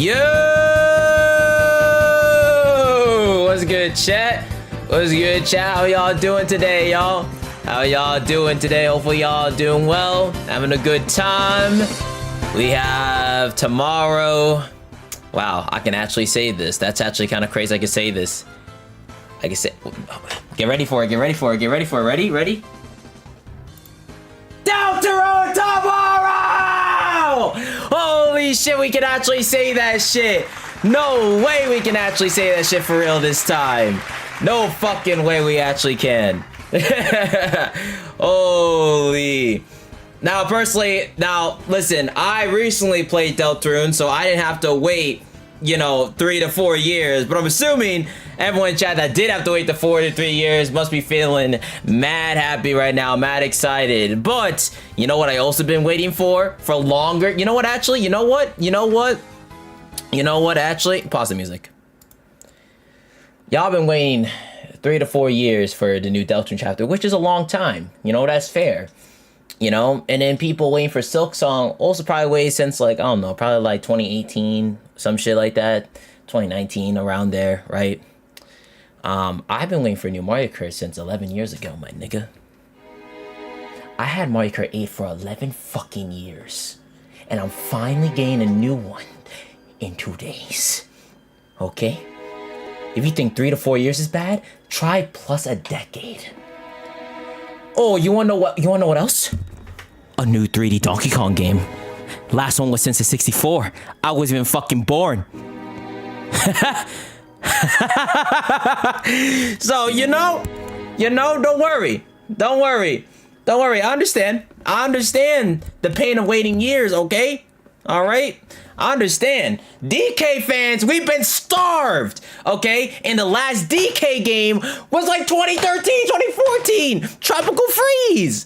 Yo! What's good, chat? What's good, chat? How y'all doing today, y'all? How y'all doing today? Hopefully y'all doing well, having a good time. We have tomorrow. Wow, I can actually say this. That's actually kind of crazy. I can say this. I can say, get ready for it, get ready for it, get ready for it. Ready? Ready? Deltarune tomorrow! Holy shit, we can actually say that shit. No way we can actually say that shit for real this time. No fucking way we actually can. Holy. Now, personally, listen, I recently played Deltarune, so I didn't have to wait, you know, 3 to 4 years, but I'm assuming everyone in chat that did have to wait the 4 to 3 years must be feeling mad happy right now, mad excited. But you know what I also been waiting for longer? You know what, actually? You know what? Actually? Pause the music. Y'all been waiting 3 to 4 years for the new Deltarune chapter, which is a long time. You know, that's fair. You know, and then people waiting for Silk Song also probably waited since, like, I don't know, probably like 2018, some shit like that. 2019, around there, right? I've been waiting for a new Mario Kart since 11 years ago, my nigga. I had Mario Kart 8 for 11 fucking years. And I'm finally getting a new one in 2 days. Okay? If you think 3 to 4 years is bad, try plus a decade. Oh, you wanna know what else? A new 3D Donkey Kong game. Last one was since the 64. I wasn't even fucking born. So, you know, don't worry. I understand the pain of waiting years, okay? All right? I understand. DK fans, we've been starved, okay? And the last DK game was like 2013, 2014. Tropical Freeze.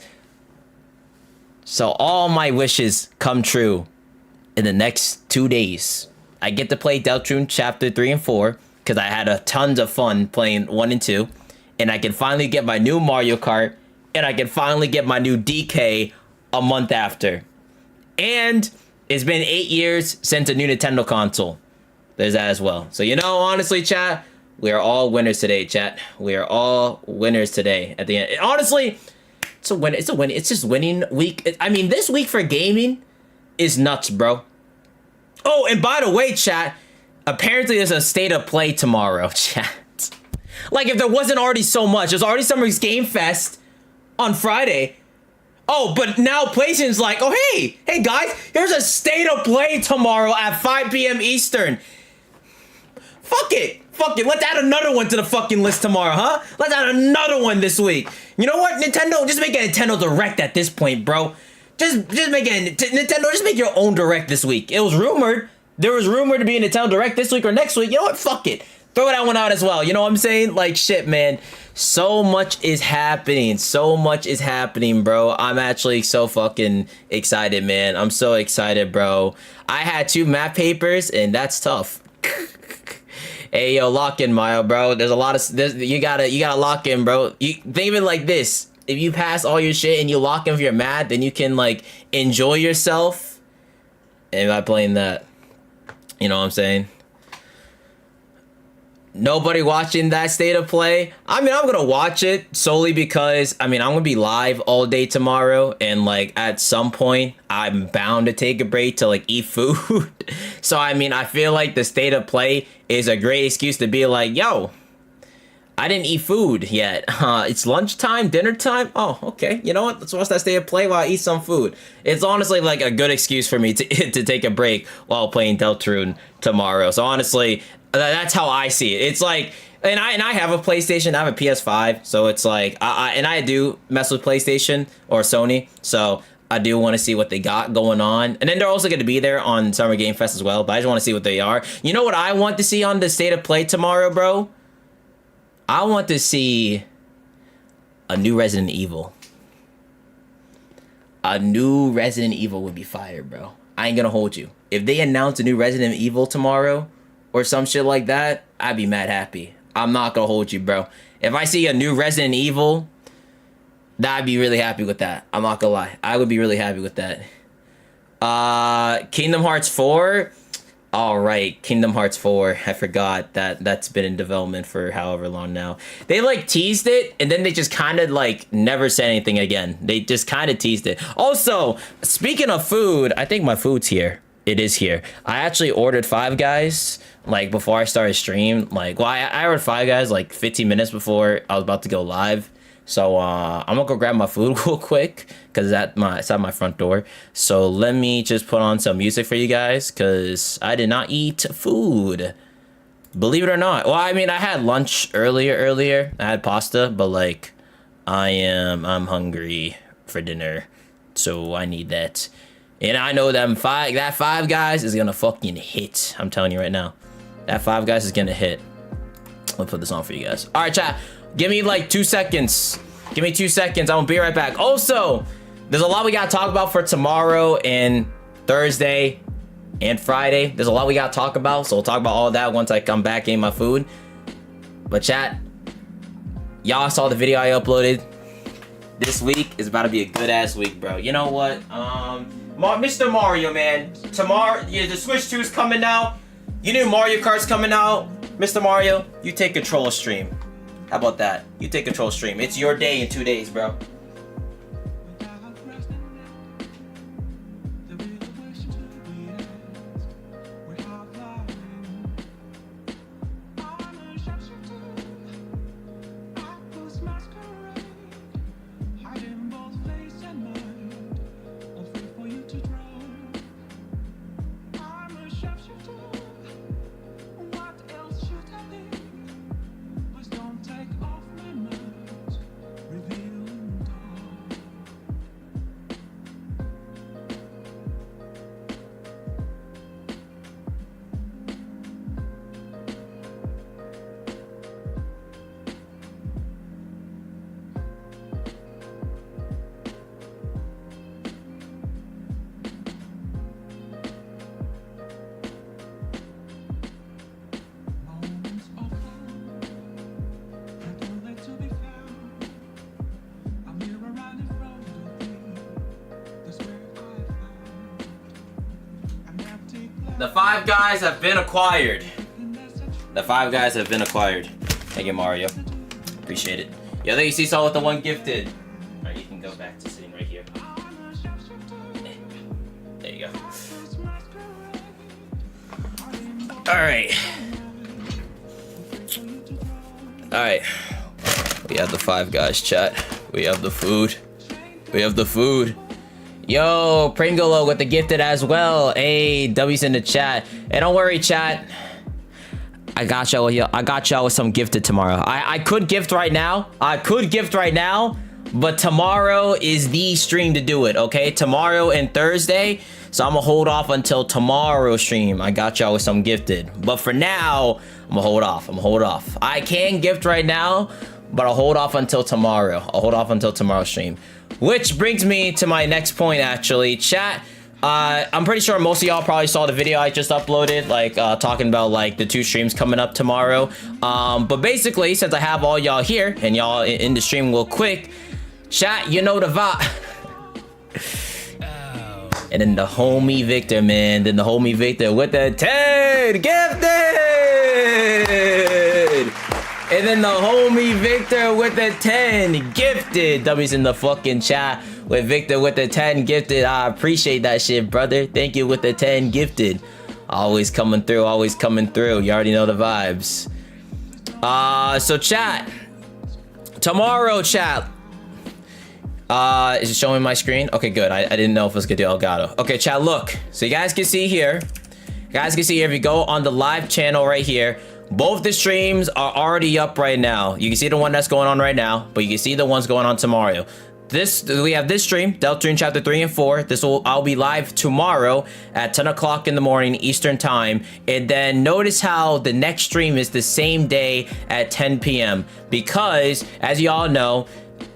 So all my wishes come true in the next 2 days. I get to play Deltarune Chapter 3 and 4 because I had a tons of fun playing 1 and 2. And I can finally get my new Mario Kart. And I can finally get my new DK a month after. And it's been 8 years since a new Nintendo console. There's that as well. So, you know, honestly, chat, we are all winners today, chat. We are all winners today at the end. Honestly, it's a win. It's a win. It's just winning week. I mean, this week for gaming is nuts, bro. Oh, and by the way, chat, apparently there's a state of play tomorrow, chat. Like, if there wasn't already so much, there's already Summer's Game Fest on Friday. Oh, but now PlayStation's like, oh, hey guys, here's a state of play tomorrow at 5 p.m. Eastern. Fuck it. Let's add another one to the fucking list tomorrow, huh? Let's add another one this week. You know what, Nintendo? Just make a Nintendo Direct at this point, bro. Just make it Nintendo. Just make your own Direct this week. It was rumored. There was rumored to be a Nintendo Direct this week or next week. You know what? Fuck it. Throw that one out as well. You know what I'm saying? Like, shit, man. So much is happening. So much is happening, bro. I'm actually so fucking excited, man. I'm so excited, bro. I had 2 math papers, and that's tough. Hey, yo, lock in, Mayo, bro. There's a lot of... You gotta lock in, bro. You think of it like this. If you pass all your shit and you lock in for your math, then you can, like, enjoy yourself. And by playing that, you know what I'm saying? Nobody watching that state of play. I mean, I'm gonna watch it solely because, I mean, I'm gonna be live all day tomorrow, and like at some point I'm bound to take a break to like eat food. So I mean, I feel like the state of play is a great excuse to be like, yo, I didn't eat food yet. It's lunchtime, dinner time. Oh, okay. You know what? Let's watch that state of play while I eat some food. It's honestly like a good excuse for me to to take a break while playing Deltarune tomorrow. So honestly, that's how I see it. It's like, and I have a PlayStation, I have a PS5, so it's like, I do mess with PlayStation or Sony, so I do want to see what they got going on. And then they're also going to be there on Summer Game Fest as well, but I just want to see what they are. You know what I want to see on the state of play tomorrow, bro? I want to see a new Resident Evil. A new Resident Evil would be fire, bro. I ain't gonna hold you. If they announce a new Resident Evil tomorrow, or some shit like that, I'd be mad happy. I'm not gonna hold you, bro. If I see a new Resident Evil, I'd be really happy with that. I'm not gonna lie. I would be really happy with that. Kingdom Hearts 4. All right, Kingdom Hearts 4. I forgot that's been in development for however long now. They like teased it and then they just kind of like never said anything again. They just kind of teased it. Also, speaking of food, I think my food's here. It is here. I actually ordered Five Guys like before I started stream. Like, well, I ordered Five Guys like 15 minutes before I was about to go live. So I'm gonna go grab my food real quick because it's at my front door. So let me just put on some music for you guys because I did not eat food. Believe it or not. Well, I mean, I had lunch earlier. I had pasta, but like I'm hungry for dinner, so I need that. And I know that Five Guys is gonna fucking hit. I'm telling you right now, that Five Guys is gonna hit. I'll put this on for you guys. All right, chat. Give me like 2 seconds. Give me 2 seconds. I'm gonna be right back. Also, there's a lot we gotta talk about for tomorrow and Thursday and Friday. There's a lot we gotta talk about, so we'll talk about all that once I come back and eat my food. But chat, y'all saw the video I uploaded. This week is about to be a good ass week, bro. You know what? Mr. Mario, man. Tomorrow, yeah, the Switch 2 is coming out. You knew Mario Kart's coming out. Mr. Mario, you take control of stream. How about that? You take control of stream. It's your day in 2 days, bro. The Five Guys have been acquired. The Five Guys have been acquired. Thank you, Mario. Appreciate it. Yo, there you see someone with the one gifted. Alright, you can go back to sitting right here. There you go. Alright. Alright. We have the Five Guys, chat. We have the food. We have the food. Yo, Pringolo with the gifted as well. Hey, W's in the chat. Hey, don't worry, chat. I got y'all with some gifted tomorrow. I could gift right now. But tomorrow is the stream to do it, okay? Tomorrow and Thursday. So I'm gonna hold off until tomorrow's stream. I got y'all with some gifted. But for now, I'm gonna hold off. I can gift right now, but I'll hold off until tomorrow. Tomorrow's stream. Which brings me to my next point, actually. Chat, I'm pretty sure most of y'all probably saw the video I just uploaded, like, talking about, like, the 2 streams coming up tomorrow. But basically, since I have all y'all here, and y'all in the stream real quick, chat, you know the vibe. And then the homie Victor, man. With the 10 gifted! And then the homie Victor with the 10 gifted. W's in the fucking chat with Victor with the 10 gifted. I appreciate that shit, brother. Thank you with the 10 gifted. Always coming through. You already know the vibes. So chat. Tomorrow, chat. Is it showing my screen? Okay, good. I didn't know if it was gonna do Elgato. Okay, chat, look. So you guys can see here. If you go on the live channel right here, both the streams are already up right now. You can see the one that's going on right now, but you can see the ones going on tomorrow. We have this stream, Deltarune chapter 3 and 4. I'll be live tomorrow at 10 o'clock in the morning Eastern time. And then notice how the next stream is the same day at 10 p.m. because, as you all know,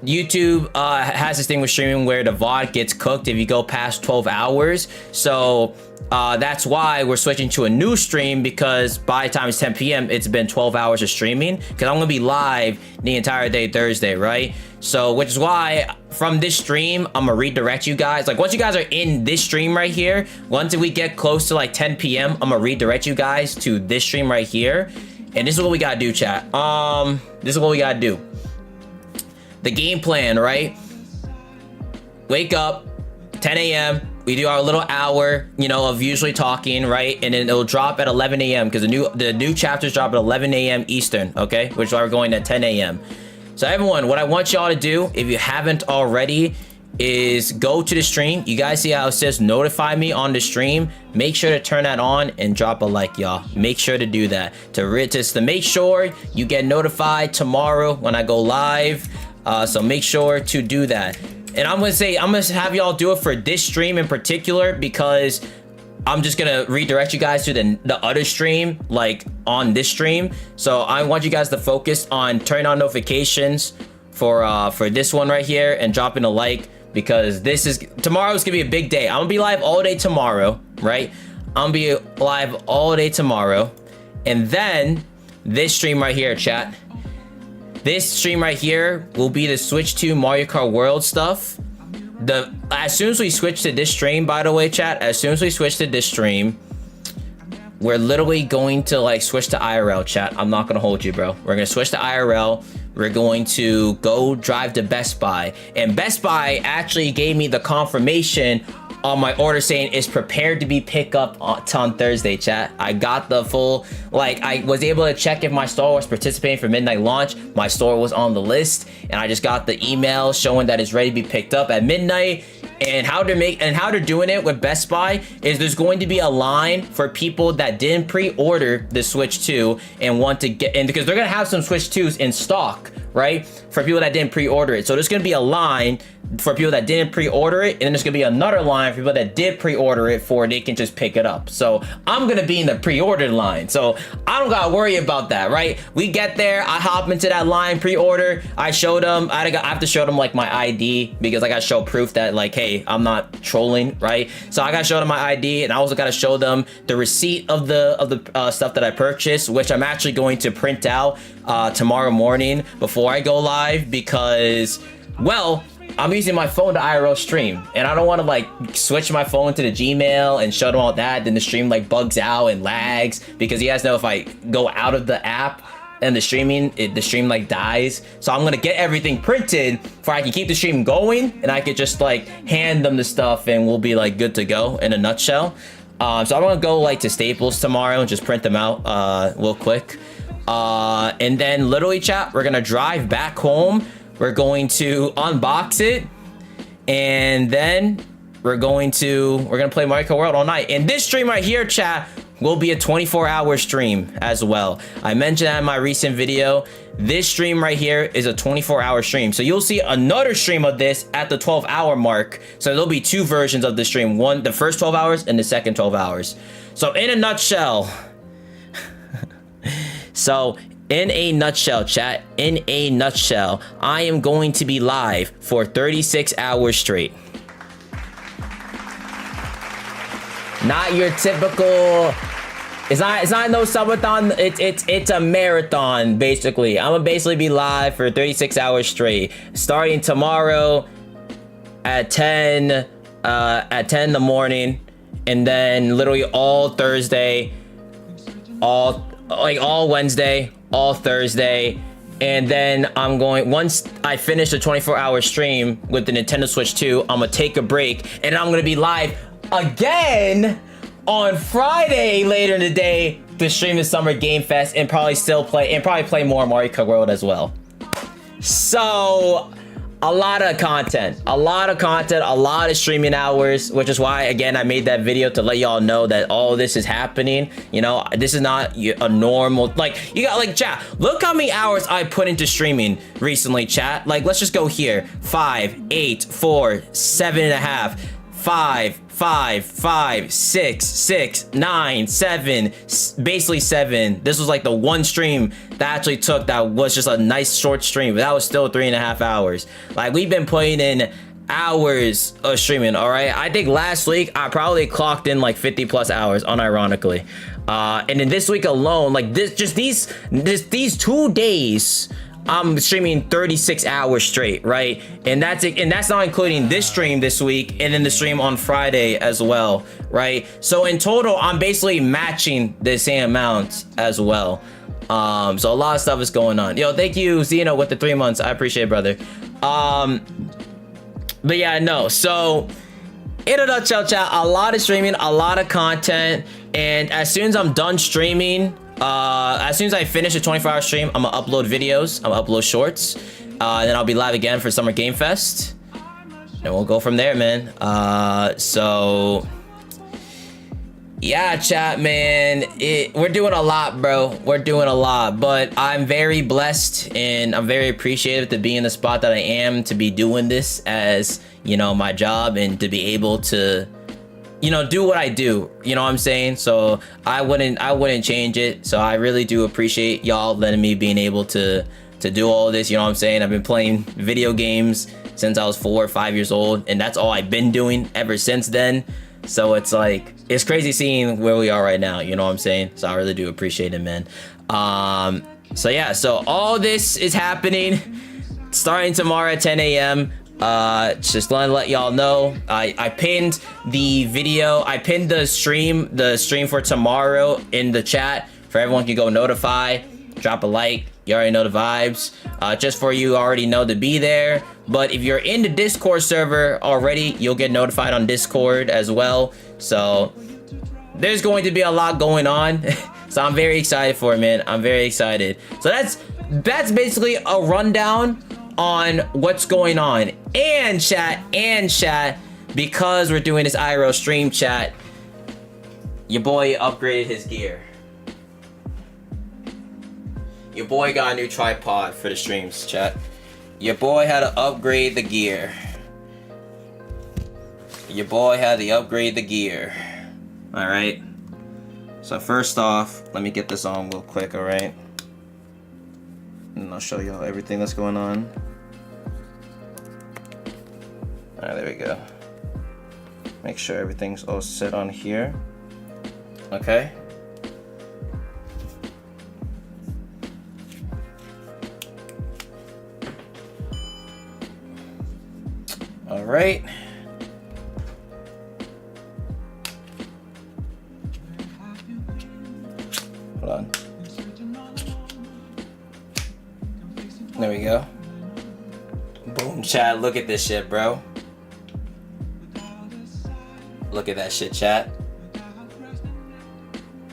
YouTube has this thing with streaming where the VOD gets cooked if you go past 12 hours. So that's why we're switching to a new stream, because by the time it's 10 p.m. it's been 12 hours of streaming, because I'm gonna be live the entire day Thursday, right? So which is why from this stream I'm gonna redirect you guys. Like once you guys are in this stream right here, once we get close to like 10 p.m. I'm gonna redirect you guys to this stream right here. And this is what we gotta do, chat. This is what we gotta do. The game plan, right? Wake up 10 a.m. we do our little hour, you know, of usually talking, right? And then it'll drop at 11 a.m. because the new chapters drop at 11 a.m. Eastern, okay? Which is why we're going at 10 a.m. So everyone, what I want y'all to do, if you haven't already, is go to the stream. You guys see how it says notify me on the stream? Make sure to turn that on and drop a like, y'all. Make sure to do that to make sure you get notified tomorrow when I go live. So make sure to do that. And I'm gonna have y'all do it for this stream in particular, because I'm just gonna redirect you guys to the other stream, like on this stream. So I want you guys to focus on turning on notifications for this one right here and dropping a like, because tomorrow's gonna be a big day. I'm gonna be live all day tomorrow, right? I'm gonna be live all day tomorrow. And then this stream right here, chat. This stream right here will be the Switch 2 Mario Kart World stuff. As soon as we switch to this stream, by the way, chat, as soon as we switch to this stream, we're literally going to like switch to IRL, chat. I'm not gonna hold you, bro. We're gonna switch to IRL. We're going to go drive to Best Buy. And Best Buy actually gave me the confirmation on my order saying it's prepared to be picked up on Thursday, chat. I got the full, like, I was able to check if my store was participating for midnight launch. My store was on the list, and I just got the email showing that it's ready to be picked up at midnight. And how they're doing it with Best Buy is there's going to be a line for people that didn't pre-order the Switch 2 and want to get in, because they're gonna have some Switch 2s in stock, right? For people that didn't pre-order it. So there's gonna be a line for people that didn't pre-order it, and then there's gonna be another line for people that did pre-order it for they can just pick it up. So I'm gonna be in the pre-ordered line, so I don't gotta worry about that, right? We get there, I hop into that line, pre-order, I show them, I have to show them like my ID, because I gotta show proof that like, hey, I'm not trolling, right? So I gotta show them my ID, and I also gotta show them the receipt of the stuff that I purchased, which I'm actually going to print out tomorrow morning before I go live, because, well, I'm using my phone to IRL stream, and I don't want to like switch my phone to the Gmail and show them all that, then the stream like bugs out and lags, because you guys know if I go out of the app and the stream like dies. So I'm gonna get everything printed for I can keep the stream going, and I could just like hand them the stuff and we'll be like good to go in a nutshell. So I'm gonna go like to Staples tomorrow and just print them out real quick. And then literally, chat, we're gonna drive back home. We're going to unbox it, and then we're gonna play Mario Kart World all night. And this stream right here, chat, will be a 24-hour stream as well. I mentioned that in my recent video. This stream right here is a 24-hour stream. So you'll see another stream of this at the 12-hour mark. So there'll be two versions of the stream. One, the first 12 hours, and the second 12 hours. So in a nutshell, chat, in a nutshell, I am going to be live for 36 hours straight. Not your typical, it's not no subathon, it's a marathon, basically. I'm gonna basically be live for 36 hours straight, starting tomorrow at 10 in the morning, and then literally all Thursday, all Wednesday, all Thursday, and then once I finish the 24-hour stream with the Nintendo Switch 2, I'm gonna take a break, and I'm gonna be live again on Friday later in the day to stream the Summer Game Fest and probably play more Mario Kart World as well. So a lot of content, a lot of streaming hours, which is why, again, I made that video to let y'all know that all this is happening. You know, this is not a normal, like, you got, like, chat, look how many hours I put into streaming recently, chat. Like, let's just go here. 5, 8, 4, 7.5, 5, 5, 5, 6, 6, 9, 7, basically 7. This was like the one stream that actually took, that was just a nice short stream, but that was still 3.5 hours. Like, we've been putting in hours of streaming. All right, I think last week I probably clocked in like 50 plus hours, unironically. And in this week alone, like these 2 days, I'm streaming 36 hours straight, right? And that's not including this stream this week and then the stream on Friday as well, right? So in total, I'm basically matching the same amount as well. So a lot of stuff is going on. Yo, thank you, Zeno, with the 3 months. I appreciate it, brother. But yeah, no. So in a nutshell, chat, a lot of streaming, a lot of content, and as soon as I'm done streaming, as soon as I finish a 24-hour stream, I'm gonna upload videos, I'm gonna upload shorts, and then I'll be live again for Summer Game Fest, and we'll go from there, man. So yeah, chat, man, we're doing a lot, bro. We're doing a lot, but I'm very blessed and I'm very appreciative to be in the spot that I am, to be doing this as, you know, my job, and to be able to, you know, do what I do, you know what I'm saying? So I wouldn't change it. So I really do appreciate y'all letting me being able to do all this, you know what I'm saying? I've been playing video games since I was 4 or 5 years old, and that's all I've been doing ever since then. So it's like, it's crazy seeing where we are right now, you know what I'm saying? So I really do appreciate it, man. So yeah, so all this is happening starting tomorrow at 10 a.m. Just want to let y'all know, I pinned the video, I pinned the stream for tomorrow in the chat for everyone can go notify, drop a like, you already know the vibes, just for you already know to be there. But if you're in the Discord server already, you'll get notified on Discord as well. So there's going to be a lot going on. So I'm very excited for it, man. I'm very excited. So that's basically a rundown on what's going on. And chat, because we're doing this IRL stream, chat, your boy upgraded his gear. Your boy got a new tripod for the streams, chat. Your boy had to upgrade the gear. Your boy had to upgrade the gear. Alright. So first off, let me get this on real quick, alright? And I'll show y'all everything that's going on. Alright, there we go. Make sure everything's all set on here. Okay. All right. Hold on. There we go. Boom, chat. Look at this shit, bro. Look at that shit, chat.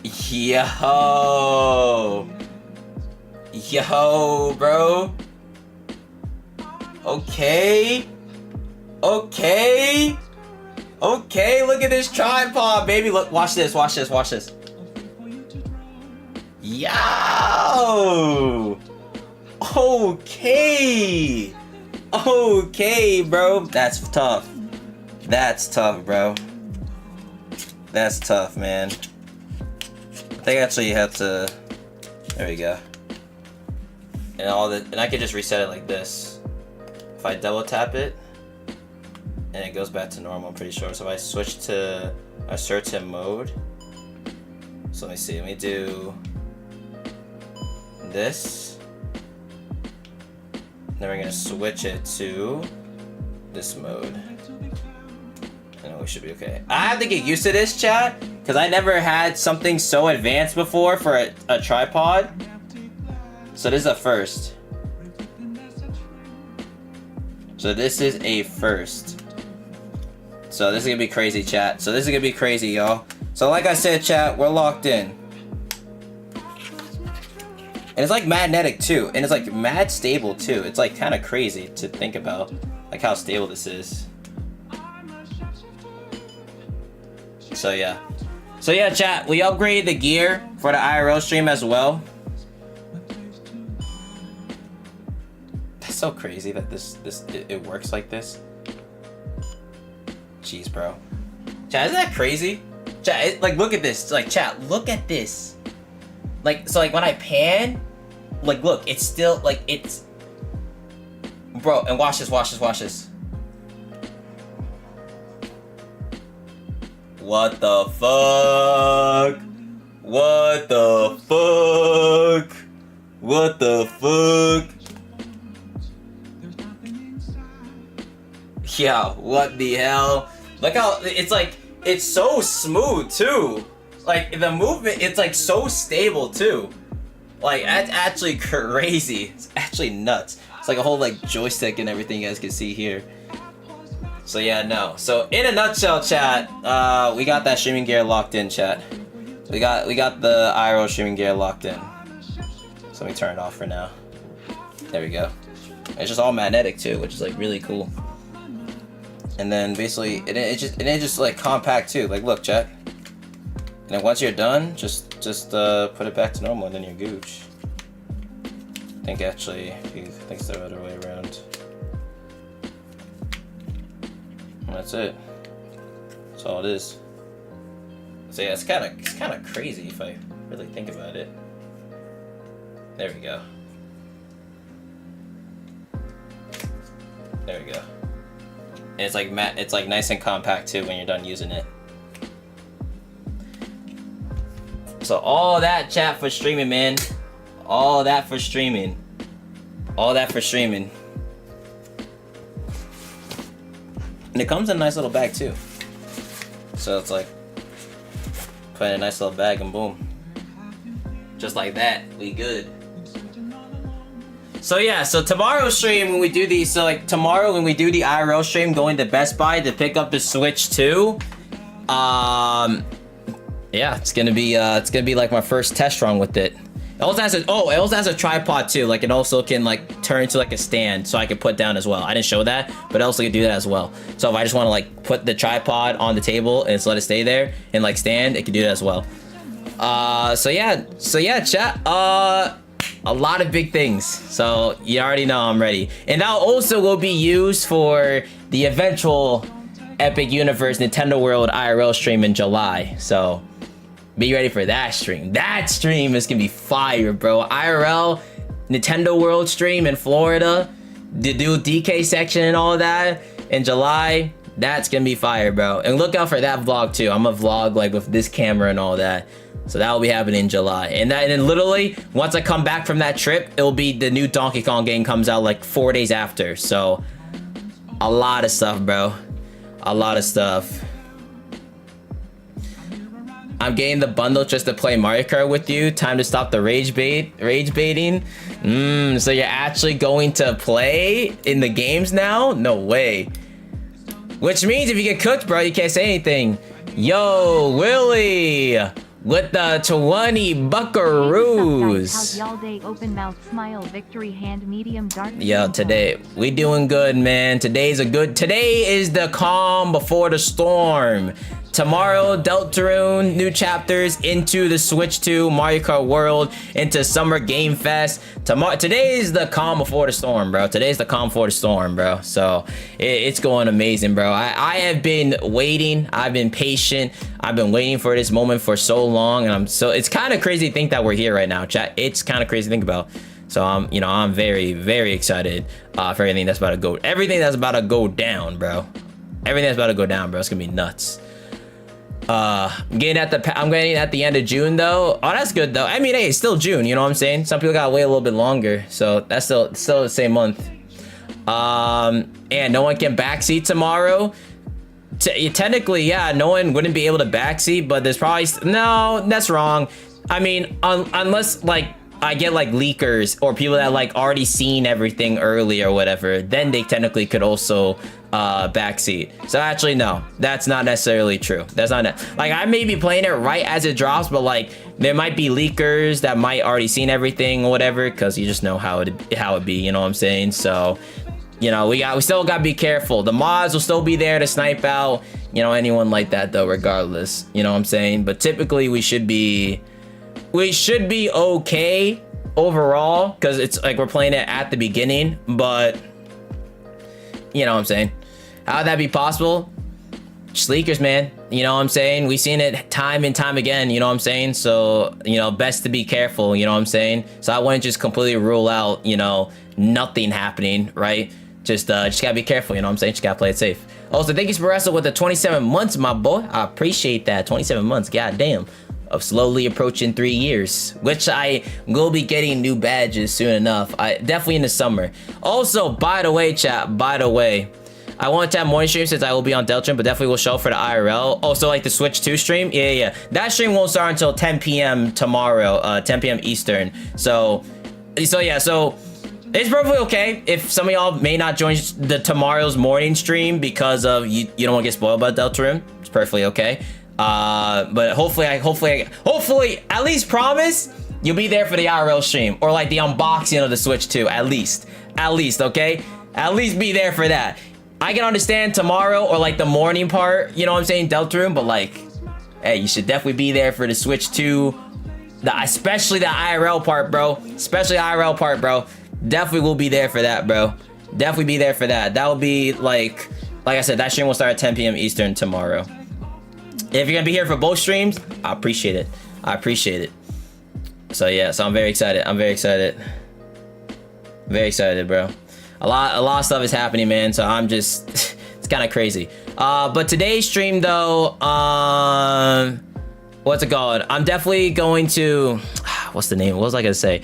Yo. Yo, bro. Okay. Okay, look at this tripod, baby. Look, watch this. Yo! Okay, bro. That's tough. That's tough, bro. That's tough, man. I think actually you have to. There we go. And I can just reset it like this. If I double tap it. And it goes back to normal, I'm pretty sure. So if I switch to a certain mode, so let me see, let me do this. Then we're gonna switch it to this mode. And we should be okay. I have to get used to this, chat, because I never had something so advanced before for a tripod. So this is a first. So this is a first. So this is gonna be crazy, chat. So this is gonna be crazy, y'all. So like I said, chat, we're locked in. And it's like magnetic too. And it's like mad stable too. It's like kind of crazy to think about, like how stable this is. So yeah. So yeah, chat, we upgraded the gear for the IRL stream as well. That's so crazy that it works like this. Jeez, bro. Chat, isn't that crazy? Chat, like, look at this. Like, chat, look at this. Like, so, like, when I pan, like, look, it's still, like, it's... Bro, and watch this, watch this, watch this. What the fuck? What the fuck? What the fuck? Yeah, what the hell? Look how it's like, it's so smooth too. Like the movement, it's like so stable too. Like that's actually crazy. It's actually nuts. It's like a whole like joystick and everything you guys can see here. So yeah, no. So in a nutshell, chat, we got that streaming gear locked in, chat. We got the IRL streaming gear locked in. So let me turn it off for now. There we go. It's just all magnetic too, which is like really cool. And then basically it just like compact too. Like look, chat. And then once you're done, just put it back to normal and then you're gooch. I think actually, I think it's the other way around. And that's it. That's all it is. So yeah, it's kind of crazy if I really think about it. There we go. There we go. And it's like it's like nice and compact too when you're done using it. So all that, chat, for streaming, man. All that for streaming. All that for streaming. And it comes in a nice little bag too. So it's like put in a nice little bag and boom. Just like that, we good. So yeah, so tomorrow's stream when we do these, so like tomorrow when we do the IRL stream going to Best Buy to pick up the Switch 2, yeah, it's gonna be like my first test run with it. It also has a tripod too, like it also can like turn into like a stand so I can put down as well. I didn't show that, but it also can do that as well. So if I just want to like put the tripod on the table and just let it stay there and like stand, it can do that as well. So yeah, chat, a lot of big things, so you already know I'm ready. And that also will be used for the eventual Epic Universe Nintendo World IRL stream in July, so be ready for that stream. That stream is gonna be fire, bro. IRL Nintendo World stream in Florida, the do DK section and all that in July. That's gonna be fire, bro. And look out for that vlog too. I'm gonna vlog like with this camera and all that. So that will be happening in July. And then literally, once I come back from that trip, it'll be the new Donkey Kong game comes out like 4 days after. So a lot of stuff, bro. A lot of stuff. I'm getting the bundle just to play Mario Kart with you. Time to stop the rage baiting. So you're actually going to play in the games now? No way. Which means if you get cooked, bro, you can't say anything. Yo, Willie! With the 20 buckaroos. How's y'all day? Open mouth smile, victory hand, medium dark. Yo, today we doing good, man. Today is the calm before the storm. Tomorrow, Deltarune, new chapters into the Switch 2, Mario Kart World, into Summer Game Fest. Today is the calm before the storm, bro. Today's the calm before the storm, bro. So it's going amazing, bro. I have been waiting. I've been patient. I've been waiting for this moment for so long, and it's kind of crazy to think that we're here right now, chat. It's kind of crazy to think about. So I'm very, very excited for everything that's about to go. Everything that's about to go down, bro. Everything that's about to go down, bro. It's gonna be nuts. I'm getting at the end of June though. Oh, that's good though. I mean, hey, it's still June, you know what I'm saying? Some people gotta wait a little bit longer, so that's still the same month. And no one can backseat tomorrow. Technically, yeah, no one wouldn't be able to backseat, but there's probably no, that's wrong. I mean, unless like I get like leakers or people that like already seen everything early or whatever, then they technically could also backseat. So actually, no, that's not necessarily true. That's not like I may be playing it right as it drops, but like there might be leakers that might already seen everything or whatever, because you just know how it be, you know what I'm saying? So you know, we still gotta be careful. The mods will still be there to snipe out, you know, anyone like that though, regardless, you know what I'm saying? But typically we should be okay overall, because it's like we're playing it at the beginning, but you know what I'm saying? How would that be possible? just leakers, man. You know what I'm saying? We've seen it time and time again, you know what I'm saying? So, you know, best to be careful, you know what I'm saying? So I wouldn't just completely rule out, you know, nothing happening, right? Just gotta be careful, you know what I'm saying? Just gotta play it safe. Also, thank you for wrestling with the 27 months, my boy. I appreciate that. 27 months, goddamn. Of slowly approaching 3 years, which I will be getting new badges soon enough. Definitely in the summer. Also, by the way, chat, by the way, I want to have morning stream since I will be on Deltarune, but definitely will show for the IRL. Also, like the Switch 2 stream. Yeah. That stream won't start until 10 p.m. tomorrow, 10 p.m. Eastern. So yeah, so it's perfectly okay if some of y'all may not join the tomorrow's morning stream because of you don't want to get spoiled by Deltarune. It's perfectly okay. But hopefully, at least promise you'll be there for the IRL stream or like the unboxing of the Switch 2. At least, okay? At least be there for that. I can understand tomorrow or like the morning part, you know what I'm saying, Deltarune, but like, hey, you should definitely be there for the Switch 2, especially the IRL part, bro. Definitely will be there for that, bro. Definitely be there for that. That will be like I said, that stream will start at 10 p.m. Eastern tomorrow. If you're gonna be here for both streams, I appreciate it. So yeah, so I'm very excited, bro. A lot of stuff is happening, man, so I'm just it's kind of crazy. But today's stream though, what's it called? I'm definitely going to what's the name? What was I gonna say?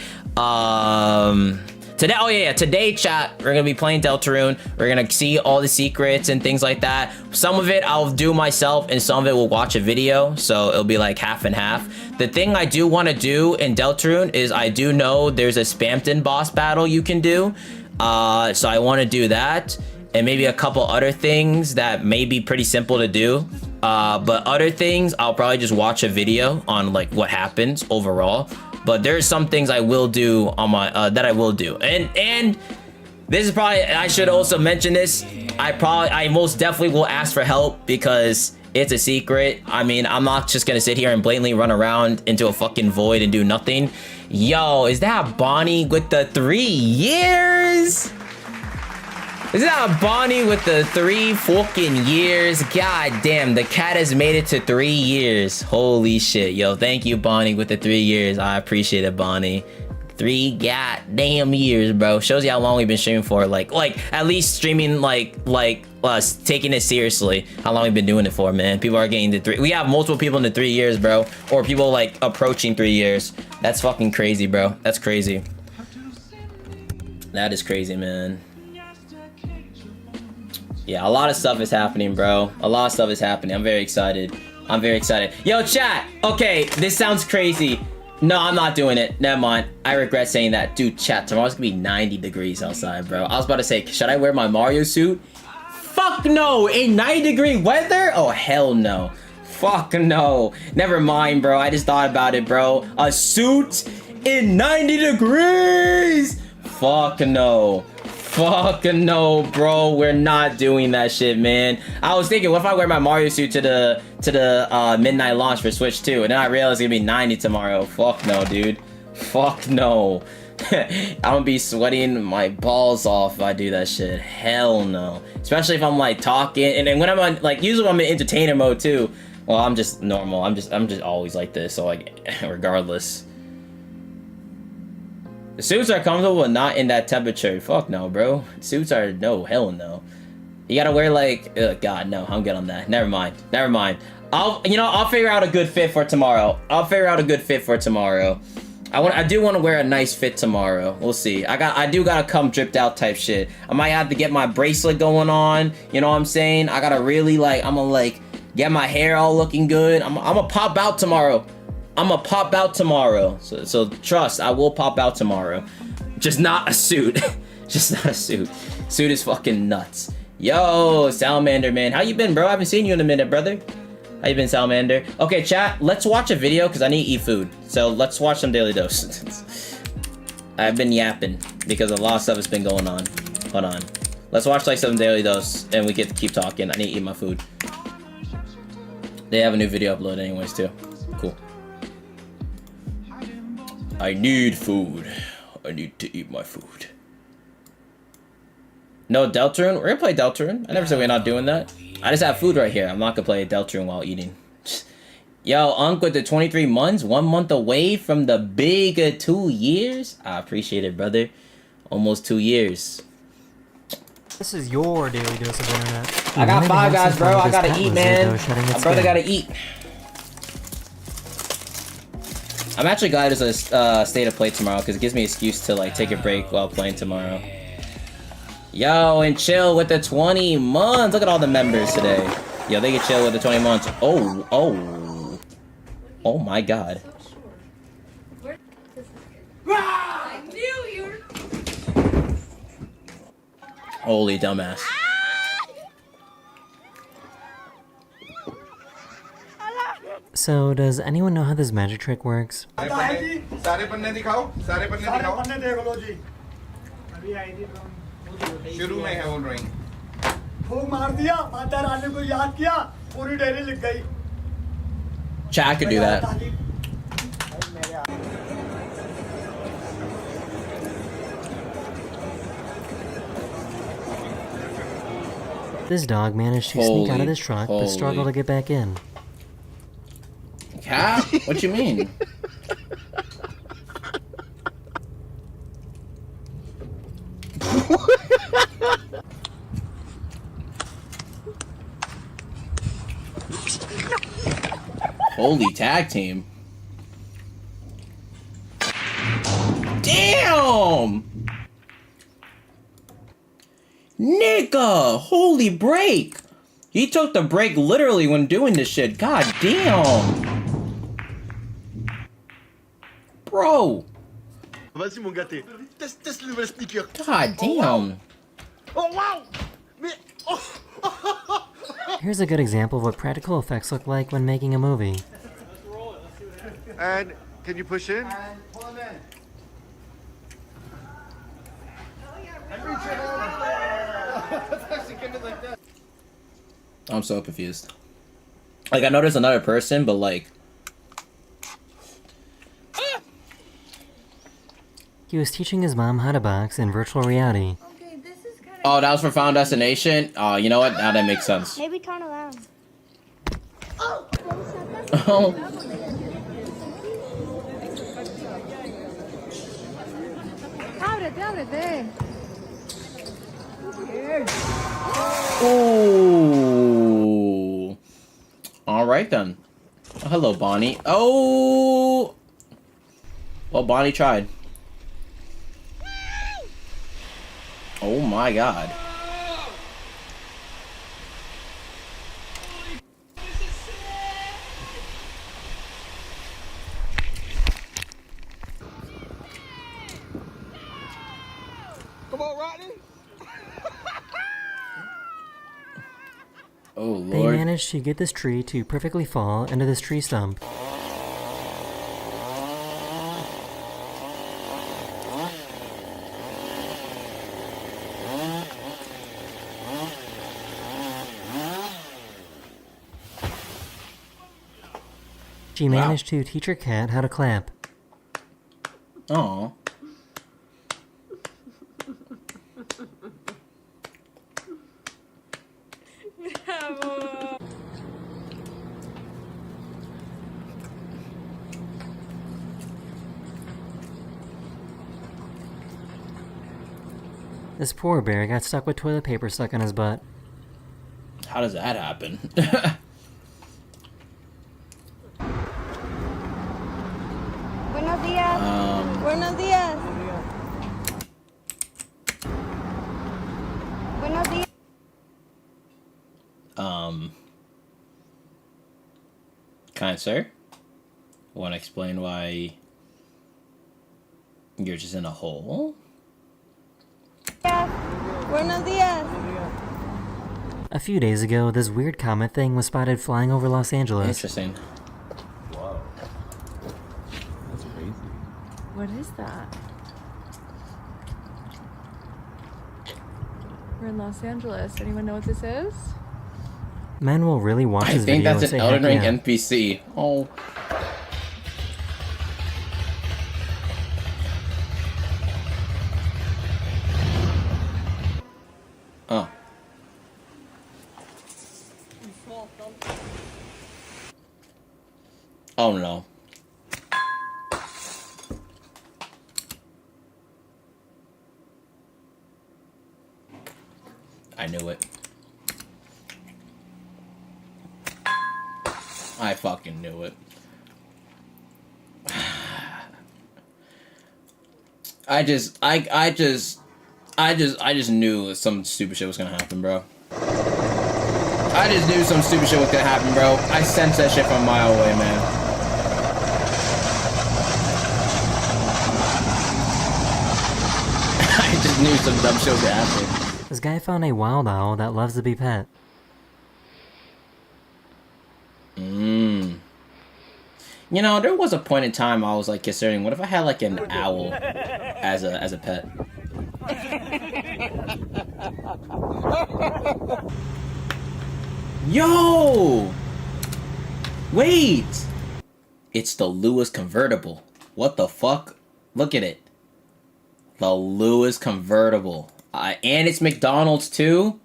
Today, chat, we're gonna be playing Deltarune. We're gonna see all the secrets and things like that. Some of it I'll do myself, and some of it we'll watch a video, so it'll be like half and half. The thing I do want to do in Deltarune is I do know there's a Spamton boss battle you can do, so I want to do that, and maybe a couple other things that may be pretty simple to do. But other things I'll probably just watch a video on like what happens overall. But there's some things I will do on my that I will do, and this is probably, I should also mention this. I most definitely will ask for help because it's a secret. I mean, I'm not just gonna sit here and blatantly run around into a fucking void and do nothing. Yo, is that Bonnie with the 3 years? Is that Bonnie with the 3 fucking years? God damn, the cat has made it to 3 years. Holy shit, yo. Thank you, Bonnie, with the 3 years. I appreciate it, Bonnie. 3 goddamn years, bro. Shows you how long we've been streaming for. Like at least streaming like us, taking it seriously. How long we've been doing it for, man. People are getting to 3. We have multiple people in the 3 years, bro. Or people like approaching 3 years. That's fucking crazy, bro. That's crazy. That is crazy, man. Yeah, a lot of stuff is happening, bro. A lot of stuff is happening. I'm very excited. Yo, chat. Okay, this sounds crazy. No, I'm not doing it. Never mind. I regret saying that. Dude, chat, tomorrow's gonna be 90 degrees outside, bro. I was about to say, should I wear my Mario suit? Fuck no. In 90-degree weather? Oh, hell no. Fuck no. Never mind, bro. I just thought about it, bro. A suit in 90 degrees? Fuck no. Fuck no, bro. We're not doing that shit, man. I was thinking, what if I wear my Mario suit to the midnight launch for Switch 2, and then I realized it's gonna be 90 tomorrow. Fuck no, dude. Fuck no. I'm gonna be sweating my balls off if I do that shit. Hell no. Especially if I'm like talking, and then when I'm on, like, usually I'm in entertainer mode too. Well, I'm just normal. I'm just always like this. So like, regardless. The suits are comfortable, but not in that temperature. Fuck no, bro. Suits are no, hell no. You gotta wear like, God, no, I'm good on that. Never mind. I'll figure out a good fit for tomorrow. I do want to wear a nice fit tomorrow. We'll see. I do gotta come dripped out type shit. I might have to get my bracelet going on. You know what I'm saying? I gotta really I'm gonna get my hair all looking good. I'm gonna pop out tomorrow. So trust, I will pop out tomorrow. Just not a suit. Suit is fucking nuts. Yo, Salamander, man. How you been, bro? I haven't seen you in a minute, brother. How you been, Salamander? Okay, chat, let's watch a video because I need to eat food. So let's watch some Daily Dose. I've been yapping because a lot of stuff has been going on. Hold on. Let's watch some Daily Dose and we get to keep talking. I need to eat my food. They have a new video uploaded anyways, too. Cool. I need food. I need to eat my food. No Deltarune? We're gonna play Deltarune. I never said we're not doing that. I just have food right here. I'm not gonna play Deltarune while eating. Yo, Unc with the 23 months, 1 month away from the big 2 years. I appreciate it, brother. Almost 2 years. This is your daily dose of internet. I got 5 guys, bro. I gotta eat, man. My brother gotta eat. I'm actually glad there's a state of play tomorrow because it gives me an excuse to like take a break while playing tomorrow. Yo, and chill with the 20 months. Look at all the members today. Yo, they can chill with the 20 months. Oh my god. I knew you were... Holy dumbass. So, does anyone know how this magic trick works? सारे पन्ने दिखाओ सारे पन्ने दिखाओ देख लो जी अभी आई थी शुरू में है वो ड्राइंग फूंक मार दिया माता रानी को याद किया पूरी डायरी लिख गई Chat could do that. This dog managed to sneak out of this truck, but struggled to get back in. Cat? What you mean? Holy tag team. Damn! Nigga! Holy break! He took the break literally when doing this shit. God damn! Bro! Vas-y mon gâté, teste le nouvel sneaker. God damn! Oh wow! Mais oh! Here's a good example of what practical effects look like when making a movie. And can you push in? I'm so confused. Like, I know there's another person, but like... He was teaching his mom how to box in virtual reality. Okay, this is kind of... Oh, that was for Final Destination? Oh, you know what? Now that makes sense. Maybe turn around. Oh. Ábrete. Ooh. All right then. Oh, hello, Bonnie. Oh. Well, Bonnie tried. Oh my god. Come on, Rodney. Oh They lord. managed to get this tree to perfectly fall into this tree stump. She managed to teach her cat how to clap. Oh. This poor bear got stuck with toilet paper stuck in his butt. How does that happen? Buenos días. Buenos días. Buenos días. Kind sir? Want to explain why you're just in a hole? Buenos días. A few days ago, this weird comet thing was spotted flying over Los Angeles. Interesting. What is that? We're in Los Angeles. Anyone know what this is? Men will really watch I this think video that's and an say, Elden Ring heck yeah. NPC. Oh. Oh. Oh no. I knew it. I fucking knew it. I just knew some stupid shit was gonna happen, bro. I just knew some stupid shit was gonna happen, bro. I sensed that shit from a mile away, man. I just knew some dumb shit was gonna happen. This guy found a wild owl that loves to be pet. You know, there was a point in time I was like considering, what if I had like an owl as a pet? Yo! Wait! It's the Lewis convertible. What the fuck? Look at it. The Lewis convertible. And it's McDonald's too?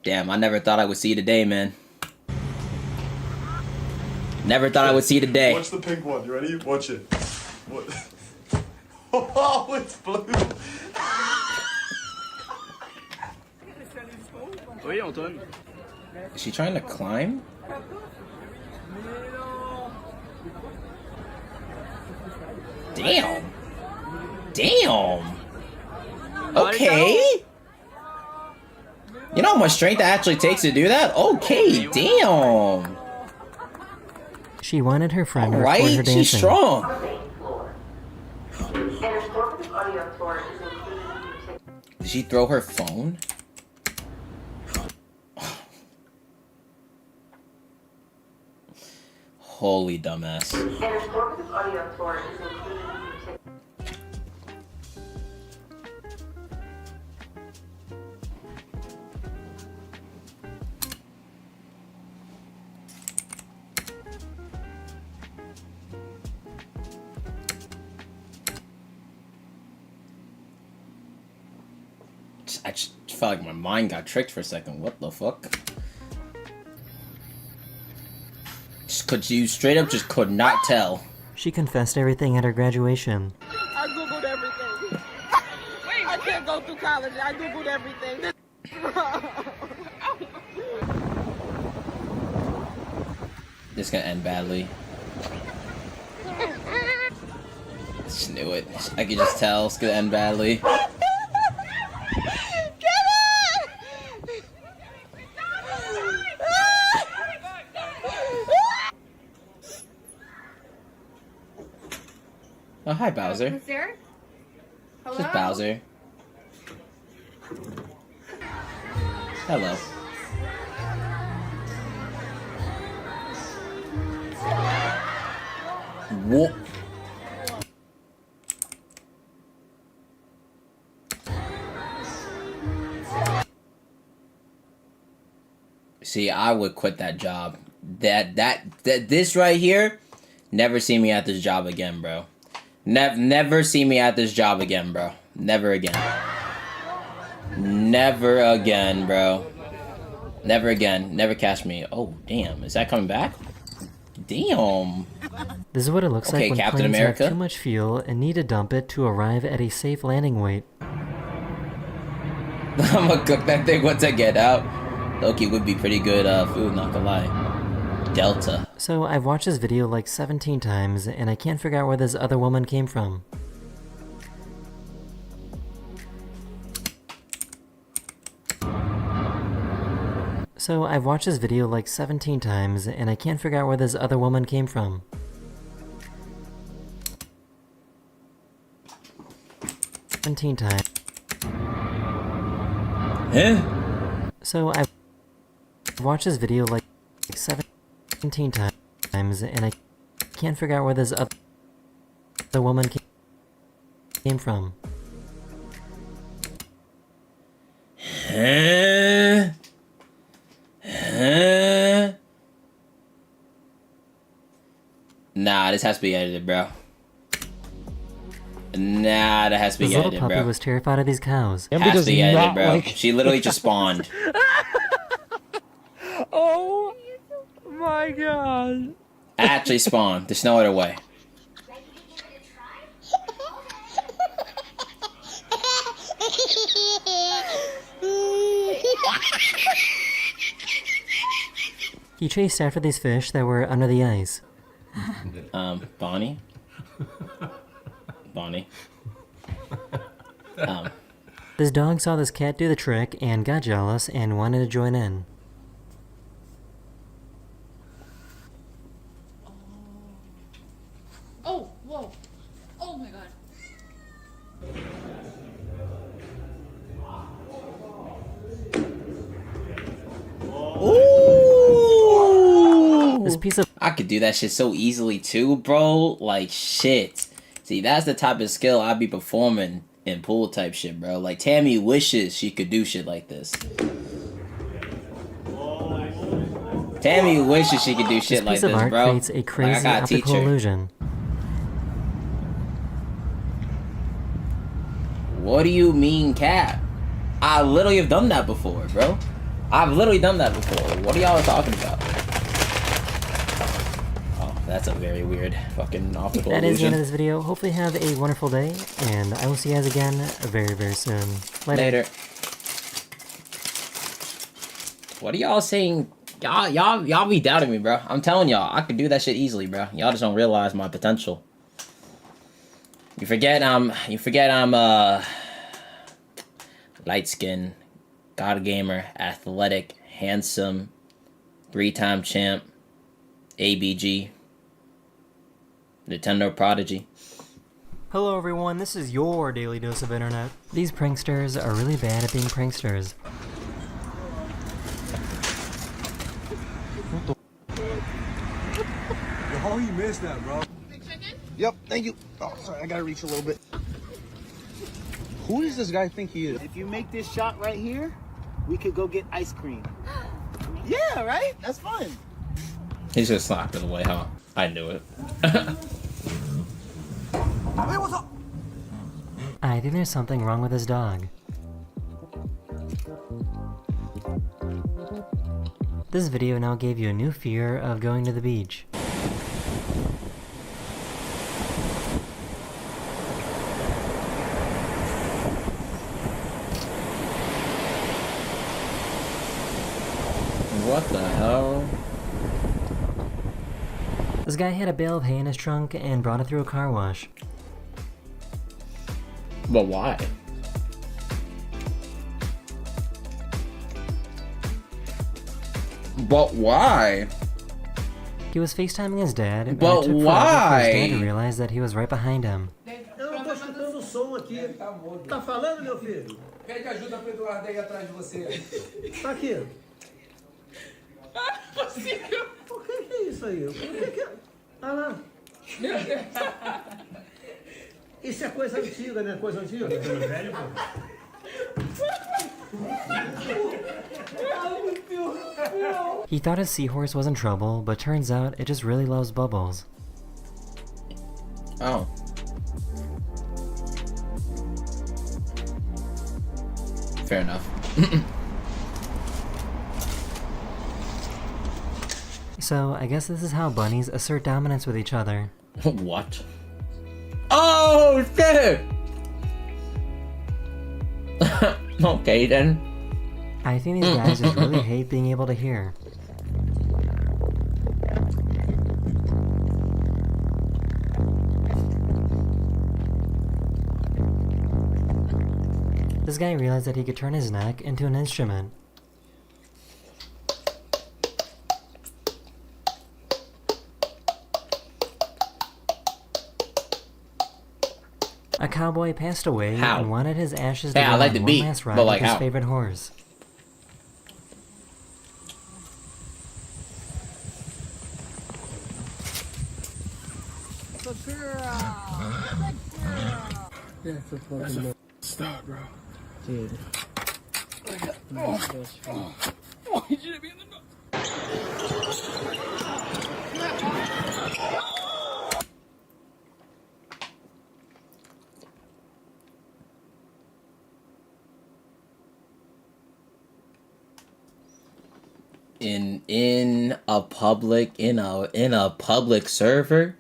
Damn, I never thought I would see today, man. Never thought I would see today. Watch the pink one. You ready? Watch it. What? Oh, it's blue. Is she trying to climb? Damn. Damn. Okay. You know how much strength it actually takes to do that? Okay, damn. She wanted her friend to record her Alright, dancing. she's strong. Did she throw her phone? Holy dumbass. I just felt like my mind got tricked for a second. What the fuck? Could you straight up just could not tell? She confessed everything at her graduation. I googled everything. I can't go through college. I googled everything. This is gonna end badly. Just knew it. I could just tell it's gonna end badly. Oh, hi, Bowser. Mister? Hello? Just Bowser. Hello. What? See, I would quit that job. This right here, never see me at this job again, bro. Never see me at this job again, bro. Never again. Never again, bro. Never again. Never catch me. Oh, damn. Is that coming back? Damn. This is what it looks Okay, like when Captain planes America. have too much fuel and need to dump it to arrive at a safe landing weight. I'm gonna cook that thing once I get out. Loki would be pretty good food, not gonna lie. Delta. So I've watched this video like 17 times and I can't figure out where this other woman came from. So I've watched this video like 17 times and I can't figure out where this other woman came from. Times. Huh? So I've watched this video like 17 times and I can't figure out where this other woman came from. Huh? Huh? Nah, this has to be edited, bro. Nah, that has to be This little edited, puppy bro. was terrified of these cows. Has to be edited, bro. She literally just spawned. Oh my god. Actually spawn. There's no other way. He chased after these fish that were under the ice. Bonnie? Bonnie? This dog saw this cat do the trick and got jealous and wanted to join in. Oh, whoa. Oh my god. Ooh! This piece of I could do that shit so easily too, bro. Like, shit. See, that's the type of skill I'd be performing in pool type shit, bro. Like, Tammy wishes she could do shit like this. Tammy wishes she could do shit like piece of this, art bro. creates a crazy Like, I gotta teach optical her. illusion. What do you mean, Cap? I literally have done that before, bro. I've literally done that before. What are y'all talking about? Oh, that's a very weird fucking optical That is the illusion. end of this video. Hopefully have a wonderful day, and I will see you guys again very, very soon. Later. What are y'all saying? Y'all be doubting me, bro. I'm telling y'all, I could do that shit easily, bro. Y'all just don't realize my potential. You forget I'm light skinned, god gamer, athletic, handsome, 3-time champ, ABG, Nintendo prodigy. Hello everyone, this is your daily dose of internet. These pranksters are really bad at being pranksters. Oh, you missed that, bro. Yep, thank you. Oh, sorry, I gotta reach a little bit. Who does this guy think he is? If you make this shot right here, we could go get ice cream. Yeah, right? That's fun. He's just slapped it away, huh? I knew it. Hey, what's up? I think there's something wrong with this dog. This video now gave you a new fear of going to the beach. What the hell? This guy had a bale of hay in his trunk and brought it through a car wash. But why? But why? He was FaceTiming his dad, and But it took forever for his dad to why? realize that he was right behind him. Eu não tô escutando o som aqui. Tá falando, meu filho? Pede ajuda pro Eduardo aí atrás de você. Tá aqui. O que é isso aí? O que é? Ah lá. Isso é coisa antiga, né? Coisa antiga. Velho, pô. He thought his seahorse was in trouble, but turns out it just really loves bubbles. Oh. Fair enough. So, I guess this is how bunnies assert dominance with each other. What? Oh shit! Okay then. I think these guys just really hate being able to hear. This guy realized that he could turn his neck into an instrument. A cowboy passed away How? and wanted his ashes to Hey, go I like on the one beat, last ride but with like his how? favorite horse. Stop, bro. Dude. in a public server?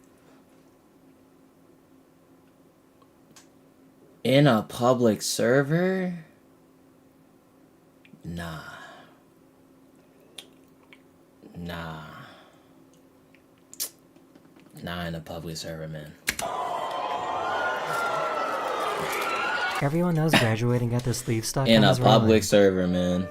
In a public server? Nah. Nah, in a public server, man. Everyone knows graduating got their sleeves stuck In on a his public rolling. server, man.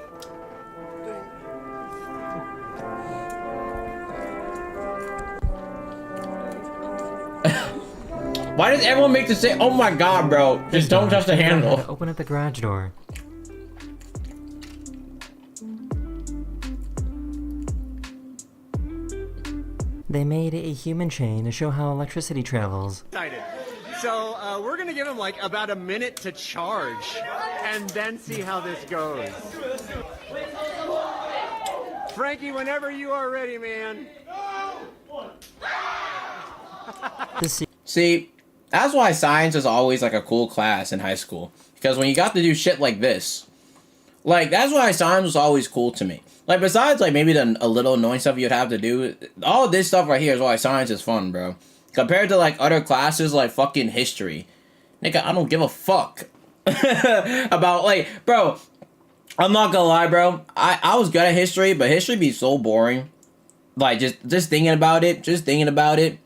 Why does everyone make the same? Oh my god, bro. Just don't touch the handle. Open up the garage door. They made a human chain to show how electricity travels. So we're gonna give him like about a minute to charge, and then see how this goes. Frankie, whenever you are ready, man. See, that's why science is always like a cool class in high school. Because when you got to do shit like this, like, that's why science was always cool to me. Like, besides, like, maybe a little annoying stuff you'd have to do, all this stuff right here is why science is fun, bro. Compared to, like, other classes like fucking history. Nigga, I don't give a fuck about, like, bro, I'm not gonna lie, bro. I was good at history, but history be so boring. Like, just thinking about it.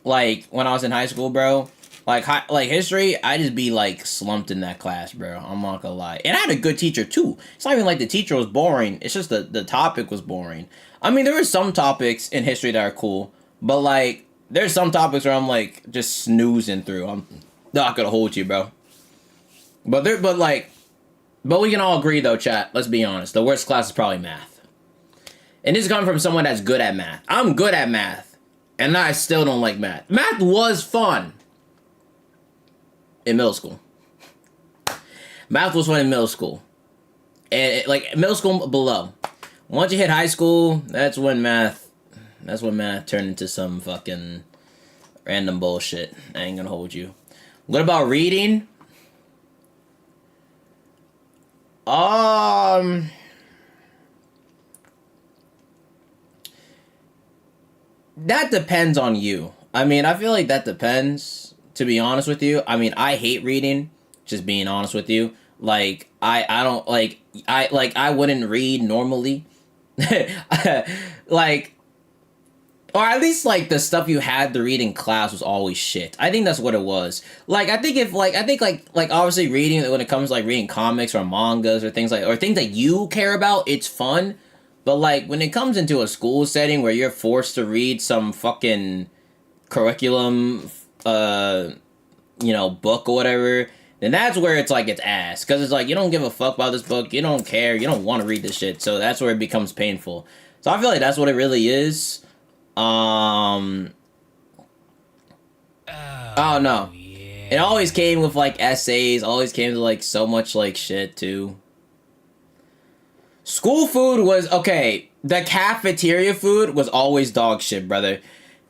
Like, when I was in high school, bro. Like history, I just be, like, slumped in that class, bro. I'm not gonna lie. And I had a good teacher, too. It's not even like the teacher was boring. It's just the topic was boring. I mean, there were some topics in history that are cool. But, like, there's some topics where I'm, like, just snoozing through. I'm not gonna hold you, bro. But we can all agree, though, chat. Let's be honest. The worst class is probably math. And this is coming from someone that's good at math. I'm good at math. And I still don't like math. Math was fun. In middle school. Math was fun in middle school. And, like, middle school below. Once you hit high school, that's when math turned into some fucking random bullshit. I ain't gonna hold you. What about reading? That depends on you. I mean, I feel like that depends. To be honest with you, I mean, I hate reading, just being honest with you. Like, I don't, like, I wouldn't read normally. Like, or at least, like, the stuff you had to read in class was always shit. I think that's what it was. Like, I think obviously reading, when it comes to, like, reading comics or mangas or things that you care about, it's fun. But, like, when it comes into a school setting where you're forced to read some fucking curriculum, book or whatever, then that's where it's like, it's ass. Because it's like, you don't give a fuck about this book, you don't care, you don't want to read this shit, so that's where it becomes painful. So I feel like that's what it really is. Oh no. Yeah. It always came with, like, essays, always came to, like, so much, like, shit, too. School food was, okay, the cafeteria food was always dog shit, brother.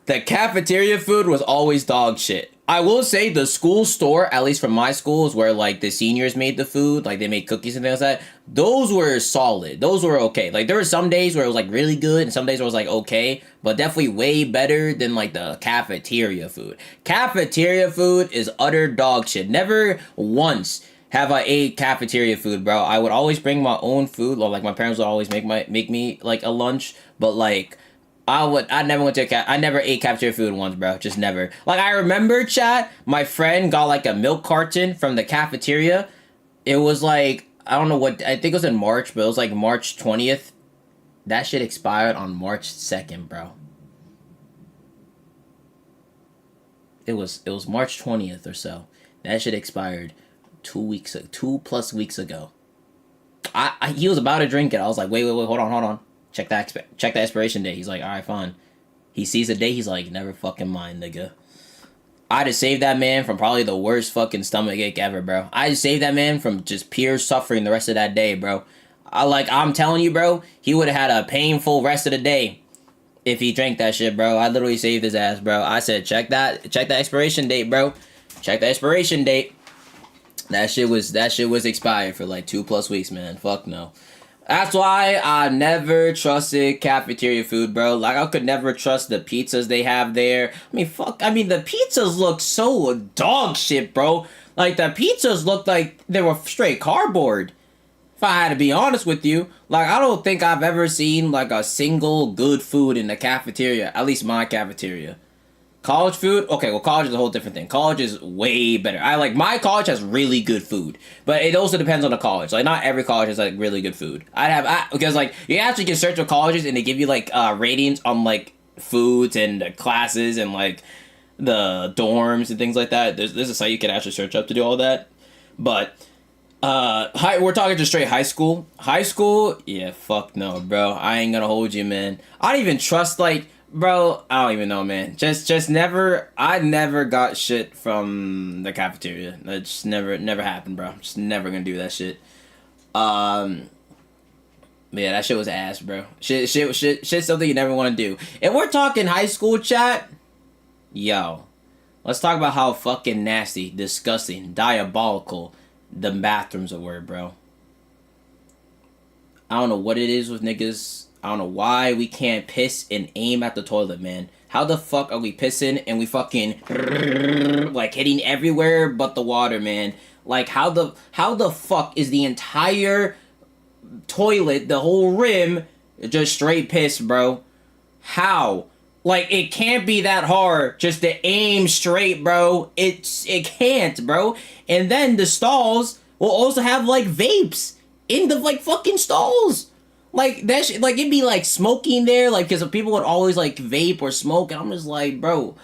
The cafeteria food was always dog shit. I will say the school store, at least from my schools, where, like, the seniors made the food, like, they made cookies and things like that, those were solid. Those were okay. Like, there were some days where it was, like, really good, and some days where it was, like, okay, but definitely way better than, like, the cafeteria food. Cafeteria food is utter dog shit. Never once have I ate cafeteria food, bro. I would always bring my own food, or, like, my parents would always make me, like, a lunch, but, like, I never ate cafeteria food once, bro. Just never. Like, I remember, chat, my friend got, like, a milk carton from the cafeteria. It was, like, I don't know what, I think it was in March, but it was, like, March 20th. That shit expired on March 2nd, bro. It was March 20th or so. That shit expired 2+ weeks ago. He was about to drink it. I was like, wait, hold on. Check the expiration date. He's like, alright, fine. He sees the date, he's like, never fucking mind, nigga. I just saved that man from probably the worst fucking stomachache ever, bro. I just saved that man from just pure suffering the rest of that day, bro. I'm telling you, bro, he would have had a painful rest of the day if he drank that shit, bro. I literally saved his ass, bro. I said, check the expiration date, bro. Check the expiration date. That shit was expired for like 2+ weeks, man. Fuck no. That's why I never trusted cafeteria food, bro. Like, I could never trust the pizzas they have there. I mean, fuck. I mean, the pizzas look so dog shit, bro. Like, the pizzas looked like they were straight cardboard. If I had to be honest with you, like, I don't think I've ever seen, like, a single good food in the cafeteria. At least my cafeteria. College food? Okay, well, college is a whole different thing. College is way better. My college has really good food. But it also depends on the college. Like, not every college has, like, really good food. Because, like, you actually can search for colleges and they give you, like, ratings on, like, foods and classes and, like, the dorms and things like that. There's a site you can actually search up to do all that. But, we're talking just straight high school. High school? Yeah, fuck no, bro. I ain't gonna hold you, man. I don't even trust, like... Bro, I don't even know, man. Just never. I never got shit from the cafeteria. That just never happened, bro. Just never gonna do that shit. But yeah, that shit was ass, bro. Shit's something you never want to do. If we're talking high school chat, yo, let's talk about how fucking nasty, disgusting, diabolical the bathrooms were, bro. I don't know what it is with niggas. I don't know why we can't piss and aim at the toilet, man. How the fuck are we pissing and we fucking like hitting everywhere but the water, man? Like how the fuck is the entire toilet, the whole rim, just straight piss, bro? How? Like it can't be that hard just to aim straight, bro. It can't, bro. And then the stalls will also have like vapes in the like fucking stalls. Like, that shit, like, it'd be, like, smoking there, like, because people would always, like, vape or smoke, and I'm just like, bro,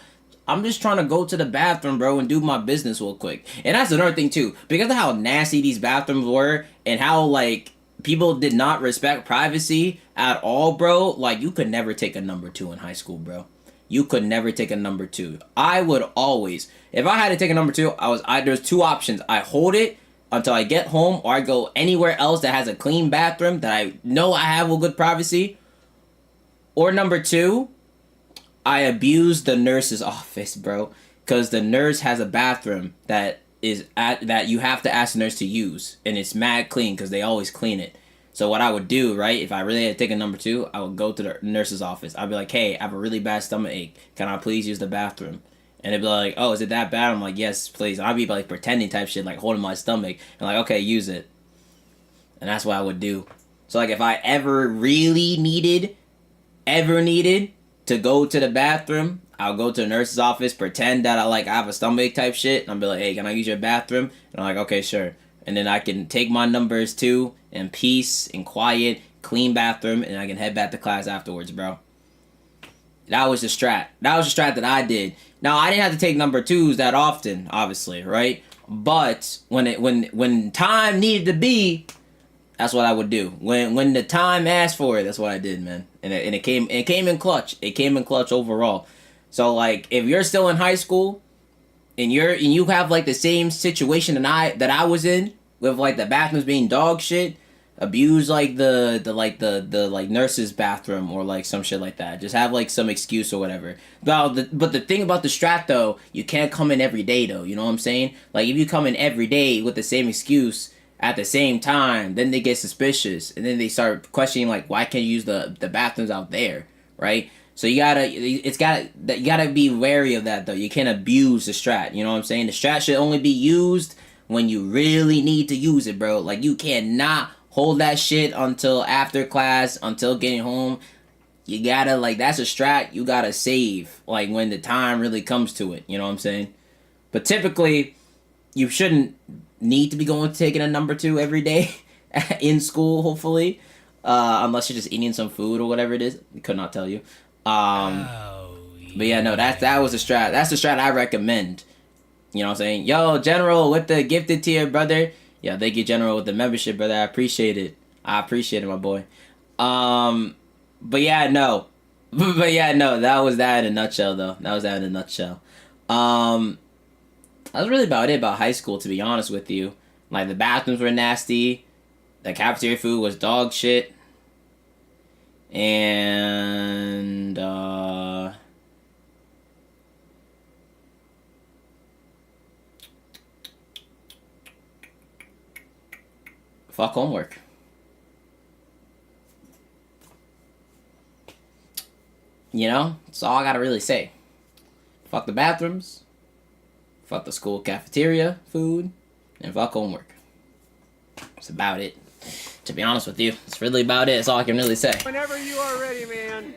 I'm just trying to go to the bathroom, bro, and do my business real quick. And that's another thing, too, because of how nasty these bathrooms were, and how, like, people did not respect privacy at all, bro, like, you could never take a number 2 in high school, bro. You could never take a number 2. I would always, if I had to take a number 2, there's 2 options. I hold it until I get home, or I go anywhere else that has a clean bathroom that I know I have a good privacy. Or number 2, I abuse the nurse's office, bro, because the nurse has a bathroom that you have to ask the nurse to use, and it's mad clean because they always clean it. So what I would do, right, if I really had to take a number 2, I would go to the nurse's office. I'd be like, hey, I have a really bad stomach ache. Can I please use the bathroom? And they'd be like, oh, is it that bad? I'm like, yes, please. And I'd be like pretending type shit, like holding my stomach. And like, okay, use it. And that's what I would do. So like if I ever really needed to go to the bathroom, I'll go to the nurse's office, pretend that I have a stomach type shit. And I'll be like, hey, can I use your bathroom? And I'm like, okay, sure. And then I can take my numbers too, in peace, and quiet, clean bathroom, and I can head back to class afterwards, bro. That was the strat. That was the strat that I did. Now, I didn't have to take number 2s that often, obviously, right? But when time needed to be, that's what I would do. When the time asked for it, that's what I did, man. And it came in clutch. It came in clutch overall. So like, if you're still in high school, and you have like the same situation that I was in, with like the bathrooms being dog shit, abuse like the like nurse's bathroom or like some shit like that. Just have like some excuse or whatever. But the thing about the strat though, you can't come in every day though. You know what I'm saying? Like if you come in every day with the same excuse at the same time, then they get suspicious and then they start questioning like, why can't you use the bathrooms out there, right? So you gotta be wary of that though. You can't abuse the strat. You know what I'm saying? The strat should only be used when you really need to use it, bro. Like you cannot hold that shit until after class, until getting home. You gotta, like, that's a strat you gotta save, like, when the time really comes to it. You know what I'm saying? But typically, you shouldn't need to be taking a number 2 every day in school, hopefully. Unless you're just eating some food or whatever it is. I could not tell you. But yeah, no, that was a strat. That's the strat I recommend. You know what I'm saying? Yo, General, with the gifted tier, brother. Yeah, thank you, General, with the membership, brother. I appreciate it. I appreciate it, my boy. But yeah, no. But yeah, no. That was that in a nutshell, though. That was that in a nutshell. That was really about it about high school, to be honest with you. Like, the bathrooms were nasty. The cafeteria food was dog shit. And, fuck homework. You know, that's all I gotta really say. Fuck the bathrooms, fuck the school cafeteria food, and fuck homework. That's about it. To be honest with you, it's really about it. That's all I can really say. Whenever you are ready, man.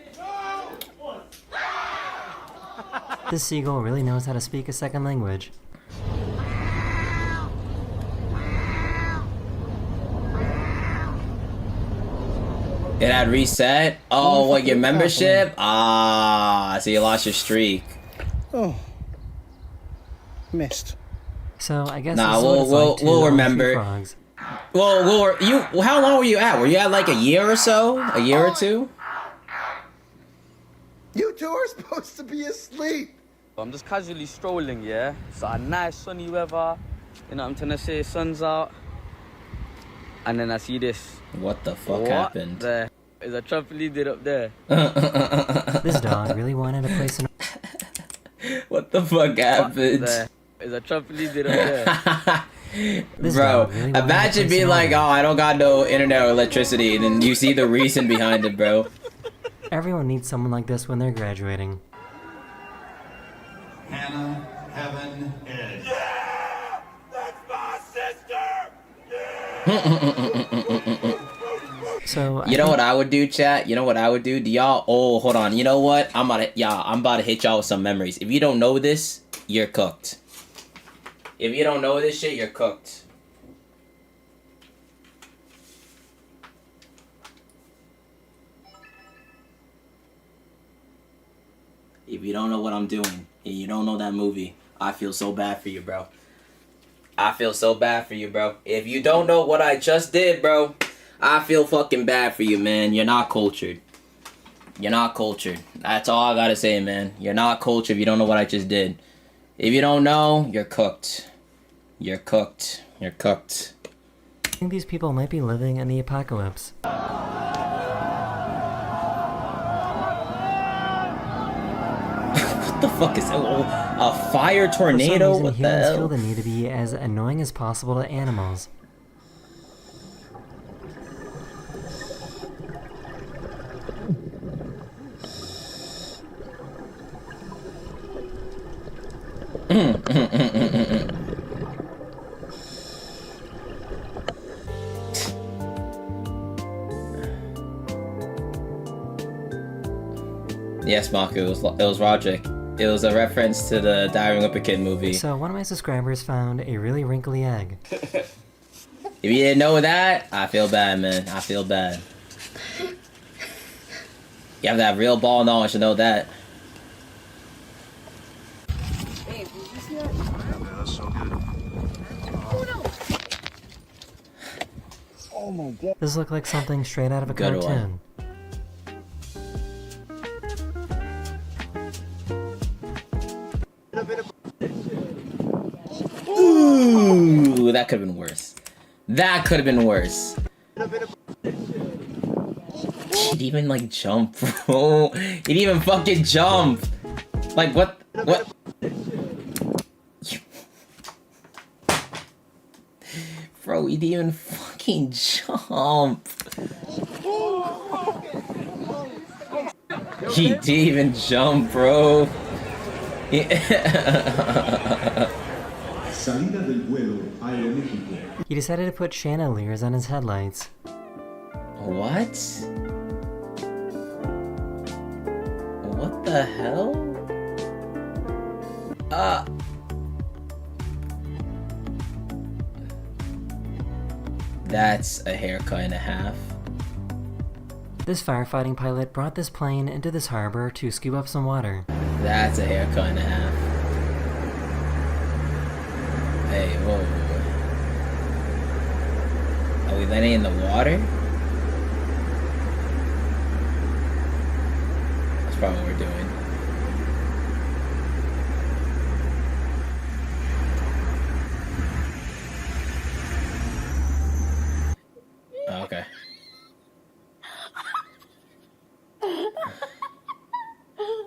This seagull really knows how to speak a second language. It had reset? Oh, what, your membership? Ah, so you lost your streak. Oh. Missed. So I guess Nah, this is what it's like to we'll own two remember. frogs. Well, how long were you at? Were you at like a year or so? A year or two? You two are supposed to be asleep. I'm just casually strolling, yeah? It's a nice sunny weather. You know what I'm trying to say? Sun's out. And then I see this. What the fuck happened? There's a trampoline bit up there. This dog really wanted to place an... What the fuck happened? There's a trampoline bit up there. Bro, really imagine being like, oh, I don't got no internet or electricity, and then you see the reason behind it, bro. Everyone needs someone like this when they're graduating. Hannah, Heaven, Ed. Yeah! That's my sister! So you know what I would do, chat? You know what I would do? Do y'all? Oh, hold on. You know what? I'm about to hit y'all with some memories. If you don't know this, you're cooked. If you don't know this shit, you're cooked. If you don't know what I'm doing, and you don't know that movie, I feel so bad for you, bro. I feel so bad for you, bro. If you don't know what I just did, bro, I feel fucking bad for you, man. You're not cultured. You're not cultured. That's all I gotta say, man. You're not cultured if you don't know what I just did. If you don't know, you're cooked. You're cooked. You're cooked. I think these people might be living in the apocalypse. What the fuck is that? A fire tornado? For some reason, What the humans hell? feel the need to be as annoying as possible to animals. Yes, Marco, it was Roderick. It was a reference to the Diary of a Kid movie. So one of my subscribers found a really wrinkly egg. If you didn't know that, I feel bad, man. I feel bad. You have to have real ball knowledge to know that. That's so good. Oh my god. This looked like something straight out of a Good cartoon. Ooh, that could have been worse. That could have been worse. He'd even like jump, bro. He'd even fucking jump. Like what? What? Bro, he didn't even fucking jump. He didn't even jump, bro. He decided to put chandeliers on his headlights. What? What the hell? That's a haircut and a half. This firefighting pilot brought this plane into this harbor to scoop up some water. That's a haircut and a half. Hey, whoa, whoa, whoa. Are we landing in the water? That's probably what we're doing. Oh, okay.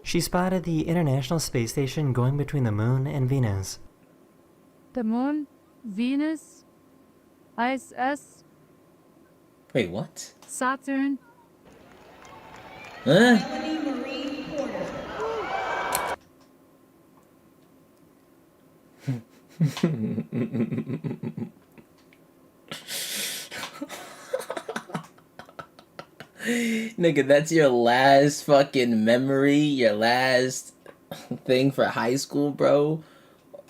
She spotted the International Space Station going between the moon and Venus. The moon, Venus, ISS, Wait, what? Saturn. Huh? Nigga, that's your last fucking memory, your last thing for high school, bro.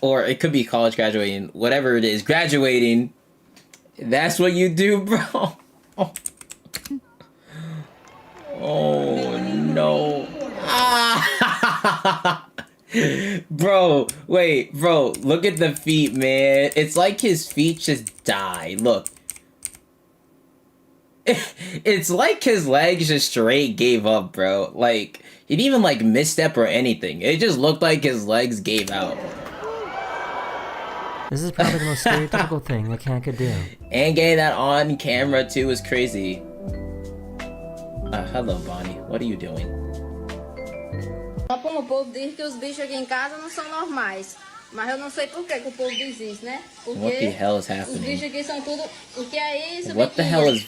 Or it could be college graduating, whatever it is, graduating. That's what you do, bro. Oh no. Ah. Bro, wait, bro, look at the feet, man. It's like his feet just died. Look. It's like his legs just straight gave up, bro. Like, he didn't even like misstep or anything. It just looked like his legs gave out. This is probably the most stereotypical thing a cat could do. And getting that on camera too is crazy. Hello, Bonnie. What are you doing? Como o povo diz que os bichos aqui em casa não são normais. Mas eu não sei por que o povo diz isso, né? Porque What the hell is os happening? bichos aqui são tudo... O que é isso, What the hell is...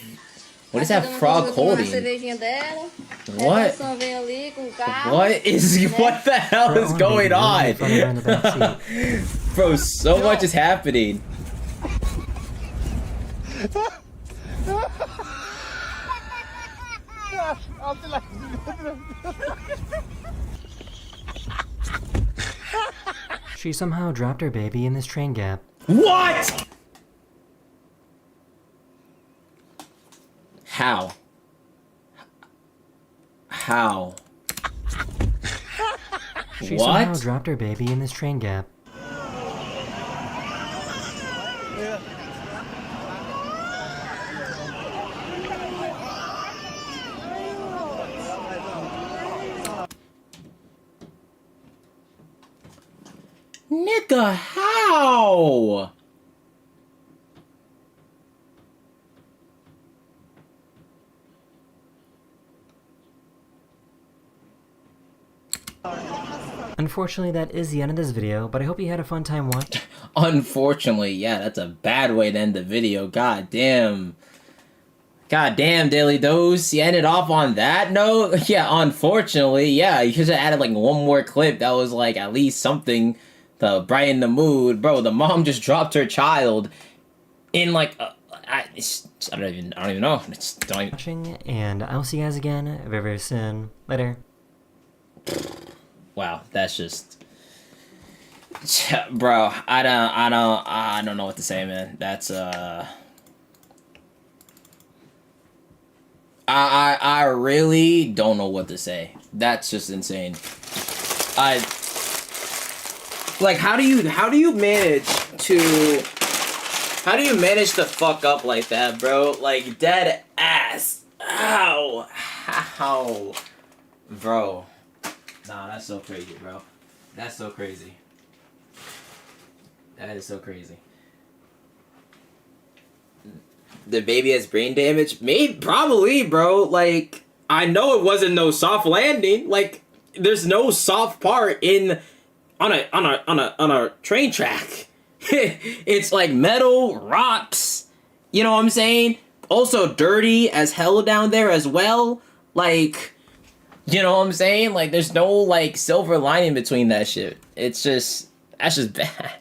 What is that frog holding? What? What is... What the hell is going on? Bro, so much is happening. She somehow dropped her baby in this train gap. What? How? How? She What? somehow dropped her baby in this train gap. Nigga, how? Unfortunately, that is the end of this video, but I hope you had a fun time watching. Unfortunately, yeah, that's a bad way to end the video. God damn. God damn, Daily Dose. You ended off on that note? Yeah, unfortunately, yeah. You should have added like one more clip that was like at least something to brighten the mood. Bro, the mom just dropped her child in like I don't even know. Watching, and I'll see you guys again very, very soon. Later. Wow, that's just, bro. I don't know what to say, man. That's I really don't know what to say. That's just insane. Like, how do you manage to fuck up like that, bro? Like, dead ass. Ow. How, bro? Nah, that's so crazy, bro. That's so crazy. That is so crazy. The baby has brain damage? Maybe, probably, bro. Like, I know it wasn't no soft landing. Like, there's no soft part on a train track. It's like metal, rocks. You know what I'm saying? Also dirty as hell down there as well. Like, you know what I'm saying? Like, there's no, like, silver lining between that shit. It's just, that's just bad.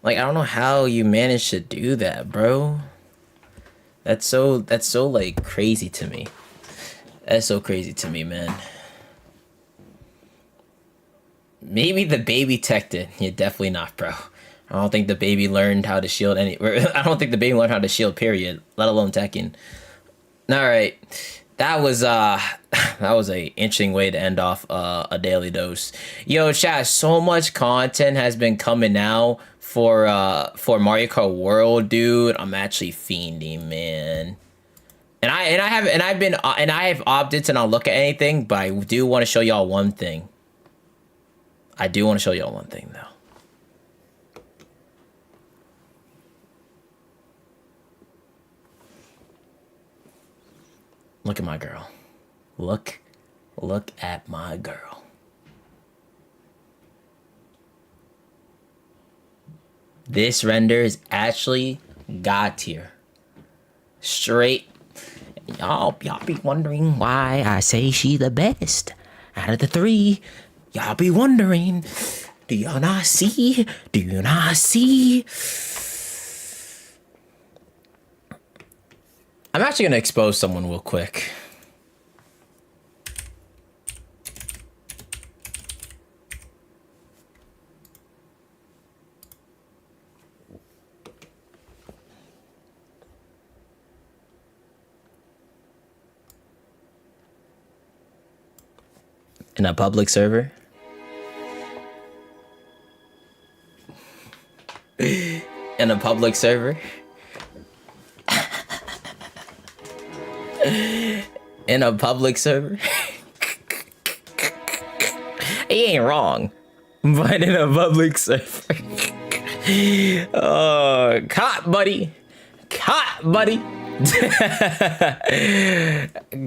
Like, I don't know how you managed to do that, bro. That's so, like, crazy to me. That's so crazy to me, man. Maybe the baby teched it. Yeah, definitely not, bro. I don't think the baby learned how to shield I don't think the baby learned how to shield, period. Let alone teching. Alright. That was a interesting way to end off a daily dose. Yo, chat, so much content has been coming out for Mario Kart World, dude. I'm actually fiending, man. And I have opted to not look at anything, but I do want to show y'all one thing. I do want to show y'all one thing, though. Look at my girl. Look at my girl. This render is actually God tier. Straight. Y'all be wondering why I say she the best out of the three. Y'all be wondering, do y'all not see? Do you not see? I'm actually gonna expose someone real quick. In a public server. In a public server. In a public server. He ain't wrong. But in a public server. Oh, caught, buddy. Caught, buddy.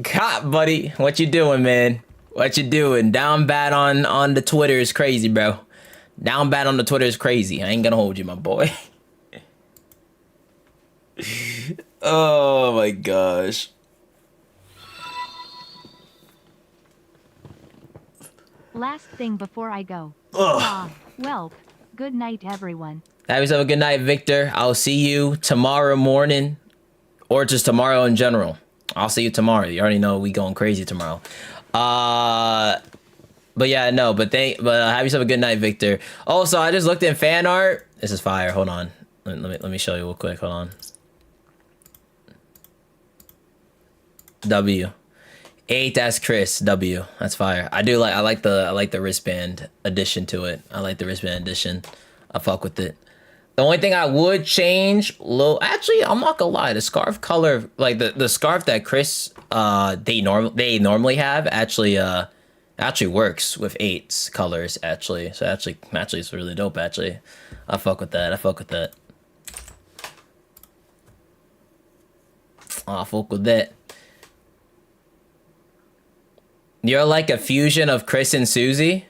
Caught, buddy. What you doing, man? What you doing? Down bad on the Twitter is crazy, bro. Down bad on the Twitter is crazy. I ain't gonna hold you, my boy. Oh my gosh. Last thing before I go. Well, good night, everyone. Have yourself a good night, Victor. I'll see you tomorrow morning, or just tomorrow in general. I'll see you tomorrow. You already know we going crazy tomorrow. But yeah, no, but have yourself a good night, Victor. Also, I just looked in fan art. This is fire. Hold on. Let me show you real quick. Hold on. W. 8, that's Chris. W. That's fire. I like the wristband addition to it. I like the wristband addition. I fuck with it. The only thing I would change, actually, I'm not gonna lie, the scarf color, like the scarf that Chris they normally have actually works with 8's colors actually. So actually it's really dope actually. I fuck with that. I fuck with that. You're like a fusion of Chris and Susie.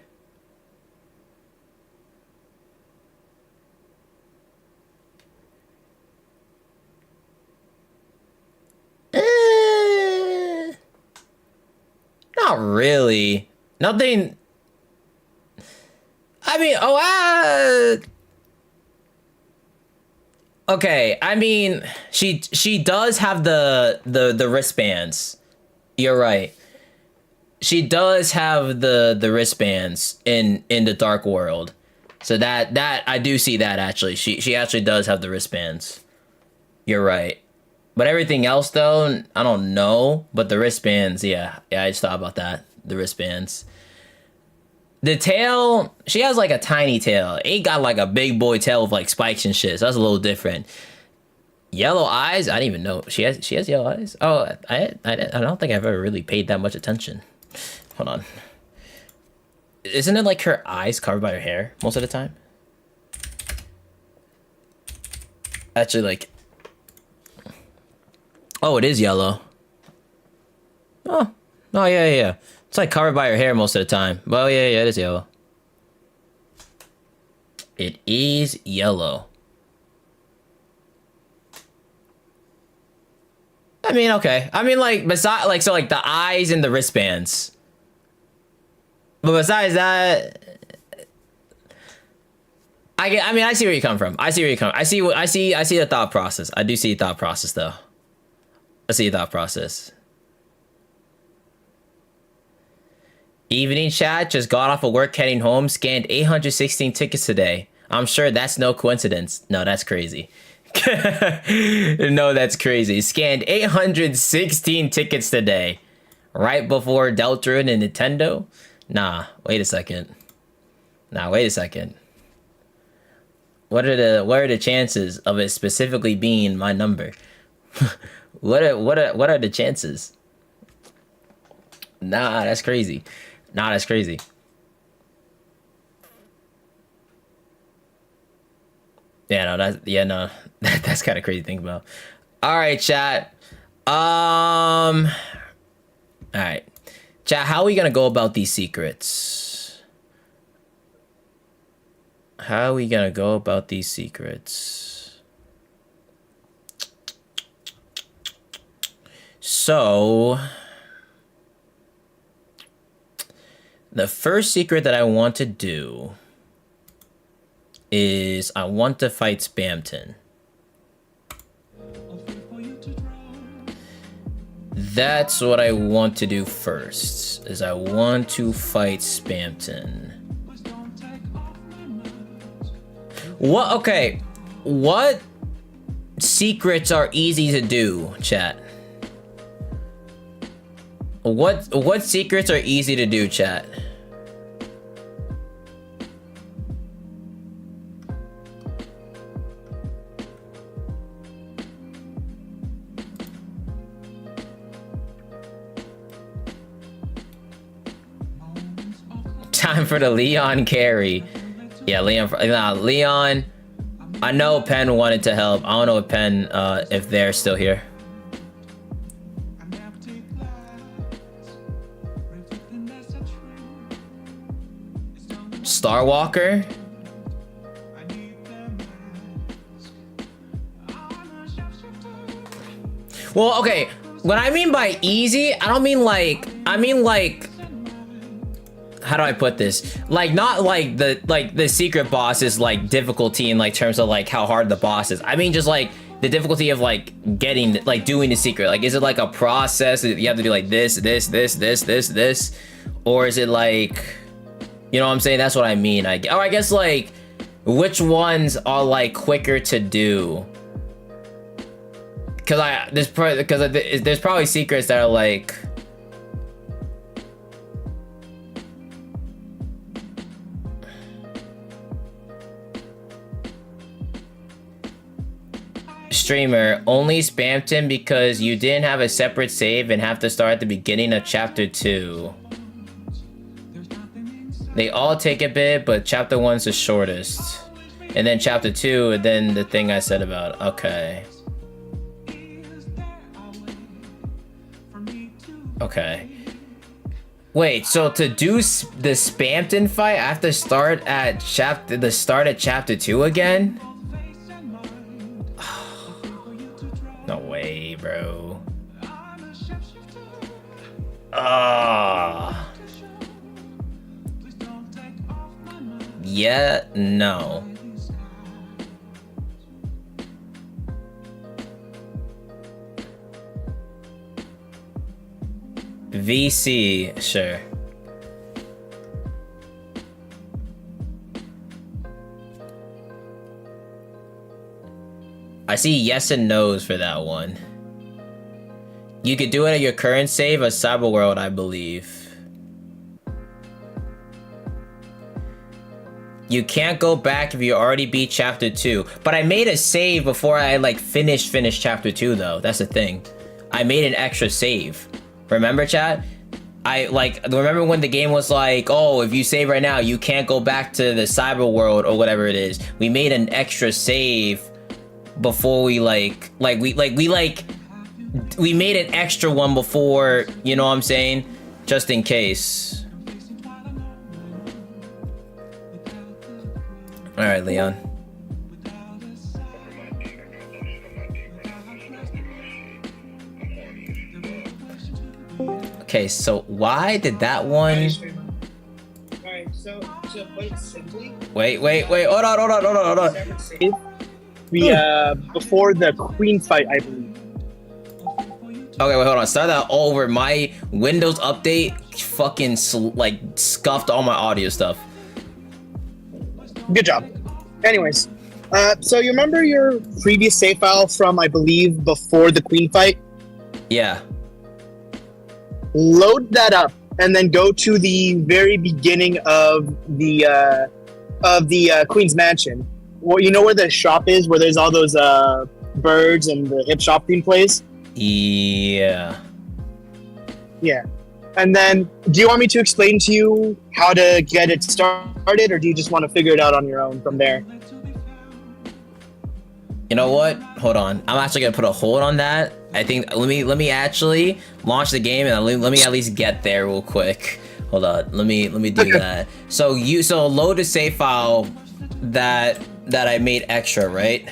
Not really. Nothing. I mean, okay. I mean, she does have the wristbands. You're right. She does have the wristbands in the Dark World. So that I do see that actually. She actually does have the wristbands. You're right. But everything else, though, I don't know. But the wristbands, yeah, I just thought about that. The wristbands. The tail, she has like a tiny tail. Ain't got like a big boy tail with like spikes and shit. So that's a little different. Yellow eyes, I didn't even know she has yellow eyes. Oh, I don't think I've ever really paid that much attention. Hold on. Isn't it like her eyes covered by her hair most of the time? Actually, like. Oh, it is yellow. Oh, yeah. It's like covered by her hair most of the time. Well, yeah, it is yellow. It is yellow. I mean, okay. I mean, like, besides, like, so, like, the eyes and the wristbands. But besides that, I mean, I see where you come from. I see the thought process. I do see the thought process, though. I see the thought process. Evening chat, just got off of work heading home, scanned 816 tickets today. I'm sure that's no coincidence. No, that's crazy. No, that's crazy. Scanned 816 tickets today. Right before Deltarune and Nintendo? Nah, wait a second. What are the chances of it specifically being my number? What are the chances? Nah, that's crazy. Yeah, no, that's kind of crazy to think about. All right, chat. All right, chat. How are we gonna go about these secrets? So, The first secret that I want to do is I want to fight Spamton. That's what I want to do first, is I want to fight Spamton. What? Okay. What secrets are easy to do, chat? What secrets are easy to do, chat? Time for the Leon carry. Yeah, Leon. I know Penn wanted to help. I don't know if Penn, if they're still here. Starwalker? Well, okay. What I mean by easy, I don't mean like, I mean like, how do I put this? Like, not like the secret boss is like difficulty in like terms of like how hard the boss is. I mean just like the difficulty of like getting, like doing the secret. Like, is it like a process that you have to do like this? Or is it like, you know what I'm saying? That's what I mean. I guess like, which ones are like quicker to do? Cause there's probably secrets that are like, streamer, only Spamton because you didn't have a separate save and have to start at the beginning of chapter 2. They all take a bit, but chapter 1's the shortest. And then chapter 2, and then the thing I said about, okay. Okay. Wait, so to do the Spamton fight, I have to start at chapter 2 again? No way, bro. Yeah, no. VC, sure. I see yes and no's for that one. You could do it at your current save of Cyberworld, I believe. You can't go back if you already beat chapter 2. But I made a save before I like finished chapter 2 though. That's the thing. I made an extra save. Remember, chat? I remember when the game was like, oh, if you save right now, you can't go back to the Cyberworld or whatever it is. We made an extra save before we we made an extra one before, you know what I'm saying? Just in case. All right, Leon. Okay, so why did that one? Alright, so to put it simply. Wait, hold on. Before the queen fight, I believe. Okay, wait, hold on. Start that over. My Windows update fucking scuffed all my audio stuff. Good job. Anyways, so you remember your previous save file from, I believe, before the queen fight? Yeah. Load that up and then go to the very beginning of the Queen's Mansion. Well, you know where the shop is, where there's all those birds and the hip shop theme place? Yeah. Yeah. And then, do you want me to explain to you how to get it started, or do you just want to figure it out on your own from there? You know what? Hold on. I'm actually gonna put a hold on that. I think let me actually launch the game and let me at least get there real quick. Hold on. Let me do that. So load the save file that I made extra, right?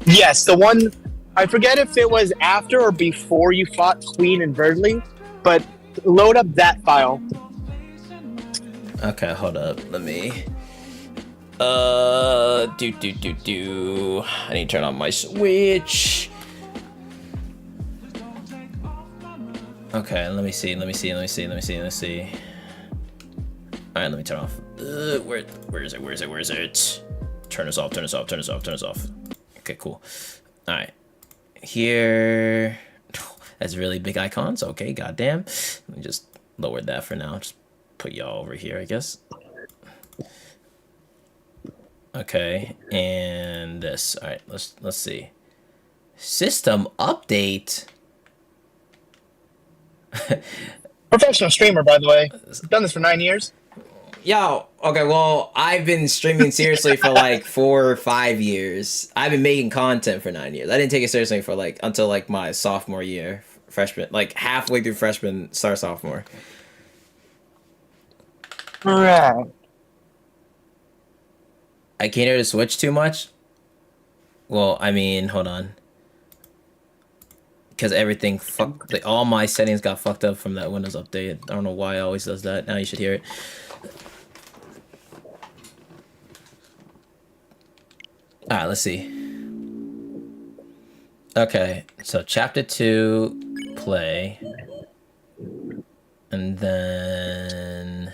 Yes, the one I forget if it was after or before you fought Queen and Verdley, but load up that file. Okay, hold up. Let me. I need to turn on my Switch. Okay, let me see. All right, let me turn off. Where is it? Turn this off. Okay, cool. All right, here. That's really big icons. Okay, goddamn. Let me just lower that for now. Just put y'all over here, I guess. Okay, and this. All right, let's see. System update. Professional streamer, by the way. I've done this for 9 years. Yo, okay, well, I've been streaming seriously for like 4 or 5 years. I've been making content for 9 years. I didn't take it seriously for like until like my sophomore year, freshman, like halfway through freshman, start sophomore. Right. I can't hear the Switch too much. Well, I mean, hold on. Because everything like, all my settings got fucked up from that Windows update. I don't know why it always does that. Now you should hear it. Alright, let's see. Okay, so chapter 2, play. And then...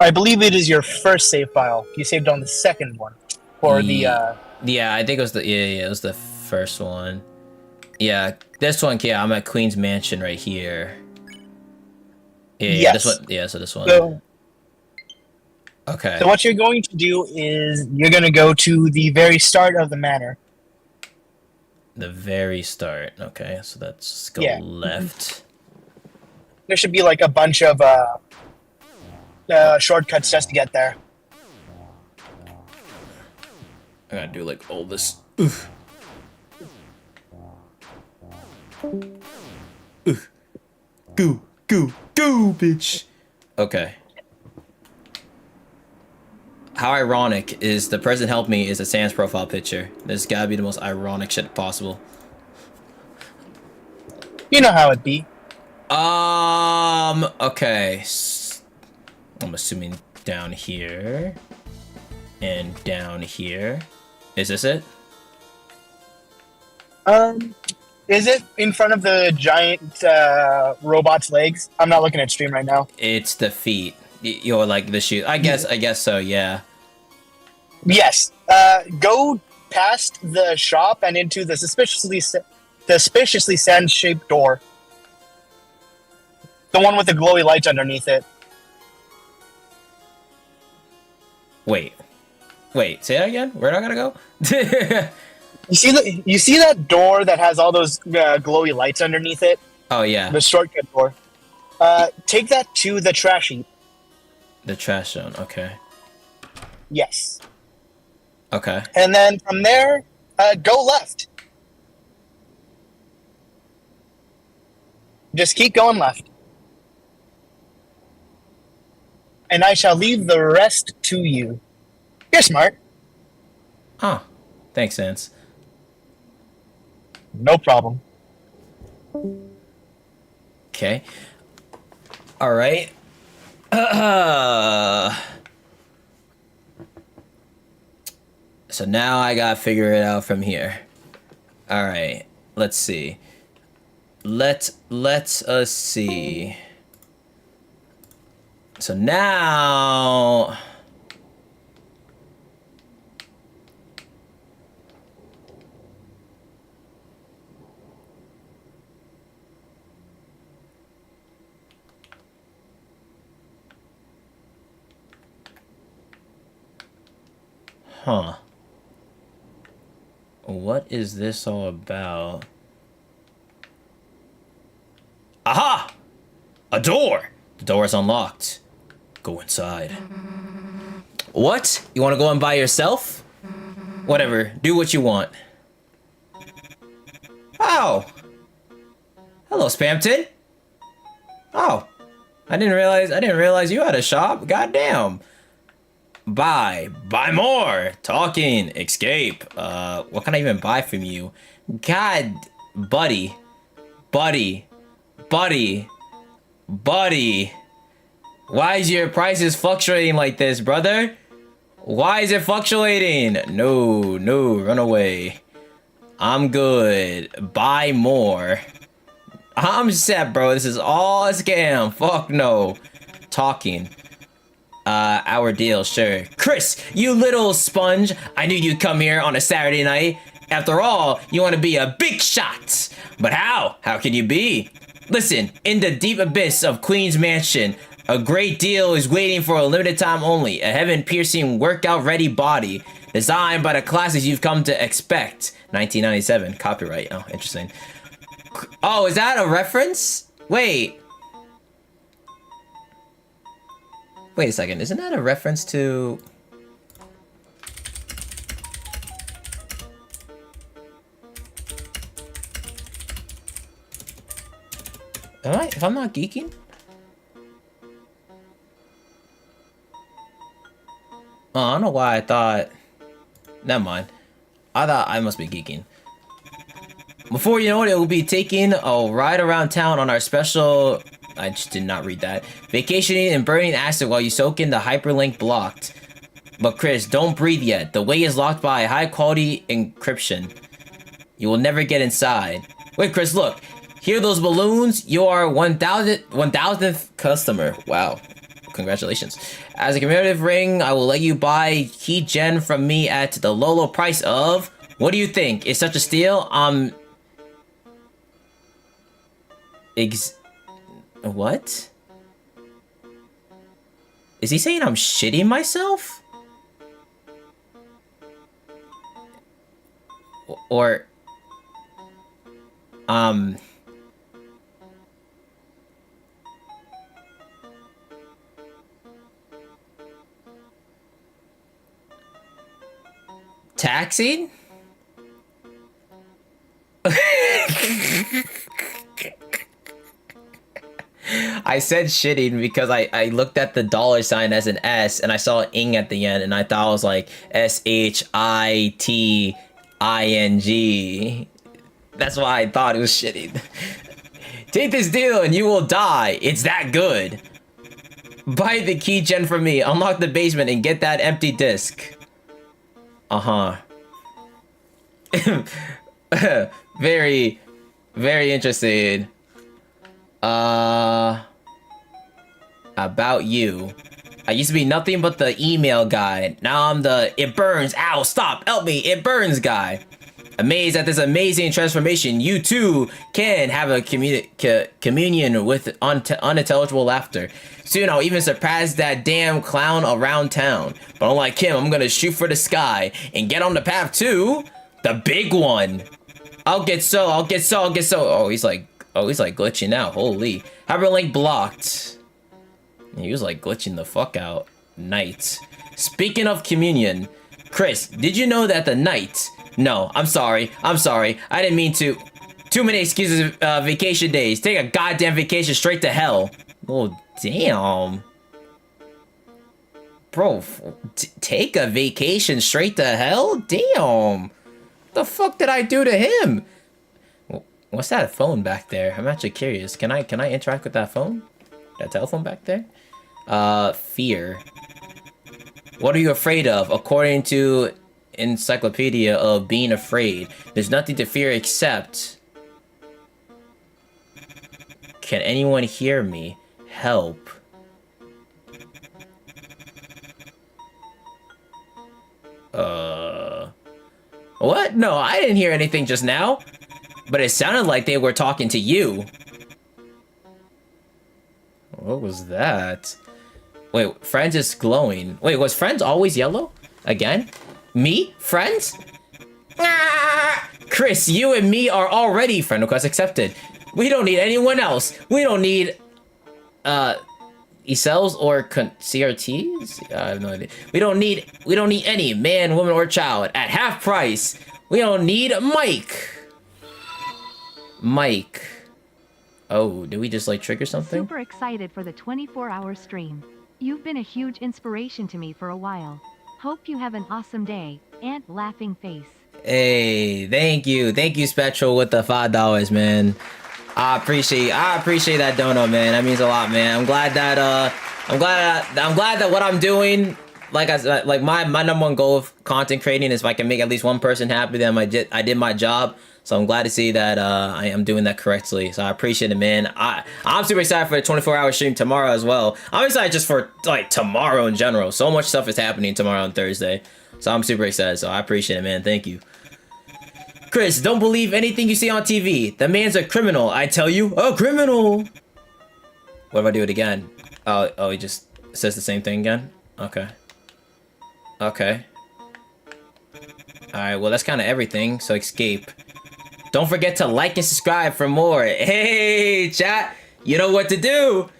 I believe it is your first save file. You saved on the second one. Or the, Yeah, I think it was the... Yeah, it was the first one. Yeah, this one, yeah, I'm at Queen's Mansion right here. Yeah, yes. This one, yeah, so this one. So, okay. So what you're going to do is you're going to go to the very start of the manor. The very start. Okay, so let's go left. There should be like a bunch of shortcuts just to get there. I gotta do like all this. Oof. Go, bitch. Okay. How ironic is the person helped me is a Sans profile picture. This gotta be the most ironic shit possible. You know how it be. Okay. I'm assuming down here. And down here. Is this it? Is it in front of the giant robot's legs? I'm not looking at stream right now. It's the feet. You're like the shoe. I guess so, yeah. Yes. Go past the shop and into the suspiciously sand-shaped door. The one with the glowy lights underneath it. Wait, say that again? Where do I gotta go? You see that door that has all those glowy lights underneath it? Oh, yeah. The shortcut door. Take that to the trash heap. The trash zone, okay. Yes. Okay. And then from there, go left. Just keep going left. And I shall leave the rest to you. You're smart. Oh, thanks, Sans. No problem. Okay. All right. So now I gotta figure it out from here. All right. Let's see. Let's us see. So now. Huh. What is this all about? Aha! A door! The door is unlocked. Go inside. What? You want to go in by yourself? Whatever. Do what you want. Oh! Hello, Spamton. Oh. I didn't realize you had a shop. Goddamn. Buy more, talking, escape. What can I even buy from you? God, buddy. Why is your prices fluctuating like this, brother? Why is it fluctuating? No, run away. I'm good. Buy more. I'm set, bro. This is all a scam. Fuck no. Talking. Our deal, sure. Chris, you little sponge. I knew you'd come here on a Saturday night. After all, you want to be a big shot. But how? How can you be? Listen, in the deep abyss of Queen's Mansion, a great deal is waiting for a limited time only. A heaven-piercing, workout-ready body. Designed by the classes you've come to expect. 1997. Copyright. Oh, interesting. Oh, is that a reference? Wait. Wait a second. Isn't that a reference to... If I'm not geeking? Oh, I don't know why I thought... Never mind. I thought I must be geeking. Before you know it, will be taking a ride around town on our special... I just did not read that. Vacationing and burning acid while you soak in the hyperlink blocked. But Chris, don't breathe yet. The way is locked by high-quality encryption. You will never get inside. Wait, Chris, look. Hear those balloons? You are 1,000th customer. Wow. Congratulations. As a commemorative ring, I will let you buy key gen from me at the low price of... What do you think? Is such a steal? What? Is he saying I'm shitting myself? Or... Taxing? I said shitting because I looked at the dollar sign as an S and I saw an ing at the end and I thought it was like SHITING. That's why I thought it was shitting. Take this deal and you will die. It's that good. Buy the key gen from me, unlock the basement and get that empty disc. Uh-huh. Very, very interested. About you. I used to be nothing but the email guy. Now I'm the it burns, ow, stop, help me, it burns guy. Amazed at this amazing transformation, you too can have a communion with unintelligible laughter. Soon I'll even surpass that damn clown around town. But unlike him, I'm gonna shoot for the sky and get on the path to the big one. I'll get so. Oh, he's like glitching out. Holy. Hyperlink blocked. He was like glitching the fuck out. Night. Speaking of communion, Chris, did you know that the night... No, I'm sorry. I didn't mean to. Too many excuses, vacation days. Take a goddamn vacation straight to hell. Oh, damn. Bro, take a vacation straight to hell? Damn. The fuck did I do to him? What's that phone back there? I'm actually curious. Can I interact with that phone? That telephone back there? Fear. What are you afraid of? According to Encyclopedia of Being Afraid, there's nothing to fear except... Can anyone hear me? Help. What? No, I didn't hear anything just now. But it sounded like they were talking to you. What was that? Wait, Friends is glowing. Wait, was Friends always yellow? Again? Me? Friends? Ah! Chris, you and me are already friend request accepted. We don't need anyone else. We don't need, E-cells or CRTs? I have no idea. We don't need any man, woman, or child at half price. We don't need Mike. Oh, did we just like trigger something? Super excited for the 24-hour stream. You've been a huge inspiration to me for a while. Hope you have an awesome day, and laughing face. Hey, thank you, Spectral, with the $5, man. I appreciate that dono, man. That means a lot, man. I'm glad that I'm glad that what I'm doing, like my number one goal of content creating is if I can make at least one person happy, then I did my job. So I'm glad to see that I am doing that correctly. So I appreciate it, man. I'm super excited for the 24-hour stream tomorrow as well. I'm excited just for like tomorrow in general. So much stuff is happening tomorrow on Thursday. So I'm super excited. So I appreciate it, man. Thank you. Chris, don't believe anything you see on TV. The man's a criminal. I tell you, a criminal. What if I do it again? Oh, he just says the same thing again? Okay. Okay. Alright, well, that's kind of everything. So escape. Don't forget to like and subscribe for more. Hey, chat. You know what to do.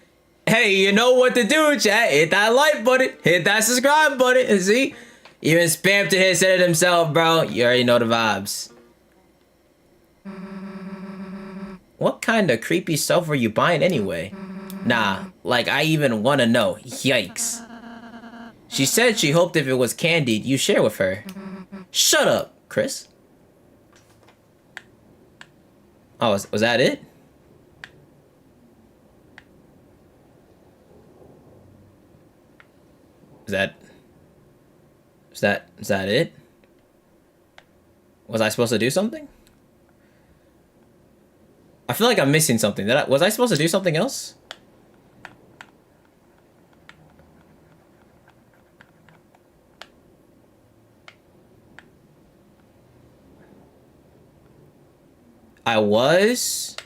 Hey, you know what to do, chat. Hit that like button. Hit that subscribe button. And see? Even Spamton here said it himself, bro. You already know the vibes. What kind of creepy stuff were you buying anyway? Nah, like I even want to know. Yikes. She said she hoped if it was candied, you share with her. Shut up, Chris. Oh, was that it? Is that it? Was I supposed to do something? I feel like I'm missing something. Was I supposed to do something else? I was?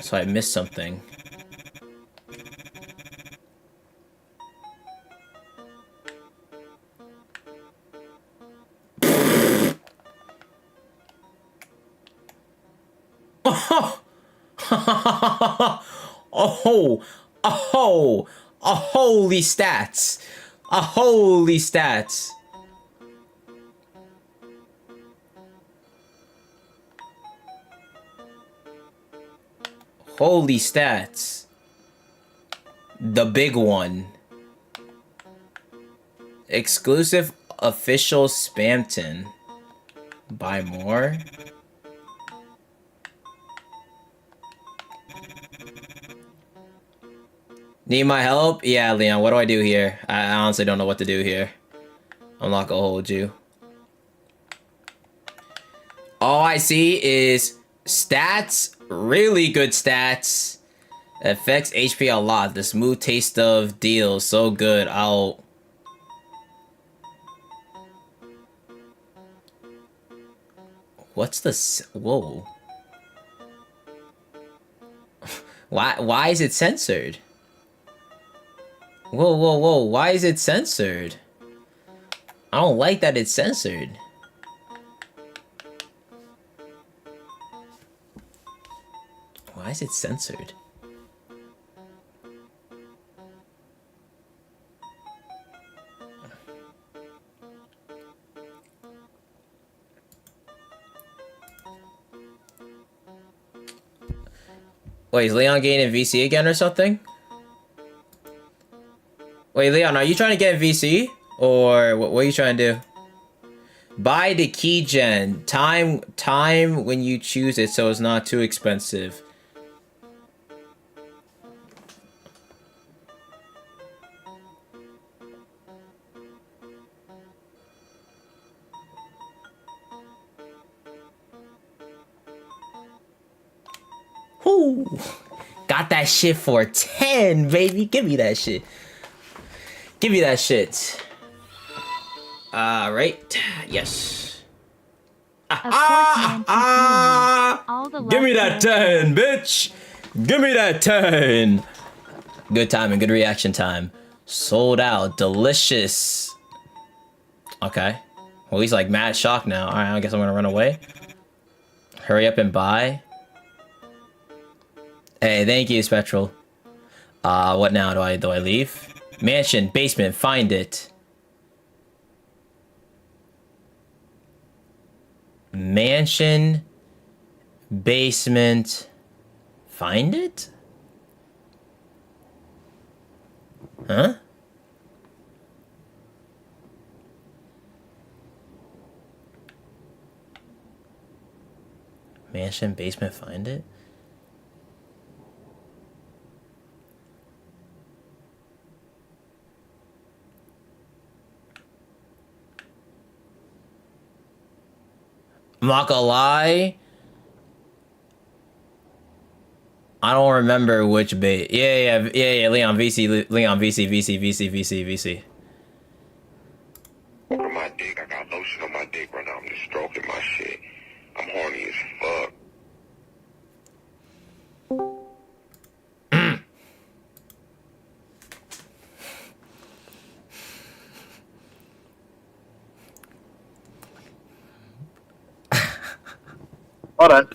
So I missed something. Holy stats. Holy stats. Holy stats. The big one. Exclusive official Spamton. Buy more. Need my help? Yeah, Leon, what do I do here? I honestly don't know what to do here. I'm not gonna hold you. All I see is stats, really good stats. Affects HP a lot. The smooth taste of deals, so good. What's the... Whoa. Why is it censored? Whoa, why is it censored? I don't like that it's censored. Why is it censored? Wait, is Leon gaining VC again or something? Wait, Leon, are you trying to get VC? Or what are you trying to do? Buy the key gen. Time when you choose it so it's not too expensive. Whoo! Got that shit for 10, baby. Give me that shit. Give me that shit. Right. Yes. Give me that 10, bitch. Give me that 10. Good time and good reaction time. Sold out. Delicious. Okay. Well, he's like mad shocked now. All right, I guess I'm gonna run away. Hurry up and buy. Hey, thank you, Spectral. What now? Do I leave? Mansion, basement, find it. Mansion, basement, find it? Huh? Mansion, basement, find it? I'm not gonna lie. I don't remember which bait. Yeah, Leon, VC, Leon, VC. Over my dick, I got lotion on my dick right now. I'm just stroking my shit. I'm horny as fuck. Hold on.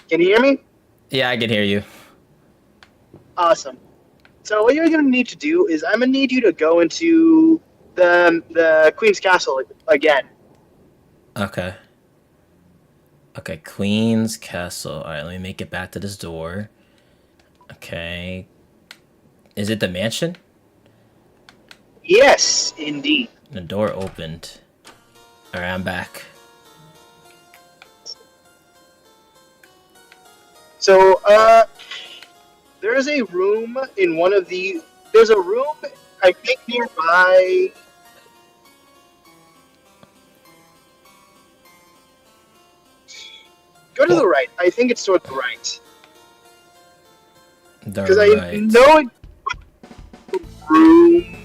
Can you hear me? Yeah, I can hear you. Awesome. So what you're going to need to do is I'm going to need you to go into the Queen's Castle again. Okay. Okay, Queen's Castle. Alright, let me make it back to this door. Okay. Is it the mansion? Yes, indeed. The door opened. Alright, I'm back. So, there is a room in one of the... There's a room, I think, nearby... Go to the right. I think it's toward the right. Because I know it... Room...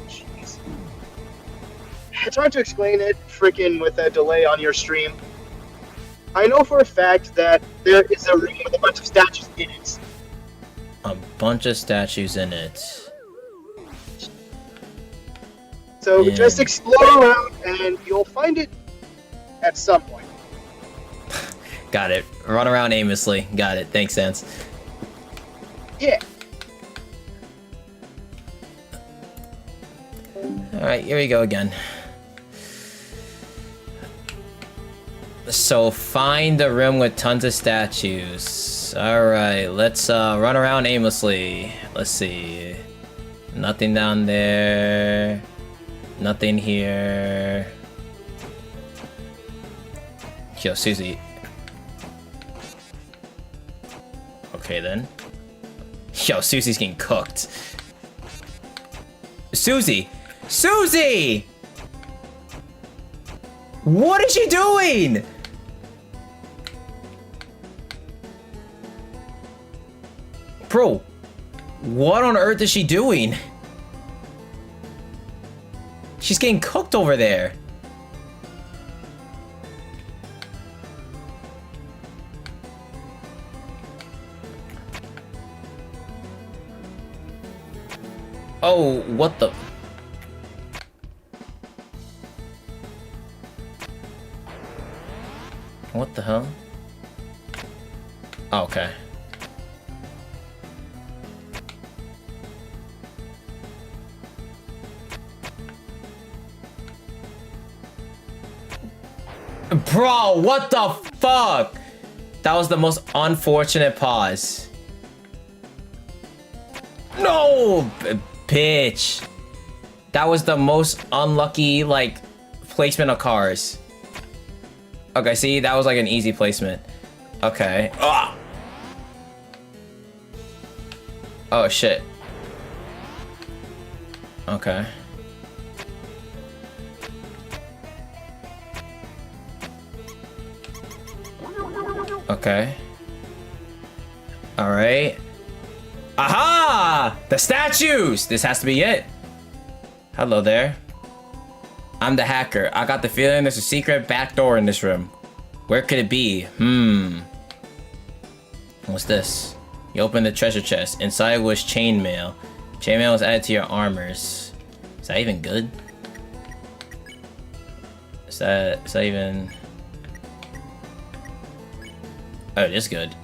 Jeez. It's hard to explain it, frickin' with a delay on your stream. I know for a fact that there is a room with a bunch of statues in it. A bunch of statues in it. So Yeah. just explore around and you'll find it at some point. Got it. Run around aimlessly. Got it. Thanks, Sans. Yeah. Alright, here we go again. So find the room with tons of statues. Alright, let's run around aimlessly. Let's see. Nothing down there. Nothing here. Yo, Susie. Okay then. Yo, Susie's getting cooked. Susie! Susie! What is she doing? Bro, what on earth is she doing? She's getting cooked over there. Oh, what the... What the hell? Oh, okay. Bro, what the fuck? That was the most unfortunate pause. No, bitch. That was the most unlucky, like, placement of cars. Okay, see, that was like an easy placement. Okay. Ah! Oh, shit. Okay. Okay. Alright. Aha! The statues! This has to be it. Hello there. I'm the hacker. I got the feeling there's a secret back door in this room. Where could it be? What's this? You open the treasure chest. Inside was chainmail. Chainmail was added to your armors. Is that even good? Is that even... Oh, it is good.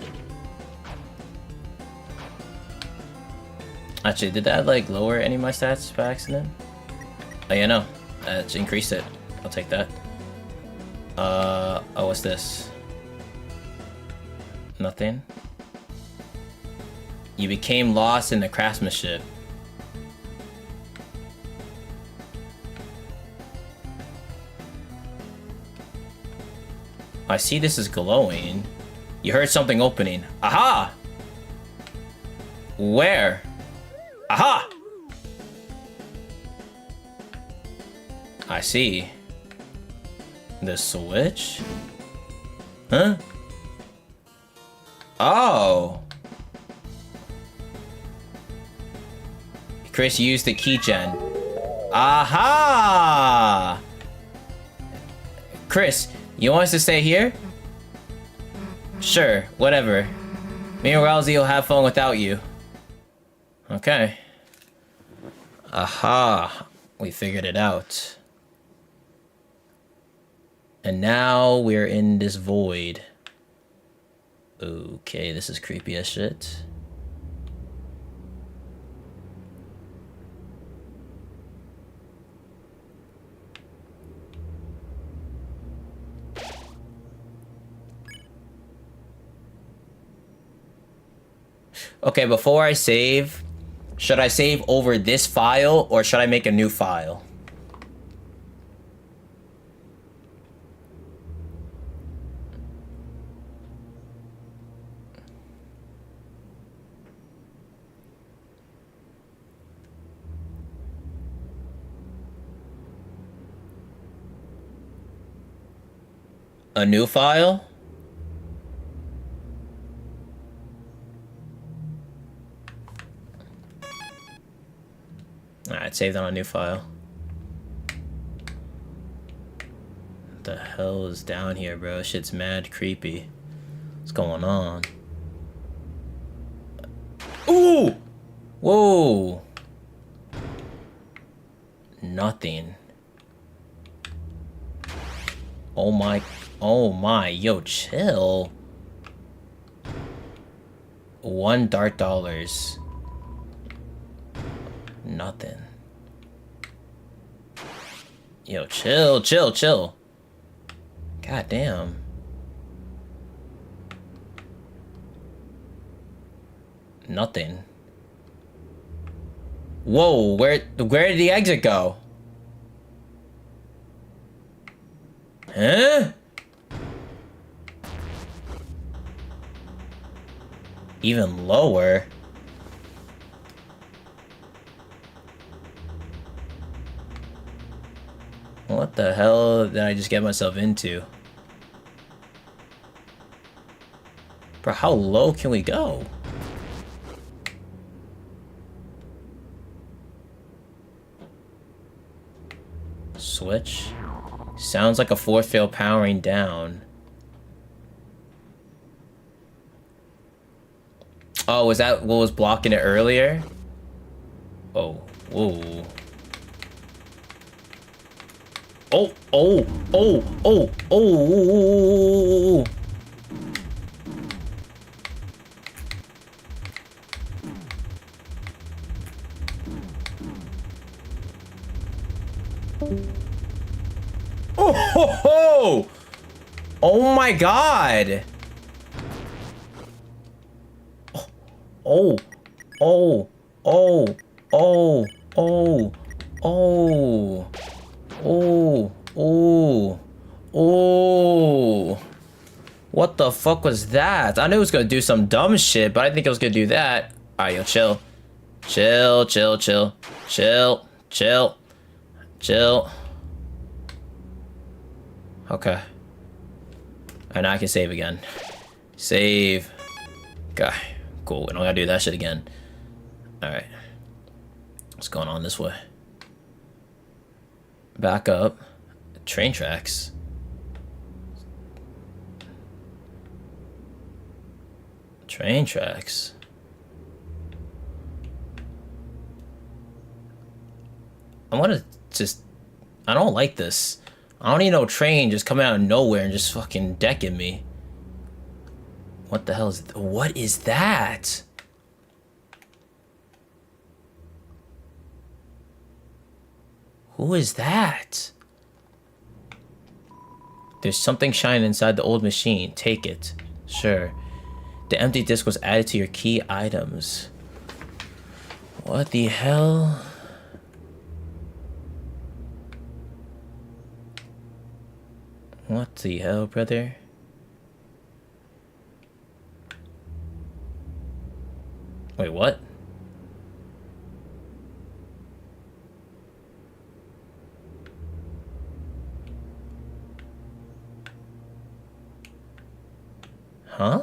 Actually, did that like lower any of my stats by accident? Oh yeah, no. That increased it. I'll take that. Oh, what's this? Nothing. You became lost in the craftsmanship. I see this is glowing. You heard something opening. Aha! Where? Aha! I see. The switch? Huh? Oh. Chris used the keygen. Aha! Chris, you want us to stay here? Sure, whatever. Me and Rousey will have fun without you. Okay. Aha. We figured it out. And now we're in this void. Okay, this is creepy as shit. Okay, before I save, should I save over this file or should I make a new file? A new file? Alright, save that on a new file. What the hell is down here, bro? Shit's mad creepy. What's going on? Ooh! Whoa! Nothing. Oh my, yo, chill. $1 Nothing. Yo, chill. God damn. Nothing. Whoa, where did the exit go? Huh? Even lower. What the hell did I just get myself into? Bro, how low can we go? Switch? Sounds like a fourth fail powering down. Oh, was that what was blocking it earlier? Oh, whoa. Oh. Oh, oh my God. Oh. What the fuck was that? I knew it was gonna do some dumb shit, but I didn't think it was gonna do that. Alright, yo, chill. Chill. Okay. And I can save again. Save. Okay. Cool. We don't gotta do that shit again. Alright. What's going on this way? Back up. Train tracks. Train tracks. I want to just... I don't like this. I don't need no train just coming out of nowhere and just fucking decking me. What the hell is... What is that? Who is that? There's something shining inside the old machine. Take it. Sure. The empty disc was added to your key items. What the hell? What the hell, brother? Wait, what? Huh?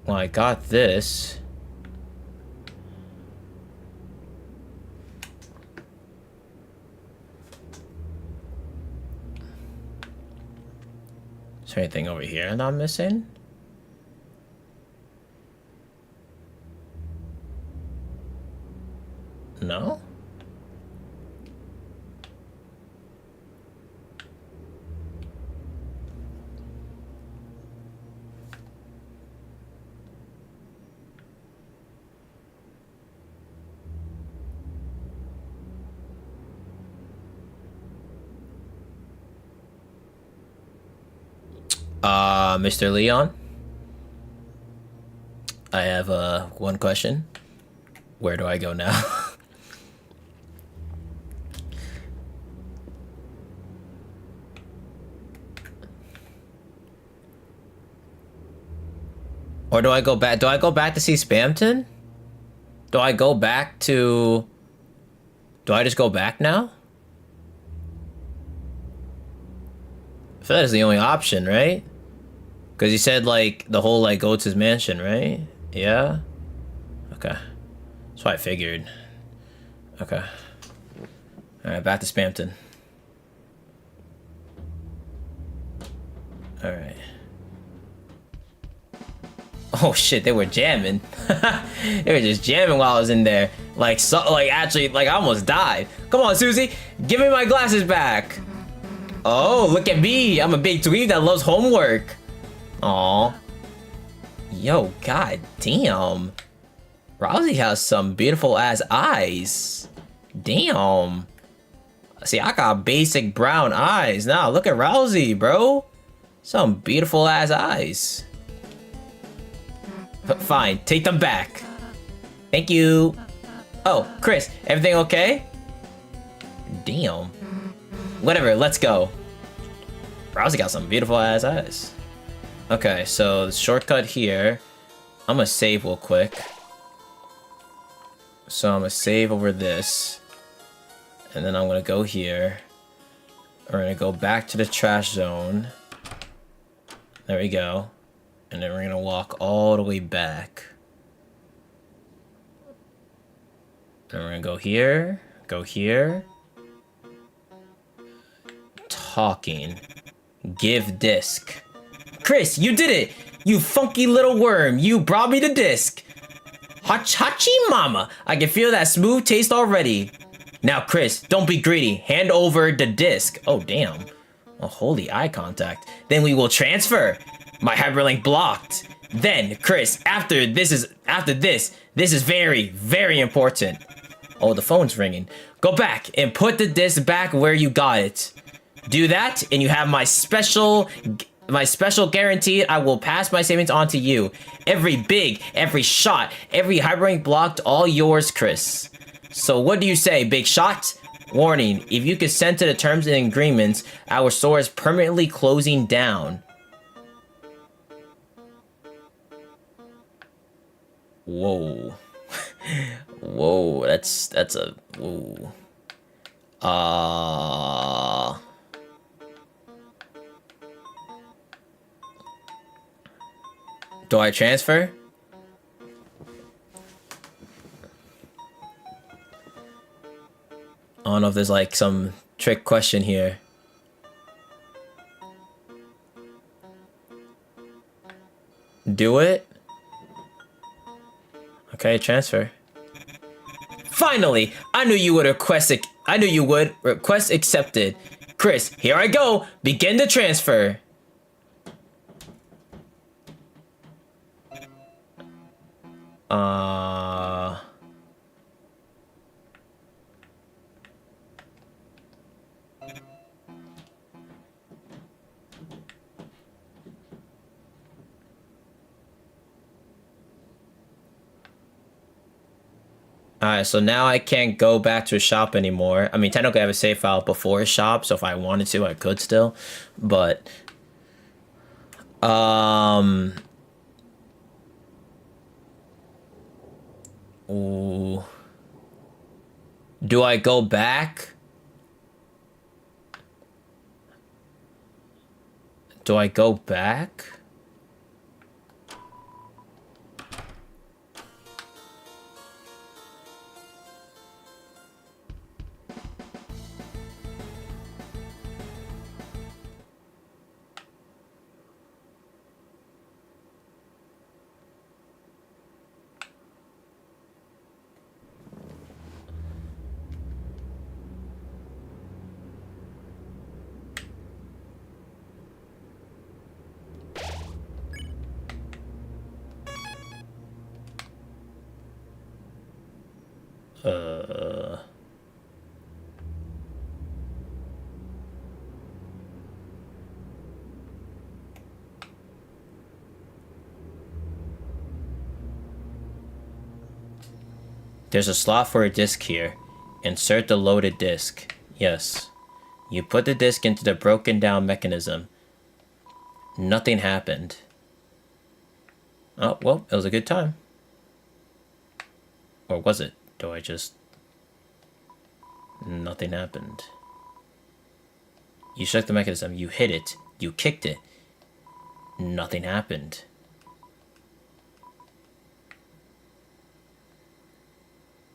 Well, I got this. Is there anything over here that I'm missing? No? Mr. Leon? I have one question. Where do I go now? Or do I go back? Do I go back to see Spamton? Do I go back to... Do I just go back now? I feel that's the only option, right? Because you said, like, the whole, like, go to his mansion, right? Yeah? Okay. That's what I figured. Okay. Alright, back to Spamton. Alright. Oh shit, they were jamming. They were just jamming while I was in there. Like, so, like, actually, like, I almost died. Come on, Susie. Give me my glasses back. Oh, look at me. I'm a big dweeb that loves homework. Aw. Yo, god damn. Rousey has some beautiful ass eyes. Damn. See, I got basic brown eyes. Now, look at Rousey, bro. Some beautiful ass eyes. Fine, take them back. Thank you. Oh, Chris, everything okay? Damn. Whatever, let's go. Rousey got some beautiful ass eyes. Okay, so the shortcut here. I'm gonna save real quick. So I'm gonna save over this. And then I'm gonna go here. We're gonna go back to the trash zone. There we go. And then we're gonna walk all the way back. And we're gonna go here. Go here. Talking. Give disc. Chris, you did it! You funky little worm. You brought me the disc. Hachi mama. I can feel that smooth taste already. Now, Chris, don't be greedy. Hand over the disc. Oh, damn. Oh, holy eye contact. Then we will transfer. My hyperlink blocked. Then, Chris, after this is very, very important. Oh, the phone's ringing. Go back and put the disc back where you got it. Do that, and you have my special guarantee. I will pass my savings on to you. Every big, every shot, every hyperlink blocked, all yours, Chris. So what do you say, big shot? Warning, if you consent to the terms and agreements, our store is permanently closing down. Whoa. Whoa, that's a... Whoa. Do I transfer? I don't know if there's like some trick question here. Do it? Okay, transfer. Finally! I knew you would request it. I knew you would. Request accepted. Chris, here I go. Begin the transfer. Alright, so now I can't go back to a shop anymore. I mean, technically I have a save file before a shop, so if I wanted to, I could still. But... Ooh. Do I go back? Do I go back? There's a slot for a disc here. Insert the loaded disc. Yes. You put the disc into the broken down mechanism. Nothing happened. Oh, well, it was a good time. Or was it? Do I just... Nothing happened. You shook the mechanism. You hit it. You kicked it. Nothing happened.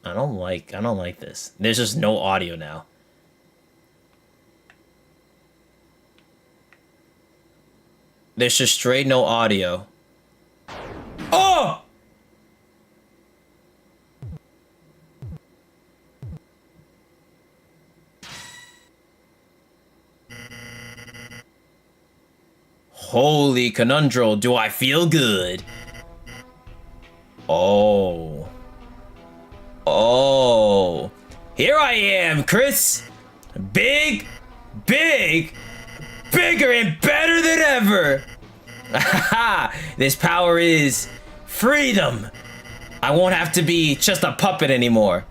I don't like this. There's just no audio now. There's just straight no audio. Oh! Holy conundrum, do I feel good? Oh. Oh. Here I am, Chris. Big, bigger and better than ever. This power is freedom. I won't have to be just a puppet anymore.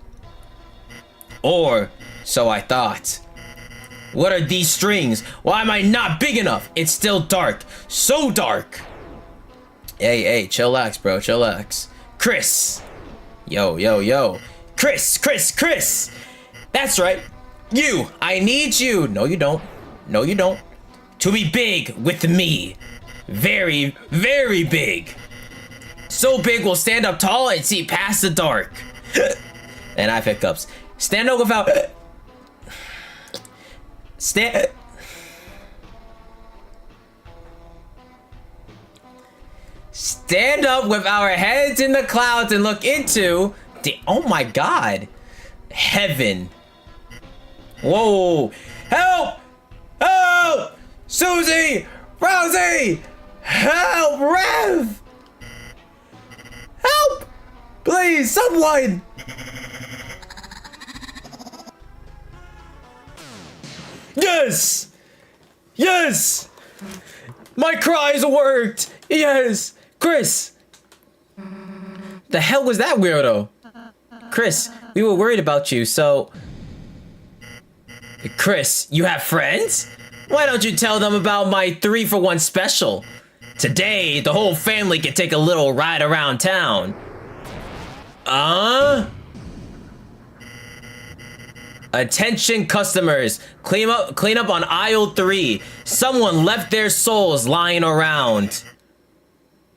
Or so I thought. What are these strings? Why am I not big enough? It's still dark. So dark. Hey, chillax, bro. Chillax. Chris. Yo. Chris. That's right. You. I need you. No, you don't. To be big with me. Very, very big. So big we'll stand up tall and see past the dark. And I pick ups. Stand up without... Stand up with our heads in the clouds and look into the... Oh my god. Heaven. Whoa. Help! Susie! Rosie! Help! Rev! Help! Please, someone! Yes! My cries worked! Yes! Chris! The hell was that weirdo? Chris, we were worried about you, so... Chris, you have friends? Why don't you tell them about my 3-for-1 special? Today, the whole family can take a little ride around town. Attention customers, clean up on aisle 3. Someone left their souls lying around.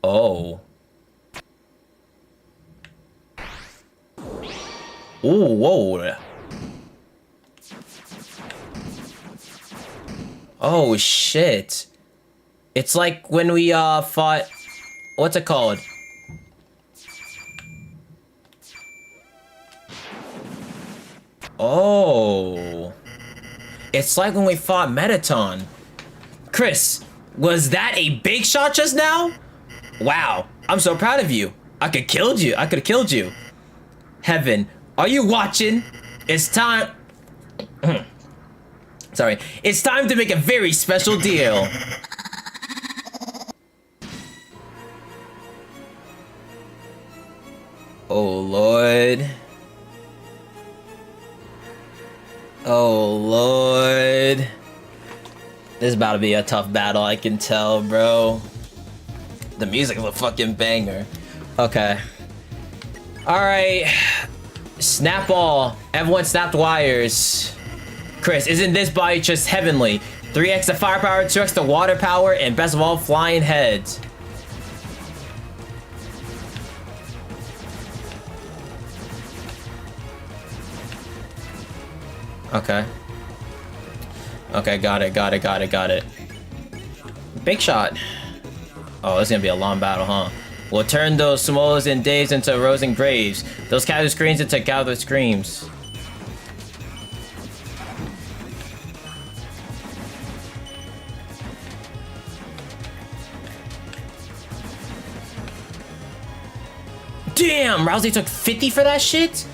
Oh. Ooh, whoa. Oh shit. It's like when we fought, what's it called? Oh. It's like when we fought Metaton. Chris, was that a big shot just now? Wow, I'm so proud of you. I could have killed you. Heaven, are you watching? It's time. Sorry. It's time to make a very special deal. Oh, Lord. Oh, Lord. This is about to be a tough battle, I can tell, bro. The music is a fucking banger. Okay. Alright. Snap all. Everyone snapped wires. Chris, isn't this body just heavenly? 3x the firepower, 2x the water power, and best of all, flying heads. Okay. Okay, got it. Big shot. Oh, it's gonna be a long battle, huh? We'll turn those Samoas and Daves into rows and graves. Those gathered screams into gathered screams. Damn, Rousey took 50 for that shit?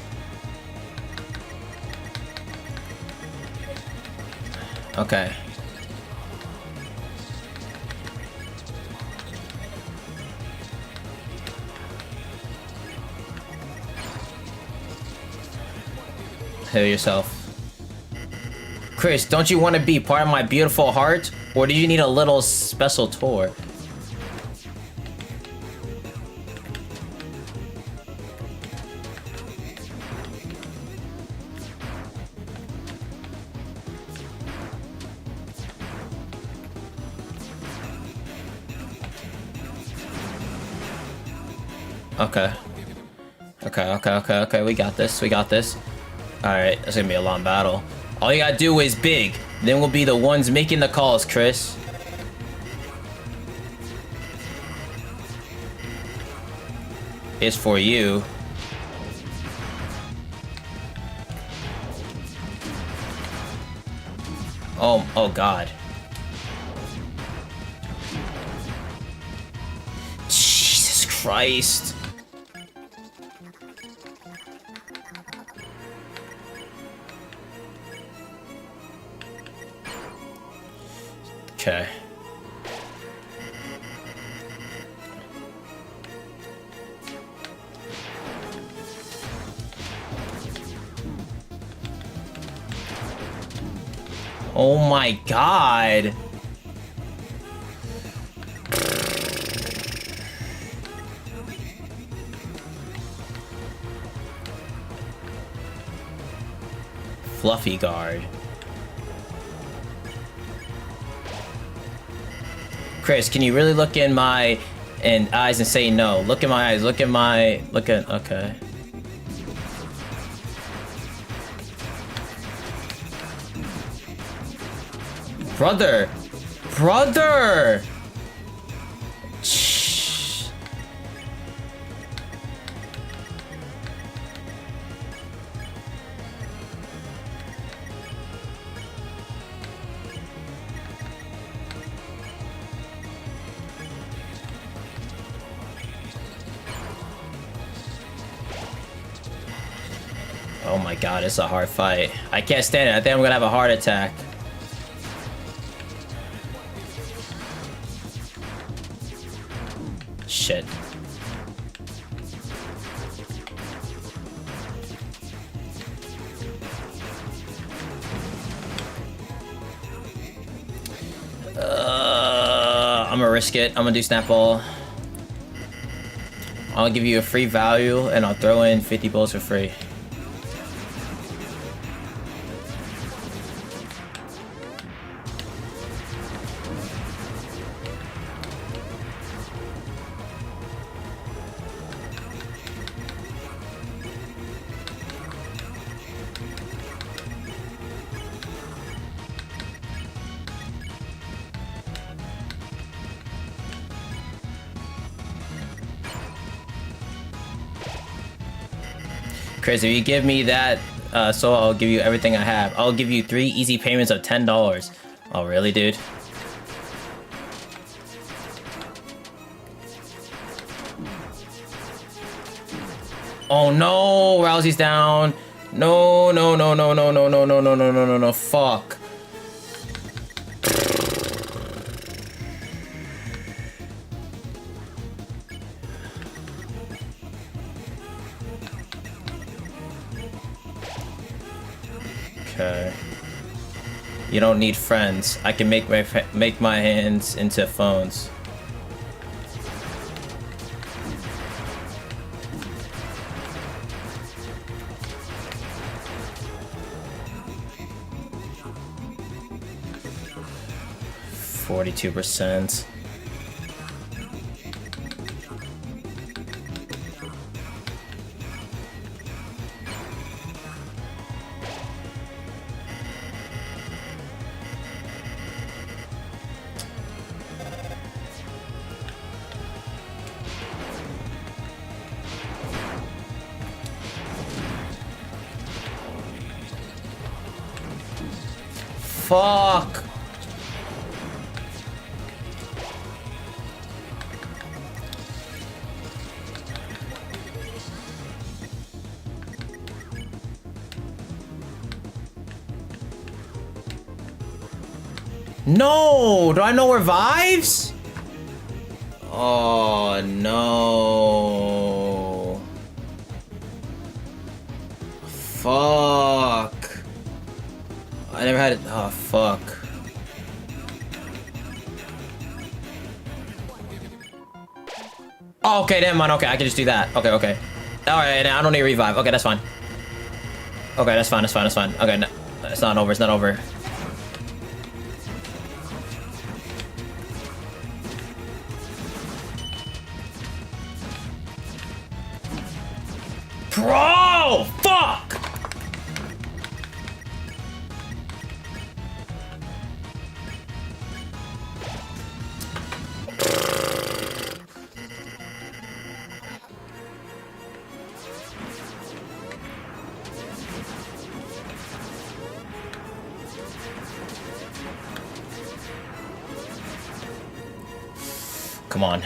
Okay. Heal yourself. Chris, don't you want to be part of my beautiful heart? Or do you need a little special tour? Okay, we got this. Alright, it's gonna be a long battle. All you gotta do is big, then we'll be the ones making the calls, Chris. It's for you. Oh God. Jesus Christ. Okay. Oh my God. Fluffy guard. Chris, can you really look in my eyes and say no? Look in my eyes. Okay. Brother! Shh. Oh my God, it's a hard fight. I can't stand it. I think I'm gonna have a heart attack. Shit. I'm gonna risk it. I'm gonna do Snapball. I'll give you a free value and I'll throw in 50 bullets for free. Chris, if you give me that, so I'll give you everything I have. I'll give you 3 easy payments of $10. Oh, really, dude? Oh no, Rousey's down. No, fuck. Okay. You don't need friends. I can make my hands into phones. %. Fuck. No! Do I know revives? Oh no. Fuck. I never had it. Oh fuck. Oh, okay, never mind. Okay, I can just do that. Okay, okay. Alright, I don't need a revive. Okay, that's fine. Okay, that's fine, that's fine, that's fine. Okay, no, it's not over, it's not over. Bro! Fuck! Come on.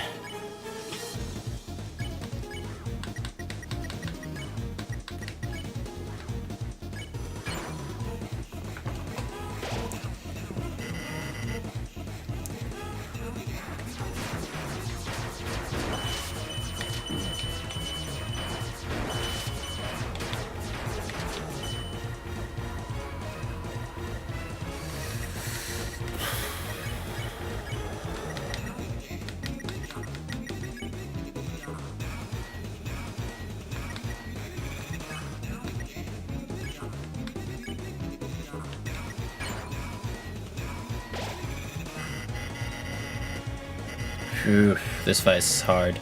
Phew, this fight's hard.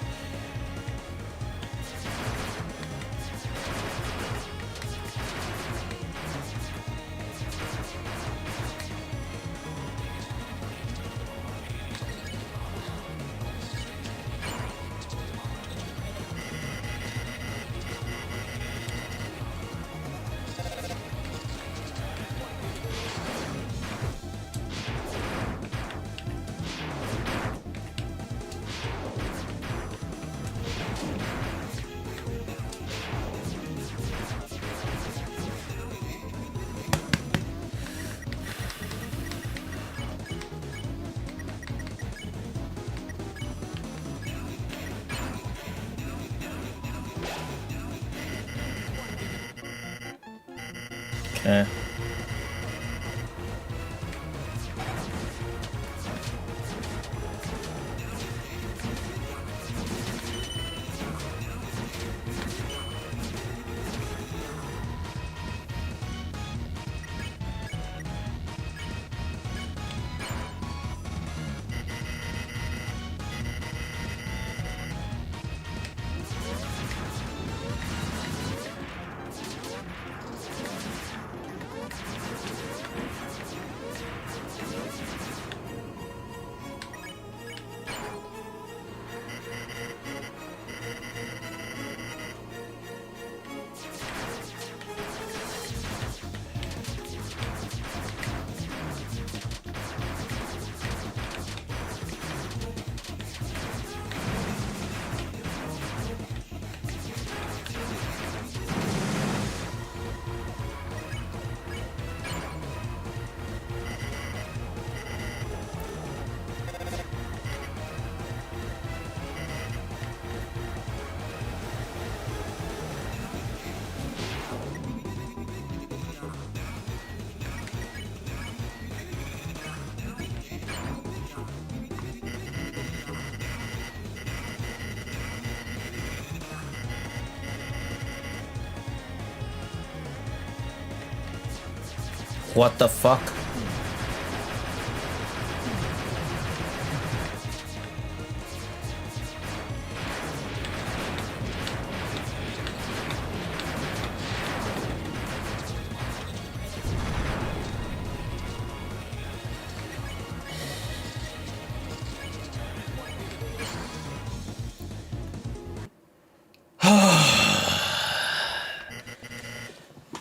Okay. What the fuck?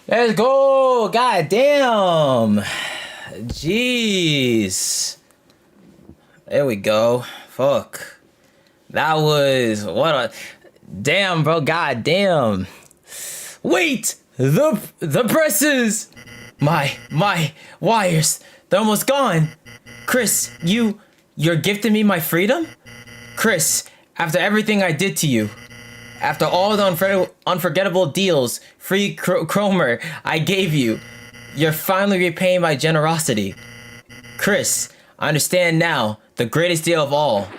Let's go! God damn! Jeez. There we go. Fuck. That was what a damn, bro. God damn. Wait! The presses! My wires. They're almost gone. Chris, you're gifting me my freedom? Chris, after everything I did to you, after all the unforgettable deals, free Cromer I gave you, you're finally repaying my generosity. Chris, I understand now, the greatest deal of all.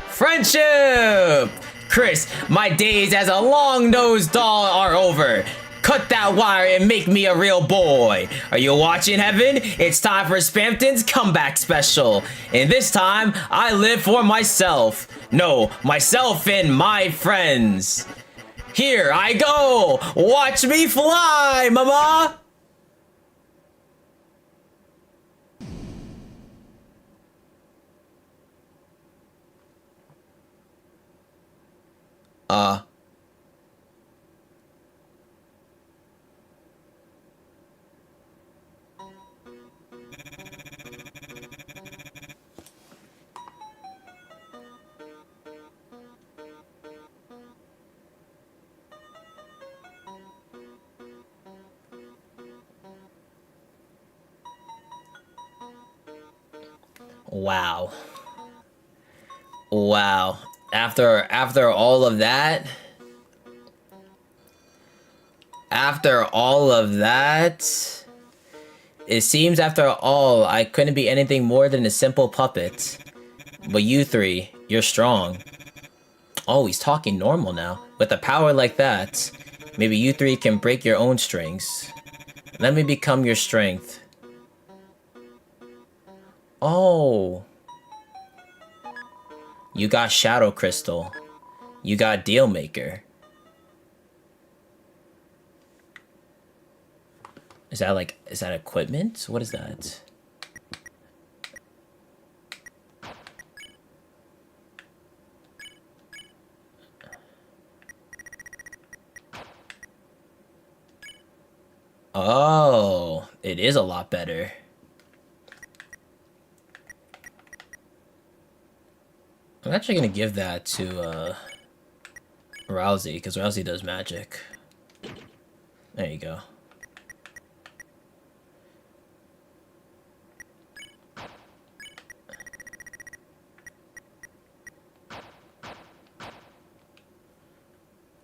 Friendship! Chris, my days as a long-nosed doll are over. Cut that wire and make me a real boy. Are you watching, Heaven? It's time for Spamton's comeback special. And this time, I live for myself. No, myself and my friends. Here I go. Watch me fly, mama. Wow. Wow. After all of that, it seems after all, I couldn't be anything more than a simple puppet. But you three, you're strong. Oh, he's talking normal now. With a power like that, maybe you three can break your own strings. Let me become your strength. Oh. You got Shadow Crystal. You got Deal Maker. Is that equipment? What is that? Oh, it is a lot better. I'm actually gonna give that to Rousey, because Rousey does magic. There you go.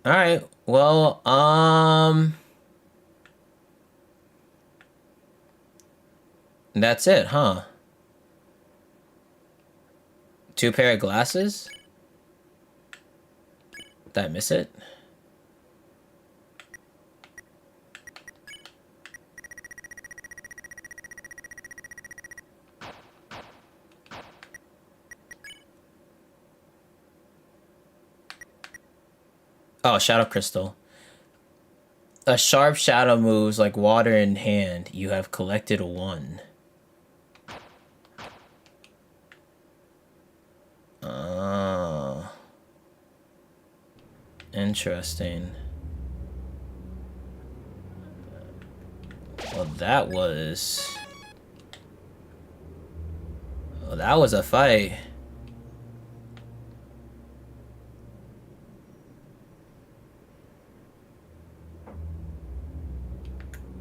Alright, well, that's it, huh? 2 pair of glasses? Did I miss it? Oh, Shadow Crystal. A sharp shadow moves like water in hand. You have collected 1. Oh. Interesting. Well, that was a fight.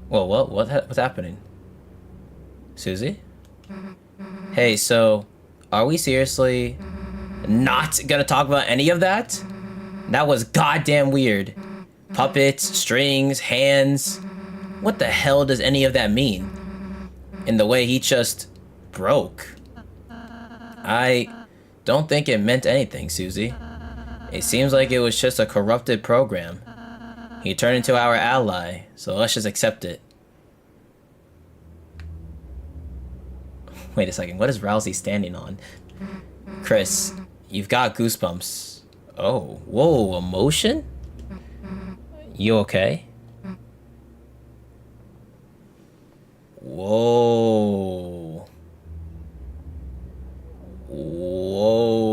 Well, what's happening? Susie? Hey, so are we seriously not gonna talk about any of that? That was goddamn weird. Puppets, strings, hands. What the hell does any of that mean? And the way he just broke. I don't think it meant anything, Susie. It seems like it was just a corrupted program. He turned into our ally, so let's just accept it. Wait a second. What is Rousey standing on? Chris, you've got goosebumps. Oh, whoa, emotion? You okay? Whoa. Whoa.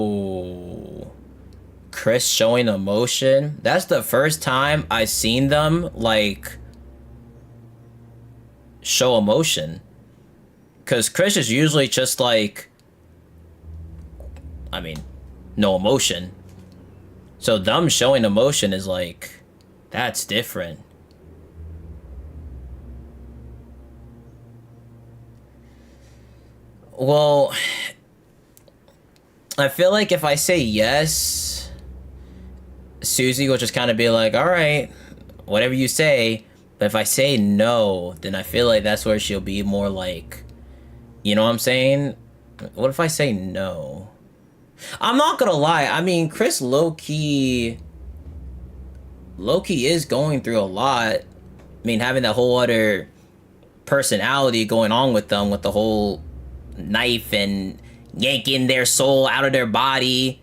Chris showing emotion? That's the first time I've seen them, like, show emotion. Because Chris is usually just like, I mean, no emotion. So them showing emotion is like, that's different. Well, I feel like if I say yes, Susie will just kind of be like, all right, whatever you say. But if I say no, then I feel like that's where she'll be more like, you know what I'm saying? What if I say no? I'm not gonna lie. I mean, Chris low-key is going through a lot. I mean, having that whole other personality going on with them, with the whole knife and yanking their soul out of their body.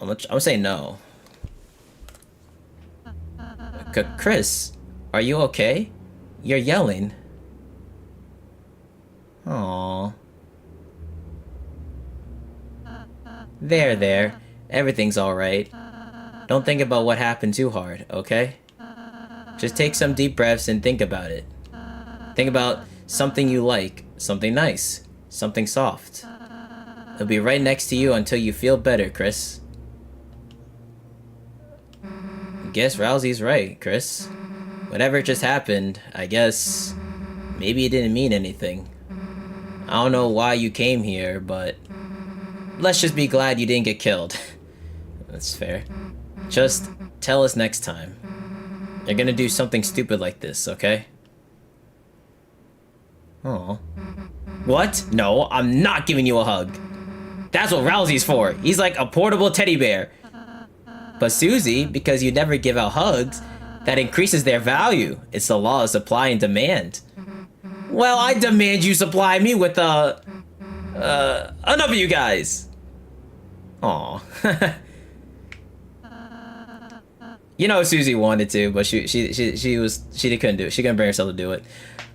I'm gonna say no. Chris, are you okay? You're yelling. Aww. There. Everything's alright. Don't think about what happened too hard, okay? Just take some deep breaths and think about it. Think about something you like, something nice, something soft. It'll be right next to you until you feel better, Chris. Guess Rousey's right, Chris. Whatever just happened, I guess maybe it didn't mean anything. I don't know why you came here, but let's just be glad you didn't get killed. That's fair. Just tell us next time. You're gonna do something stupid like this, okay? Oh. What? No, I'm not giving you a hug. That's what Rousey's for. He's like a portable teddy bear. But Susie, because you never give out hugs, that increases their value. It's the law of supply and demand. Well, I demand you supply me with enough of you guys. Aw. You know Susie wanted to, but she couldn't do it. She couldn't bring herself to do it.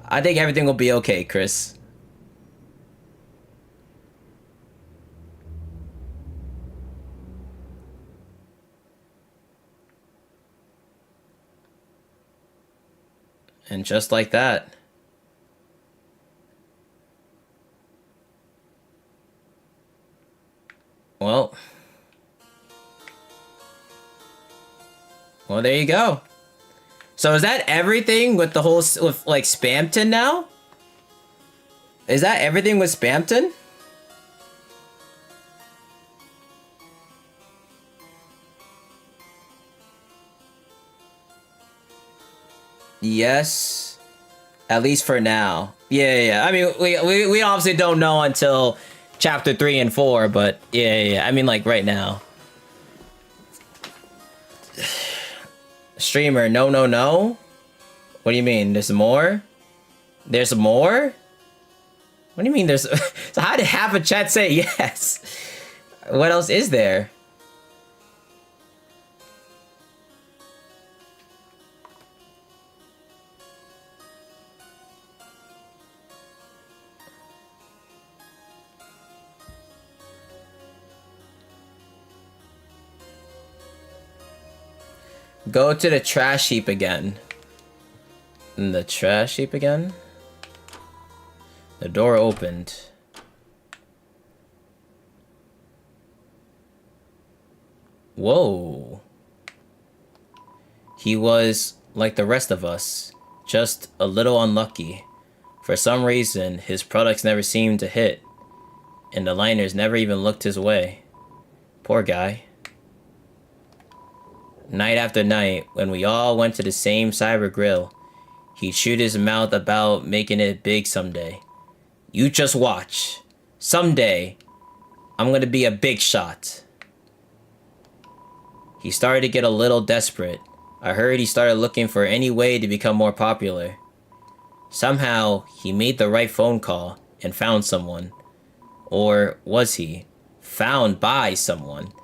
I think everything will be okay, Chris. And just like that. Well, there you go. So is that everything with the whole, with like Spamton now? Is that everything with Spamton? Yes, at least for now. Yeah. I mean, we obviously don't know until chapter 3 and 4, but yeah. I mean, like right now. Streamer, no. What do you mean? There's more? There's more? What do you mean there's... So how did half a chat say yes? What else is there? Go to the trash heap again. The trash heap again? The door opened. Whoa. He was like the rest of us, just a little unlucky. For some reason, his products never seemed to hit, and the liners never even looked his way. Poor guy. Night after night, when we all went to the same cyber grill, he'd shoot his mouth about making it big someday. You just watch. Someday, I'm gonna be a big shot. He started to get a little desperate. I heard he started looking for any way to become more popular. Somehow, he made the right phone call and found someone. Or was he found by someone?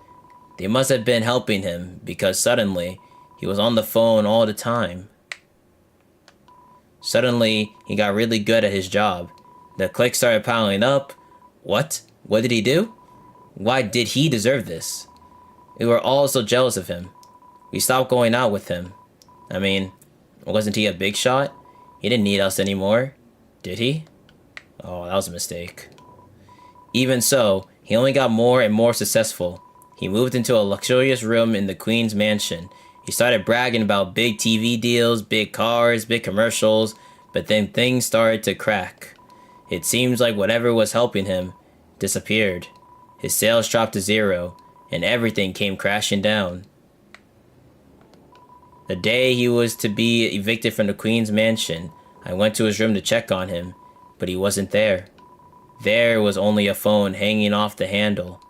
They must have been helping him because suddenly he was on the phone all the time. Suddenly, he got really good at his job. The clicks started piling up. What? What did he do? Why did he deserve this? We were all so jealous of him. We stopped going out with him. I mean, wasn't he a big shot? He didn't need us anymore. Did he? Oh, that was a mistake. Even so, he only got more and more successful. He moved into a luxurious room in the Queen's mansion. He started bragging about big TV deals, big cars, big commercials, but then things started to crack. It seems like whatever was helping him disappeared. His sales dropped to zero, and everything came crashing down. The day he was to be evicted from the Queen's mansion, I went to his room to check on him, but he wasn't there. There was only a phone hanging off the handle.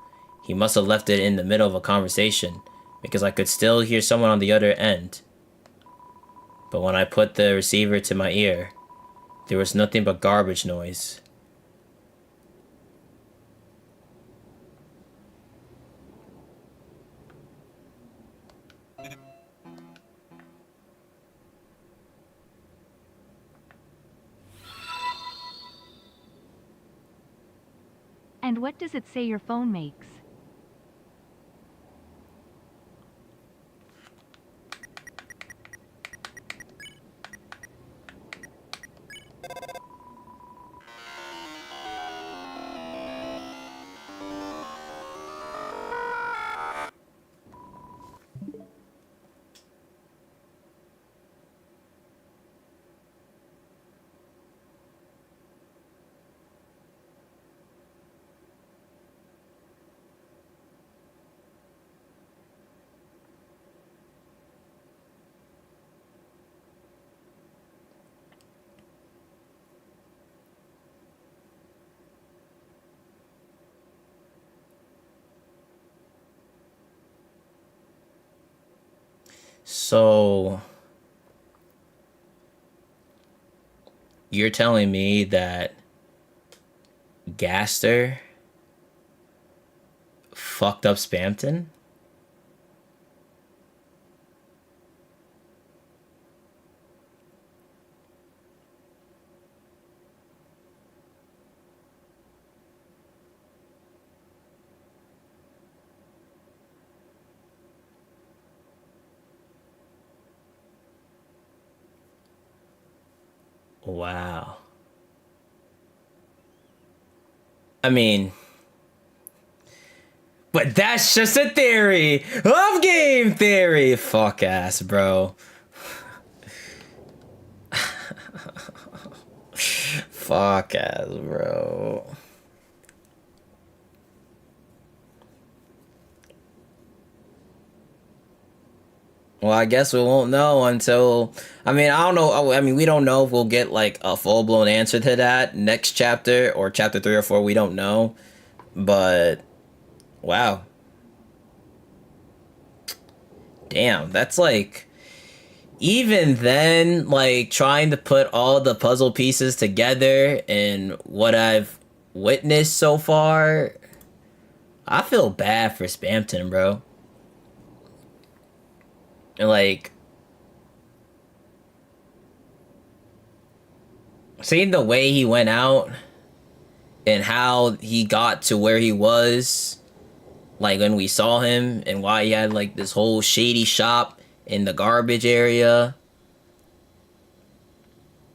He must have left it in the middle of a conversation, because I could still hear someone on the other end. But when I put the receiver to my ear, there was nothing but garbage noise. And what does it say your phone makes? So, you're telling me that Gaster fucked up Spamton? Wow. I mean, but that's just a theory of game theory. Fuck ass, bro. Fuck ass, bro. Well, I guess we won't know until, I mean, I don't know. I mean, we don't know if we'll get like a full-blown answer to that next chapter or chapter 3 or 4. We don't know. But, wow. Damn, that's like, even then, like trying to put all the puzzle pieces together and what I've witnessed so far, I feel bad for Spamton, bro. Like, seeing the way he went out and how he got to where he was, like when we saw him, and why he had like this whole shady shop in the garbage area.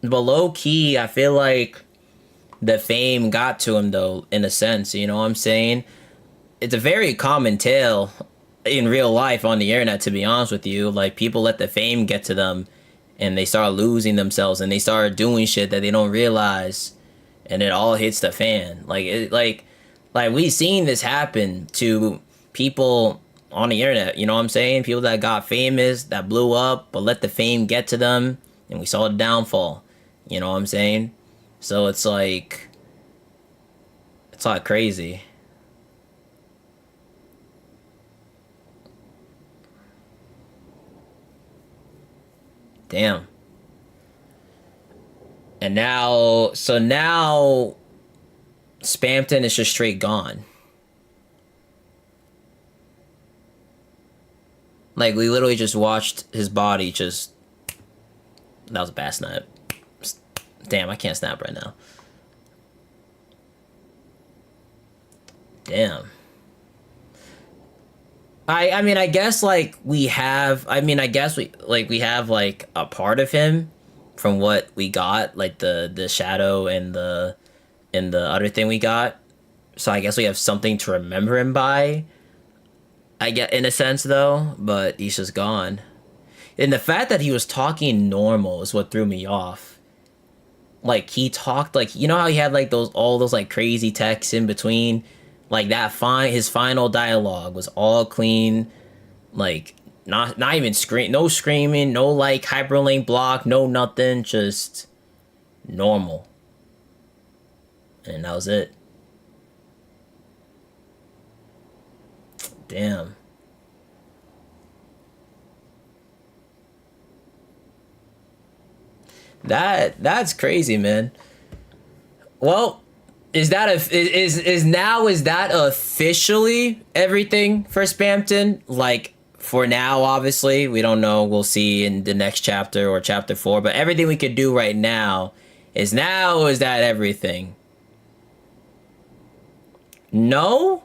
But low key, I feel like the fame got to him though, in a sense, you know what I'm saying? It's a very common tale in real life on the internet, to be honest with you. Like, people let the fame get to them and they start losing themselves and they start doing shit that they don't realize, and it all hits the fan. Like we've seen this happen to people on the internet, you know what I'm saying? People that got famous, that blew up, but let the fame get to them, and we saw the downfall, you know what I'm saying? So it's like crazy. Damn. And now, so Spamton is just straight gone. Like, we literally just watched his body just... That was a bad snap. Damn, I can't snap right now. Damn. I mean, I guess, like, we have... I mean, I guess we have, like, a part of him from what we got. Like, the shadow and the other thing we got. So I guess we have something to remember him by. I get, in a sense, though. But he's just gone. And the fact that he was talking normal is what threw me off. Like, he talked, like... You know how he had, like, all those, like, crazy texts in between? Like, his final dialogue was all clean, like, not even no screaming, no, like, hyperlink block, no nothing, just normal. And that was it. Damn. That's crazy, man. Well... Is that officially everything for Spamton? Like, for now, obviously, we don't know. We'll see in the next chapter or chapter 4. But everything we could do right now, is that everything? No?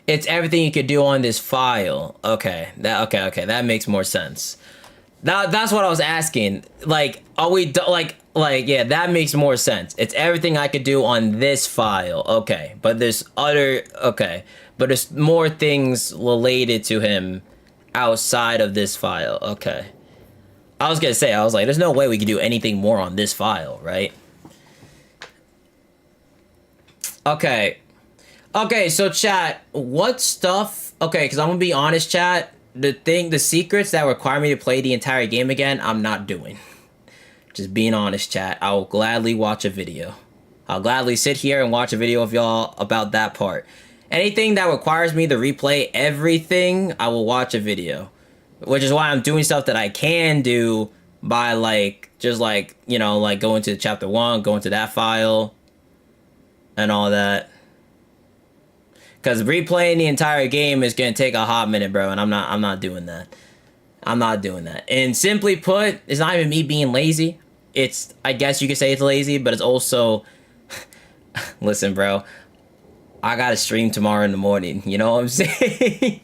It's everything you could do on this file. Okay, that makes more sense. That's what I was asking. Like, are we yeah, that makes more sense. It's everything I could do on this file. Okay, but there's more things related to him outside of this file. Okay. I was gonna say, I was like, there's no way we could do anything more on this file, right? Okay. Okay, so chat, what stuff... Okay, because I'm gonna be honest, chat. The secrets that require me to play the entire game again, I'm not doing. Just being honest, chat. I will gladly watch a video. I'll gladly sit here and watch a video of y'all about that part. Anything that requires me to replay everything, I will watch a video. Which is why I'm doing stuff that I can do by, like, just, like, you know, like, going to chapter 1, going to that file, and all that. Because replaying the entire game is going to take a hot minute, bro, and I'm not doing that. I'm not doing that. And simply put, it's not even me being lazy. It's, I guess you could say it's lazy, but it's also... Listen, bro. I got to stream tomorrow in the morning. You know what I'm saying?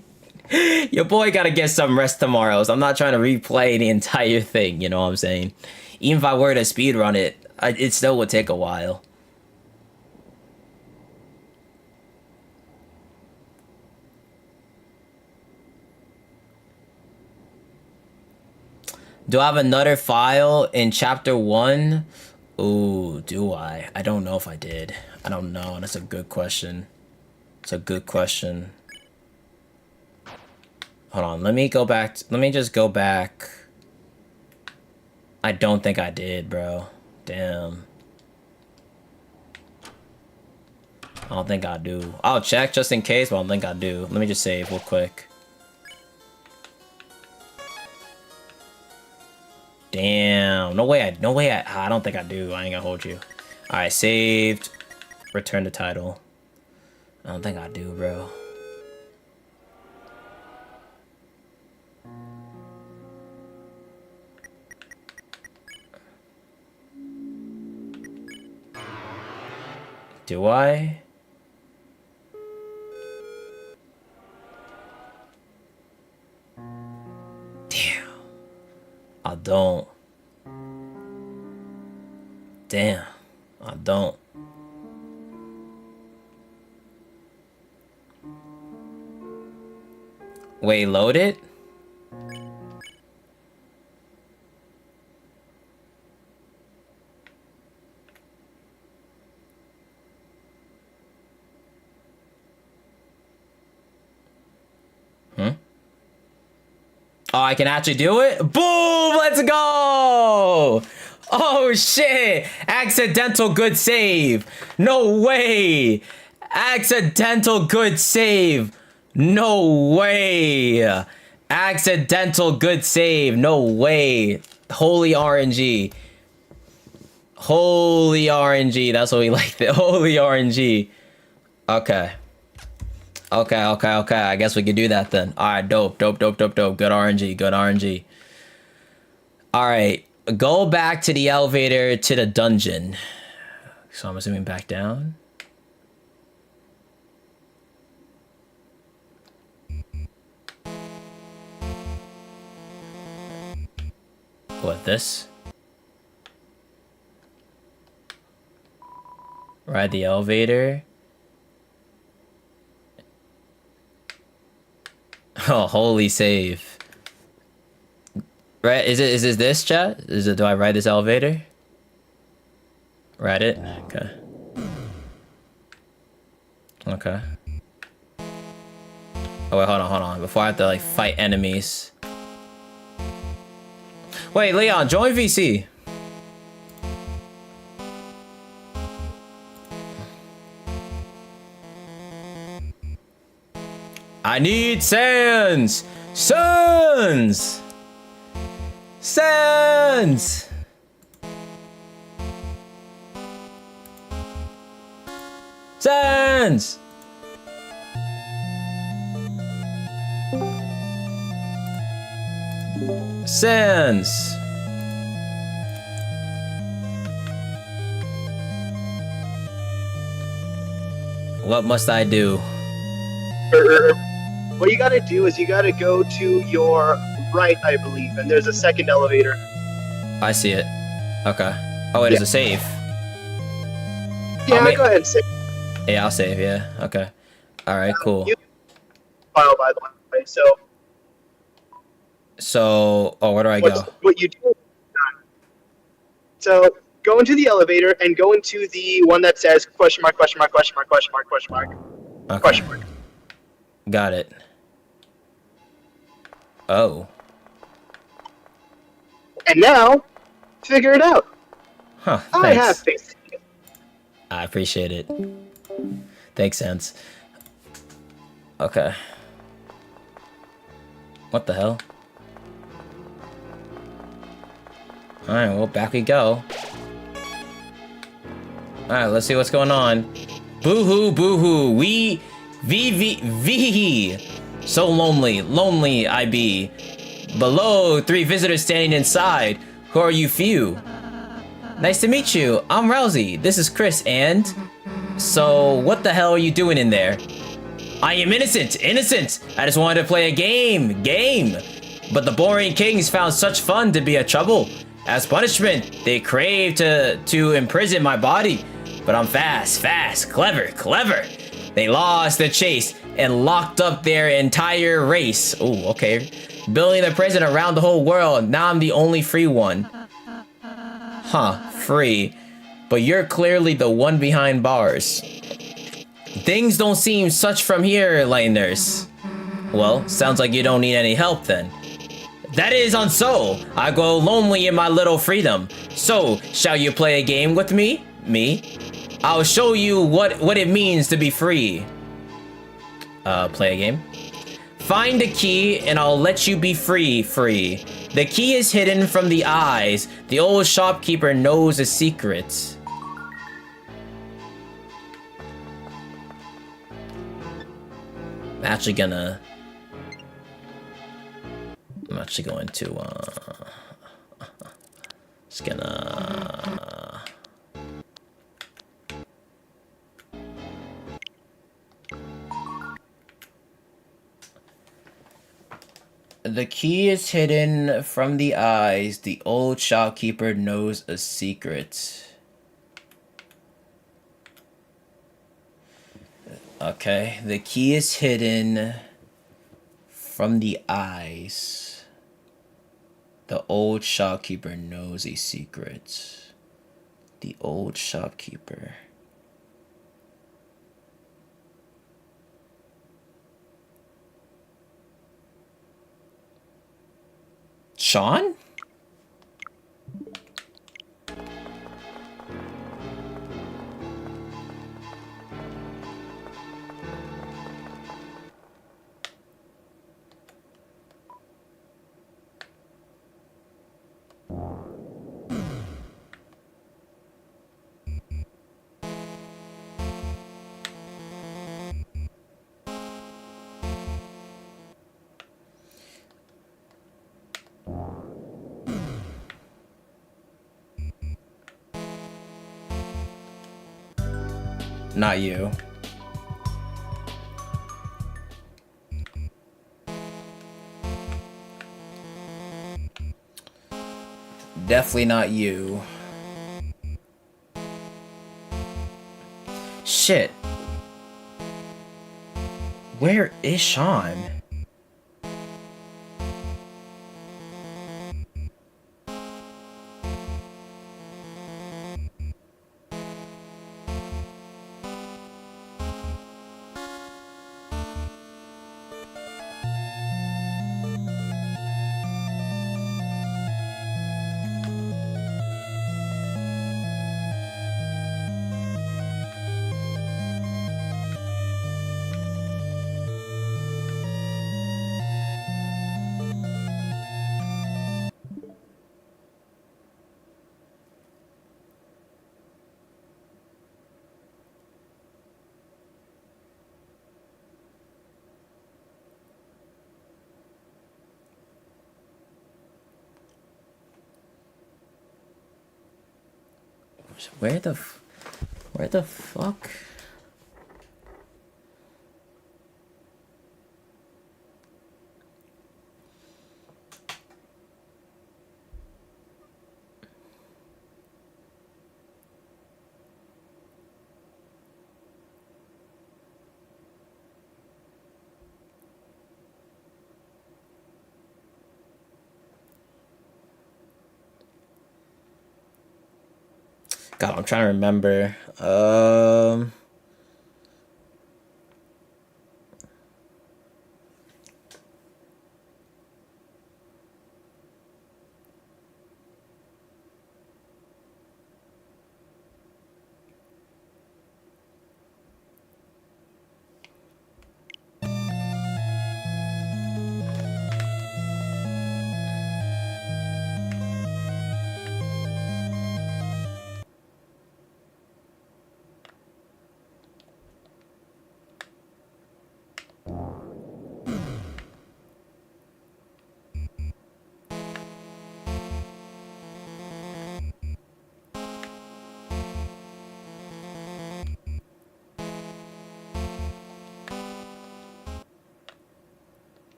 Your boy got to get some rest tomorrow, so I'm not trying to replay the entire thing. You know what I'm saying? Even if I were to speedrun it, it still would take a while. Do I have another file in chapter 1? Ooh, do I? I don't know if I did. I don't know. That's a good question. It's a good question. Hold on. Let me go back. Let me just go back. I don't think I did, bro. Damn. I don't think I do. I'll check just in case, but I don't think I do. Let me just save real quick. Damn. No way I don't think I do. I ain't gonna hold you. Alright, saved. Return the title. I don't think I do, bro. Do I? Damn. I don't. Damn. I don't. Wait, load it? Oh, I can actually do it? Boom! Let's go! Oh shit! Accidental good save. No way. Accidental good save. No way. Accidental good save. No way. Holy RNG. Holy RNG. That's what we like. Holy RNG. Okay. Okay. I guess we could do that then. All right. Dope. Good RNG. Good RNG. All right. Go back to the elevator to the dungeon. So I'm assuming back down. What, this? Ride the elevator. Oh, holy save. Right, is this chat? Do I ride this elevator? Ride it? Okay. Okay. Oh wait, hold on. Before I have to like fight enemies. Wait, Leon, join VC. I need Sans! Sans! Sans! Sans! Sans! What must I do? What you gotta do is you gotta go to your right, I believe, and there's a second elevator. I see it. Okay. Oh, wait, there's a save. Yeah, go ahead and save. Yeah, I'll save, yeah. Okay. Alright, cool. File, by the way, So, oh, where do I go? What you do. So, go into the elevator and go into the one that says question mark. Okay. Got it. Oh. And now, figure it out. Huh, thanks. I have faith in you. I appreciate it. Thanks, Sans. Okay. What the hell? Alright, well, back we go. Alright, let's see what's going on. Boo-hoo, boo-hoo. V. So lonely I be. Below, 3 visitors standing inside. Who are you few? Nice to meet you. I'm Rousey. This is Chris, and... So, what the hell are you doing in there? I am innocent. I just wanted to play a game. But the boring kings found such fun to be a trouble. As punishment, they crave to imprison my body. But I'm fast, clever. They lost the chase and locked up their entire race. Ooh, okay. Building a prison around the whole world. Now I'm the only free one. Huh, free. But you're clearly the one behind bars. Things don't seem such from here, Lightners. Well, sounds like you don't need any help then. That is unso. I go lonely in my little freedom. So, shall you play a game with me? I'll show you what it means to be free. Play a game? Find the key and I'll let you be free. The key is hidden from the eyes. The old shopkeeper knows a secret. I'm actually going to, just gonna... The key is hidden from the eyes. The old shopkeeper knows a secret. Okay, the key is hidden from the eyes. The old shopkeeper knows a secret. The old shopkeeper. Sean? Not you. Definitely not you. Shit. Where is Sean? Where the fuck? God, I'm trying to remember.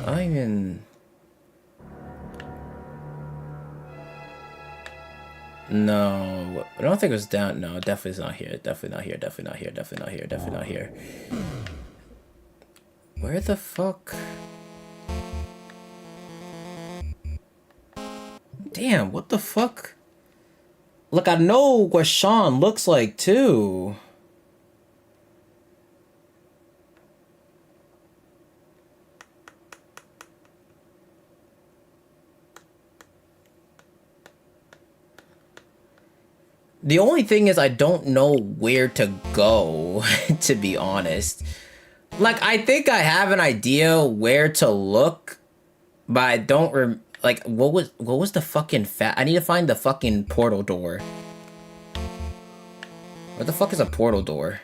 I don't even... No, I don't think it was down. No, definitely is not here. Definitely not here. Definitely not here. Definitely not here. Definitely not here. Where the fuck? Damn, what the fuck? Look, I know what Sean looks like too. The only thing is I don't know where to go, to be honest. Like, I think I have an idea where to look, but I don't like, what was the fucking I need to find the fucking portal door. Where the fuck is a portal door?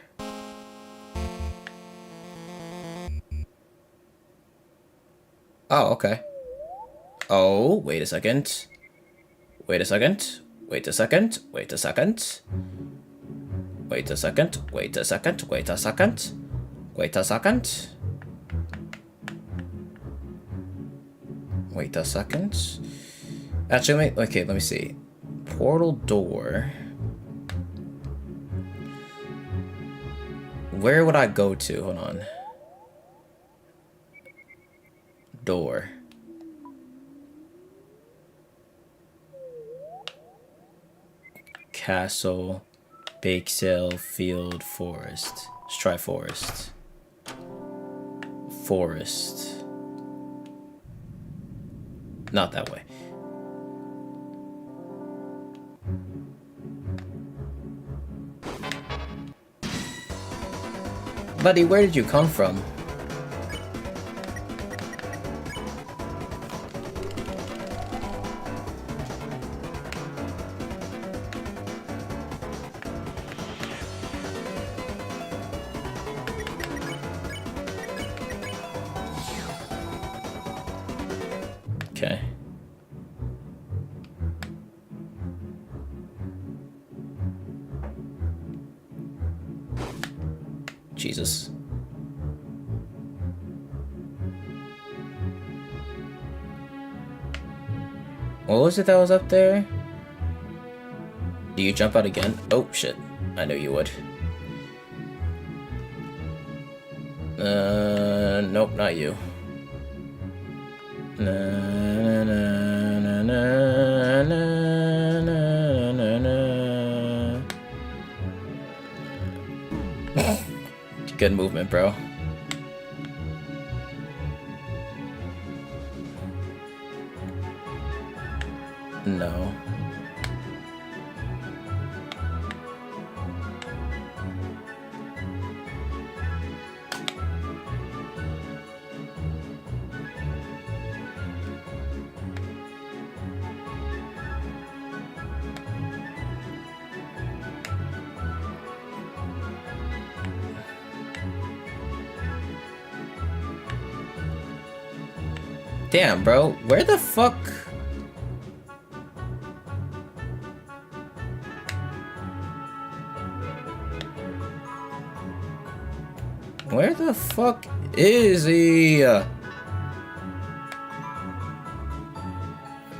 Oh, okay. Oh, wait a second. Wait a second. Wait a second. Wait a second. Wait a second. Wait a second. Wait a second. Wait a second. Wait a second. Actually, okay, let me see. Portal door. Where would I go to? Hold on. Door. Castle, bake sale, field, forest. Let's try forest. Forest. Not that way. Buddy, where did you come from? Jesus. What was it that was up there? Do you jump out again? Oh shit. I knew you would. Nope, not you. Na, na, na, na, na, na, na, na. Good movement, bro. No. Damn, bro. Where the fuck? Where the fuck is he?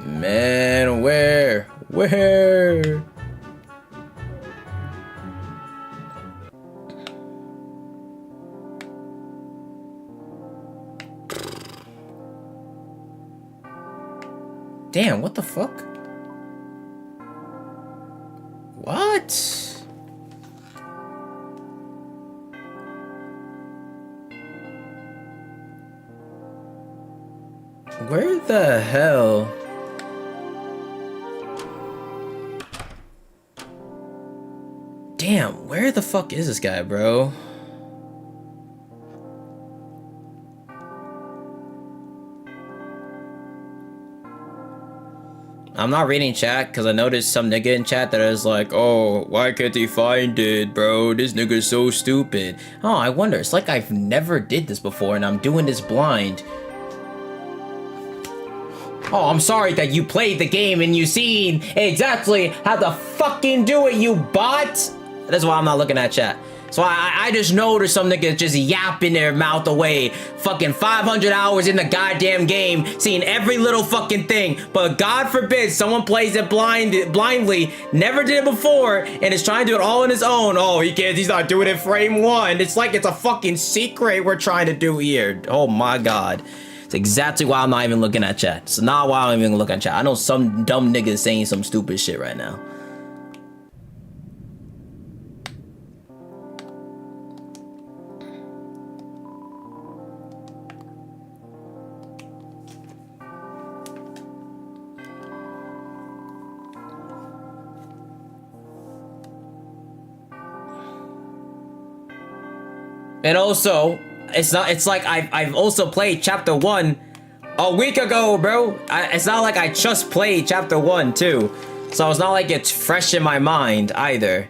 Man, where? Where? Damn, what the fuck? What? Where the hell? Damn, where the fuck is this guy, bro? I'm not reading chat because I noticed some nigga in chat that is like, oh, why can't he find it, bro? This nigga's so stupid. Oh, I wonder. It's like I've never did this before and I'm doing this blind. Oh, I'm sorry that you played the game and you seen exactly how to fucking do it, you bot. That's why I'm not looking at chat. So I just know there's some niggas just yapping their mouth away. Fucking 500 hours in the goddamn game, seeing every little fucking thing. But God forbid someone plays it blindly, never did it before, and is trying to do it all on his own. Oh, he's not doing it frame one. It's like it's a fucking secret we're trying to do here. Oh my God. It's exactly why I'm not even looking at chat. It's not why I'm even looking at chat. I know some dumb niggas saying some stupid shit right now. And also, it's like I've also played chapter 1 a week ago, bro. It's not like I just played chapter 1 too. So it's not like it's fresh in my mind either.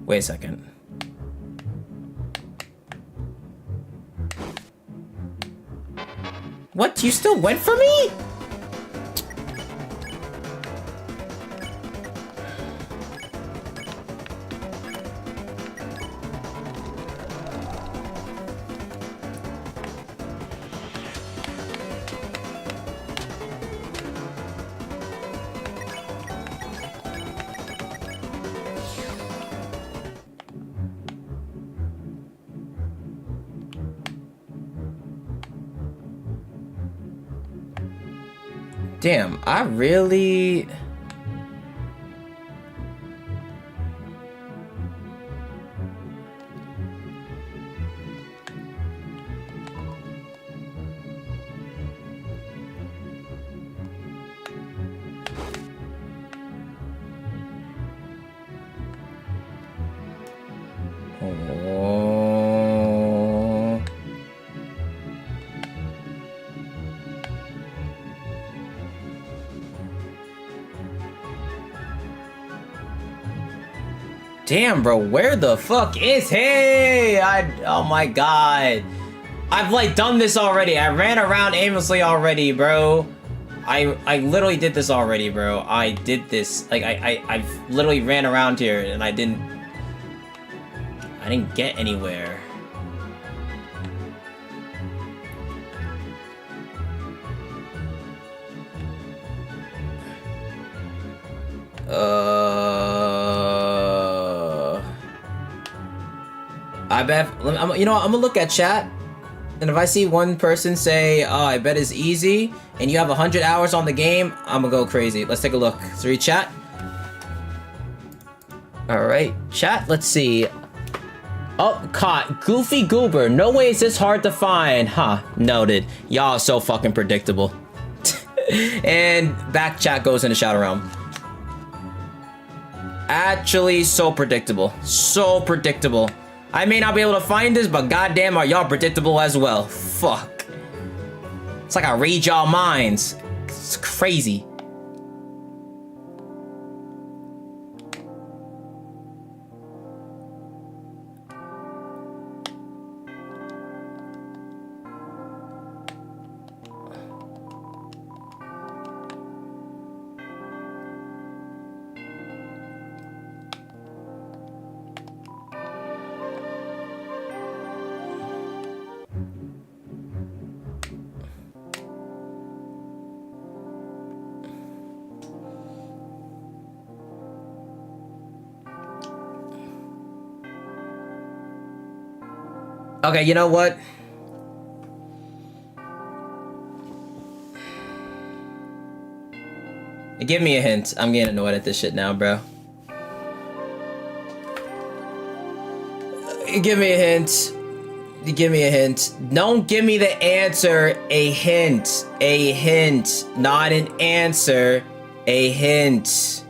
Wait a second. What? You still went for me? Damn, I really... Oh. Damn, bro, where the fuck is he? Oh my God. I've like done this already. I ran around aimlessly already, bro. I literally did this already, bro. I did this. Like I've literally ran around here and I didn't get anywhere. I bet. You know what, I'm gonna look at chat, and if I see one person say, "Oh, I bet it's easy," and you have 100 hours on the game, I'm gonna go crazy. Let's take a look. So read chat. All right, chat. Let's see. Oh, caught. Goofy Goober. No way is this hard to find. Huh. Noted. Y'all are so fucking predictable. And back chat goes into Shadow Realm. Actually, so predictable. So predictable. I may not be able to find this, but goddamn are y'all predictable as well. Fuck. It's like I read y'all minds. It's crazy. Okay, you know what? Give me a hint. I'm getting annoyed at this shit now, bro. Give me a hint. Give me a hint. Don't give me the answer. A hint. A hint. Not an answer. A hint.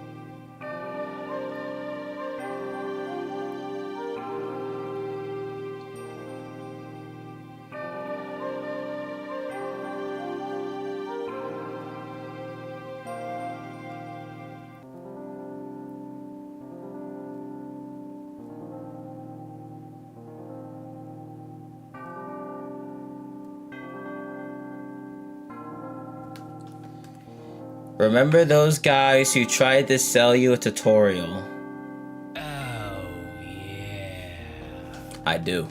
Remember those guys who tried to sell you a tutorial? Oh, yeah. I do.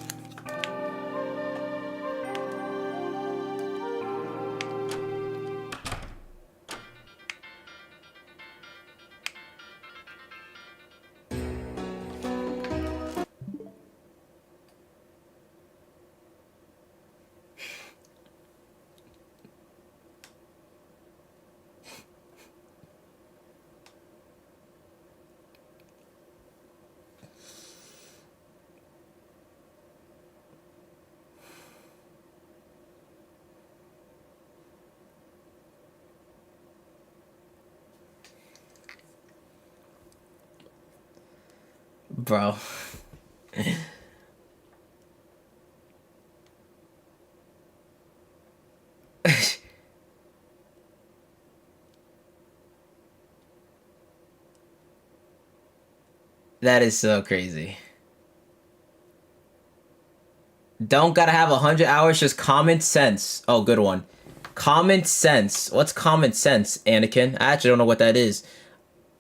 Bro. That is so crazy. Don't gotta have 100 hours, just common sense. Oh, good one. Common sense. What's common sense, Anakin? I actually don't know what that is.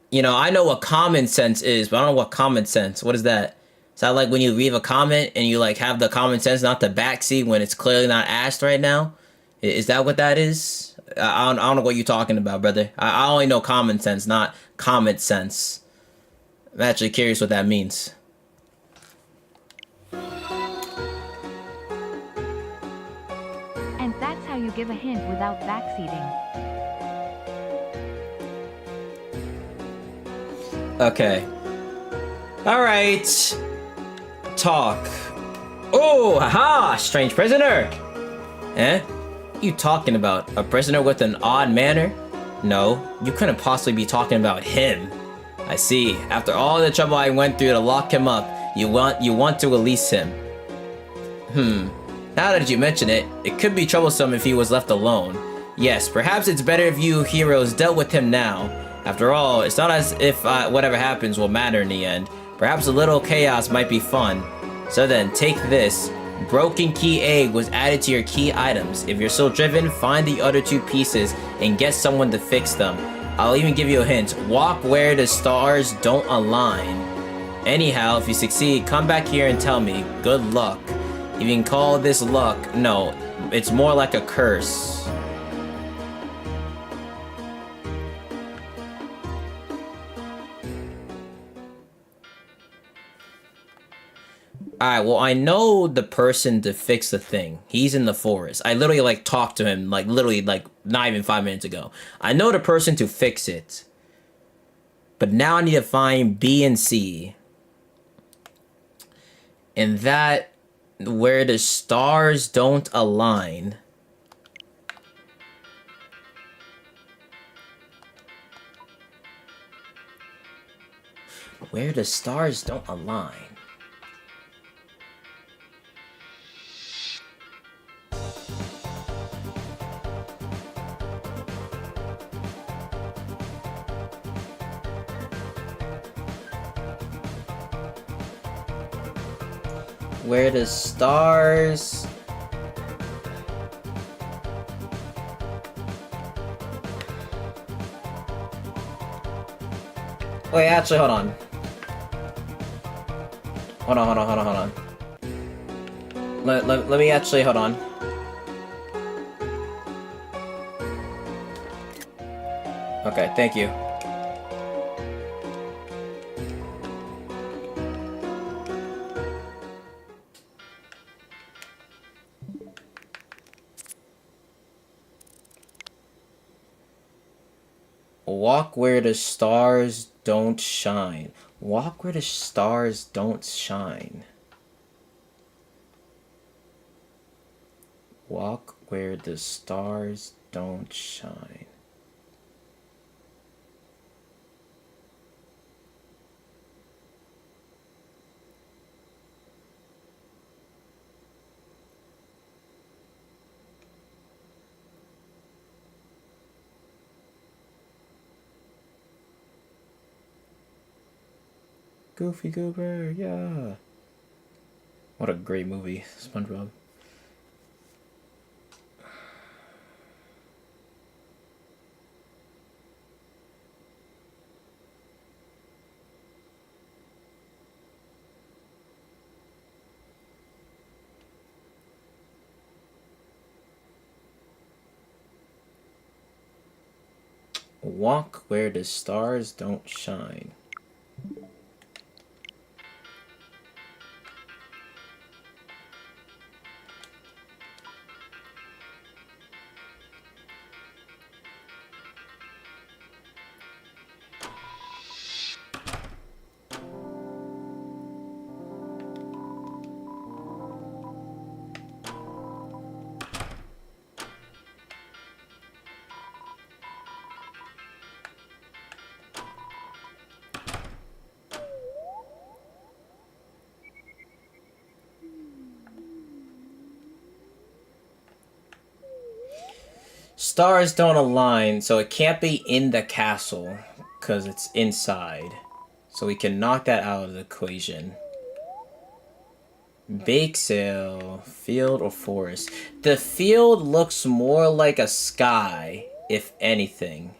You know, I know what common sense is, but I don't know what common sense. What is that? Is that like when you leave a comment and you like have the common sense not to backseat when it's clearly not asked right now? Is that what that is? I don't know what you're talking about, brother. I only know common sense, not common sense. I'm actually curious what that means. And that's how you give a hint without backseating. Okay. Alright. Talk. Oh, haha! Strange prisoner! Eh? What are you talking about? A prisoner with an odd manner? No, you couldn't possibly be talking about him. I see. After all the trouble I went through to lock him up, you want to release him. Now that you mention it, it could be troublesome if he was left alone. Yes, perhaps it's better if you heroes dealt with him now. After all, it's not as if whatever happens will matter in the end. Perhaps a little chaos might be fun. So then, take this. Broken key egg was added to your key items. If you're still driven, find the other 2 pieces and get someone to fix them. I'll even give you a hint. Walk where the stars don't align. Anyhow, if you succeed, come back here and tell me. Good luck. If you can call this luck, no, it's more like a curse. Alright, well, I know the person to fix the thing. He's in the forest. I literally, like, talked to him, like, literally, like, not even 5 minutes ago. I know the person to fix it. But now I need to find B and C. And that, where the stars don't align. Where the stars don't align. Where the stars... Wait, actually, hold on. Hold on. Let me actually, hold on. Okay, thank you. Walk where the stars don't shine. Walk where the stars don't shine. Walk where the stars don't shine. Goofy Goober, yeah. What a great movie, SpongeBob. Walk where the stars don't shine. Stars don't align, so it can't be in the castle, because it's inside. So we can knock that out of the equation. Bake sale, field or forest. The field looks more like a sky, if anything.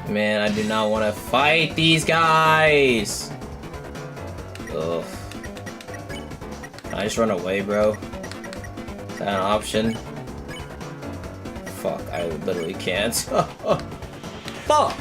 Man, I do not want to fight these guys! Ugh. Can I just run away, bro? Is that an option? Fuck, I literally can't. Fuck!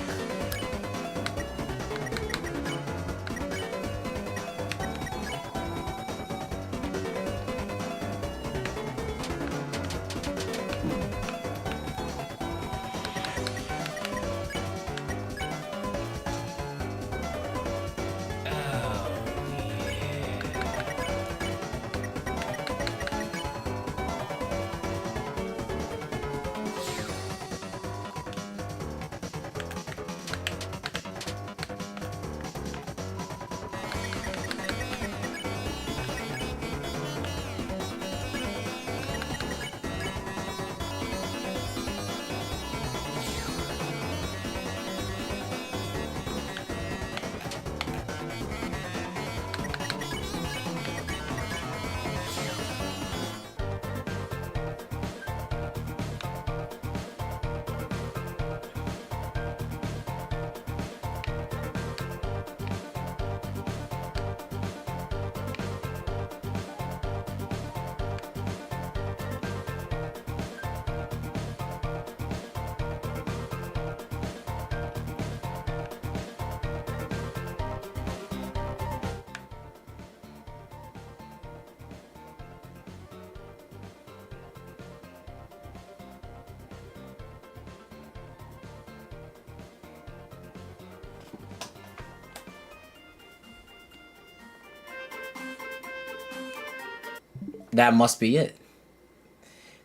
That must be it.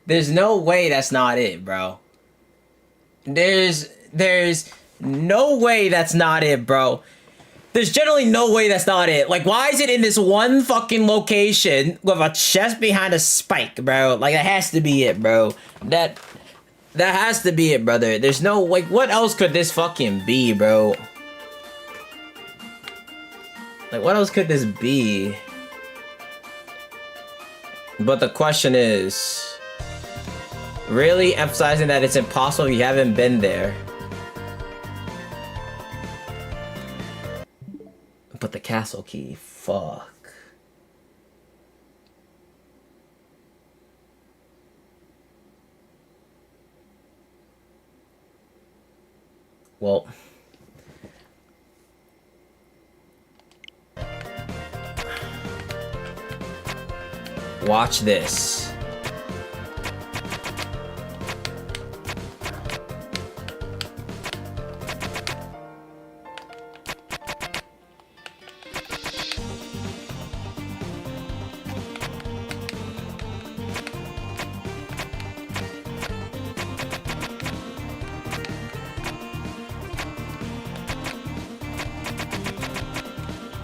There's no way that's not it, bro. There's no way that's not it, bro. There's generally no way that's not it. Like, why is it in this one fucking location with a chest behind a spike, bro? Like, that has to be it, bro. That has to be it, brother. There's no, like, what else could this fucking be, bro? Like, what else could this be? But the question is, really emphasizing that it's impossible if you haven't been there. But the castle key, fuck. Well, watch this.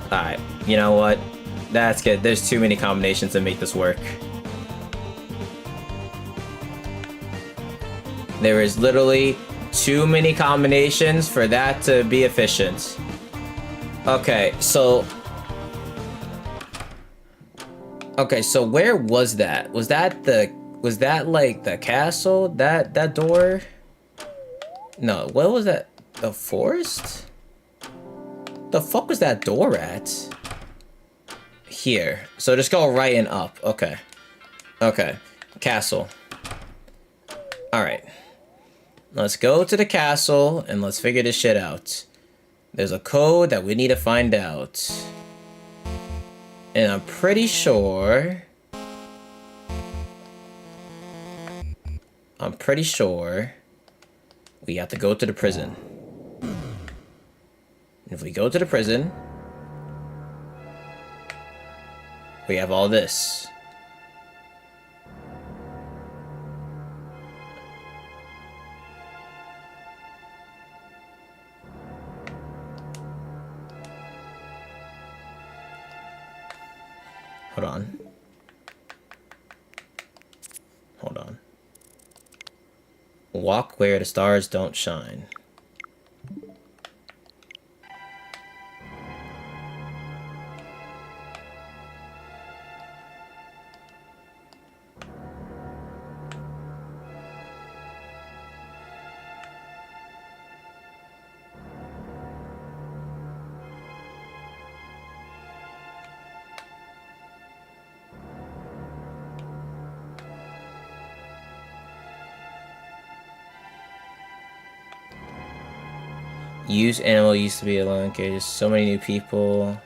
Alright, you know what? That's good. There's too many combinations to make this work. There is literally too many combinations for that to be efficient. Okay, so... Okay, so where was that? Was that like the castle? That door? No, what was that? The forest? The fuck was that door at? Here. So just go right and up. Okay. Okay. Castle. Alright. Let's go to the castle and let's figure this shit out. There's a code that we need to find out. And I'm pretty sure... we have to go to the prison. If we go to the prison, we have all this. Hold on. Hold on. Walk where the stars don't shine. Use animal used to be alone. Okay, there's so many new people.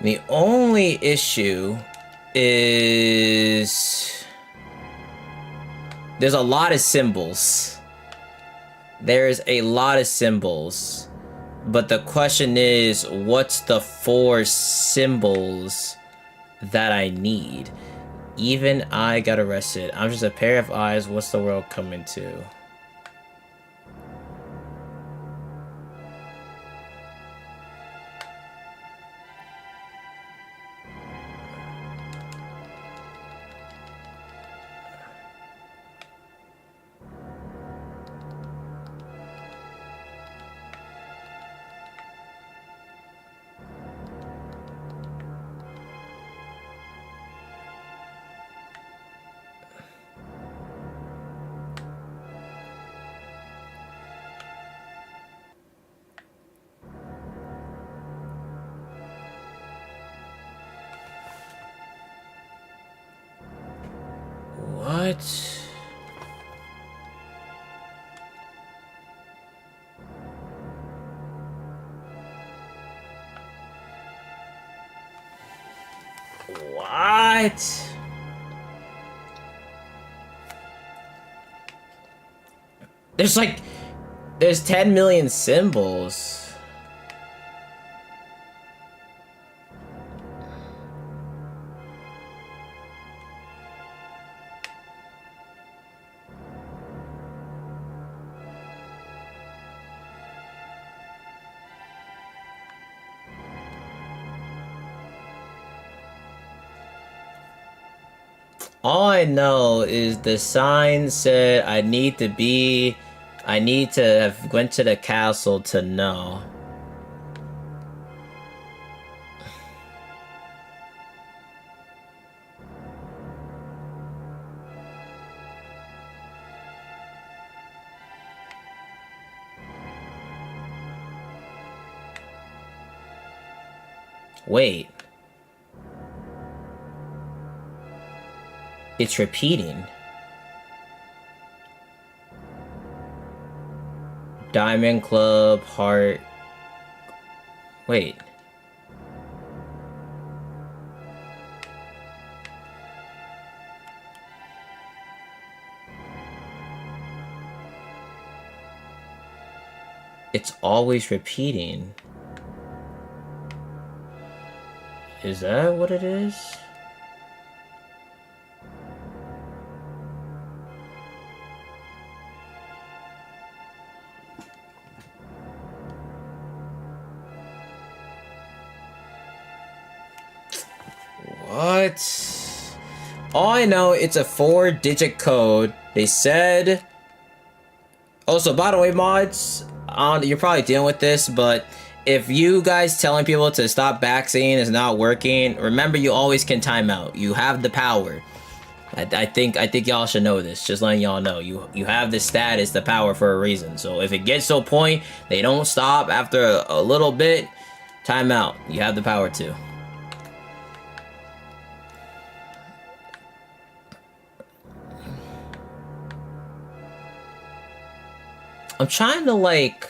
The only issue is there's a lot of symbols. There's a lot of symbols. But the question is, what's the 4 symbols that I need? Even I got arrested. I'm just a pair of eyes. What's the world coming to? What? What? There's 10 million symbols. All I know is the sign said I need to have went to the castle to know. Wait. It's repeating. Diamond Club, Heart. Wait. It's always repeating. Is that what it is? What? All I know, it's a 4-digit code. They said... Also, by the way, mods, you're probably dealing with this, but if you guys telling people to stop backseating is not working, remember you always can time out. You have the power. I think y'all should know this. Just letting y'all know. You have the status, the power for a reason. So if it gets to a point, they don't stop after a little bit, time out. You have the power to. I'm trying to like...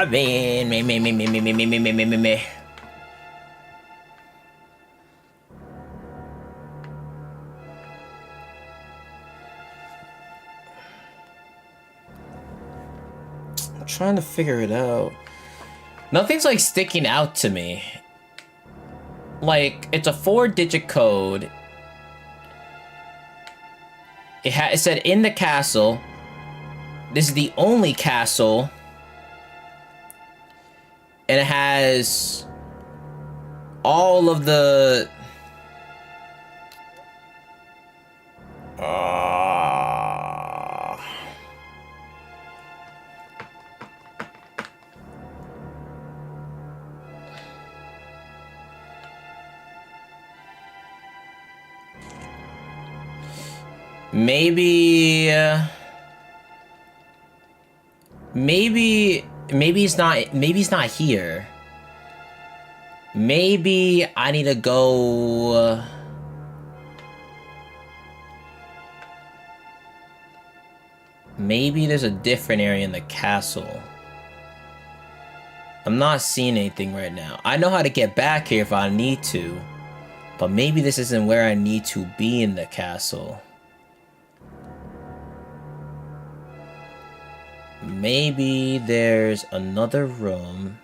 Me. I'm trying to figure it out. Nothing's like sticking out to me. Like, it's a 4-digit code. It said in the castle. This is the only castle. And it has all of the... Maybe he's not here. Maybe I need to go... Maybe there's a different area in the castle. I'm not seeing anything right now. I know how to get back here if I need to. But maybe this isn't where I need to be in the castle. Maybe there's another room.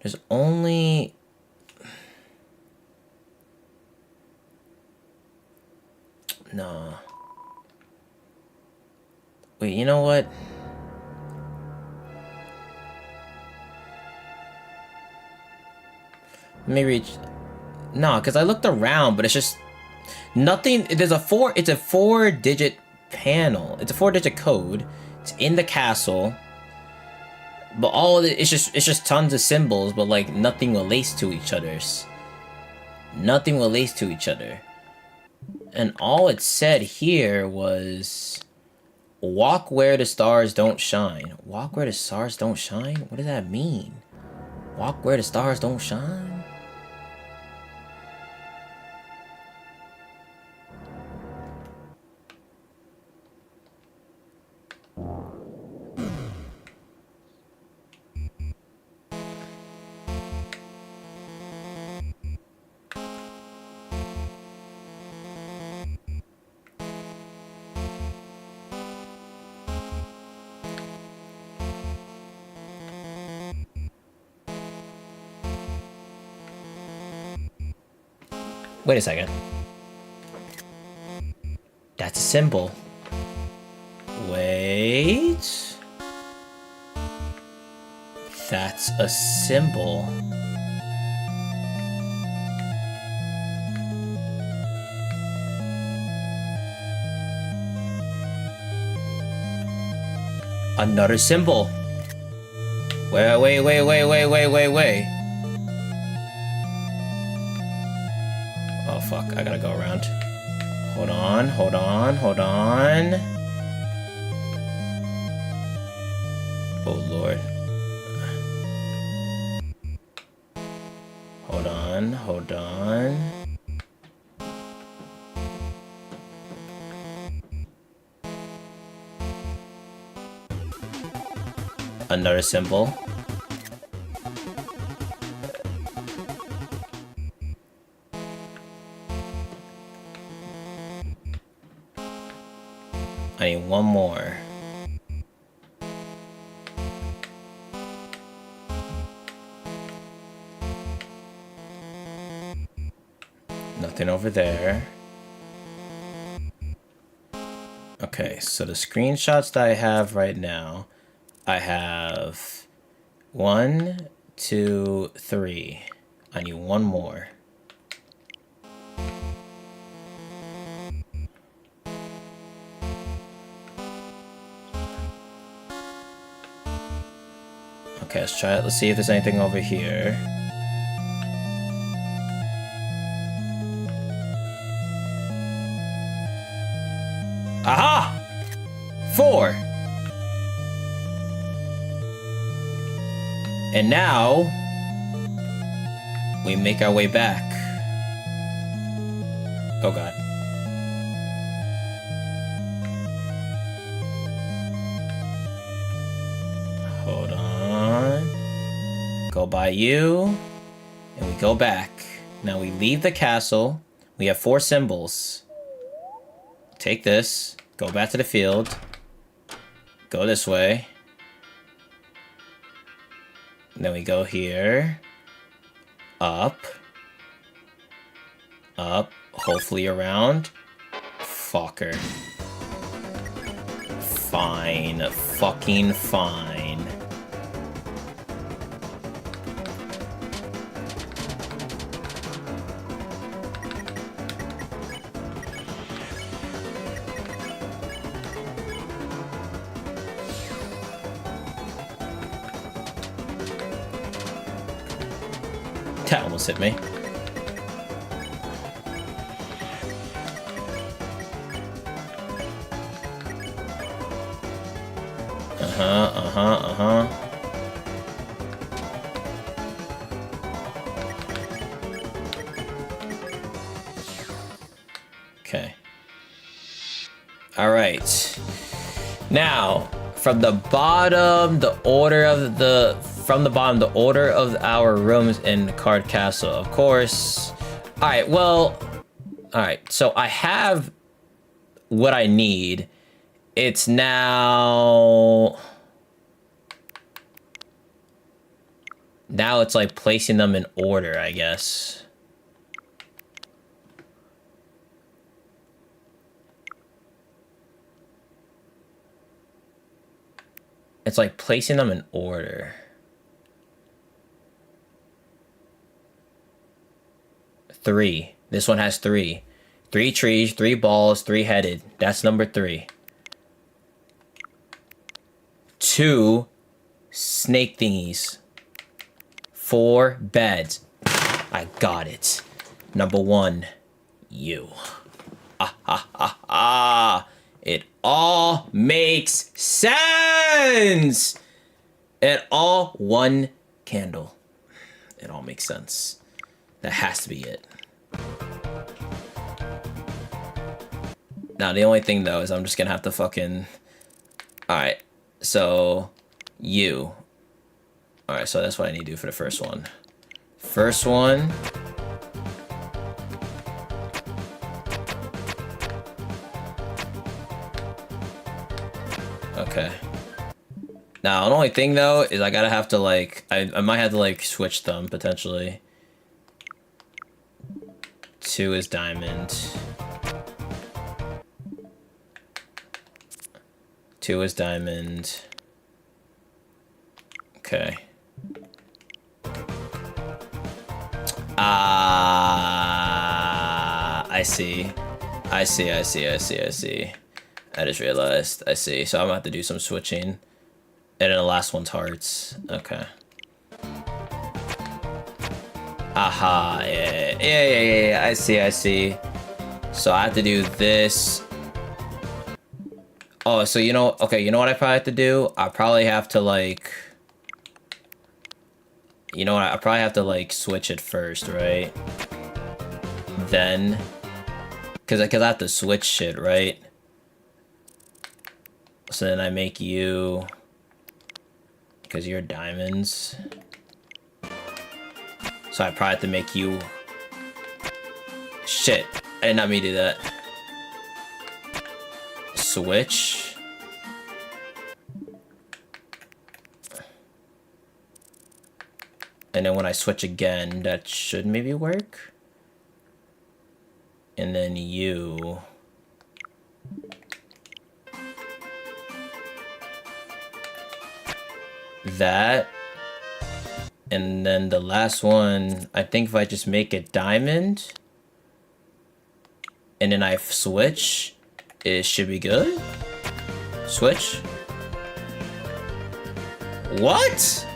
There's only... Wait, you know what? Let me reach... No, because I looked around, but it's just... Nothing... There's a it's a 4-digit panel. It's a 4-digit code. It's in the castle. But all of it, it's just tons of symbols, but like nothing relates to each other's. Nothing relates to each other. And all it said here was... Walk where the stars don't shine. Walk where the stars don't shine? What does that mean? Walk where the stars don't shine? Wait a second. That's a symbol. Wait. That's a symbol. Another symbol. Wait. Oh fuck, I gotta go around. Hold on. Oh lord. Hold on. Another symbol. I need one more. Nothing over there. Okay, so the screenshots that I have right now, I have 1, 2, 3. I need one more. Okay, let's try it. Let's see if there's anything over here. Aha! 4. And now we make our way back. Oh god. Hold on. Go by you. And we go back. Now we leave the castle. We have 4 symbols. Take this. Go back to the field. Go this way. Then we go here. Up. Up. Hopefully around. Fucker. Fine. Fucking fine. That almost hit me. Okay. All right. Now, from the bottom, the order of our rooms in Card Castle, of course. All right, well, all right. So I have what I need. It's now it's like placing them in order, I guess. It's like placing them in order. 3. This one has 3. 3 trees, 3 balls, 3-headed. That's number 3. 2 snake thingies. 4 beds. I got it. Number 1, you. It all makes sense. It all 1 candle. It all makes sense. That has to be it. Now, the only thing, though, is I'm just gonna have to fucking... Alright, so... You. Alright, so that's what I need to do for the first one. First one... Okay. Now, the only thing, though, is I gotta have to, like... I might have to, like, switch them, potentially. 2 is diamond. 2 is diamond. Okay. I see. I see. I just realized. I see. So I'm gonna have to do some switching. And then the last one's hearts. Okay. Aha. Yeah. I see. So I have to do this. Oh, so you know, okay, you know what I probably have to do? I probably have to, like... You know what, I probably have to, like, switch it first, right? Then... Cause I have to switch shit, right? So then I make you... Because you're diamonds. So I probably have to make you... Shit, I did not mean to do that. Switch. And then when I switch again, that should maybe work. And then you. That. And then the last one, I think if I just make it diamond. And then I switch. It should be good. Switch. What?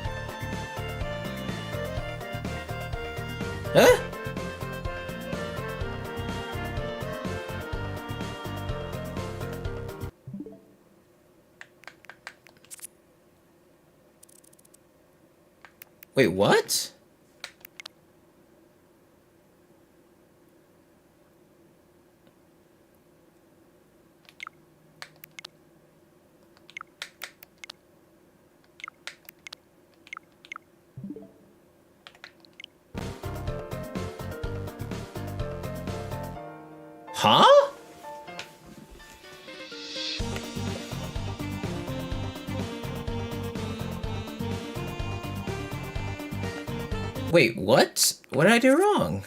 Huh? Wait, what? Huh? Wait, what? What did I do wrong?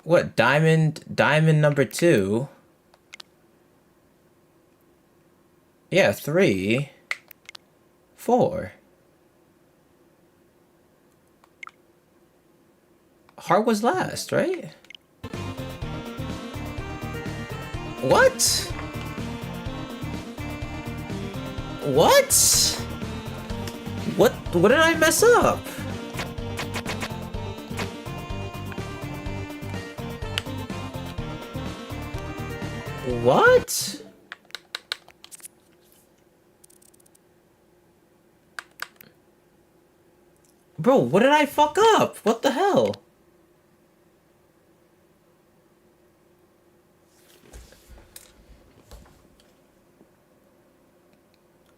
What, diamond number 2? Yeah, 3, 4. Heart was last, right? What? What did I mess up? What? Bro, what did I fuck up? What the hell?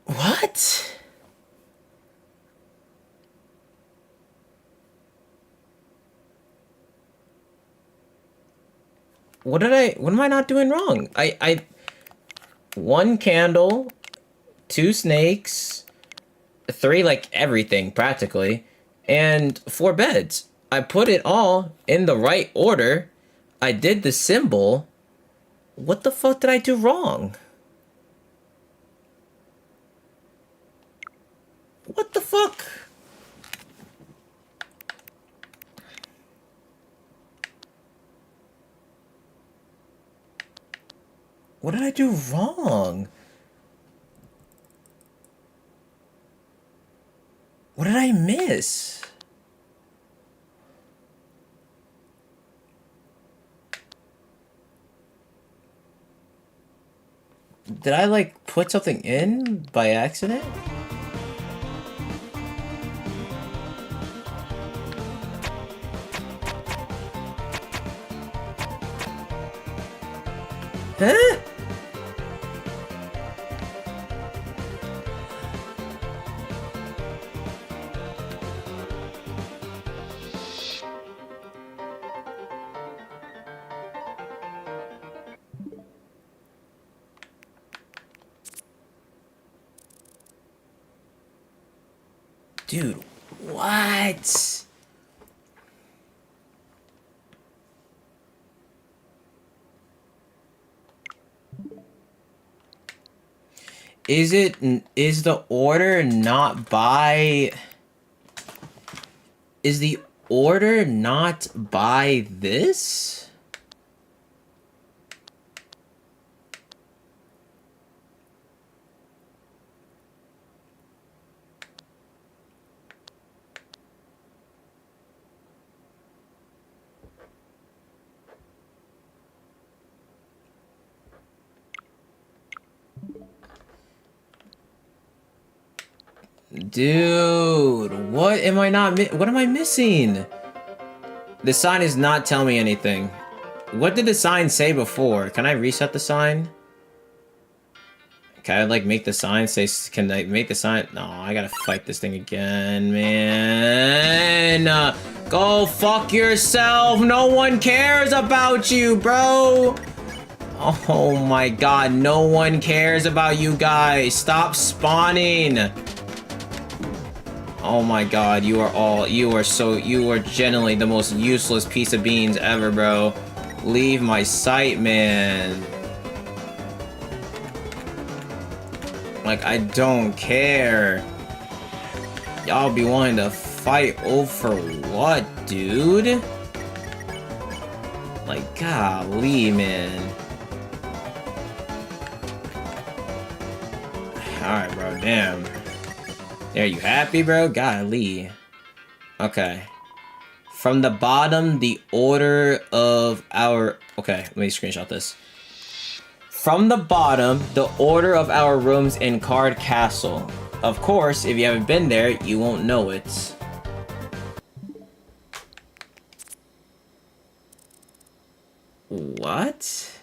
What? What am I not doing wrong? I 1 candle, 2 snakes, 3 like everything practically, and 4 beds. I put it all in the right order. I did the symbol. What the fuck did I do wrong? What the fuck? What did I do wrong? What did I miss? Did I like put something in by accident? Huh? Dude, what? Is the order not by... Is the order not by this? Dude, what am I not what am I missing? The sign is not telling me anything. What did the sign say before? Can I reset the sign? Can I like make the sign say, can I make the sign? No, I gotta fight this thing again, man. Go fuck yourself. No one cares about you, bro. Oh my god, no one cares about you guys. Stop spawning. Oh my god, you are genuinely the most useless piece of beans ever, bro. Leave my sight, man. Like, I don't care. Y'all be wanting to fight over what, dude? Like, golly, man. Alright, bro, damn. Are you happy, bro? Golly. Okay. From the bottom, the order of our... Okay, let me screenshot this. From the bottom, the order of our rooms in Card Castle. Of course, if you haven't been there, you won't know it. What?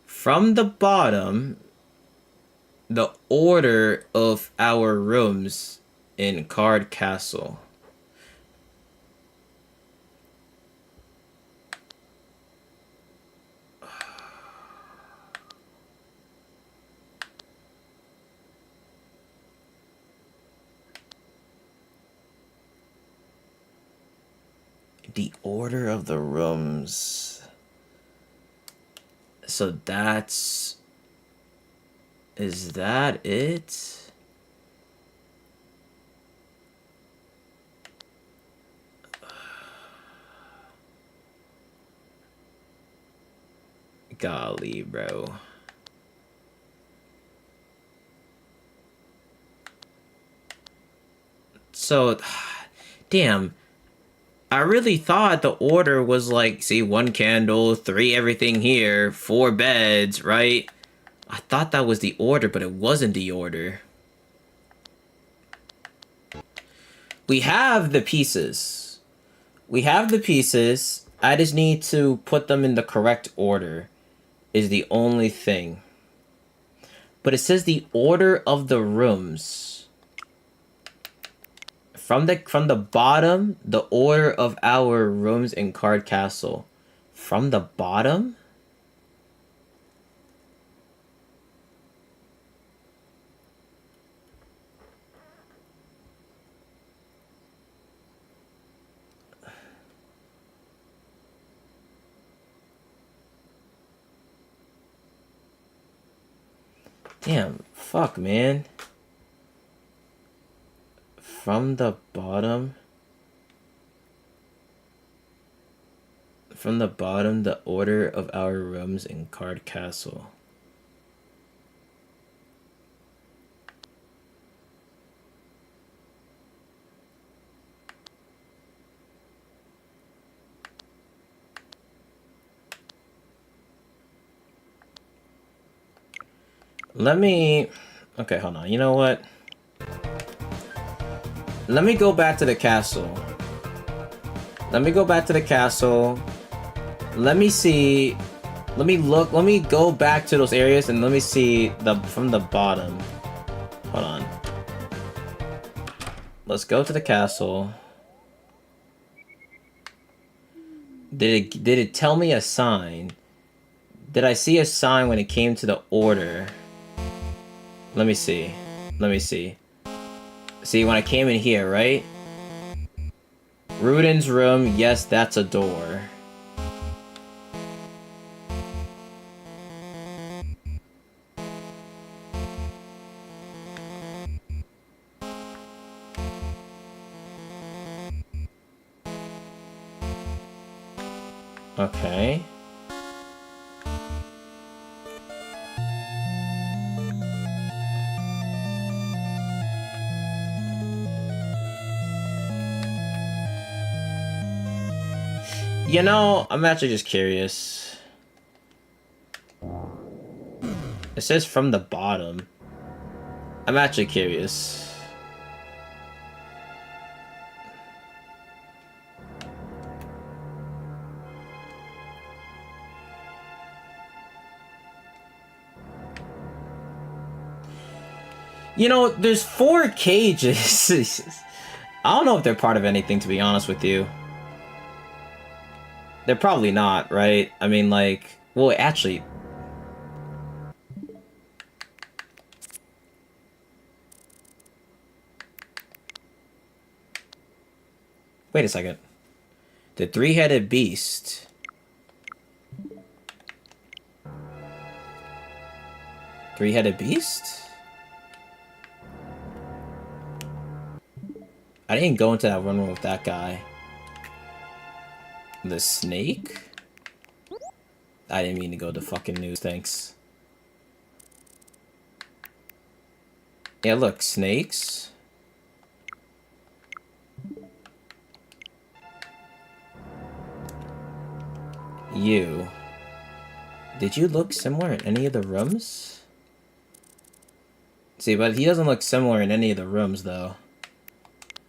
From the bottom... the order of our rooms in Card Castle. The order of the rooms. So that's... Is that it? Golly, bro. So, damn. I really thought the order was like, see, 1 candle, 3 everything here, 4 beds, right? I thought that was the order, but it wasn't the order. We have the pieces. We have the pieces. I just need to put them in the correct order. Is the only thing. But it says the order of the rooms. From the bottom, the order of our rooms in Card Castle. From the bottom? Damn, fuck, man. From the bottom. From the bottom, the order of our rooms in Card Castle. Let me... Okay, hold on. You know what? Let me go back to the castle. Let me go back to the castle. Let me see... Let me look... Let me go back to those areas and let me see the from the bottom. Hold on. Let's go to the castle. Did it tell me a sign? Did I see a sign when it came to the order? Let me see. Let me see. See, when I came in here, right? Ruden's room, yes, that's a door. Okay. You know, I'm actually just curious. It says from the bottom. I'm actually curious. You know, there's 4 cages. I don't know if they're part of anything, to be honest with you. They're probably not, right? I mean, like... Well, actually... Wait a second. The 3-headed beast... Three-headed beast? I didn't go into that room with that guy. The snake? I didn't mean to go to fucking news, thanks. Yeah, look, snakes. You. Did you look similar in any of the rooms? See, but he doesn't look similar in any of the rooms, though.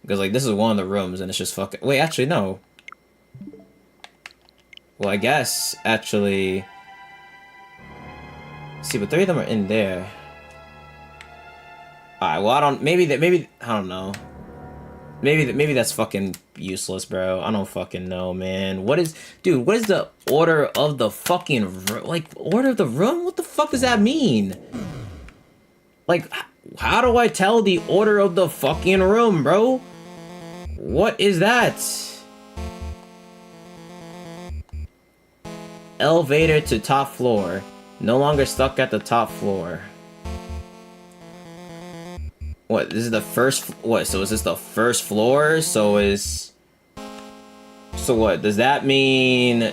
Because, like, this is one of the rooms, and it's just fucking... Wait, actually, no. Well, I guess, actually... See, but 3 of them are in there. Alright, well, I don't... Maybe... I don't know. Maybe that's fucking useless, bro. I don't fucking know, man. What is... Dude, what is the order of the fucking... Like, order of the room? What the fuck does that mean? Like, how do I tell the order of the fucking room, bro? What is that? Elevator to top floor. No longer stuck at the top floor. What, this is the first... What, so is this the first floor? So is... So what, does that mean...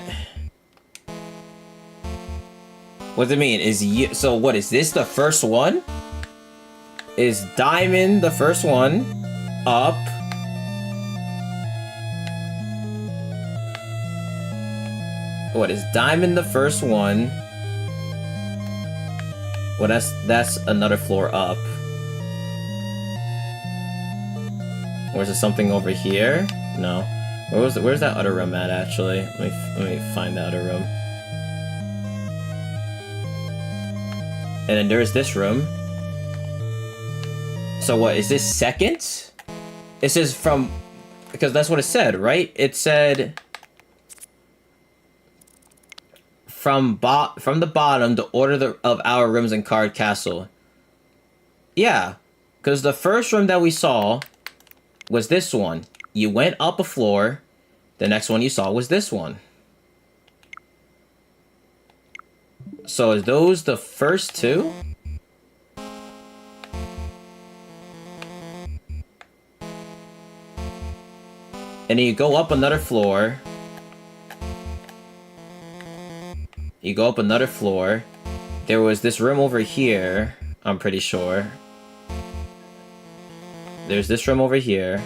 What does it mean? Is you... So what, is this the first one? Is Diamond the first one? Up. What, is Diamond the first one? Well, that's another floor up. Or is it something over here? No. Where's that other room at, actually? Let me find the other room. And then there's this room. So what, is this second? It says from... Because that's what it said, right? It said... From the bottom, the order of our rooms in Card Castle. Yeah. Because the first room that we saw... was this one. You went up a floor. The next one you saw was this one. So is those the first two? And then you go up another floor. You go up another floor. There was this room over here, I'm pretty sure. There's this room over here.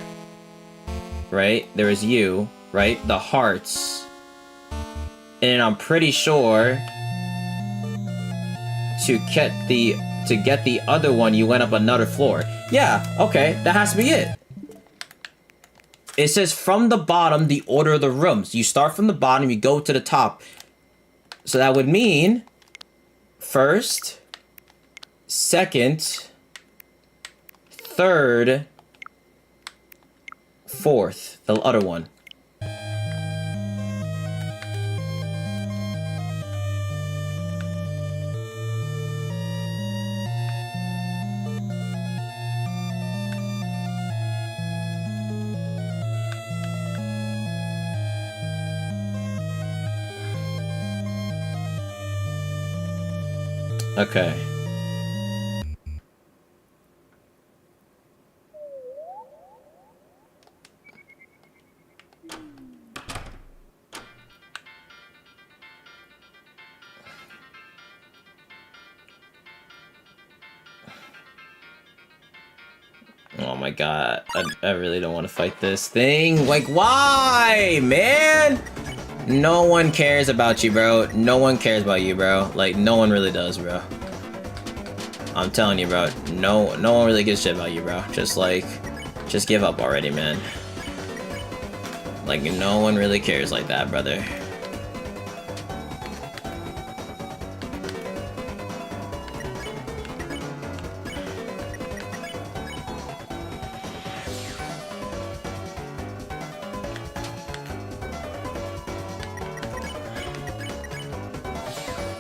Right? There is you, right? The hearts. And I'm pretty sure to get the other one, you went up another floor. Yeah, okay, that has to be it. It says from the bottom, the order of the rooms. You start from the bottom, you go to the top. So that would mean first, second, third, fourth, the other one. Okay. Oh my god, I really don't want to fight this thing. Like, why, man? No one cares about you, bro. No one cares about you, bro. Like, no one really does, bro. I'm telling you, bro. No one really gives a shit about you, bro. Just give up already, man. Like, no one really cares like that, brother.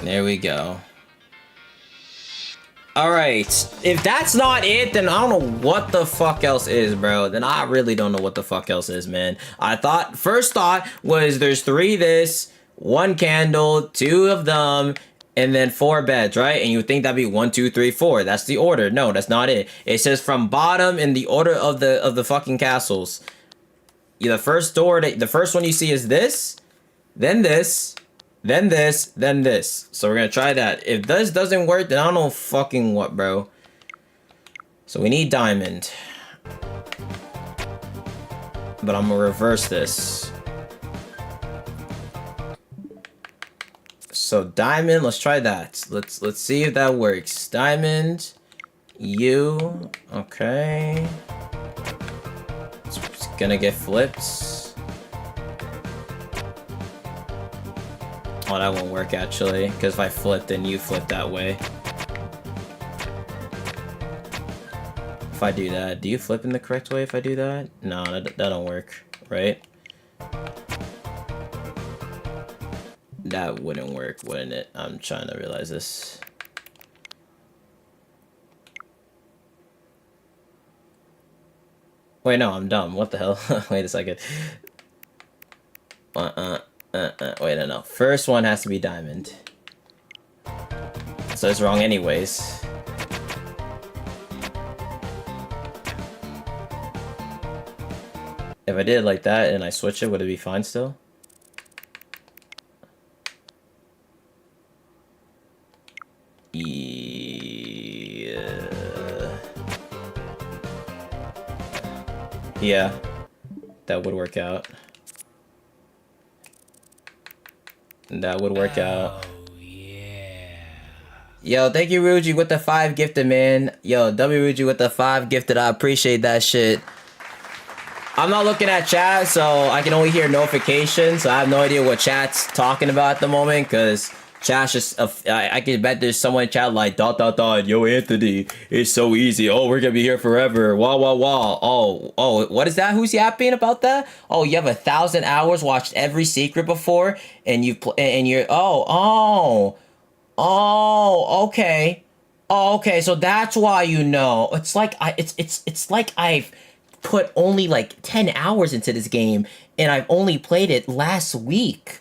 There we go. Alright, if that's not it, then I don't know what the fuck else is, bro. Then I really don't know what the fuck else is, man. First thought was there's 3 this, 1 candle, 2 of them, and then 4 beds, right? And you would think that'd be 1, 2, 3, 4. That's the order. No, that's not it. It says from bottom in the order of the fucking castles. Yeah, the first one you see is this, then this, then this, then this. So we're gonna try that. If this doesn't work, then I don't know fucking what, bro. So we need diamond. But I'm gonna reverse this. So diamond, let's try that. Let's see if that works. Diamond, you, okay. It's gonna get flipped. Oh, that won't work actually, because if I flip, then you flip that way. If I do that, do you flip in the correct way if I do that? No, that don't work, right? That wouldn't work, wouldn't it? I'm trying to realize this. Wait, no, I'm dumb. What the hell? Wait a second. Wait, no. First one has to be diamond. So it's wrong anyways. If I did it like that and I switch it, would it be fine still? Yeah. That would work out. That would work out. Yeah. Yo, thank you, Ruji, with the 5 gifted, man. Yo, W Ruji with the 5 gifted. I appreciate that shit. I'm not looking at chat, so I can only hear notifications. So I have no idea what chat's talking about at the moment, because chat's just... I can bet there's someone in chat like, ... Yo, Anthony, it's so easy. Oh, we're gonna be here forever. Wah, wah, wah. Oh, what is that? Who's yapping about that? Oh, you have 1,000 hours, watched every secret before, and you're... Oh, okay. Oh, okay, so that's why you know. It's like it's like I've put only like 10 hours into this game, and I've only played it last week.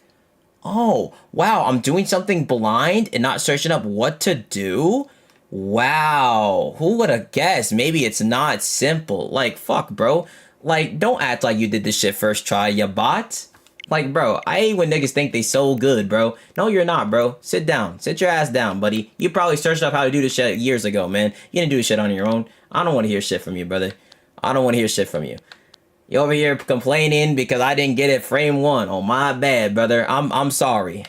Oh, wow, I'm doing something blind and not searching up what to do? Wow, who would have guessed? Maybe it's not simple. Like, fuck, bro. Like, don't act like you did this shit first try, you bot. Like, bro, I hate when niggas think they so good, bro. No, you're not, bro. Sit down. Sit your ass down, buddy. You probably searched up how to do this shit years ago, man. You didn't do this shit on your own. I don't want to hear shit from you, brother. I don't want to hear shit from you. You over here complaining because I didn't get it frame 1. Oh, my bad, brother. I'm sorry.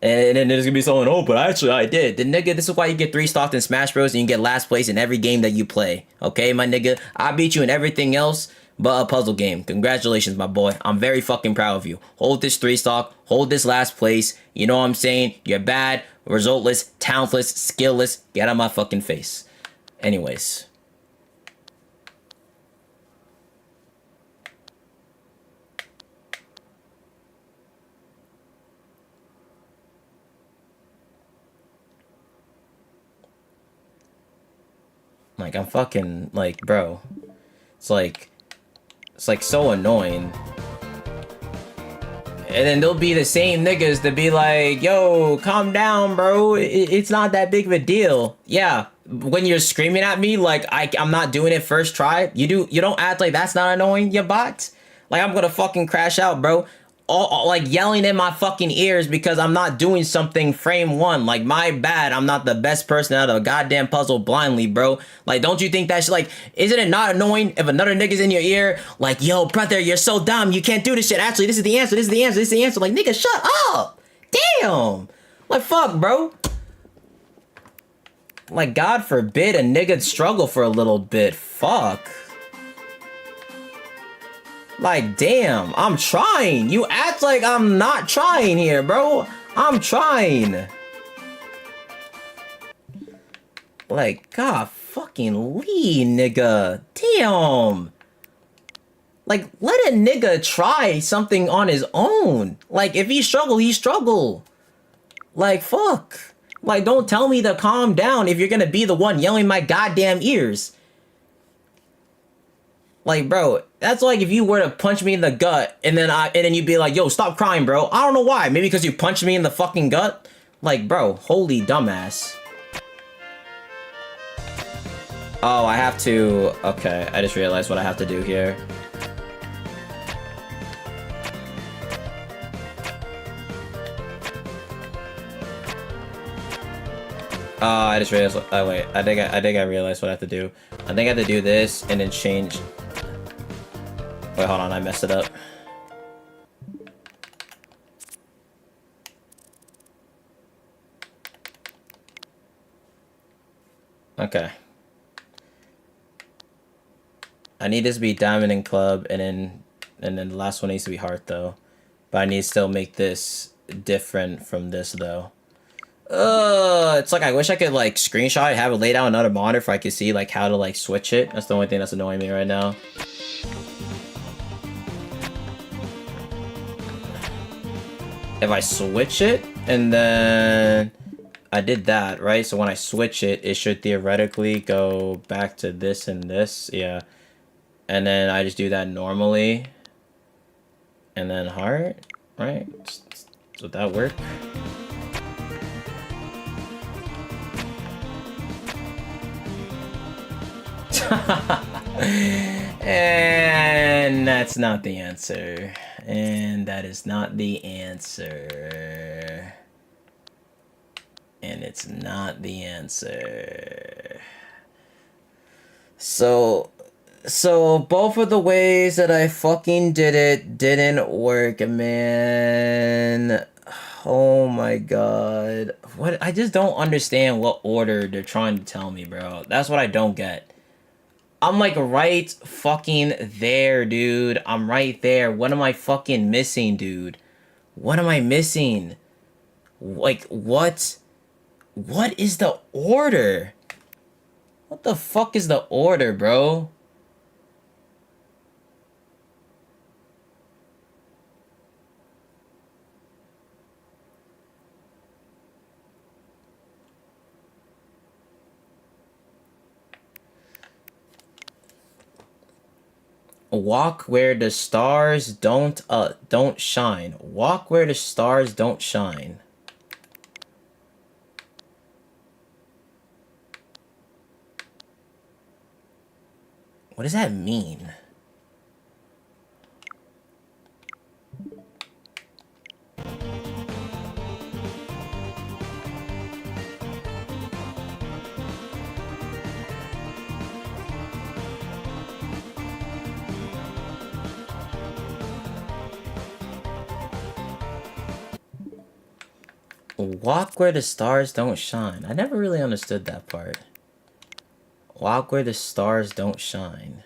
And then there's gonna be someone, oh, but actually I did. The nigga, this is why you get 3 stocked in Smash Bros. And you get last place in every game that you play. Okay, my nigga? I beat you in everything else but a puzzle game. Congratulations, my boy. I'm very fucking proud of you. Hold this 3 stock. Hold this last place. You know what I'm saying? You're bad, resultless, talentless, skillless. Get out of my fucking face. Anyways. Like, I'm fucking, like, bro. It's like so annoying. And then they'll be the same niggas to be like, yo, calm down, bro. It's not that big of a deal. Yeah, when you're screaming at me like I'm not doing it first try, you don't act like that's not annoying, you bot. Like, I'm gonna fucking crash out, bro. All like yelling in my fucking ears because I'm not doing something frame 1. Like, my bad, I'm not the best person out of a goddamn puzzle blindly, bro. Like, don't you think that's like, isn't it not annoying if another nigga's in your ear like, yo, brother, you're so dumb, you can't do this shit. Actually, this is the answer, this is the answer, this is the answer. Like, nigga, shut up. Damn. Like, fuck, bro. Like, God forbid a nigga struggle for a little bit. Fuck. Like, damn, I'm trying. You act like I'm not trying here, bro. I'm trying. Like, God fucking Lee, nigga. Damn. Like, let a nigga try something on his own. Like, if he struggle, he struggle. Like, fuck. Like, don't tell me to calm down if you're gonna be the one yelling in my goddamn ears. Like, bro, that's like if you were to punch me in the gut and then you'd be like, yo, stop crying, bro. I don't know why. Maybe because you punched me in the fucking gut? Like, bro, holy dumbass. Oh, I have to... Okay, I just realized what I have to do here. Oh, I just realized... Oh, wait. I think I realized what I have to do. I think I have to do this and then change... Wait, hold on, I messed it up. Okay. I need this to be diamond and club, and then the last one needs to be heart though. But I need to still make this different from this though. It's like I wish I could like screenshot it, have it laid out on another monitor for I could see like how to like switch it. That's the only thing that's annoying me right now. If I switch it, and then I did that, right? So when I switch it, it should theoretically go back to this and this, yeah. And then I just do that normally. And then heart, right? Would that work? And that's not the answer. And that is not the answer. And it's not the answer. So both of the ways that I fucking did it didn't work, man. Oh my god. What? I just don't understand what order they're trying to tell me, bro. That's what I don't get. I'm like right fucking there, dude. I'm right there. What am I fucking missing, dude? What am I missing? Like, what? What is the order? What the fuck is the order, bro? Walk where the stars don't shine. Walk where the stars don't shine. What does that mean? Walk where the stars don't shine. I never really understood that part. Walk where the stars don't shine.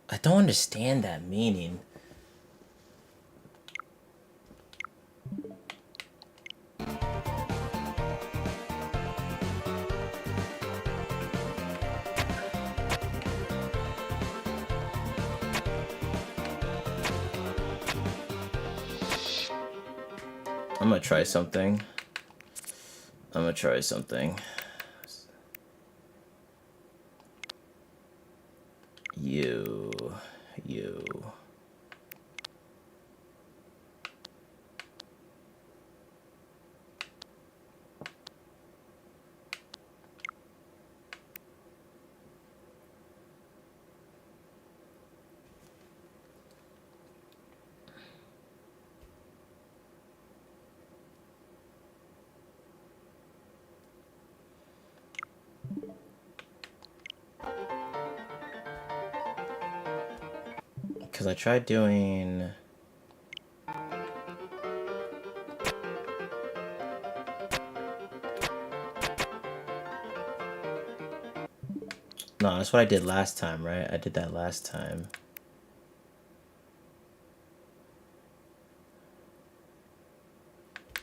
I don't understand that meaning. I'm gonna try something. You. Because I tried doing... No, that's what I did last time, right? I did that last time.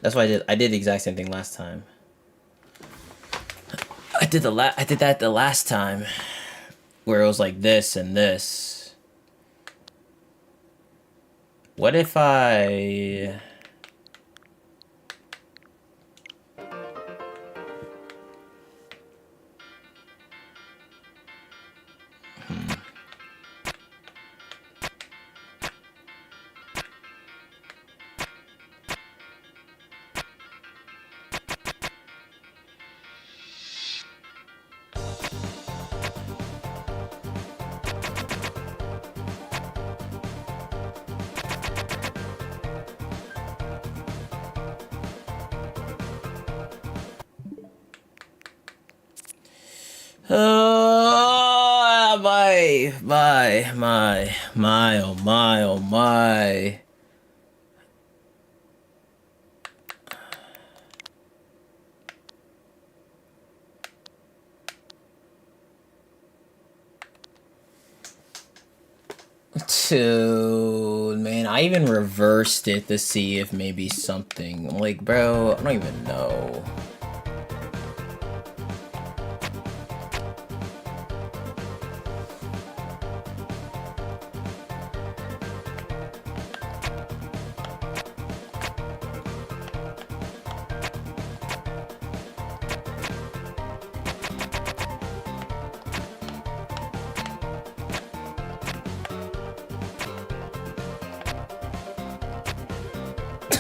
That's what I did. I did the exact same thing last time. I did that the last time. Where it was like this and this. What if I... oh my. Dude, man, I even reversed it to see if maybe something, like, bro, I don't even know.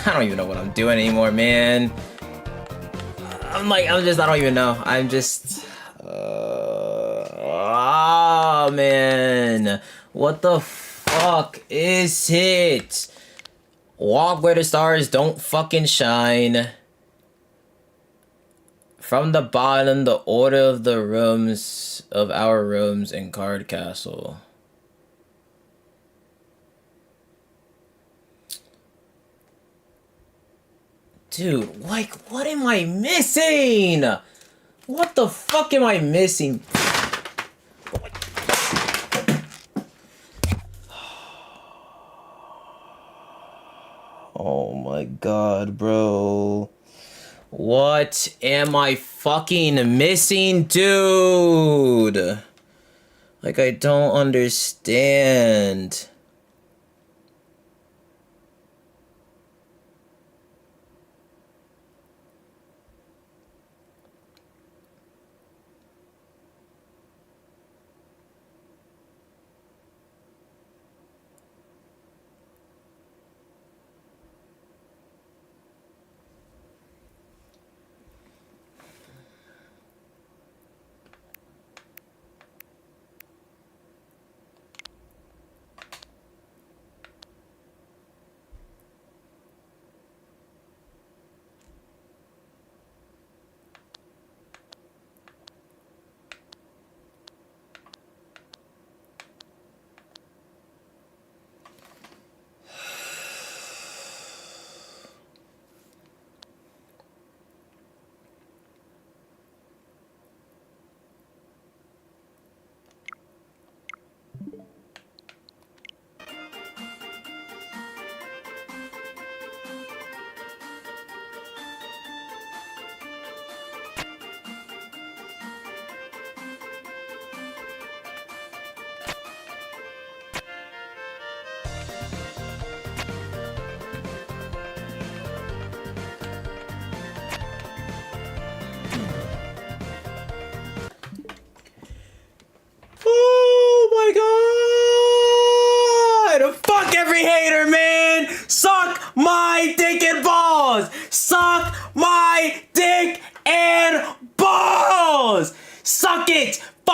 I don't even know what I'm doing anymore, man. I don't even know. Oh, man. What the fuck is it? Walk where the stars don't fucking shine. From the bottom, the order of the rooms of our rooms in Card Castle. Dude, like, what am I missing? What the fuck am I missing? Oh my god, bro. What am I fucking missing, dude? Like, I don't understand.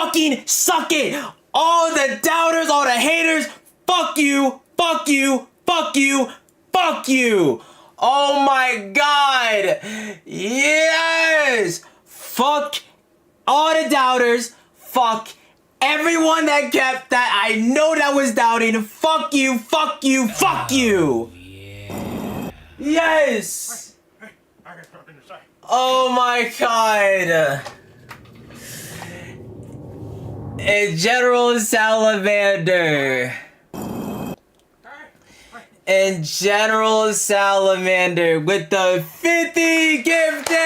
fucking suck it. All the doubters, all the haters, fuck you, fuck you, fuck you, fuck you. Oh my God. Yes. Fuck all the doubters. Fuck everyone that kept that I know that was doubting. Fuck you, fuck you, fuck you. Yes. Oh my God. And General Salamander. And General Salamander with the 50 gifted.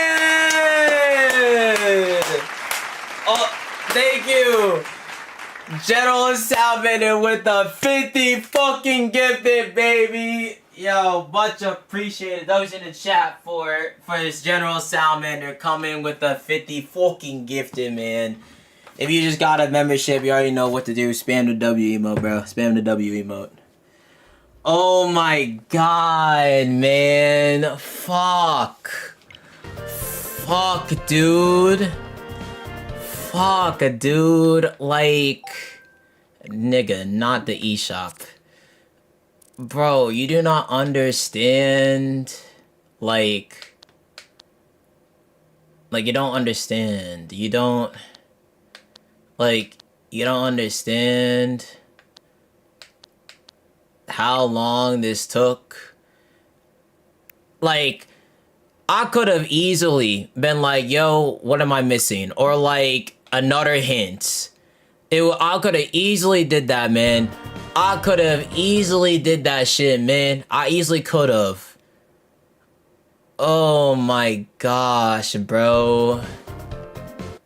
Oh, thank you. General Salamander with the 50 fucking gifted, baby. Yo, much appreciated. Those in the chat for this General Salamander coming with the 50 fucking gifted, man. If you just got a membership, you already know what to do. Spam the W emote, bro. Spam the W emote. Oh my God, man. Fuck. Fuck, dude. Fuck, dude. Like, nigga, not the eShop. Bro, you do not understand. Like, you don't understand. You don't understand how long this took. Like, I could have easily been like, yo, what am I missing? Or like another hint. I could have easily did that, man. I could have easily did that shit, man. I easily could have. Oh my gosh, bro.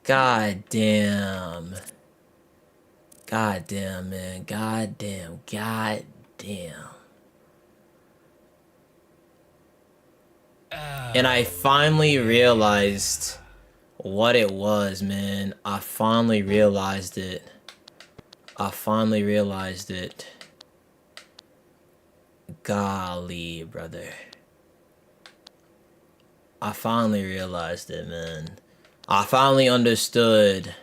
God damn. God damn, man. God damn. God damn. And I finally realized what it was, man. I finally realized it. I finally realized it. Golly, brother. I finally realized it, man. I finally understood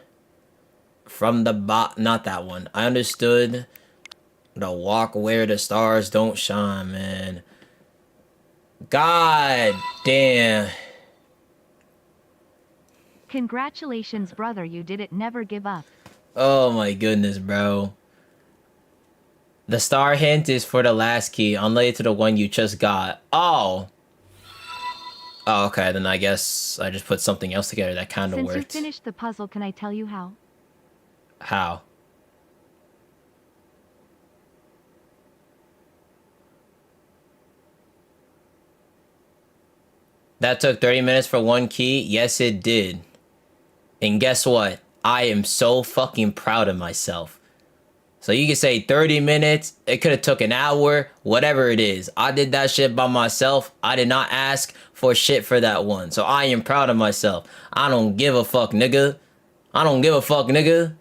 from the not that one. I understood the walk where the stars don't shine, man. God damn. Congratulations, brother. You did it. Never give up. Oh my goodness, bro. The star hint is for the last key, unrelated to the one you just got. Oh. Oh, okay, then I guess I just put something else together that kind of worked. Since you finished the puzzle, can I tell you how? How? That took 30 minutes for one key? Yes, it did. And guess what? I am so fucking proud of myself. So you can say 30 minutes, it could have took an hour, whatever it is. I did that shit by myself. I did not ask for shit for that one. So I am proud of myself. I don't give a fuck, nigga. I don't give a fuck, nigga.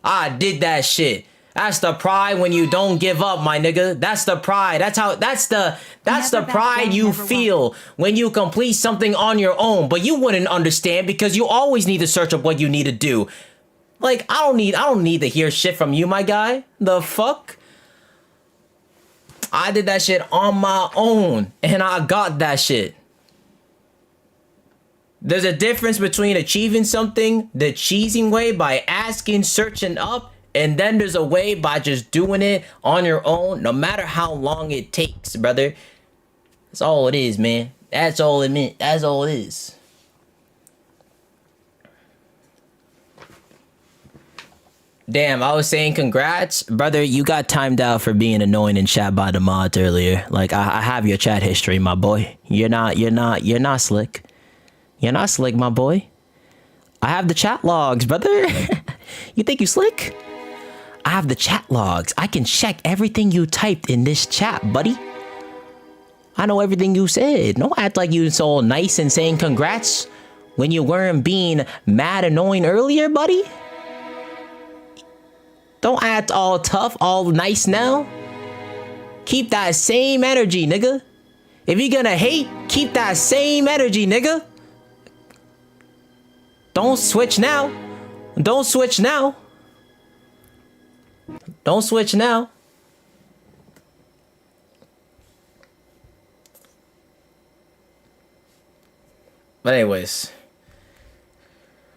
I did that shit. That's the pride when you don't give up, my nigga. That's the pride. That's the pride you feel when you complete something on your own. But you wouldn't understand because you always need to search up what you need to do. Like, I don't need to hear shit from you, my guy. The fuck? I did that shit on my own and I got that shit. There's a difference between achieving something the cheesing way by asking, searching up, and then there's a way by just doing it on your own, no matter how long it takes, brother. That's all it is, man. That's all it meant. That's all it is. Damn, I was saying congrats. Brother, you got timed out for being annoying in chat by the mods earlier. Like, I have your chat history, my boy. You're not slick. You're not slick, my boy. I have the chat logs, brother. You think you slick? I have the chat logs. I can check everything you typed in this chat, buddy. I know everything you said. Don't act like you so nice and saying congrats when you weren't being mad annoying earlier, buddy. Don't act all tough, all nice now. Keep that same energy, nigga. If you're gonna hate, keep that same energy, nigga. Don't switch now. Don't switch now. Don't switch now. But anyways.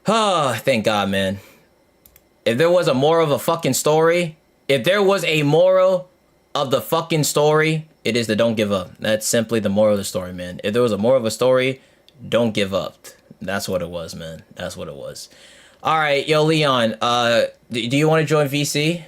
Oh, thank God, man. If there was a moral of a fucking story, if there was a moral of the fucking story, it is the don't give up. That's simply the moral of the story, man. If there was a moral of a story, don't give up. That's what it was, man. That's what it was. All right, yo, Leon, do you want to join VC?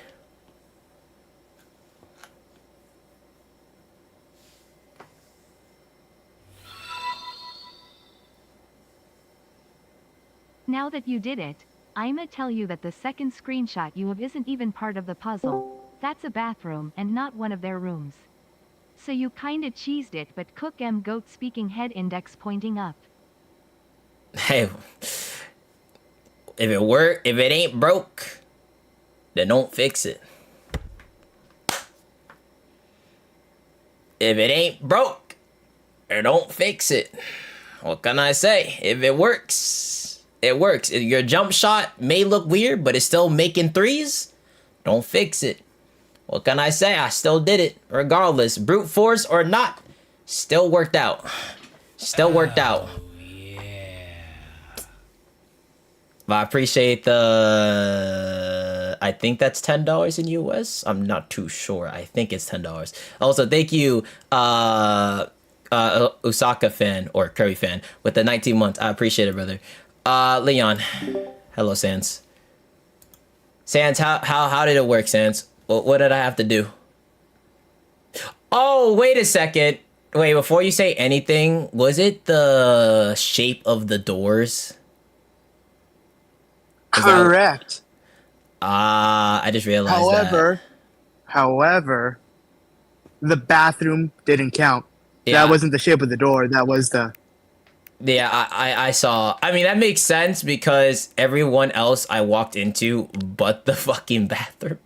Now that you did it, I'ma tell you that the second screenshot you have isn't even part of the puzzle. That's a bathroom and not one of their rooms. So you kinda cheesed it, but Cook M Goat speaking head index pointing up. Hey, if it ain't broke, then don't fix it. If it ain't broke, then don't fix it. What can I say? If it works, it works. If your jump shot may look weird, but it's still making threes, don't fix it. What can I say? I still did it, regardless. Brute force or not, still worked out. Still worked out. But I appreciate the... I think that's $10 in US. I'm not too sure. I think it's $10. Also, thank you, Osaka fan or Curry fan with the 19 months. I appreciate it, brother. Leon. Hello, Sans. Sans, how did it work, Sans? What did I have to do? Oh, wait a second. Wait, before you say anything, was it the shape of the doors? Correct. I just realized However, the bathroom didn't count. Yeah. That wasn't the shape of the door. That was the... Yeah, I saw. I mean, that makes sense because everyone else I walked into but the fucking bathroom.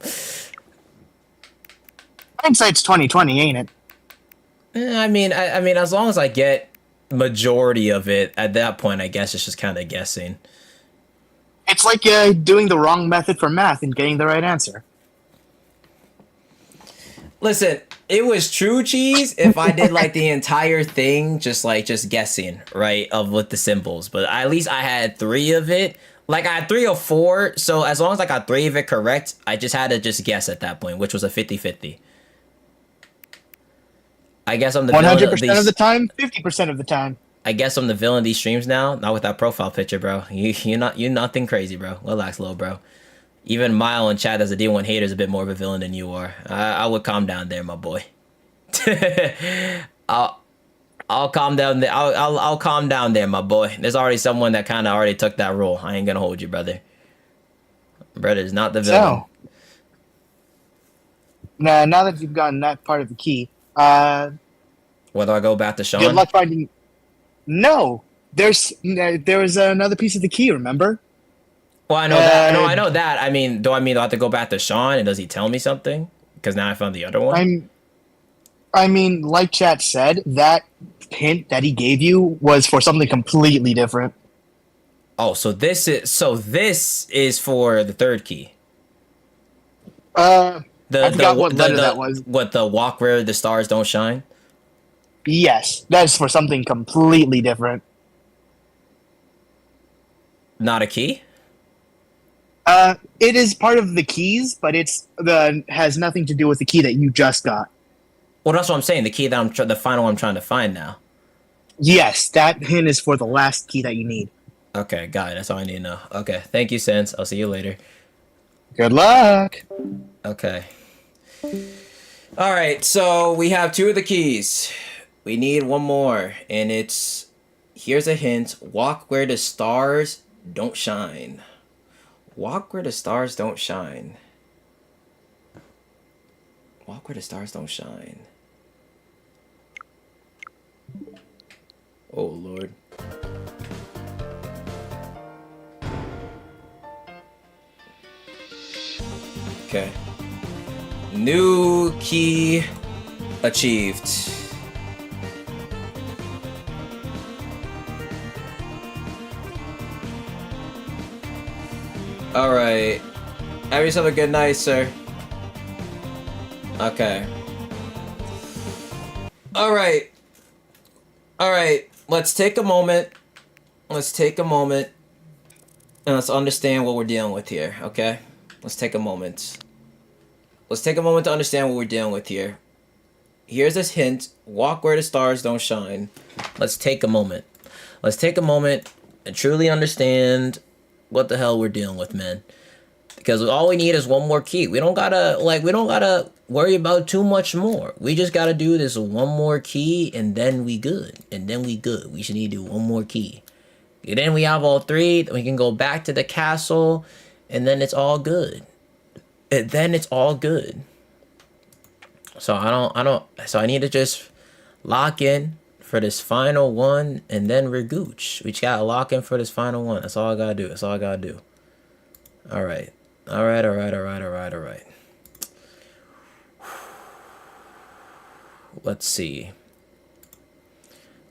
Hindsight's 20/20, ain't it? I mean, as long as I get majority of it, at that point, I guess it's just kind of guessing. It's like doing the wrong method for math and getting the right answer. Listen, it was true cheese if I did like the entire thing, just guessing, right, of with the symbols. But at least I had 3 of it. Like, I had 3 or 4, so as long as I got 3 of it correct, I just had to just guess at that point, which was a 50-50. I guess I'm the 100% of the time, 50% of the time. I guess I'm the villain of these streams now. Not with that profile picture, bro. You're nothing crazy, bro. Relax, little bro. Even Mile in chat as a D1 hater is a bit more of a villain than you are. I would calm down there, my boy. I'll calm down there. I'll calm down there, my boy. There's already someone that kind of already took that role. I ain't gonna hold you, brother. Brother's not the villain. So, now that you've gotten that part of the key, whether I go back to Sean? Good luck finding... No, there was another piece of the key. Remember? Well, I know that. No, I know that. I mean, do I have to go back to Sean, and does he tell me something? Because now I found the other one. I mean, like chat said, that hint that he gave you was for something completely different. Oh, so this is for the third key. I forgot what letter that was. What, the walk where the stars don't shine? Yes, that is for something completely different. Not a key? It is part of the keys, but has nothing to do with the key that you just got. Well, that's what I'm saying. The key that the final one I'm trying to find now. Yes, that hint is for the last key that you need. Okay, got it. That's all I need to know. Okay, thank you, Sense. I'll see you later. Good luck. Okay. All right, so we have 2 of the keys. We need 1 more, and it's... Here's a hint. Walk where the stars don't shine. Walk where the stars don't shine. Walk where the stars don't shine. Oh, Lord. Okay. New key achieved. All right. Have yourself a good night, sir. Okay. Alright. Alright. Let's take a moment. Let's take a moment. And let's understand what we're dealing with here, okay? Let's take a moment. Let's take a moment to understand what we're dealing with here. Here's this hint. Walk where the stars don't shine. Let's take a moment. Let's take a moment and truly understand what the hell we're dealing with, man. Because all we need is one more key. We don't gotta, worry about too much more. We just gotta do this one more key, and then we good. And then we good. We should need to do one more key. And then we have all three. Then we can go back to the castle, and then it's all good. And then it's all good. So so I need to just lock in for this final one, and then we're gooch. We just gotta lock in for this final one. That's all I gotta do. That's all I gotta do. Alright. Alright. Let's see.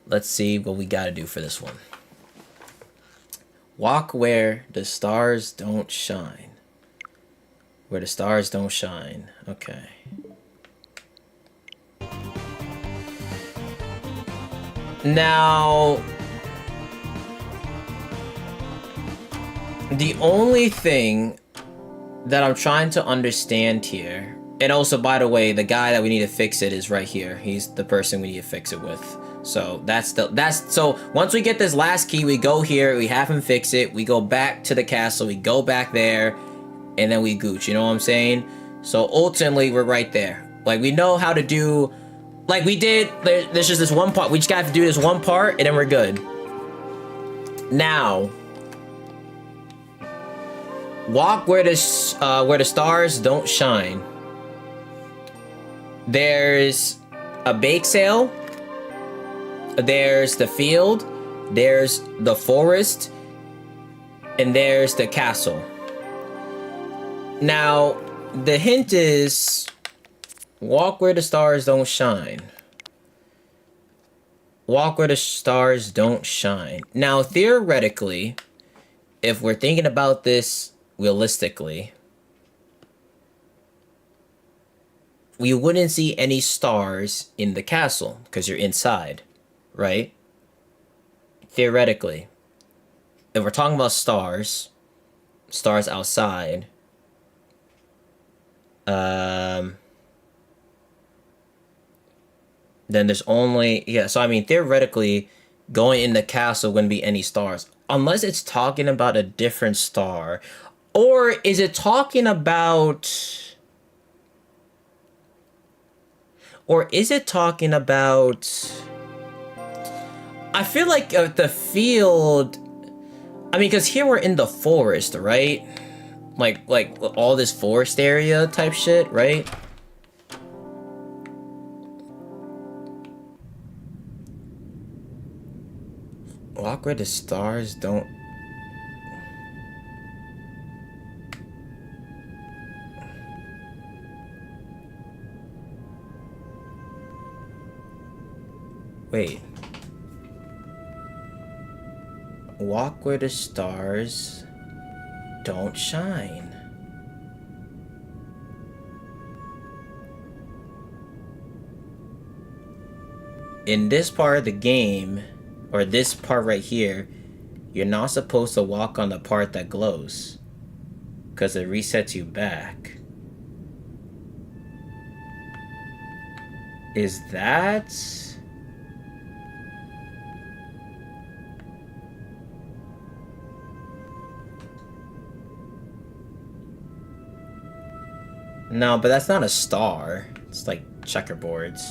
Let's see what we gotta do for this one. Walk where the stars don't shine. Where the stars don't shine. Okay. Now, the only thing that I'm trying to understand here, and also, by the way, the guy that we need to fix it is right here. He's the person we need to fix it with. So so once we get this last key, we go here, we have him fix it, we go back to the castle, we go back there, and then we gooch, you know what I'm saying? So ultimately, we're right there. Like, we know how to do, like we did, there's just this one part, we just got to do this one part, and then we're good. Now, walk where the stars don't shine. There's a bake sale. There's the field. There's the forest. And there's the castle. Now, the hint is walk where the stars don't shine. Walk where the stars don't shine. Now, theoretically, if we're thinking about this realistically, we wouldn't see any stars in the castle because you're inside, right? Theoretically. If we're talking about stars outside, then there's only, yeah, so I mean, theoretically, going in the castle wouldn't be any stars. Unless it's talking about a different star. Or is it talking about... Or is it talking about... I feel like the field... I mean, because here we're in the forest, right? Like all this forest area type shit, right? Walk where the stars don't... Wait. Walk where the stars don't shine. In this part of the game, or this part right here, you're not supposed to walk on the part that glows, because it resets you back. Is that... No, but that's not a star. It's like checkerboards.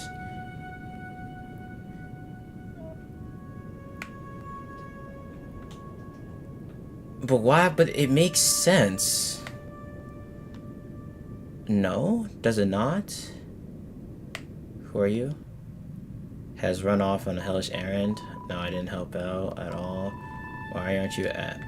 But why? But it makes sense. No? Does it not? Who are you? Has run off on a hellish errand. No, I didn't help out at all. Why aren't you at...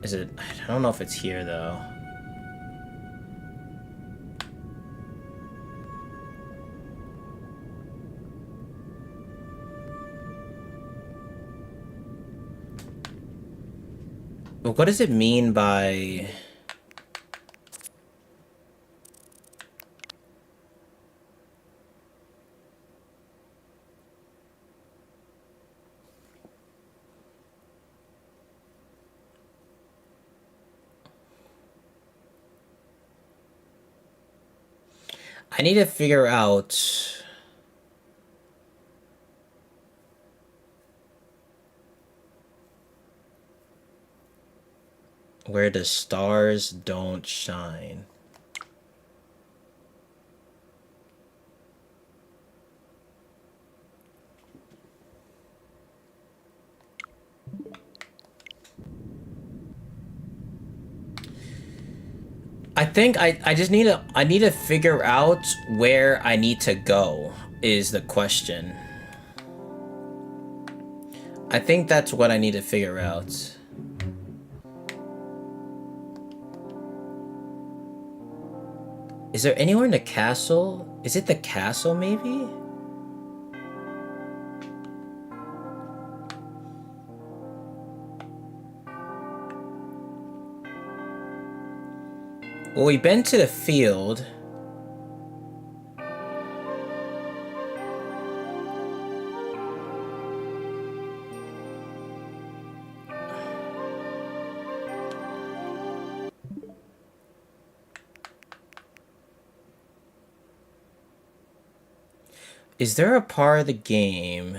Is it... I don't know if it's here, though. What does it mean by... I need to figure out... where the stars don't shine. I think I just need to figure out where I need to go is the question. I think that's what I need to figure out. Is there anywhere in the castle? Is it the castle maybe? Well, we've been to the field. Is there a part of the game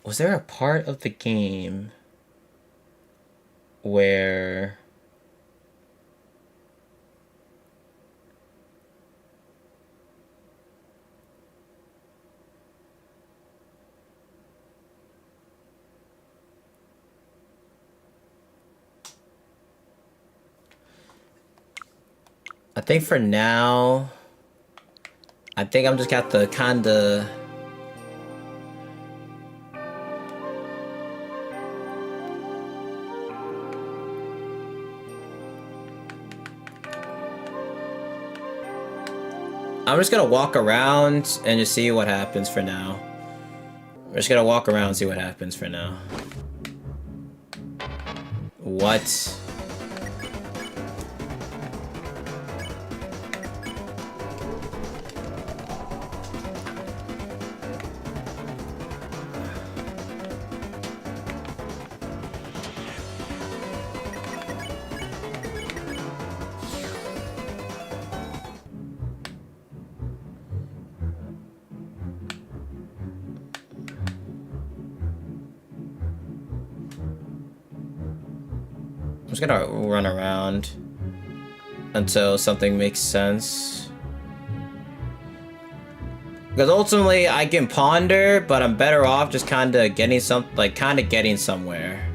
was there a part of the game where I think for now, I think I'm just got to kinda... I'm just gonna walk around and just see what happens for now. We're just gonna walk around and see what happens for now. What? I'm just gonna run around until something makes sense. Because ultimately I can ponder, but I'm better off just kinda getting getting somewhere.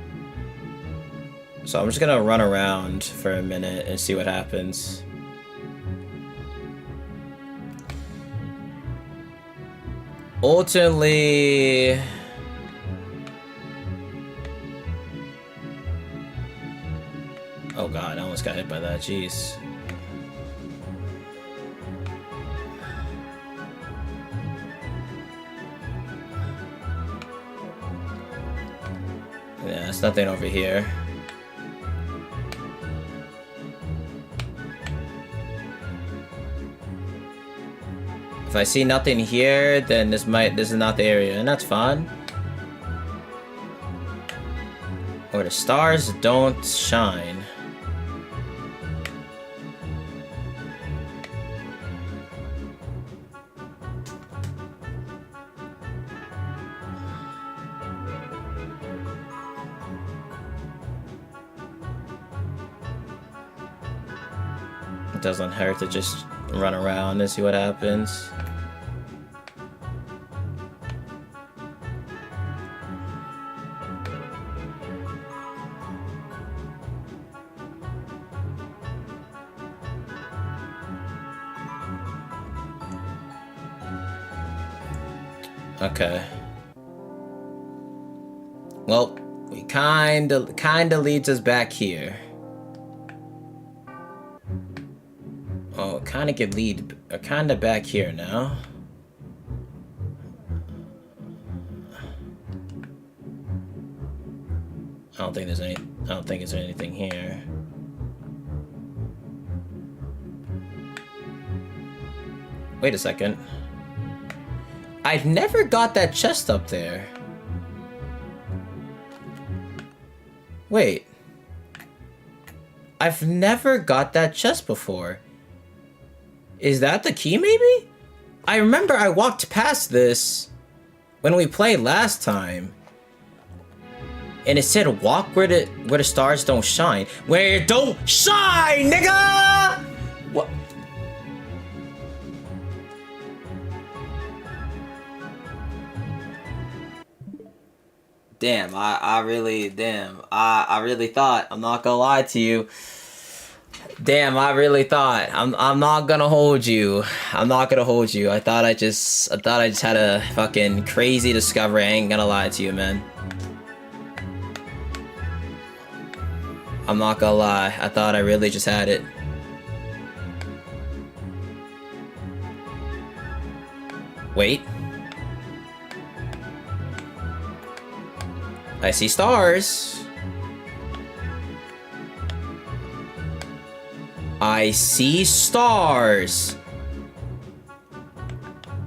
So I'm just gonna run around for a minute and see what happens. Ultimately... Oh god, I almost got hit by that, jeez. Yeah, there's nothing over here. If I see nothing here, then this is not the area, and that's fine. Where the stars don't shine. It doesn't hurt to just run around and see what happens. Okay. Well, we kinda leads us back here. Oh, kind of get lead, kind of back here now. I don't think there's anything here. Wait a second. I've never got that chest up there. Wait. I've never got that chest before. Is that the key, maybe? I remember I walked past this when we played last time. And it said, walk where the stars don't shine. Where it don't shine, nigga! What? Damn, I really thought, I'm not gonna lie to you. Damn, I really thought. I'm not gonna hold you. I'm not gonna hold you. I thought I just had a fucking crazy discovery. I ain't gonna lie to you, man. I'm not gonna lie. I thought I really just had it. Wait. I see stars. I see stars.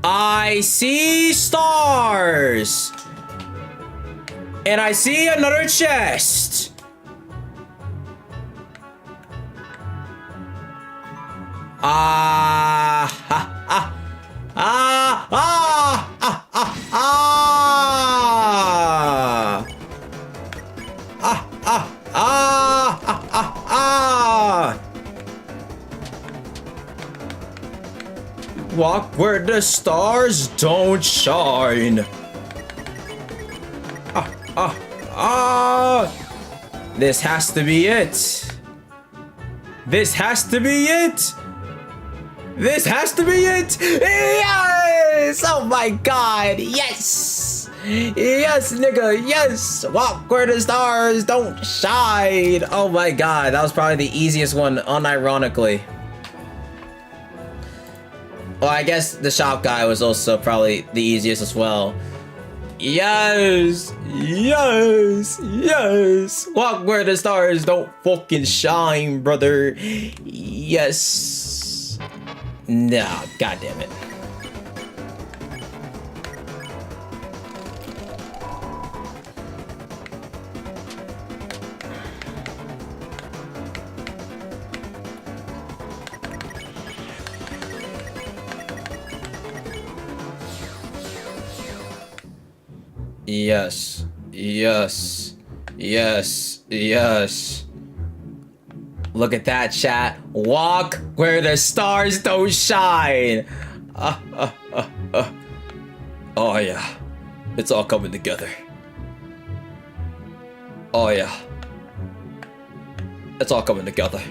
I see stars. And I see another chest. Walk where the stars don't shine. This has to be it. This has to be it. This has to be it. Yes! Oh my god. Yes. Yes, nigga. Yes. Walk where the stars don't shine. Oh my god. That was probably the easiest one, unironically. Well, I guess the shop guy was also probably the easiest as well. Yes! Yes! Yes! Walk where the stars don't fucking shine, brother. Yes. Nah, god damn it. Yes, yes, yes, yes. Look at that, chat. Walk where the stars don't shine. Oh yeah, it's all coming together. Oh yeah, it's all coming together.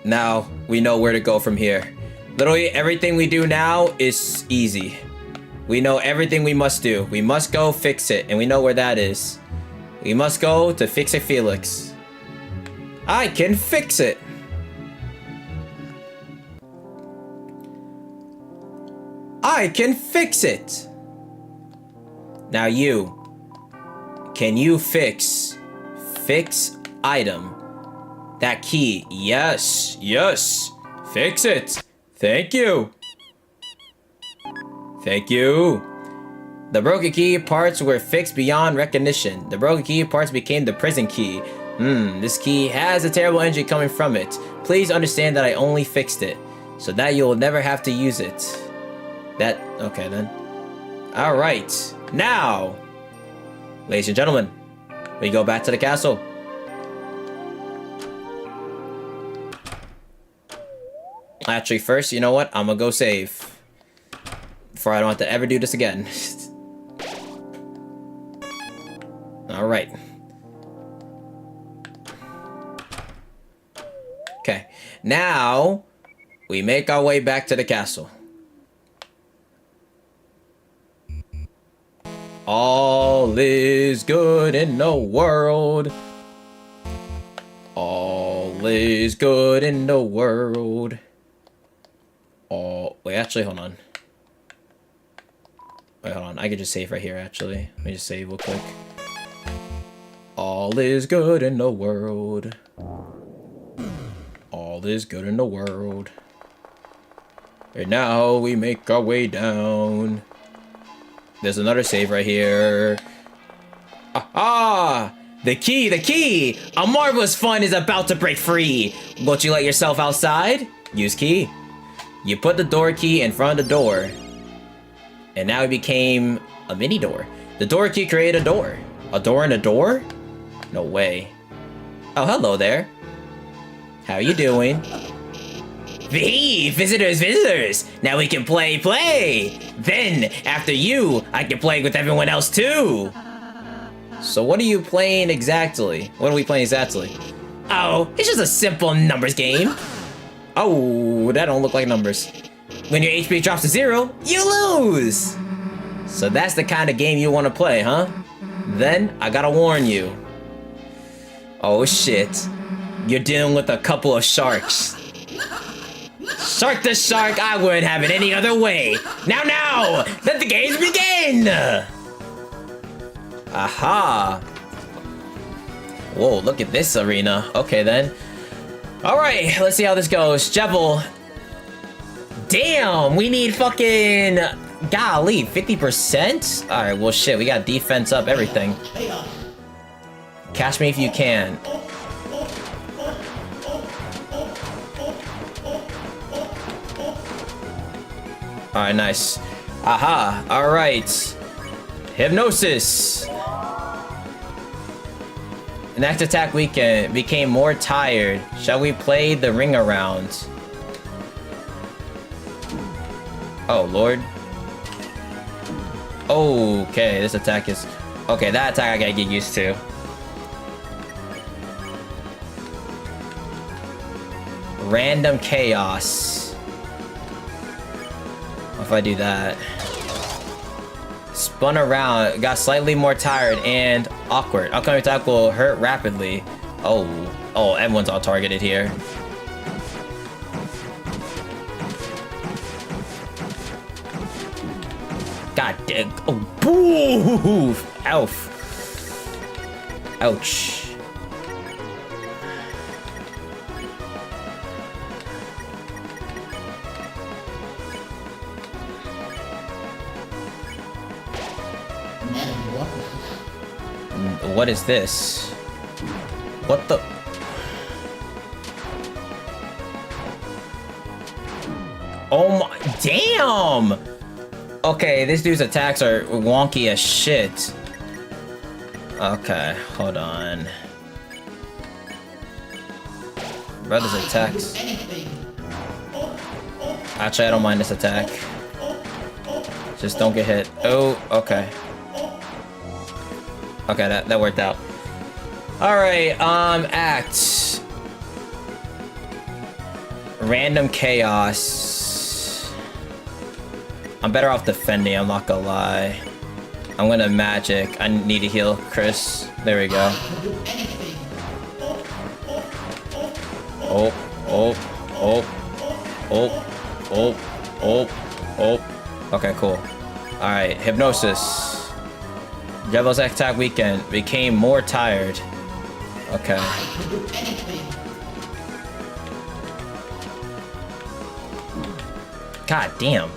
Now we know where to go from here. Literally everything we do now is easy. We know everything we must do. We must go fix it, and we know where that is. We must go to Fix It Felix. I can fix it. I can fix it. Now you. Can you fix item? That key. Yes, yes. Fix it. Thank you. Thank you. The broken key parts were fixed beyond recognition. The broken key parts became the prison key. This key has a terrible energy coming from it. Please understand that I only fixed it, so that you'll never have to use it. Okay then. Alright. Now, ladies and gentlemen, we go back to the castle. Actually, first, you know what? I'm gonna go save. Before I don't have to ever do this again. Alright. Okay. Now, we make our way back to the castle. All is good in the world. All All is good in the world. Oh, wait, actually, hold on. Wait, hold on. I could just save right here, actually. Let me just save real quick. All is good in the world. All is good in the world. And now we make our way down. There's another save right here. Ah! The key, the key! A marvelous fun is about to break free. Won't you let yourself outside? Use key. You put the door key in front of the door. And now it became a mini door. The door key created a door. A door in a door? No way. Oh, hello there. How you doing? Hey, visitors, visitors! Now we can play! Then, after you, I can play with everyone else too! So what are you playing exactly? What are we playing exactly? Oh, it's just a simple numbers game. Oh, that don't look like numbers. When your HP drops to 0, you lose! So that's the kind of game you want to play, huh? Then, I gotta warn you. Oh shit. You're dealing with a couple of sharks. Shark the shark, I wouldn't have it any other way. Now, let the games begin! Aha. Whoa, look at this arena. Okay then. Alright, let's see how this goes. Jevil. Damn, we need fucking... Golly, 50%? Alright, well shit, we got defense up, everything. Catch me if you can. Alright, nice. Aha, alright. Hypnosis. Next attack weekend became more tired. Shall we play the ring around? Oh, Lord. Okay, this attack is... Okay, that attack I gotta get used to. Random chaos. What if I do that? Spun around, got slightly more tired and awkward. Upcoming attack will hurt rapidly. Oh, everyone's all targeted here. God damn. Oh, boo! Elf. Ouch. What is this? What the? Oh my, damn! Okay, this dude's attacks are wonky as shit. Okay, hold on. Brother's attacks. Actually, I don't mind this attack. Just don't get hit. Oh, okay. Okay, that worked out. Alright, act. Random chaos. I'm better off defending, I'm not gonna lie. I'm gonna magic. I need to heal Chris. There we go. Okay, cool. Alright, hypnosis. Jevil's attack weekend became more tired. Okay. God damn.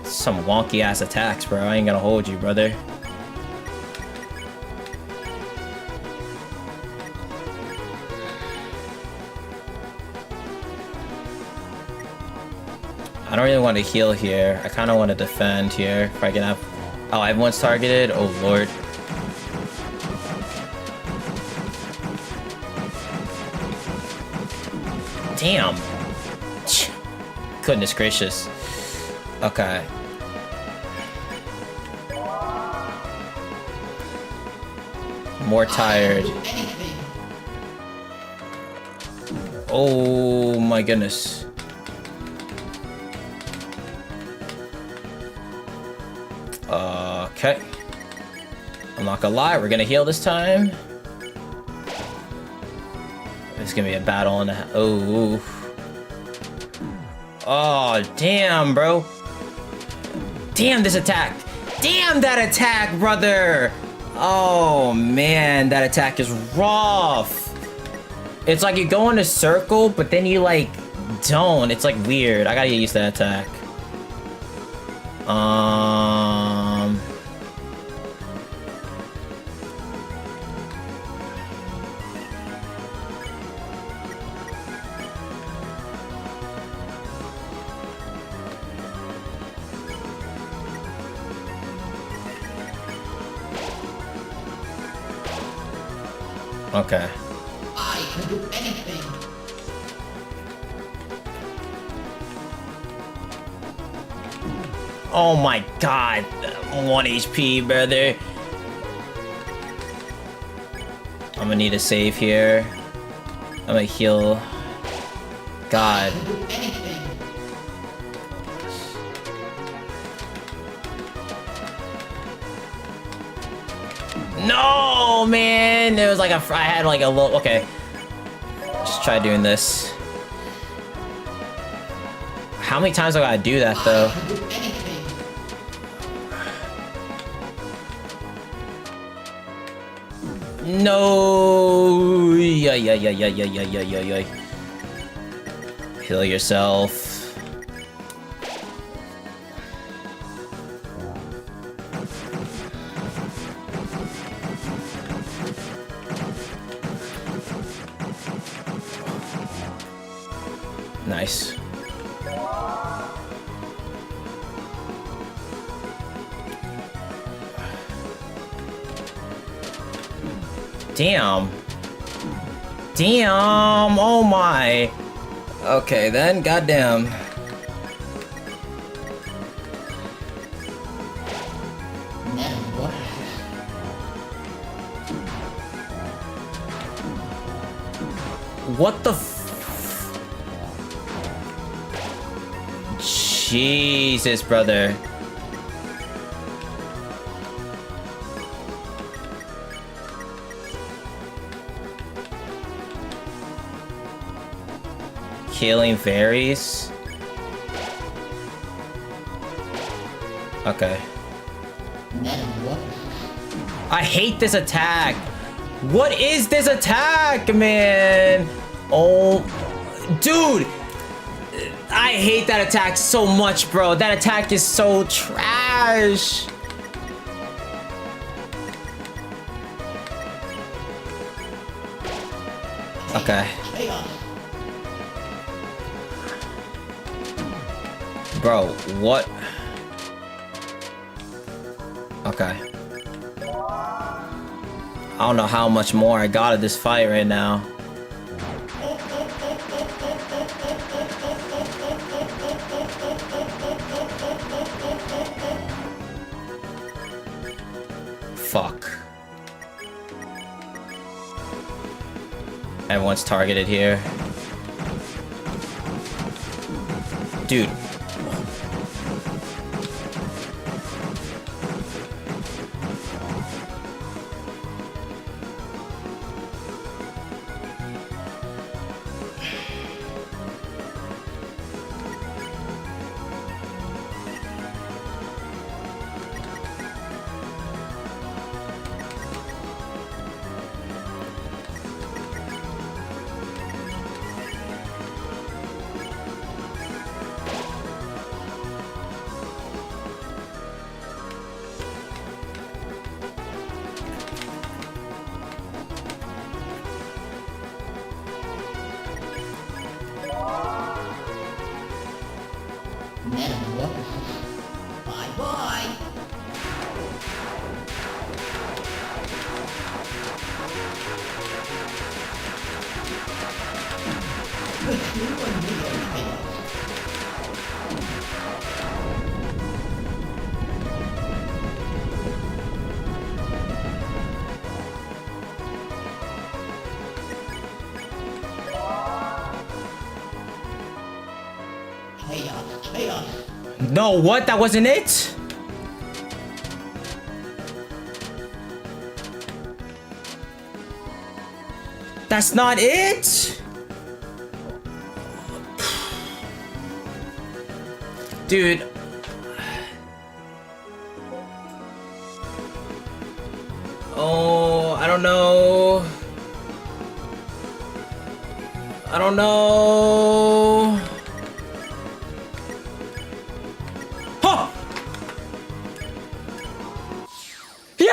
Some wonky ass attacks, bro. I ain't gonna hold you, brother. I don't really want to heal here. I kind of want to defend here if I can have... Oh, everyone's targeted? Oh, Lord. Damn. Goodness gracious. Okay. More tired. Oh, my goodness. Okay. I'm not gonna lie, we're gonna heal this time. It's gonna be a battle in the... Oh. Oh, damn, bro. Damn this attack. Damn that attack, brother. Oh, man. That attack is rough. It's like you go in a circle, but then you, like, don't. It's, like, weird. I gotta get used to that attack. Okay. I can do anything. Oh my god. 1 HP, brother. I'm gonna need a save here. I'm gonna heal. God. I can do anything. No, man. It was like I had like a little. Okay. Just try doing this. How many times do I gotta do that though? No. Yeah. Heal yourself. Nice. Damn. Damn. Oh my. Okay then. Goddamn. What the Jesus, brother. Healing varies. Okay. I hate this attack. What is this attack, man? Oh, dude. I hate that attack so much, bro. That attack is so trash. Okay. Bro, what? Okay. I don't know how much more I got of this fight right now. Fuck. Everyone's targeted here. Dude. No, what? That wasn't it? That's not it? Dude. Oh, I don't know. I don't know. Huh! Yes!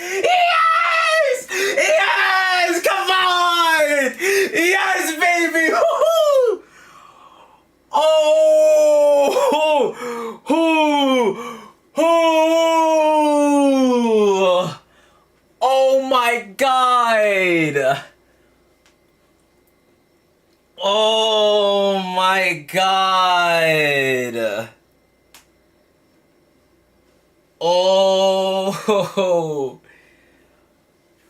Yes! Yes! Come on! Yes, baby! Woo-hoo! Oh! Oh my god! Oh my god! Oh!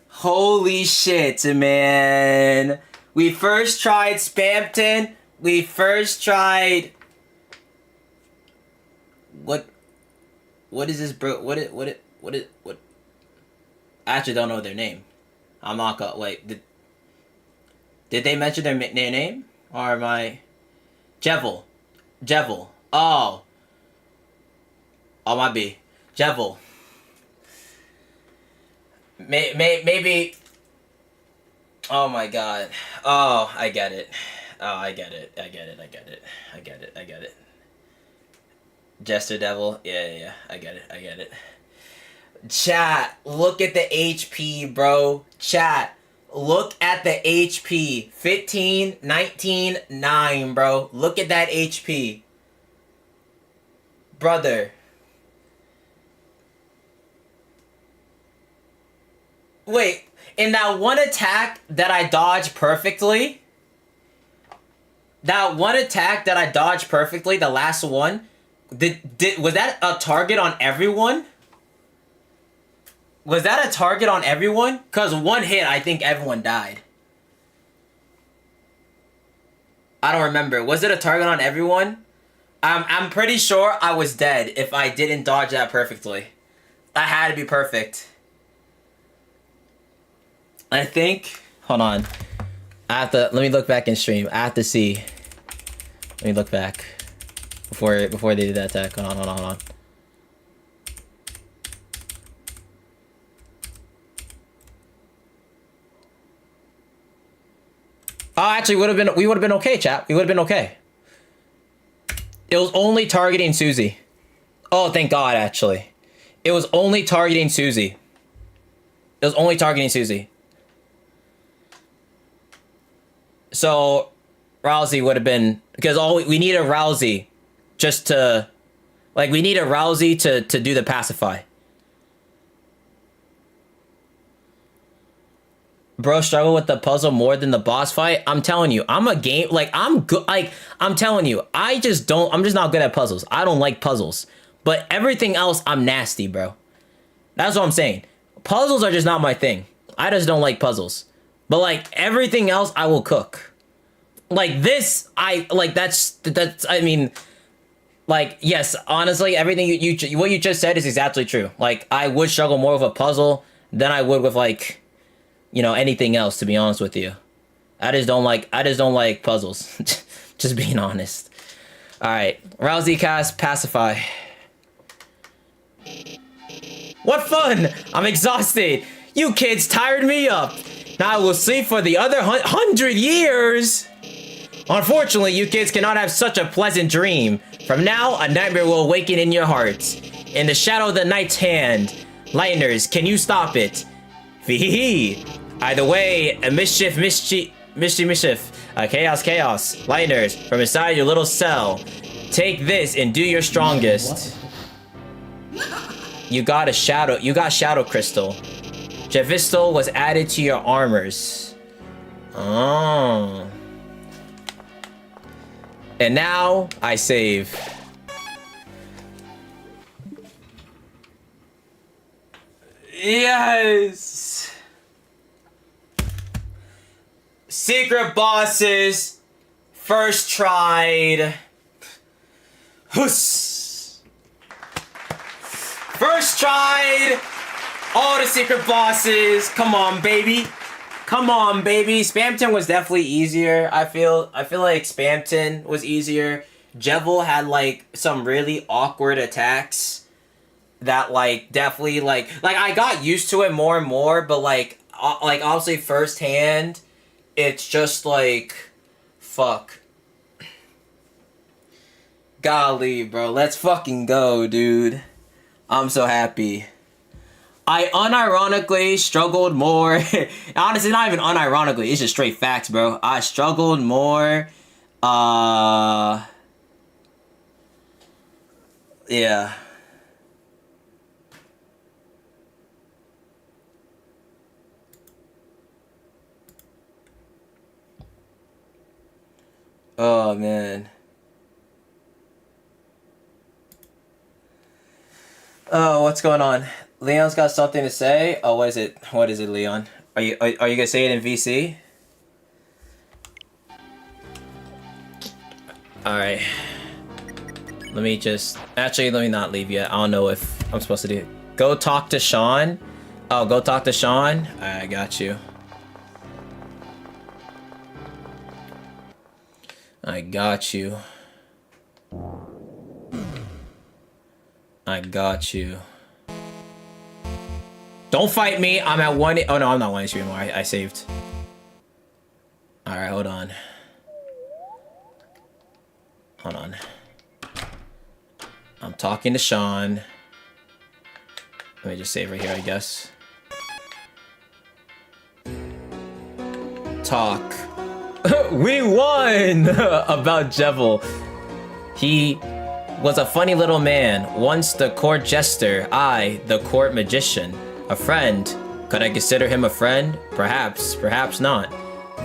Holy shit, man! We first tried Spamton. We first tried. What is this, bro? What? I actually don't know their name. I'm not gonna wait. Did they mention their name? Or am I? Jevil. Oh. Oh, might be. Jevil. Maybe. Oh my god. Oh, I get it. Oh, I get it. Jester Devil. Yeah. I get it. Chat, look at the HP, bro. Chat, look at the HP. 15, 19, 9, bro. Look at that HP. Brother. Wait, in that one attack that I dodged perfectly, the last one, was that a target on everyone? Was that a target on everyone? Cause one hit, I think everyone died. I don't remember. Was it a target on everyone? I'm pretty sure I was dead if I didn't dodge that perfectly. That had to be perfect. I think. Hold on. Let me look back in stream. I have to see. Let me look back before they did that attack. Hold on. Oh, actually, we would have been okay, chat. We would have been okay. It was only targeting Susie. Oh, thank God, actually. It was only targeting Susie. So, Rousey would have been... Because we needed Rousey just to... Like, we needed Rousey to do the pacify. Bro, struggle with the puzzle more than the boss fight. I'm telling you, I'm good. Like, I'm telling you, I'm just not good at puzzles. I don't like puzzles. But everything else, I'm nasty, bro. That's what I'm saying. Puzzles are just not my thing. I just don't like puzzles. But, like, everything else, I will cook. Like, this, I mean, like, yes, honestly, everything what you just said is exactly true. Like, I would struggle more with a puzzle than I would with, like... You know, anything else, to be honest with you. I just don't like puzzles. Just being honest. Alright. Rousey cast Pacify. What fun! I'm exhausted. You kids tired me up. Now I will sleep for the other 100 years. Unfortunately, you kids cannot have such a pleasant dream. From now, a nightmare will awaken in your hearts. In the shadow of the night's hand. Lightners, can you stop it? Vee. Either way, a mischief. Chaos. Lightners, from inside your little cell. Take this and do your strongest. You got shadow crystal. Jevistal was added to your armors. Oh. And now I save. Yes. Secret bosses. First tried. Huss. First tried. All the secret bosses. Come on, baby. Come on, baby. Spamton was definitely easier. I feel like Spamton was easier. Jevil had like some really awkward attacks that like definitely like I got used to it more and more, but like obviously firsthand, it's just like fuck. Golly, bro. Let's fucking go, dude. I'm so happy. I unironically struggled more. Honestly, not even unironically. It's just straight facts, bro. I struggled more. Yeah. Oh, man. Oh, what's going on? Leon's got something to say. Oh, what is it? What is it, Leon? Are you gonna say it in VC? All right. Let me not leave yet. I don't know if I'm supposed to do it. Go talk to Sean. Oh, go talk to Sean. I got you. I got you. I got you. Don't fight me. I'm at 1. Oh no, I'm not 1 HP anymore. I saved. Alright, hold on. Hold on. I'm talking to Sean. Let me just save right here, I guess. Talk. We won! About Jevil. He was a funny little man. Once the court jester, I, the court magician. A friend. Could I consider him a friend? Perhaps, perhaps not.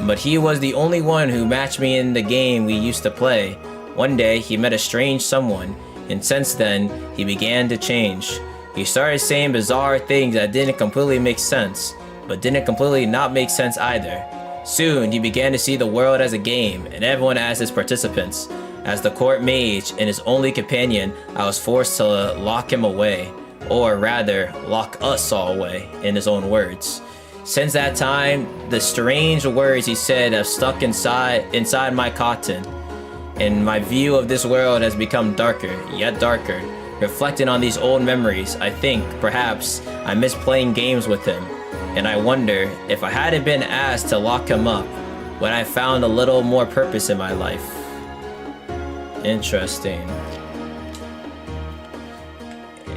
But he was the only one who matched me in the game we used to play. One day, he met a strange someone, and since then, he began to change. He started saying bizarre things that didn't completely make sense, but didn't completely not make sense either. Soon, he began to see the world as a game, and everyone as his participants. As the court mage and his only companion, I was forced to lock him away. Or rather, lock us all away, in his own words. Since that time, the strange words he said have stuck inside my cotton, and my view of this world has become darker, yet darker. Reflecting on these old memories, I think, perhaps, I miss playing games with him, and I wonder, if I hadn't been asked to lock him up, would I found a little more purpose in my life? Interesting.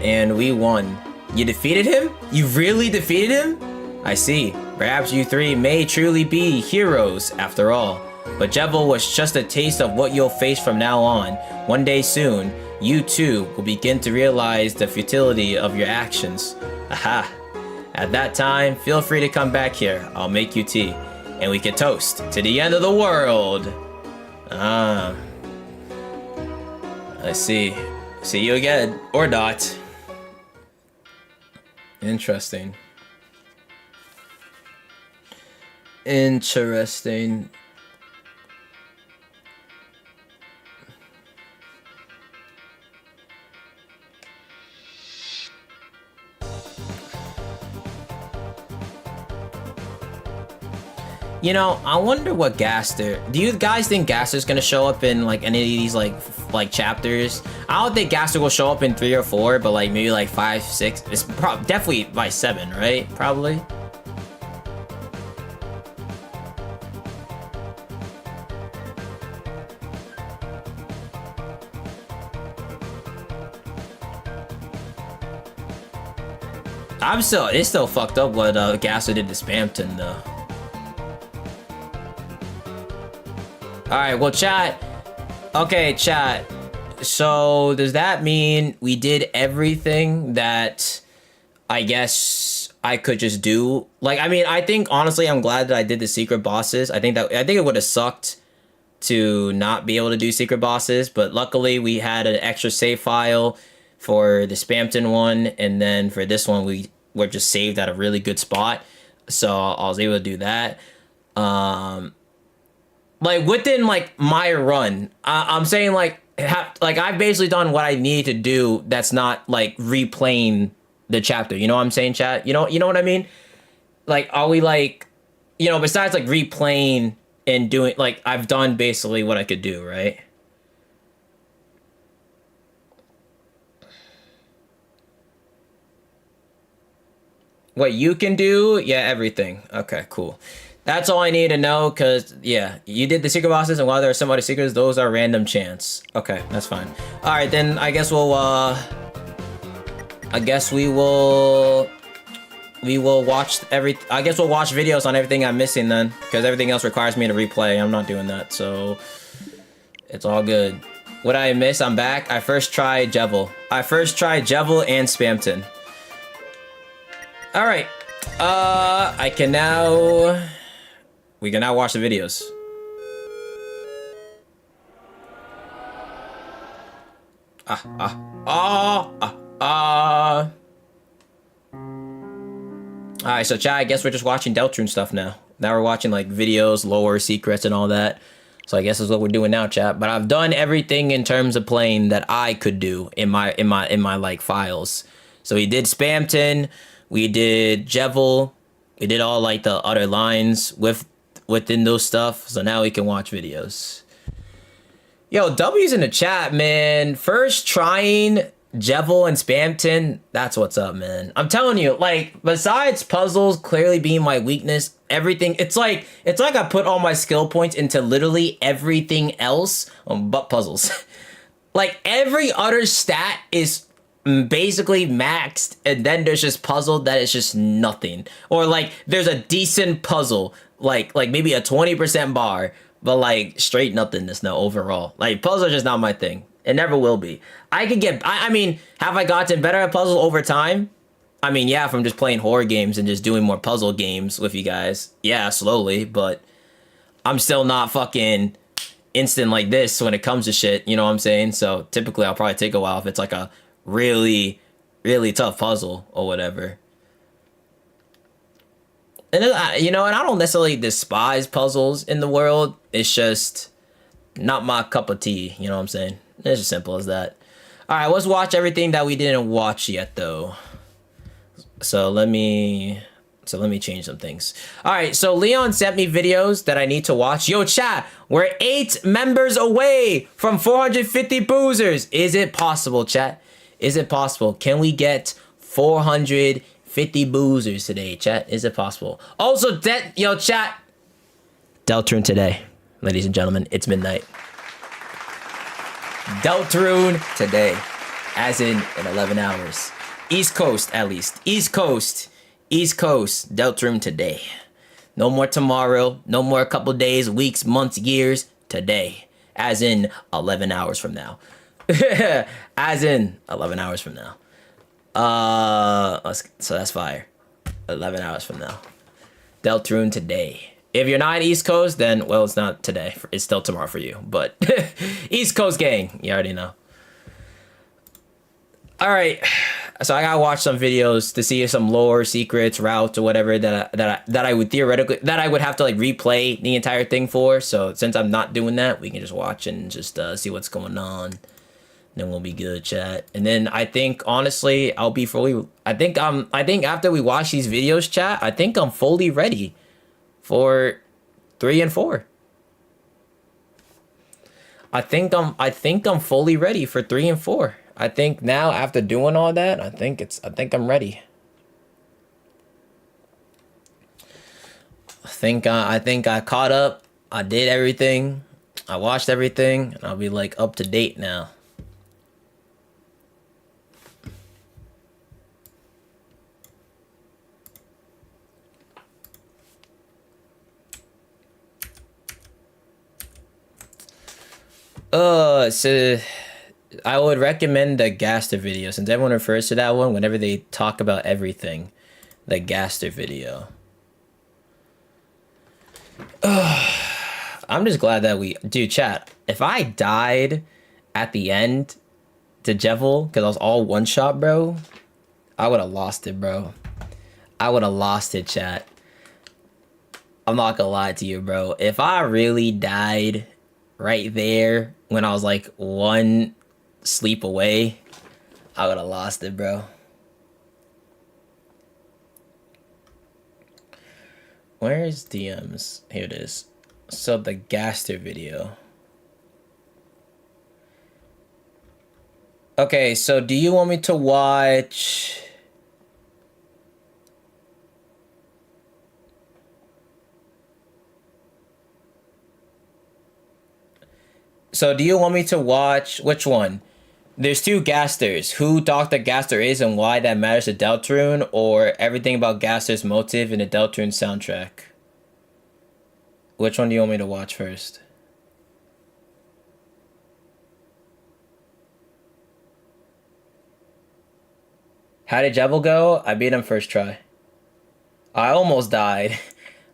And we won. You defeated him? You really defeated him? I see. Perhaps you three may truly be heroes after all. But Jevil was just a taste of what you'll face from now on. One day soon, you too will begin to realize the futility of your actions. Aha. At that time, feel free to come back here. I'll make you tea. And we can toast to the end of the world. Ah. I see. See you again. Or not. Interesting. Interesting. You know, I wonder what Gaster... Do you guys think Gaster's gonna show up in, like, any of these, like chapters? I don't think Gaster will show up in 3 or 4, but, like, maybe, like, 5, 6. It's definitely by 7, right? Probably. It's still fucked up what Gaster did to Spamton, though. Alright, well, chat. Okay, chat. So, does that mean we did everything that I guess I could just do? Like, I mean, I think, honestly, I'm glad that I did the secret bosses. I think it would have sucked to not be able to do secret bosses, but luckily we had an extra save file for the Spamton one, and then for this one, we were just saved at a really good spot. So, I was able to do that. Like, within, like, my run, I'm saying, like, I've basically done what I need to do that's not, like, replaying the chapter. You know what I'm saying, chat? You know what I mean? Like, are we, like, you know, besides like replaying and doing, like, I've done basically what I could do, right? What you can do? Yeah, everything. Okay, cool. That's all I need to know, because, yeah, you did the secret bosses, and while there are some other secrets, those are random chance. Okay, that's fine. Alright, then I guess we'll, I guess we will watch I guess we'll watch videos on everything I'm missing then, because everything else requires me to replay. I'm not doing that, so it's all good. What I miss, I'm back. I first tried Jevil. and Spamton. Alright. We can now watch the videos. Alright, so chat, I guess we're just watching Deltarune stuff now. Now we're watching like videos, lore, secrets, and all that. So I guess that's what we're doing now, chat. But I've done everything in terms of playing that I could do in my like files. So we did Spamton, we did Jevil, we did all like the other lines within those stuff. So now we can watch videos. Yo, W's in the chat, man. First trying Jevil and Spamton, that's what's up, man. I'm telling you, like, besides puzzles clearly being my weakness, everything, it's like I put all my skill points into literally everything else but puzzles. Like, every other stat is basically maxed, and then there's just puzzle that is just nothing. Or like, there's a decent puzzle, like maybe a 20% bar, but like straight nothingness now overall. Like, puzzles are just not my thing. It never will be. I mean, have I gotten better at puzzle over time? I mean, yeah, from just playing horror games and just doing more puzzle games with you guys. Yeah, slowly, but I'm still not fucking instant like this when it comes to shit, you know what I'm saying? So typically I'll probably take a while if it's like a really, really tough puzzle or whatever. And then, you know, and I don't necessarily despise puzzles in the world. It's just not my cup of tea, you know what I'm saying? It's as simple as that. All right, let's watch everything that we didn't watch yet, though. So let me change some things. All right, so Leon sent me videos that I need to watch. Yo, chat, we're 8 members away from 450 boozers. Is it possible, chat? Is it possible? Can we get 450 boozers today, chat? Is it possible? Also, yo, chat, Deltarune today, ladies and gentlemen. It's midnight. Deltarune today, as in 11 hours. East Coast, at least. East Coast, Deltarune today. No more tomorrow, no more a couple days, weeks, months, years. Today, as in 11 hours from now. As in 11 hours from now. So that's fire. 11 hours from now. Deltarune today. If you're not East Coast, then, well, it's not today. It's still tomorrow for you. But East Coast gang, you already know. All right. So I gotta watch some videos to see some lore, secrets, routes, or whatever that I would theoretically, that I would have to like replay the entire thing for. So since I'm not doing that, we can just watch and just see what's going on. Then we'll be good, chat. And then I think, honestly, I'll be fully... I think after we watch these videos, chat, I think I'm fully ready for 3 and 4. I think I'm fully ready for 3 and 4. I think now, after doing all that, I think I'm ready. I think I caught up. I did everything. I watched everything, and I'll be like up to date now. So I would recommend the Gaster video, since everyone refers to that one whenever they talk about everything. The Gaster video. I'm just glad that dude, chat, if I died at the end to Jevil because I was all one shot, bro, I would have lost it, bro. I would have lost it, chat. I'm not gonna lie to you, bro. If I really died right there when I was like 1 sleep away, I would have lost it, bro. Where is DMs? Here it is. So the Gaster video. Okay, so do you want me to watch... So do you want me to watch... Which one? There's two Gasters. Who Dr. Gaster is and why that matters to Deltarune, or everything about Gaster's motive in the Deltarune soundtrack? Which one do you want me to watch first? How did Jevil go? I beat him first try. I almost died.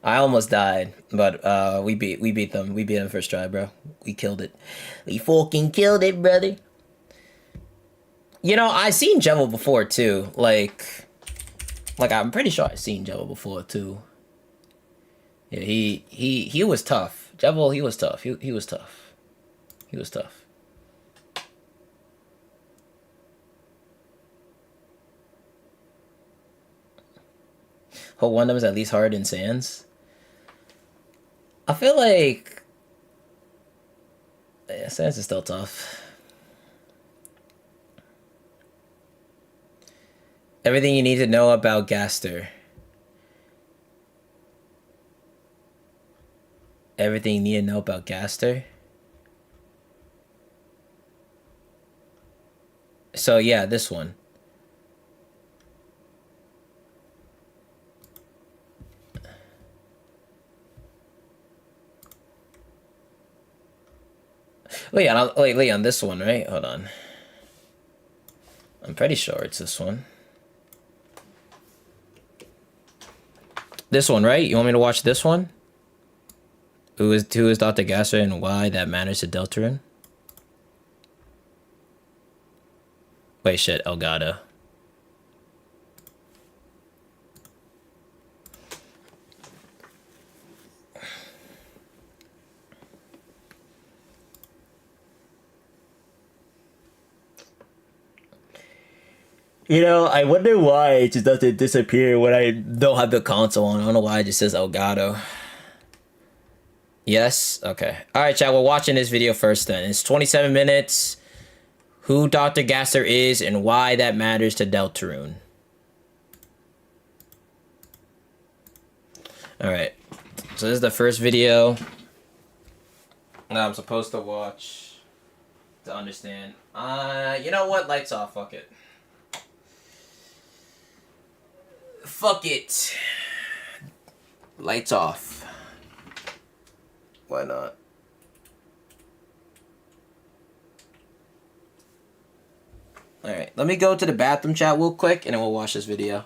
I almost died, but we beat them. We beat them first try, bro. We killed it. We fucking killed it, brother. You know, I seen Jevil before too. Like I'm pretty sure I seen Jevil before too. Yeah, he was tough. Jevil, he was tough. He was tough. He was tough. Hope one of them is at least hard in Sands. I feel like... Yeah, Sands is still tough. Everything you need to know about Gaster. Everything you need to know about Gaster. So yeah, this one. Leon, this one, right? Hold on. I'm pretty sure it's this one. This one, right? You want me to watch this one? Who is Dr. Gaster and why that matters to Deltarune? Wait, shit, Elgato. You know, I wonder why it just doesn't disappear when I don't have the console on. I don't know why it just says Elgato. Yes? Okay. Alright, chat, we're watching this video first then. It's 27 minutes. Who Dr. Gaster is and why that matters to Deltarune. Alright. So this is the first video that I'm supposed to watch to understand. You know what? Lights off. Fuck it. Fuck it. Lights off. Why not? Alright, let me go to the bathroom, chat, real quick, and then we'll watch this video.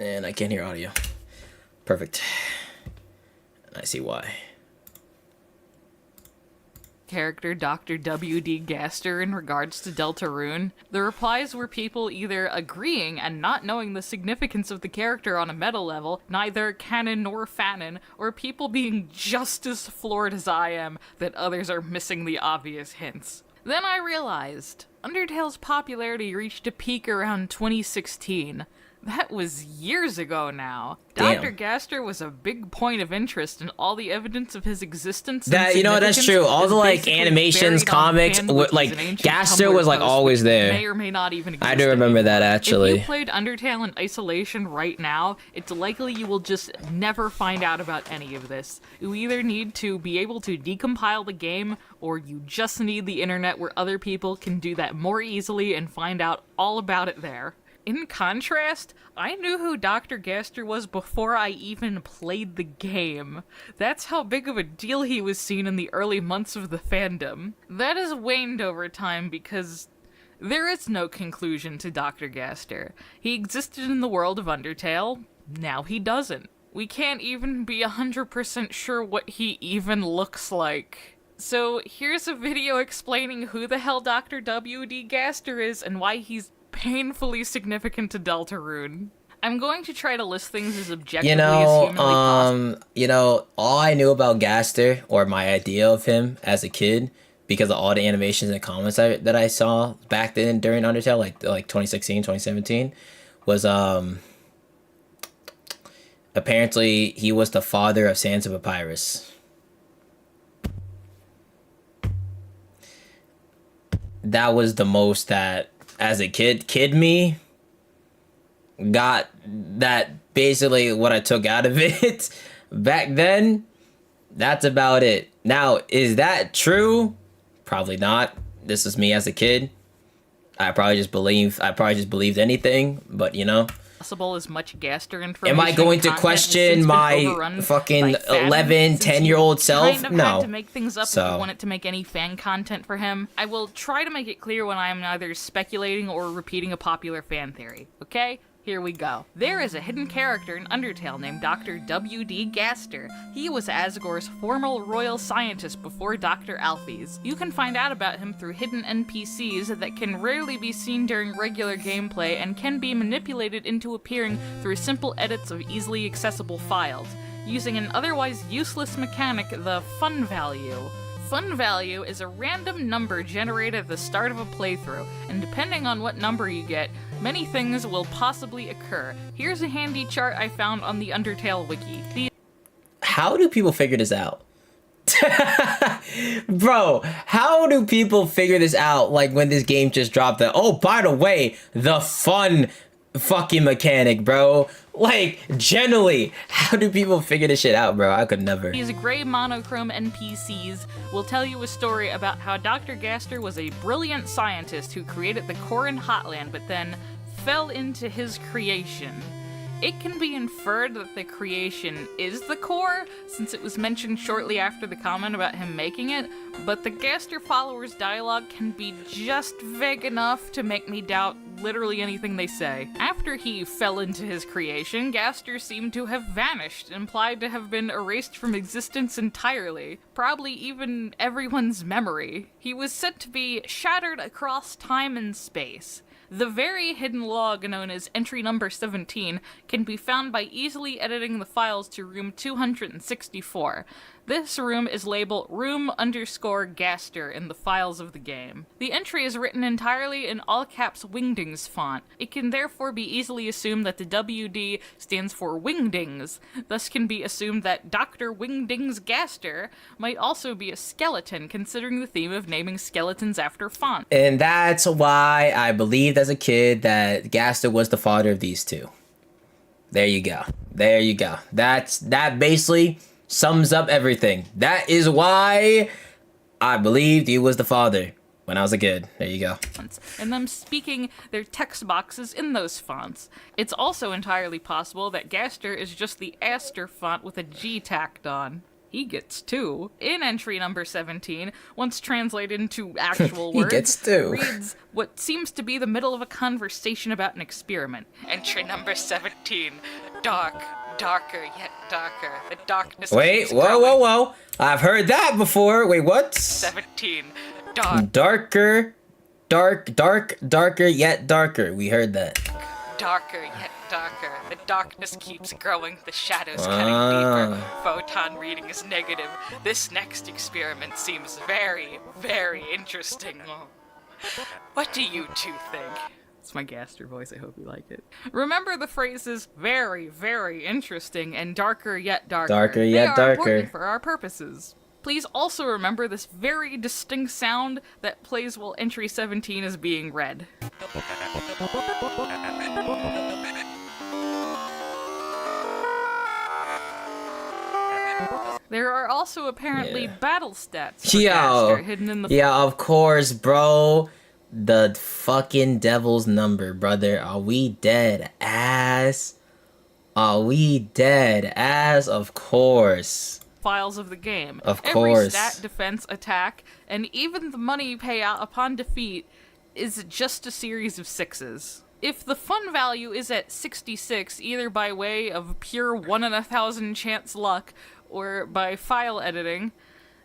And I can't hear audio. Perfect. And I see why. Character Dr. W.D. Gaster in regards to Deltarune. The replies were people either agreeing and not knowing the significance of the character on a meta level, neither canon nor fanon, or people being just as floored as I am that others are missing the obvious hints. Then I realized, Undertale's popularity reached a peak around 2016. That was years ago now. Damn. Dr. Gaster was a big point of interest in all the evidence of his existence. That, you know, that's true. All the like animations, comics, like Gaster was like always there. May or may not even exist I do remember that anymore. actually. If you played Undertale in isolation right now, it's likely you will just never find out about any of this. You either need to be able to decompile the game, or you just need the internet where other people can do that more easily and find out all about it there. In contrast, I knew who Dr. Gaster was before I even played the game. That's how big of a deal he was seen in the early months of the fandom. That has waned over time because there is no conclusion to Dr. Gaster. He existed in the world of Undertale, now he doesn't. We can't even be 100% sure what he even looks like. So here's a video explaining who the hell Dr. W.D. Gaster is and why he's painfully significant to Deltarune. I'm going to try to list things as objectively as humanly possible. You know, all I knew about Gaster, or my idea of him as a kid, because of all the animations and comments that I saw back then during Undertale, like 2016, 2017, was apparently he was the father of Sands of Papyrus. That was the most that, as a kid me, got that basically what I took out of it. Back then, that's about it. Now, is that true? Probably not. This is me as a kid. I probably just believed anything, but you know. Possible as much Gaster information. Am I going to question my fucking 11, 10-year-old self? Kind of No. had to make things up if So you wanted to make any fan content for him. I will try to make it clear when I am neither speculating or repeating a popular fan theory. Okay? Here we go. There is a hidden character in Undertale named Dr. W.D. Gaster. He was Asgore's former royal scientist before Dr. Alphys. You can find out about him through hidden NPCs that can rarely be seen during regular gameplay and can be manipulated into appearing through simple edits of easily accessible files, using an otherwise useless mechanic, the fun value. Fun value is a random number generated at the start of a playthrough, and depending on what number you get, many things will possibly occur. Here's a handy chart I found on the Undertale wiki. How do people figure this out? Bro, how do people figure this out, like when this game just dropped that, oh, by the way, the fun fucking mechanic, bro? Like, generally, how do people figure this shit out, bro? I could never. These gray monochrome NPCs will tell you a story about how Dr. Gaster was a brilliant scientist who created the core in Hotland, but then fell into his creation. It can be inferred that the creation is the core, since it was mentioned shortly after the comment about him making it, but the Gaster followers' dialogue can be just vague enough to make me doubt literally anything they say. After he fell into his creation, Gaster seemed to have vanished, implied to have been erased from existence entirely, probably even everyone's memory. He was said to be shattered across time and space. The very hidden log known as entry number 17 can be found by easily editing the files to room 264. This room is labeled room_Gaster in the files of the game. The entry is written entirely in all caps Wingdings font. It can therefore be easily assumed that the WD stands for Wingdings. Thus can be assumed that Dr. Wingdings Gaster might also be a skeleton, considering the theme of naming skeletons after font. And that's why I believed as a kid that Gaster was the father of these two. There you go. There you go. That basically sums up everything. That is why I believed he was the father when I was a kid. There you go. And them speaking their text boxes in those fonts. It's also entirely possible that Gaster is just the Aster font with a G tacked on. He gets 2. In entry number 17, once translated into actual He words, gets 2. reads what seems to be the middle of a conversation about an experiment. Entry number 17, dark, darker, yet darker. The darkness Wait, keeps whoa, growing. whoa, whoa. I've heard that before. Wait, what? 17, dark, Darker, darker, yet darker. We heard that. darker, yet darker. The darkness keeps growing, the shadows Ah. cutting deeper. Photon reading is negative. This next experiment seems very, very interesting. What do you two think? It's my Gaster voice, I hope you like it. Remember the phrases very, very interesting and darker yet darker. Darker yet they are darker. important for our purposes. Please also remember this very distinct sound that plays while entry 17 is being read. There are also apparently battle stats for Gaster hidden in the yeah, of course, bro. The fucking devil's number, brother. Are we dead ass? Are we dead ass? Of course. files of the game. Of Every course. stat, defense, attack, and even the money payout upon defeat is just a series of 6s. If the fun value is at 66, either by way of pure 1 in 1,000 chance luck or by file editing,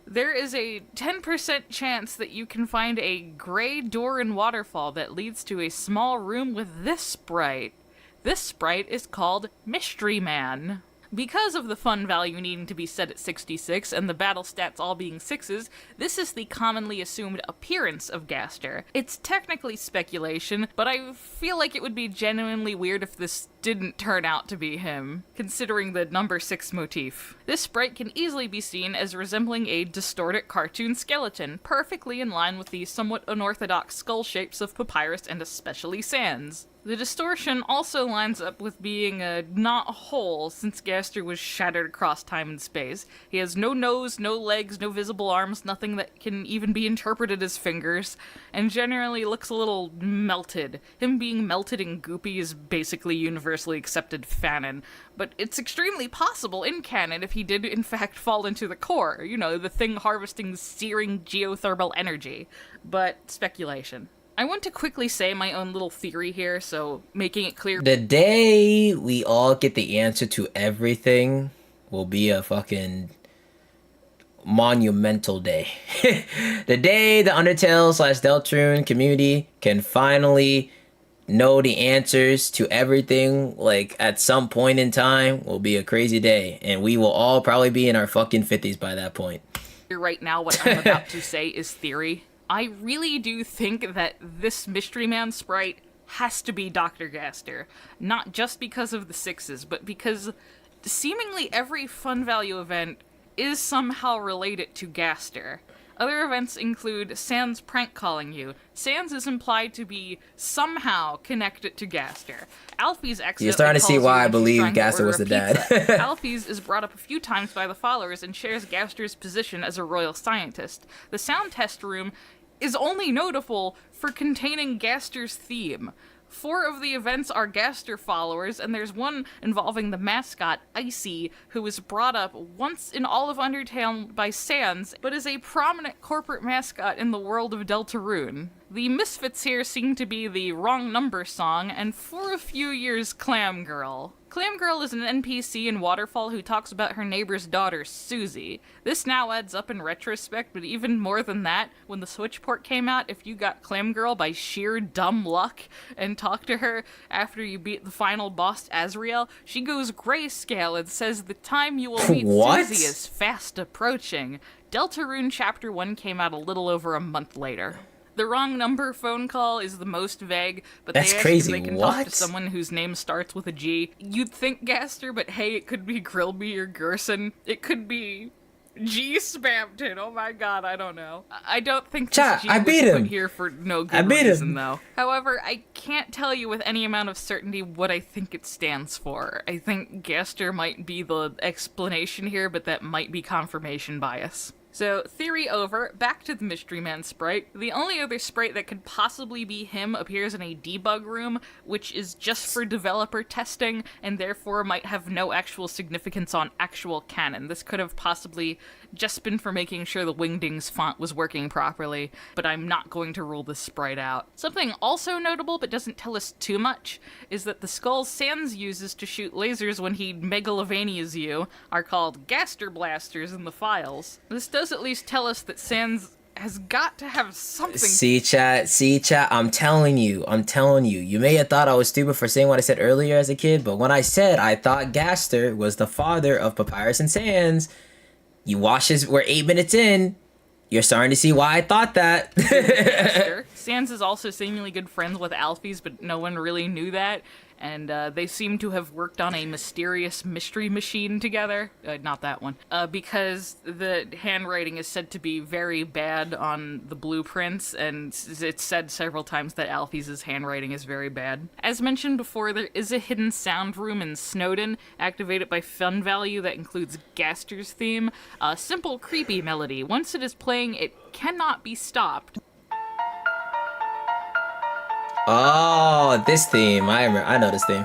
there is a 10% chance that you can find a gray door and waterfall that leads to a small room with this sprite. This sprite is called Mystery Man. Because of the fun value needing to be set at 66 and the battle stats all being 6s, this is the commonly assumed appearance of Gaster. It's technically speculation, but I feel like it would be genuinely weird if this didn't turn out to be him, considering the number 6 motif. This sprite can easily be seen as resembling a distorted cartoon skeleton, perfectly in line with the somewhat unorthodox skull shapes of Papyrus and especially Sans. The distortion also lines up with being not whole, since Gaster was shattered across time and space. He has no nose, no legs, no visible arms, nothing that can even be interpreted as fingers, and generally looks a little melted. Him being melted and goopy is basically universally accepted fanon, but it's extremely possible in canon if he did in fact fall into the core, you know, the thing harvesting searing geothermal energy. But speculation. I want to quickly say my own little theory here, so making it clear. The day we all get the answer to everything will be a fucking monumental day. The day the Undertale / Deltarune community can finally know the answers to everything, like, at some point in time, will be a crazy day. And we will all probably be in our fucking 50s by that point. Right now, what I'm about to say is theory. I really do think that this Mystery Man sprite has to be Dr. Gaster. Not just because of the 6s, but because seemingly every fun value event is somehow related to Gaster. Other events include Sans prank calling you. Sans is implied to be somehow connected to Gaster. Alfie's exit. You're starting to see why I believe Gaster was the dad. Alfie's is brought up a few times by the followers and shares Gaster's position as a royal scientist. The sound test room is only notable for containing Gaster's theme. 4 of the events are Gaster followers, and there's one involving the mascot, Icy, who was brought up once in all of Undertale by Sans, but is a prominent corporate mascot in the world of Deltarune. The misfits here seem to be the Wrong Number song, and for a few years, Clam Girl. Clam Girl is an NPC in Waterfall who talks about her neighbor's daughter, Susie. This now adds up in retrospect, but even more than that, when the Switch port came out, if you got Clam Girl by sheer dumb luck and talked to her after you beat the final boss, Azrael, she goes grayscale and says the time you will meet Susie is fast approaching. Deltarune Chapter 1 came out a little over a month later. The Wrong Number phone call is the most vague, but That's they ask crazy. if they can talk to someone whose name starts with a G. You'd think Gaster, but hey, it could be Grillby or Gerson. It could be G Spamton. Oh my god, I don't know. I don't think this G I was beat put him. here for no good reason, though. However, I can't tell you with any amount of certainty what I think it stands for. I think Gaster might be the explanation here, but that might be confirmation bias. So, theory over, back to the Mystery Man sprite. The only other sprite that could possibly be him appears in a debug room, which is just for developer testing, and therefore might have no actual significance on actual canon. This could have possibly just been for making sure the Wingdings font was working properly, but I'm not going to rule this sprite out. Something also notable, but doesn't tell us too much, is that the skulls Sans uses to shoot lasers when he megalovanias you are called Gaster blasters in the files. This does at least tell us that Sans has got to have something. See chat, I'm telling you. You may have thought I was stupid for saying what I said earlier as a kid, but when I said I thought Gaster was the father of Papyrus and Sans, you watch this, we're 8 minutes in, you're starting to see why I thought that. Gaster. Sans is also seemingly good friends with Alphys, but no one really knew that. And they seem to have worked on a mysterious mystery machine together. Not that one. Because the handwriting is said to be very bad on the blueprints, and it's said several times that Alphys' handwriting is very bad. As mentioned before, there is a hidden sound room in Snowden, activated by Fun Value, that includes Gaster's theme. A simple, creepy melody. Once it is playing, it cannot be stopped. Oh, this theme. I know this theme.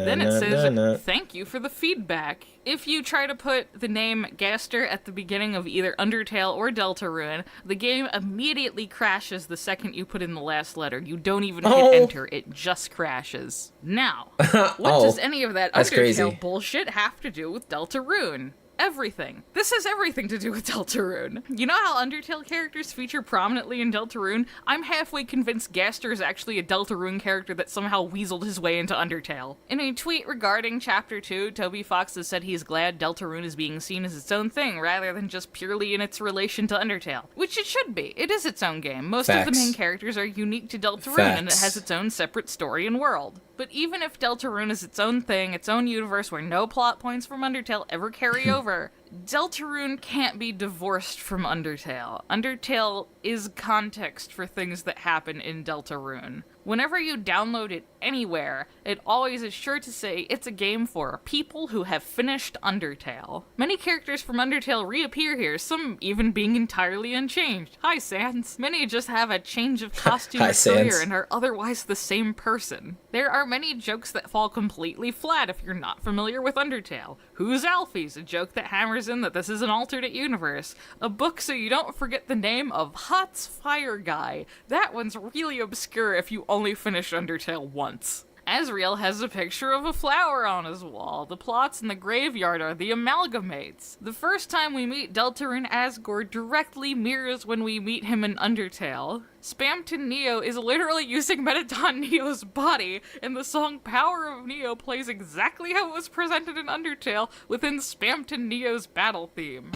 Then it says, thank you for the feedback. If you try to put the name Gaster at the beginning of either Undertale or Deltarune, the game immediately crashes the second you put in the last letter. You don't even hit enter, it just crashes. Now, what does any of that Undertale bullshit have to do with Deltarune? Everything. This has everything to do with Deltarune. You know how Undertale characters feature prominently in Deltarune? I'm halfway convinced Gaster is actually a Deltarune character that somehow weaseled his way into Undertale. In a tweet regarding Chapter 2, Toby Fox has said he's glad Deltarune is being seen as its own thing, rather than just purely in its relation to Undertale. Which it should be. It is its own game. Most of the main characters are unique to Deltarune, and it has its own separate story and world. But even if Deltarune is its own thing, its own universe where no plot points from Undertale ever carry over, Deltarune can't be divorced from Undertale. Undertale is context for things that happen in Deltarune. Whenever you download it anywhere, it always is sure to say it's a game for people who have finished Undertale. Many characters from Undertale reappear here, some even being entirely unchanged. Hi, Sans. Many just have a change of costume or career and are otherwise the same person. There are many jokes that fall completely flat if you're not familiar with Undertale. Who's Alphys? A joke that hammers in that this is an alternate universe. A book so you don't forget the name of Hot's Fire Guy. That one's really obscure if you only finish Undertale once. Asriel has a picture of a flower on his wall. The plots in the graveyard are the Amalgamates. The first time we meet Deltarune Asgore directly mirrors when we meet him in Undertale. Spamton Neo is literally using Metaton Neo's body, and the song Power of Neo plays exactly how it was presented in Undertale within Spamton Neo's battle theme.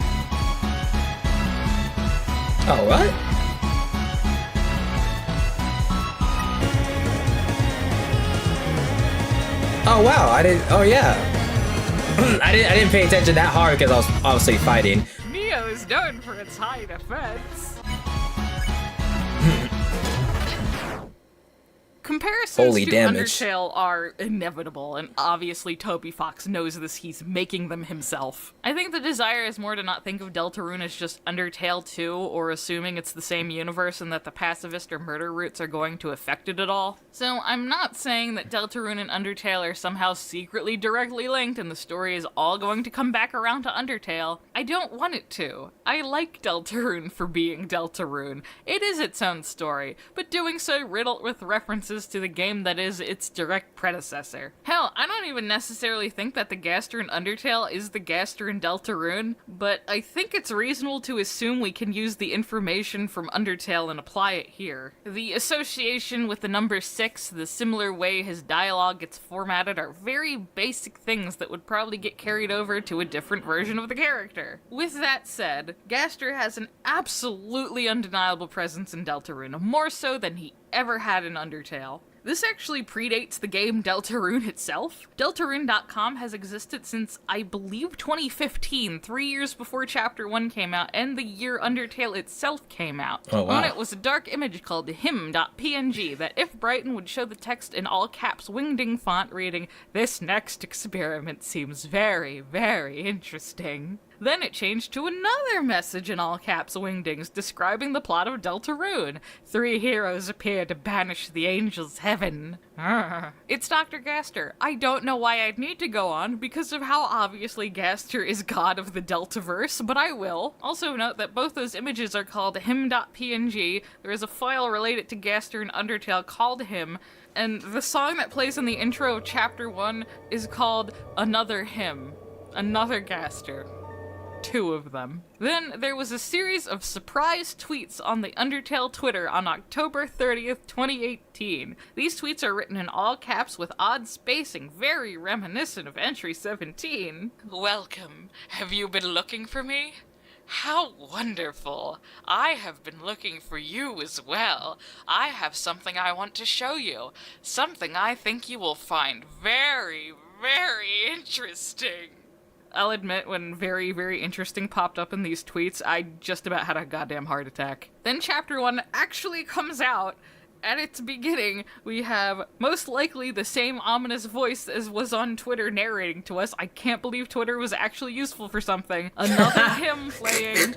Oh, what? Oh wow, I didn't. Oh yeah, I didn't pay attention that hard because I was obviously fighting. Neo is known for its high defense. Comparisons to Undertale are inevitable, and obviously Toby Fox knows this. He's making them himself. I think the desire is more to not think of Deltarune as just Undertale 2, or assuming it's the same universe and that the pacifist or murder roots are going to affect it at all. So I'm not saying that Deltarune and Undertale are somehow secretly directly linked and the story is all going to come back around to Undertale. I don't want it to. I like Deltarune for being Deltarune. It is its own story, but doing so riddled with references to the game that is its direct predecessor. Hell, I don't even necessarily think that the Gaster in Undertale is the Gaster in Deltarune, but I think it's reasonable to assume we can use the information from Undertale and apply it here. The association with the number 6, the similar way his dialogue gets formatted are very basic things that would probably get carried over to a different version of the character. With that said, Gaster has an absolutely undeniable presence in Deltarune, more so than he ever had in Undertale. This actually predates the game Deltarune itself. Deltarune.com has existed since, I believe, 2015, 3 years before Chapter 1 came out, and the year Undertale itself came out. Oh, wow. On it was a dark image called him.png that, if brightened, would show the text in all caps wingding font reading, "This next experiment seems very, very interesting." Then it changed to another message in all caps wingdings describing the plot of Deltarune. 3 heroes appear to banish the angels' heaven. It's Dr. Gaster. I don't know why I'd need to go on because of how obviously Gaster is god of the Deltaverse, but I will. Also note that both those images are called him.png. There is a file related to Gaster in Undertale called him, and the song that plays in the intro of Chapter 1 is called Another Hymn. Another Gaster. 2 of them. Then there was a series of surprise tweets on the Undertale Twitter on October 30th, 2018. These tweets are written in all caps with odd spacing, very reminiscent of Entry 17. Welcome. Have you been looking for me? How wonderful. I have been looking for you as well. I have something I want to show you. Something I think you will find very, very interesting. I'll admit, when very, very interesting popped up in these tweets, I just about had a goddamn heart attack. Then Chapter 1 actually comes out. At its beginning, we have most likely the same ominous voice as was on Twitter narrating to us. I can't believe Twitter was actually useful for something. Another hymn playing.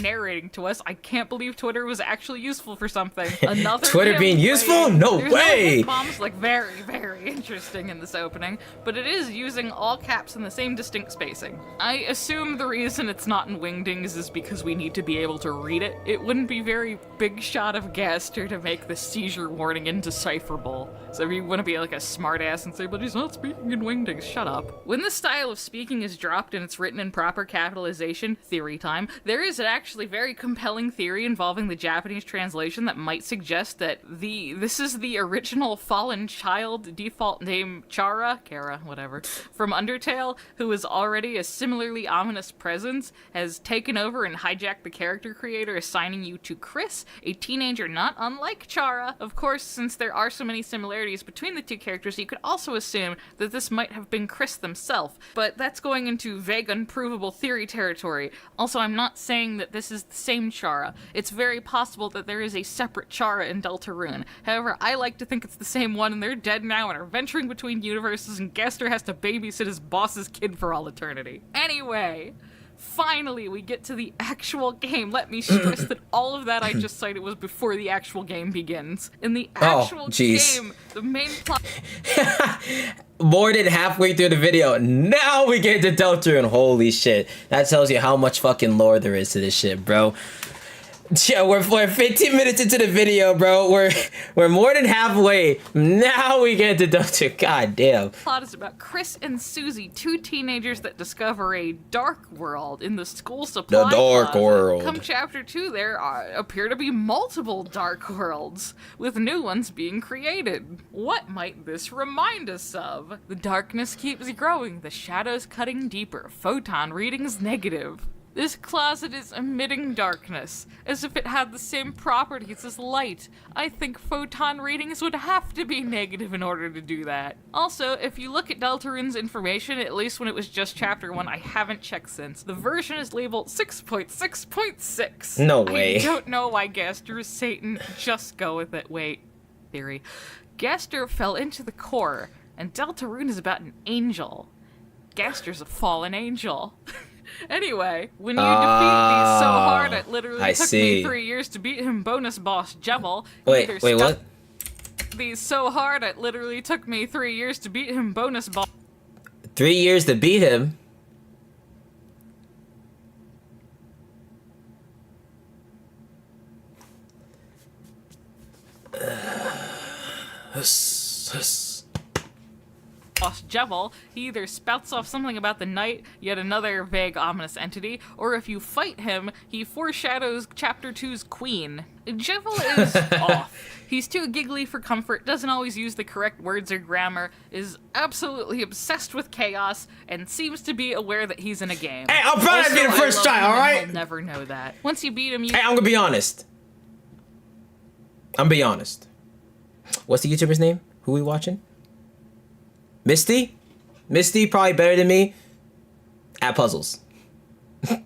Narrating to us. I can't believe Twitter was actually useful for something. Another Twitter being useful? No There's way! No bombs, like, very, very interesting in this opening, but it is using all caps in the same distinct spacing. I assume the reason it's not in Wingdings is because we need to be able to read it. It wouldn't be very big shot of Gaster to make the seizure warning indecipherable. So if you want to be like a smartass and say, but he's not speaking in Wingdings, shut up. When the style of speaking is dropped and it's written in proper capitalization, theory time, there is actually very compelling theory involving the Japanese translation that might suggest that this is the original fallen child, default name Kara, whatever, from Undertale, who is already a similarly ominous presence, has taken over and hijacked the character creator, assigning you to Chris, a teenager not unlike Chara. Of course, since there are so many similarities between the two characters, you could also assume that this might have been Chris themselves, but that's going into vague, unprovable theory territory. Also, I'm not saying that this is the same Chara. It's very possible that there is a separate Chara in Deltarune. However, I like to think it's the same one, and they're dead now and are venturing between universes, and Gaster has to babysit his boss's kid for all eternity. Anyway, finally we get to the actual game. Let me stress that all of that I just cited was before the actual game begins. In the actual game, the main plot... More than halfway through the video, now we get to Deltarune. Holy shit. That tells you how much fucking lore there is to this shit, bro. Yeah, we're 15 minutes into the video, bro. We're more than halfway. Now we get to Deltarune. God damn. The plot is about Chris and Susie, 2 teenagers that discover a dark world in the school supply closet. World. Come Chapter 2, there appear to be multiple dark worlds, with new ones being created. What might this remind us of? The darkness keeps growing, the shadows cutting deeper, photon readings negative. This closet is emitting darkness, as if it had the same properties as light. I think photon readings would have to be negative in order to do that. Also, if you look at Deltarune's information, at least when it was just Chapter 1, I haven't checked since, the version is labeled 6.6.6. No way. I don't know why Gaster is Satan. Just go with it. Wait. Theory. Gaster fell into the core, and Deltarune is about an angel. Gaster's a fallen angel. Anyway, when you defeat these so hard it literally took me 3 years to beat him, bonus boss Jevil. Wait, what? These so hard it literally took me 3 years to beat him, bonus boss. 3 years to beat him? Boss Jevil, he either spouts off something about the night, yet another vague ominous entity, or if you fight him, he foreshadows Chapter 2's queen. Jevil is off. He's too giggly for comfort, doesn't always use the correct words or grammar, is absolutely obsessed with chaos, and seems to be aware that he's in a game. Hey, I'll probably be the first try, alright? You'll never know that. Once you beat him, you... Hey, I'm gonna be honest. what's the YouTuber's name? Who we watching? Misty? Misty probably better than me at puzzles.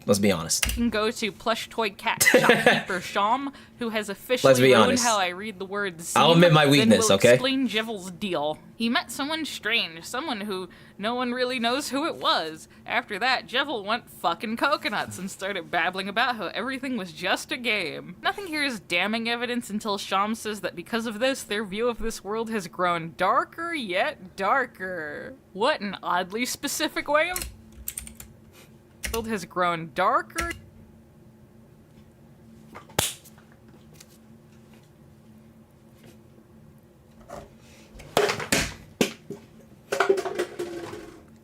Let's be honest. You can go to plush toy cat shopkeeper Sham, who has officially Let's be ruined honest. how I read the word zine. I'll admit my weakness, then we'll okay? explain Jevil's deal. He met someone strange, someone who no one really knows who it was. After that, Jevil went fucking coconuts and started babbling about how everything was just a game. Nothing here is damning evidence until Sham says that because of this, their view of this world has grown darker yet darker. What an oddly specific way of... world has grown darker.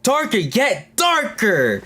Darker yet darker!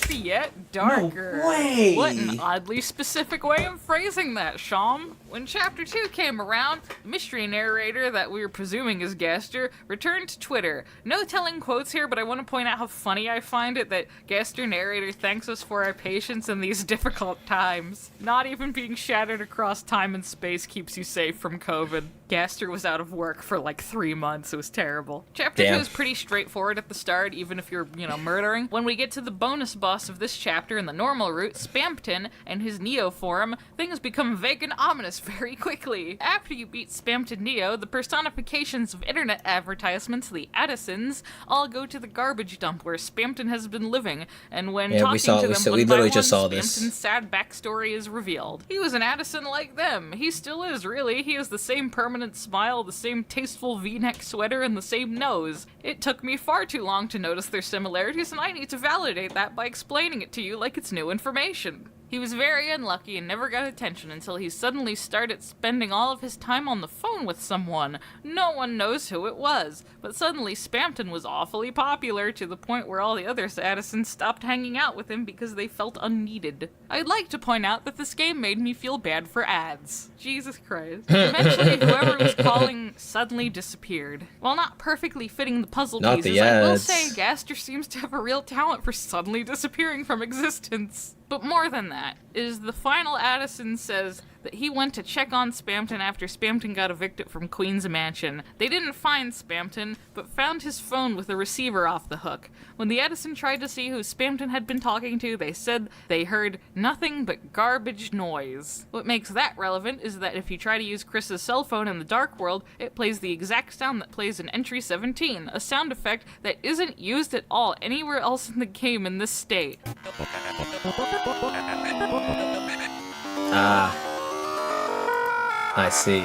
Yet darker. No way. What an oddly specific way of phrasing that, Sham. When Chapter 2 came around, the mystery narrator that we were presuming is Gaster returned to Twitter. No telling quotes here, but I want to point out how funny I find it that Gaster narrator thanks us for our patience in these difficult times. Not even being shattered across time and space keeps you safe from COVID. Gaster was out of work for like 3 months. It was terrible. Chapter 2 is pretty straightforward at the start, even if you're, murdering. When we get to the bonus boss of this chapter in the normal route, Spamton and his Neo form, things become vague and ominous very quickly. After you beat Spamton Neo, the personifications of internet advertisements, the Addisons, all go to the garbage dump where Spamton has been living, and when talking to them we literally just saw this. Spamton's sad backstory is revealed. He was an Addison like them. He still is, really. He has the same permanent smile, the same tasteful V-neck sweater, and the same nose. It took me far too long to notice their similarities, and I need to validate that by explaining it to you like it's new information. He was very unlucky and never got attention until he suddenly started spending all of his time on the phone with someone. No one knows who it was, but suddenly Spamton was awfully popular to the point where all the other Addisons stopped hanging out with him because they felt unneeded. I'd like to point out that this game made me feel bad for ads. Jesus Christ. Eventually, whoever was calling suddenly disappeared. While not perfectly fitting the puzzle Not pieces, the I will ads. say Gaster seems to have a real talent for suddenly disappearing from existence. But more than that, is the final Addison says that he went to check on Spamton after Spamton got evicted from Queen's Mansion. They didn't find Spamton, but found his phone with a receiver off the hook. When the Addison tried to see who Spamton had been talking to, they said they heard nothing but garbage noise. What makes that relevant is that if you try to use Chris's cell phone in the dark world, it plays the exact sound that plays in Entry 17, a sound effect that isn't used at all anywhere else in the game in this state. I see.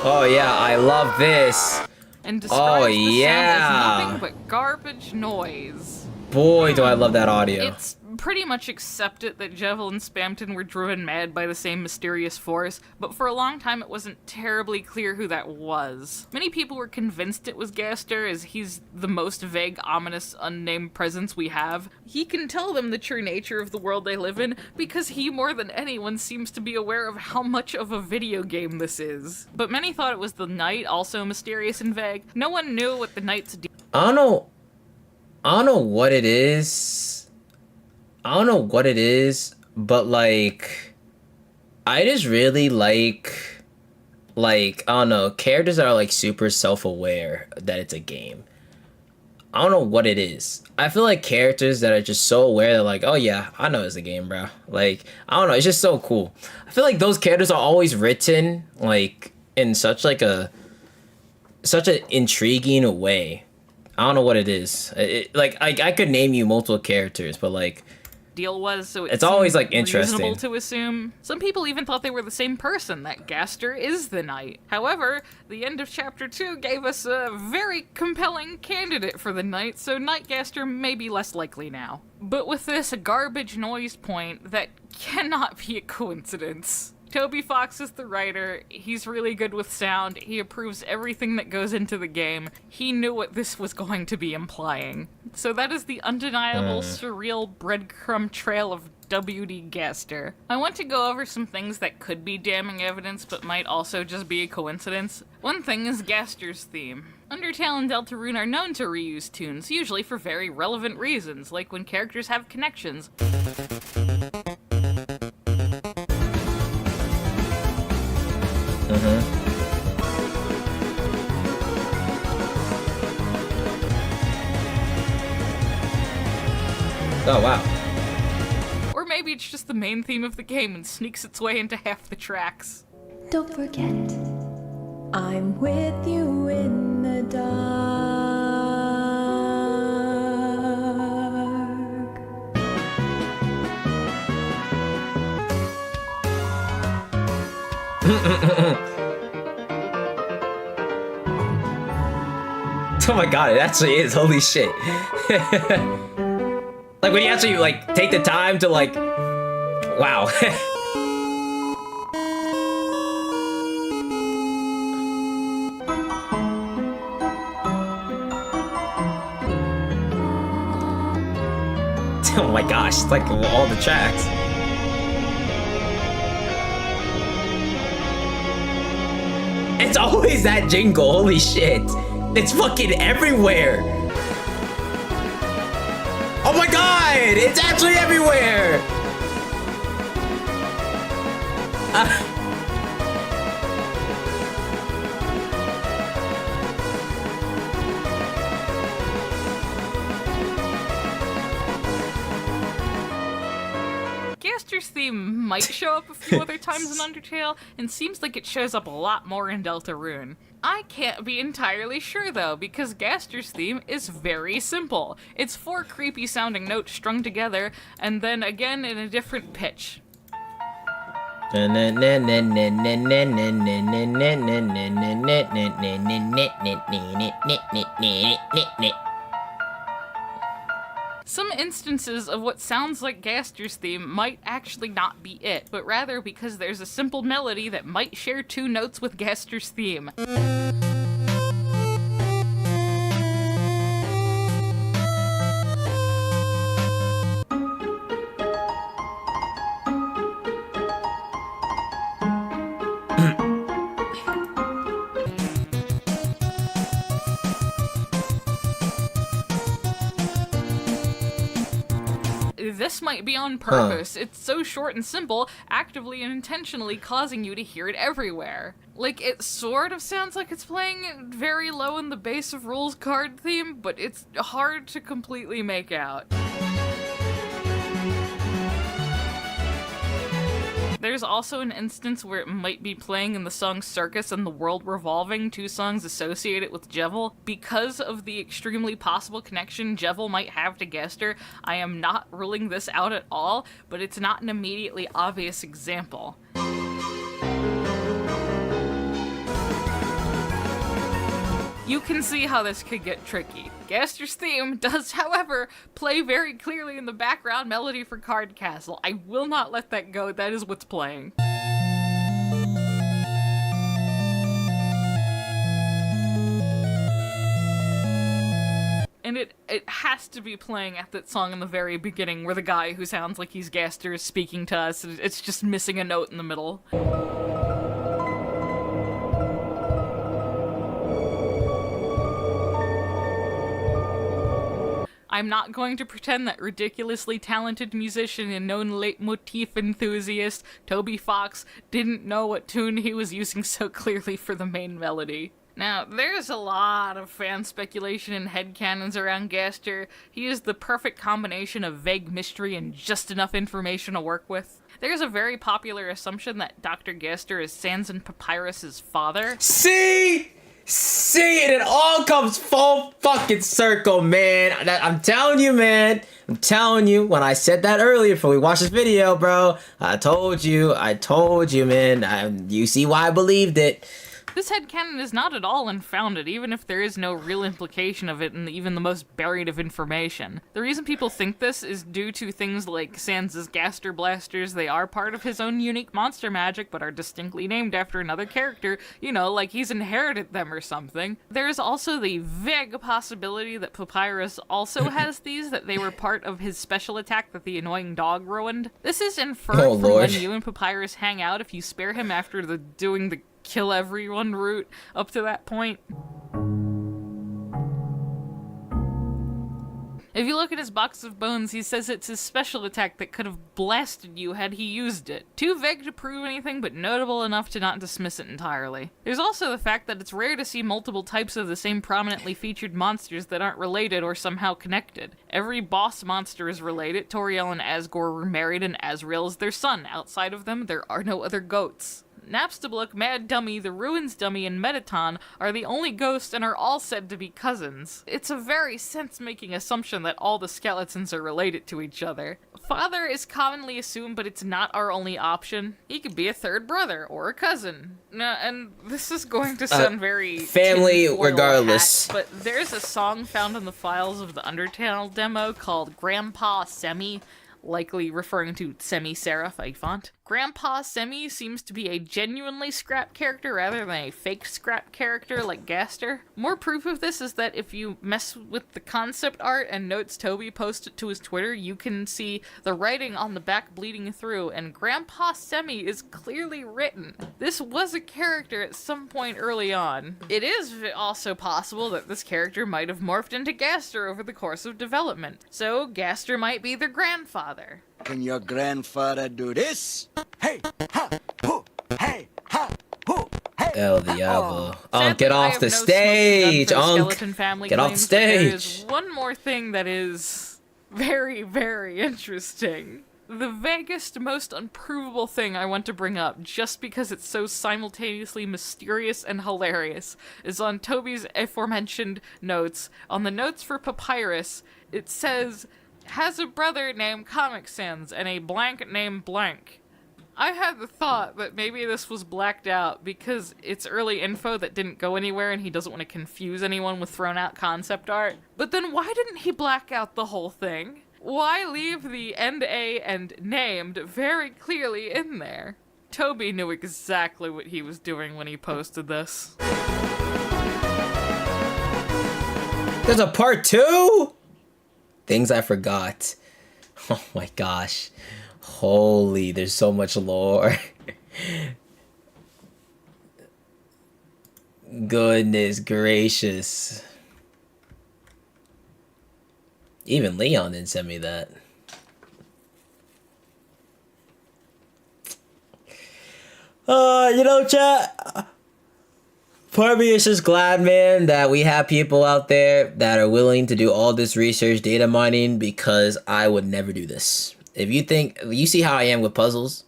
Oh yeah, I love this. And describes the sound yeah. as nothing but garbage noise. Boy, do I love that audio. It's pretty much accepted that Jevil and Spamton were driven mad by the same mysterious force, but for a long time it wasn't terribly clear who that was. Many people were convinced it was Gaster, as he's the most vague, ominous, unnamed presence we have. He can tell them the true nature of the world they live in, because he, more than anyone, seems to be aware of how much of a video game this is. But many thought it was the Knight, also mysterious and vague. No one knew what the Knight's deal. I don't know what it is. I don't know what it is, but like, I just really like, I don't know, characters that are like super self-aware that it's a game. I don't know what it is. I feel like characters that are just so aware that like, oh yeah, I know it's a game, bro. Like, I don't know, it's just so cool. I feel like those characters are always written like in such an intriguing way. I don't know what it is. I could name you multiple characters, but like, deal was, so it's always like interesting. Reasonable to assume. Some people even thought they were the same person, that Gaster is the Knight. However, the end of Chapter 2 gave us a very compelling candidate for the Knight, so Knight Gaster may be less likely now. But with this garbage noise point, that cannot be a coincidence. Toby Fox is the writer. He's really good with sound. He approves everything that goes into the game. He knew what this was going to be implying. So that is the undeniable, surreal breadcrumb trail of W.D. Gaster. I want to go over some things that could be damning evidence, but might also just be a coincidence. One thing is Gaster's theme. Undertale and Deltarune are known to reuse tunes, usually for very relevant reasons, like when characters have connections. Oh, wow. Or maybe it's just the main theme of the game and sneaks its way into half the tracks. Don't forget, I'm with you in the dark. Oh my god, it actually is. Holy shit. Like, when you actually, like, take the time to, like... Wow. Oh my gosh, like, all the tracks. It's always that jingle, holy shit. It's fucking everywhere. Oh my god, it's actually everywhere. Gaster's theme might show up a few other times in Undertale, and seems like it shows up a lot more in Deltarune. I can't be entirely sure though, because Gaster's theme is very simple. It's 4 creepy sounding notes strung together, and then again in a different pitch. Some instances of what sounds like Gaster's theme might actually not be it, but rather because there's a simple melody that might share 2 notes with Gaster's theme. This might be on purpose. It's so short and simple, actively and intentionally causing you to hear it everywhere. Like, it sort of sounds like it's playing very low in the bass of Rule's card theme, but it's hard to completely make out. There's also an instance where it might be playing in the song Circus and the World Revolving, 2 songs associated with Jevil. Because of the extremely possible connection Jevil might have to Gaster, I am not ruling this out at all, but it's not an immediately obvious example. You can see how this could get tricky. Gaster's theme does, however, play very clearly in the background melody for Card Castle. I will not let that go, that is what's playing. And it has to be playing at that song in the very beginning where the guy who sounds like he's Gaster is speaking to us. It's just missing a note in the middle. I'm not going to pretend that ridiculously talented musician and known leitmotif enthusiast Toby Fox didn't know what tune he was using so clearly for the main melody. Now, there's a lot of fan speculation and headcanons around Gaster. He is the perfect combination of vague mystery and just enough information to work with. There's a very popular assumption that Dr. Gaster is Sans and Papyrus's father. See, it all comes full fucking circle, man. I'm telling you, man. I'm telling you, when I said that earlier before we watched this video, bro, I told you, man. You see why I believed it. This headcanon is not at all unfounded, even if there is no real implication of it in even the most buried of information. The reason people think this is due to things like Sans' Gaster Blasters. They are part of his own unique monster magic, but are distinctly named after another character, you know, like he's inherited them or something. There is also the vague possibility that Papyrus also has these, that they were part of his special attack that the annoying dog ruined. This is inferred from when you and Papyrus hang out if you spare him after doing the kill everyone route up to that point. If you look at his box of bones, he says it's his special attack that could have blasted you had he used it. Too vague to prove anything, but notable enough to not dismiss it entirely. There's also the fact that it's rare to see multiple types of the same prominently featured monsters that aren't related or somehow connected. Every boss monster is related. Toriel and Asgore were married and Azrael is their son. Outside of them, there are no other goats. Napstablook, Mad Dummy, the Ruins Dummy, and Metaton are the only ghosts and are all said to be cousins. It's a very sense-making assumption that all the skeletons are related to each other. Father is commonly assumed, but it's not our only option. He could be a third brother or a cousin. Now, and this is going to sound very family tinfoil regardless. hat, but there's a song found in the files of the Undertale demo called Grandpa Semi, likely referring to semi-serif, a font. Grandpa Semi seems to be a genuinely scrap character rather than a fake scrap character like Gaster. More proof of this is that if you mess with the concept art and notes Toby posted to his Twitter, you can see the writing on the back bleeding through, and Grandpa Semi is clearly written. This was a character at some point early on. It is also possible that this character might have morphed into Gaster over the course of development, so Gaster might be their grandfather. Can your grandfather do this? Hey, ha, hoo, hey, ha, hoo, hey. El Diablo. Sadly, Get I off have the no stage, smoking gun for Unk. Skeleton Family Get off the claims, but there stage. is one more thing that is very, very interesting. The vaguest, most unprovable thing I want to bring up, just because it's so simultaneously mysterious and hilarious, is on Toby's aforementioned notes. On the notes for Papyrus, it says, has a brother named Comic Sans and a blank named blank. I had the thought that maybe this was blacked out because it's early info that didn't go anywhere and he doesn't want to confuse anyone with thrown out concept art. But then why didn't he black out the whole thing? Why leave the end A and named very clearly in there? Toby knew exactly what he was doing when he posted this. There's a part 2? Things I forgot. Oh my gosh. Holy, there's so much lore. Goodness gracious. Even Leon didn't send me that. You know, chat, part of me is just glad, man, that we have people out there that are willing to do all this research, data mining, because I would never do this. If you see how I am with puzzles,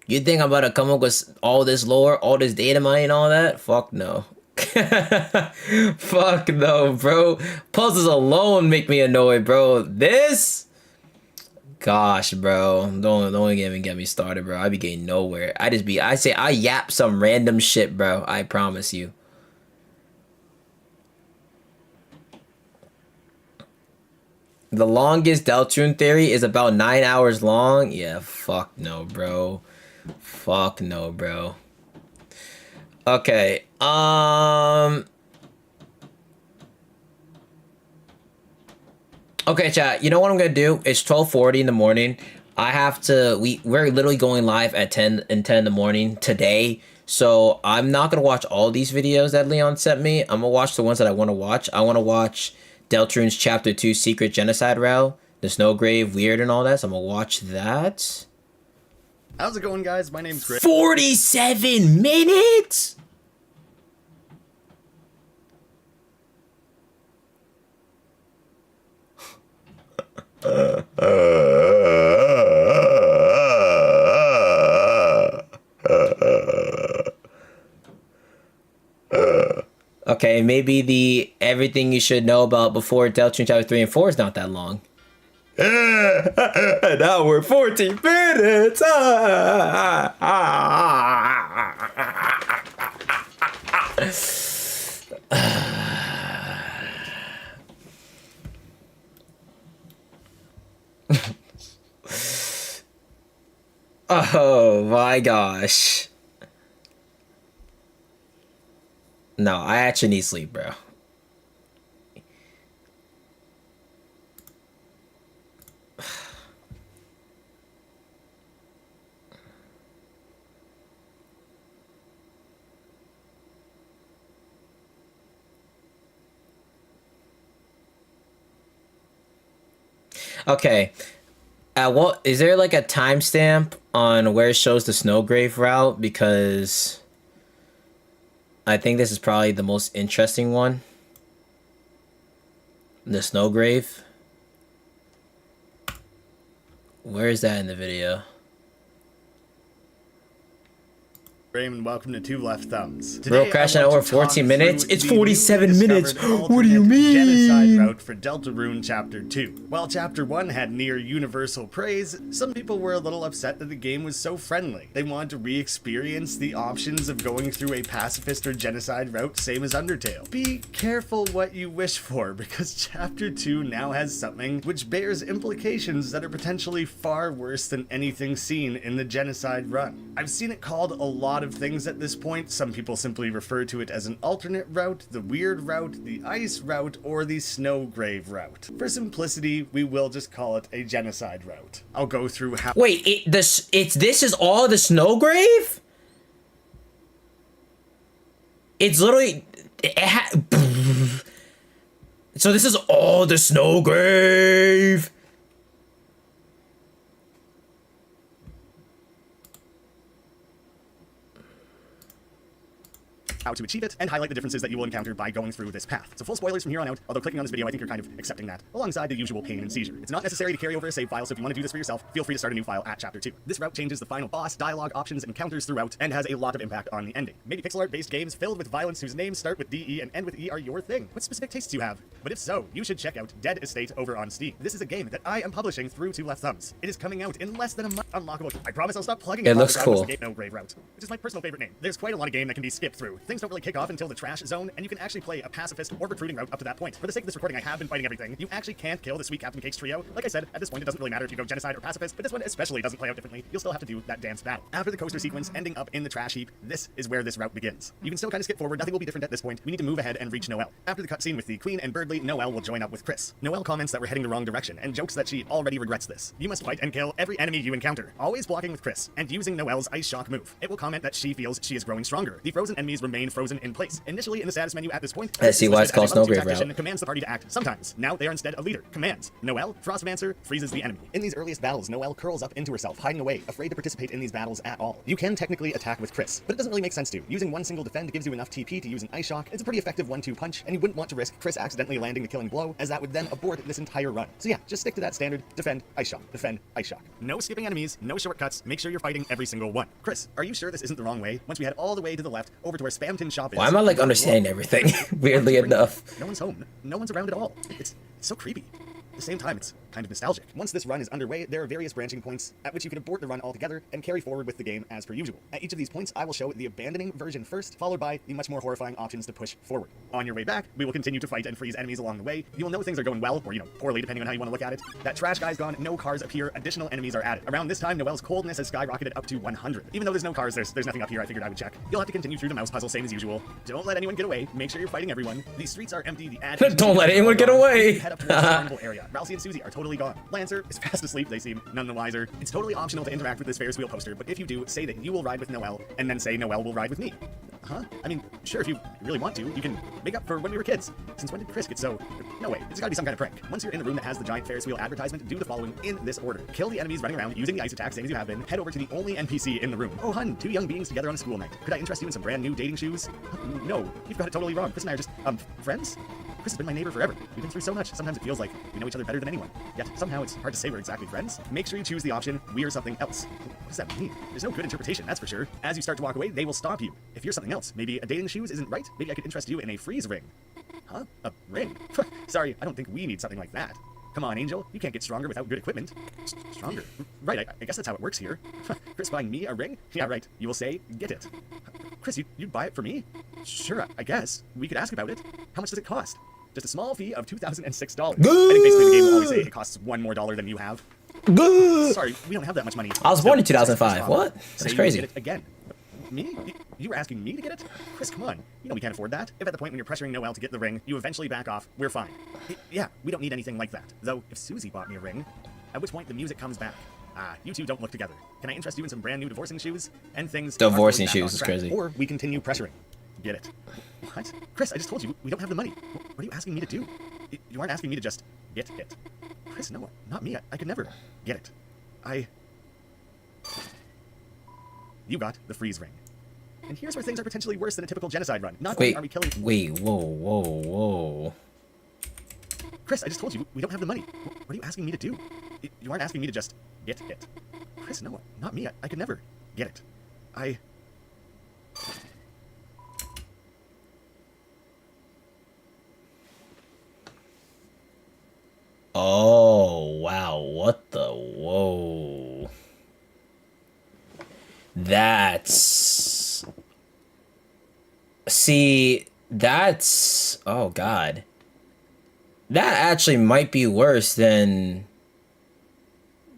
you think I'm about to come up with all this lore, all this data mining, all that? Fuck no. Fuck no, bro. Puzzles alone make me annoyed, bro. This? Gosh, bro. Don't even get me started, bro. I be getting nowhere. I yap some random shit, bro. I promise you. The longest Deltarune theory is about 9 hours long. Yeah, fuck no, bro. Fuck no, bro. Okay, okay, chat, you know what I'm gonna do? It's 12:40 in the morning. We're literally going live at 10 in the morning today. So I'm not gonna watch all these videos that Leon sent me. I'm gonna watch the ones that I wanna watch. I wanna watch Deltarune's Chapter 2 Secret Genocide Route, the Snowgrave Weird and all that, so I'm gonna watch that. How's it going, guys? My name's Greg. 47 minutes? Okay, maybe the everything you should know about before Deltarune Chapter 3 and 4 is not that long. An hour 14 minutes. Oh my gosh. No, I actually need sleep, bro. Okay. What is there like a timestamp on where it shows the Snowgrave route? Because I think this is probably the most interesting one. The Snowgrave. Where is that in the video? And welcome to Two Left Thumbs. Real crash at over 14 minutes? It's 47 minutes. What do you Genocide mean? route for Deltarune Chapter 2. While Chapter 1 had near universal praise, some people were a little upset that the game was so friendly. They wanted to re-experience the options of going through a pacifist or genocide route, same as Undertale. Be careful what you wish for, because Chapter 2 now has something which bears implications that are potentially far worse than anything seen in the genocide run. I've seen it called a lot of things at this point. Some people simply refer to it as an alternate route, the weird route, the ice route, or the Snowgrave route. For simplicity, we will just call it a genocide route. I'll go through how— Wait, this is all the Snowgrave? It's literally so this is all the Snowgrave. how to achieve it, and highlight the differences that you will encounter by going through this path. So full spoilers from here on out, although clicking on this video I think you're kind of accepting that, alongside the usual pain and seizure. It's not necessary to carry over a save file, so if you want to do this for yourself, feel free to start a new file at Chapter 2. This route changes the final boss, dialogue, options, and counters throughout, and has a lot of impact on the ending. Maybe pixel art based games filled with violence whose names start with DE and end with E are your thing. What specific tastes do you have? But if so, you should check out Dead Estate over on Steam. This is a game that I am publishing through Two Left Thumbs. It is coming out in less than a month. Unlockable. I promise I'll stop plugging it. Looks cool. No grave route, which is my personal favorite name. There's quite a lot of game that can be skipped through. Things don't really kick off until the trash zone, and you can actually play a pacifist or recruiting route up to that point. For the sake of this recording, I have been fighting everything. You actually can't kill the sweet Captain Cakes trio. Like I said, at this point it doesn't really matter if you go genocide or pacifist, but this one especially doesn't play out differently. You'll still have to do that dance battle. After the coaster sequence ending up in the trash heap, this is where this route begins. You can still kind of skip forward, nothing will be different at this point. We need to move ahead and reach Noelle. After the cutscene with the Queen and Birdley, Noelle will join up with Chris. Noelle comments that we're heading the wrong direction, and jokes that she already regrets this. You must fight and kill every enemy you encounter, always blocking with Chris, and using Noelle's Ice Shock move. It will comment that she feels she is growing stronger. The frozen enemies remain frozen in place. Initially in the status menu at this point, I see why it's called Snowgrave route. Commands the party to act sometimes. Now they are instead a leader. Commands. Noelle, Frostmancer, freezes the enemy. In these earliest battles, Noelle curls up into herself, hiding away, afraid to participate in these battles at all. You can technically attack with Chris, but it doesn't really make sense to. Using one single defend gives you enough TP to use an Ice Shock. It's a pretty effective 1-2 punch, and you wouldn't want to risk Chris accidentally landing the killing blow, as that would then abort this entire run. So yeah, just stick to that standard defend, Ice Shock, defend, Ice Shock. No skipping enemies, no shortcuts, make sure you're fighting every single one. Chris, are you sure this isn't the wrong way? Once we head all the way to the left, over to where Spamton shop is. Why am I like understanding everything? Weirdly enough. No one's home. No one's around at all. It's so creepy. At the same time, it's kind of nostalgic. Once this run is underway, there are various branching points at which you can abort the run altogether and carry forward with the game as per usual. At each of these points, I will show the abandoning version first, followed by the much more horrifying options to push forward. On your way back, we will continue to fight and freeze enemies along the way. You will know things are going well, or poorly, depending on how you want to look at it. That trash guy's gone, no cars appear, additional enemies are added. Around this time, Noelle's coldness has skyrocketed up to 100. Even though there's no cars, there's nothing up here I figured I would check. You'll have to continue through the mouse puzzle, same as usual. Don't let anyone get away. Make sure you're fighting everyone. These streets are empty. The ad Don't let anyone get away. Head up towards the carnival area. Rousey and Susie are totally gone. Lancer is fast asleep, they seem none the wiser. It's totally optional to interact with this Ferris wheel poster, but if you do, say that you will ride with Noelle, and then say Noelle will ride with me. Huh? I mean, sure, if you really want to, you can make up for when we were kids. Since when did Chris get so... No way, it's gotta be some kind of prank. Once you're in the room that has the giant Ferris wheel advertisement, do the following in this order. Kill the enemies running around using the ice attack, same as you have been. Head over to the only NPC in the room. Oh hun, two young beings together on a school night. Could I interest you in some brand new dating shoes? No, you've got it totally wrong. Chris and I are just, friends? Chris has been my neighbor forever. We've been through so much, sometimes it feels like we know each other better than anyone. Yet, somehow it's hard to say we're exactly friends. Make sure you choose the option, we are something else. What does that mean? There's no good interpretation, that's for sure. As you start to walk away, they will stop you. If you're something else, maybe a dating shoes isn't right, maybe I could interest you in a freeze ring. Huh? A ring? Sorry, I don't think we need something like that. Come on, Angel, you can't get stronger without good equipment. Stronger? Right, I guess that's how it works here. Chris buying me a ring? Yeah, right, you will say, get it. Chris, you'd buy it for me? Sure, I guess. We could ask about it. How much does it cost? Just a small fee of $2,006. I think basically the game will always say it costs $1 more than you have. Sorry, we don't have that much money. I was born in 2005. What? That's crazy. Get it again. Me? You were asking me to get it? Chris, come on. You know we can't afford that. If at the point when you're pressuring Noelle to get the ring, you eventually back off, we're fine. Yeah, we don't need anything like that. Though, if Susie bought me a ring, at which point the music comes back. You two don't look together. Can I interest you in some brand new divorcing shoes? And things... Divorcing shoes is crazy. Or we continue pressuring. Get it. What? Chris, I just told you, we don't have the money. What are you asking me to do? You aren't asking me to just get it. Chris, Chris, no, not me. I could never get it. You got the freeze ring. And here's where things are potentially worse than a typical genocide run. Not only are we killing... Wait, whoa. Chris, I just told you, we don't have the money. What are you asking me to do? You aren't asking me to just get it. Chris, no, not me. I could never get it. Oh, wow. What the? Whoa. That's... See, that's... Oh, God. That actually might be worse than...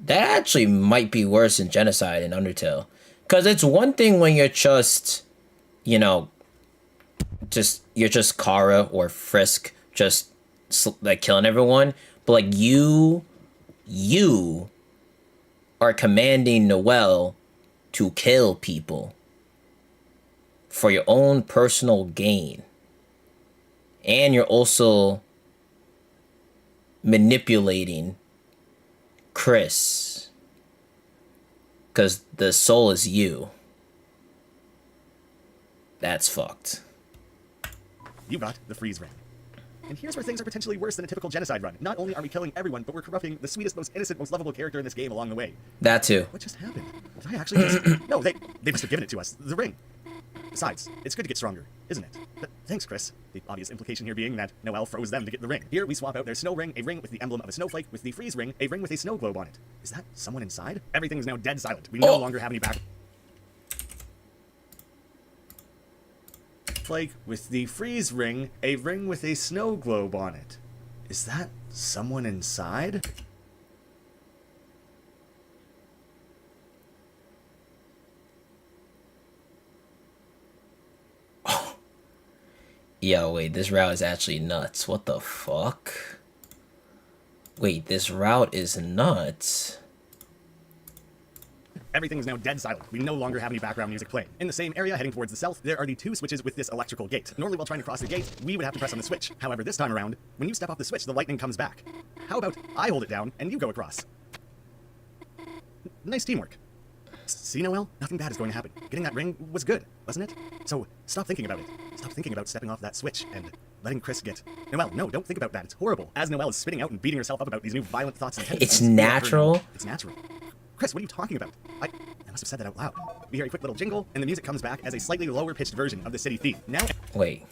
That actually might be worse than genocide in Undertale. Because it's one thing when you're just, you know, you're just Kara or Frisk, just like killing everyone. But like you are commanding Noelle to kill people for your own personal gain. And you're also manipulating Chris. Because the soul is you. That's fucked. You got the freeze ring. And here's where things are potentially worse than a typical genocide run. Not only are we killing everyone, but we're corrupting the sweetest, most innocent, most lovable character in this game along the way. That too. What just happened? Did I actually just... No, they must have given it to us. The ring. Besides, it's good to get stronger, isn't it? Thanks, Chris. The obvious implication here being that Noelle froze them to get the ring. Here, we swap out their snow ring, a ring with the emblem of a snowflake, with the freeze ring, a ring with a snow globe on it. Is that someone inside? Everything is now dead silent. We no longer have any back... Flake with the freeze ring, a ring with a snow globe on it. Is that someone inside? Yo, wait, this route is actually nuts. What the fuck? Wait, this route is nuts. Everything is now dead silent. We no longer have any background music playing. In the same area heading towards the south, there are the two switches with this electrical gate. Normally while trying to cross the gate, we would have to press on the switch. However, this time around, when you step off the switch, the lightning comes back. How about I hold it down and you go across? Nice teamwork. See, Noelle? Nothing bad is going to happen. Getting that ring was good, wasn't it? So stop thinking about it. Stop thinking about stepping off that switch and letting Chris get... Noelle, no, don't think about that. It's horrible. As Noelle is spitting out and beating herself up about these new violent thoughts and tendencies... It's natural? It's natural. Chris, what are you talking about? I must have said that out loud. We hear a quick little jingle, and the music comes back as a slightly lower-pitched version of the city theme. Now... Wait.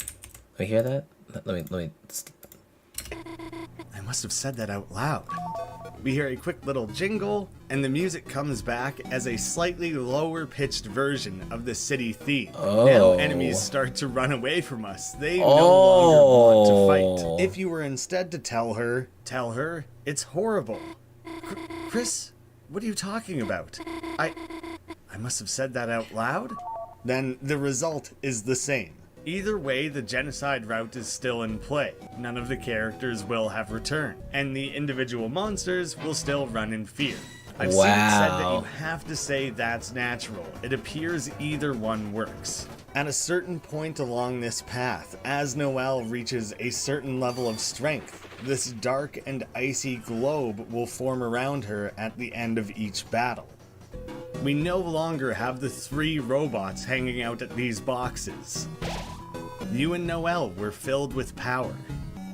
We hear that? Let me... I must have said that out loud. We hear a quick little jingle, and the music comes back as a slightly lower-pitched version of the city theme. Oh. Now enemies start to run away from us. They no longer want to fight. If you were instead to tell her, it's horrible. Chris, what are you talking about? I must have said that out loud? Then the result is the same. Either way, the genocide route is still in play. None of the characters will have returned, and the individual monsters will still run in fear. I've seen it said that you have to say that's natural. It appears either one works. At a certain point along this path, as Noelle reaches a certain level of strength, this dark and icy globe will form around her at the end of each battle. We no longer have the 3 robots hanging out at these boxes. You and Noelle were filled with power.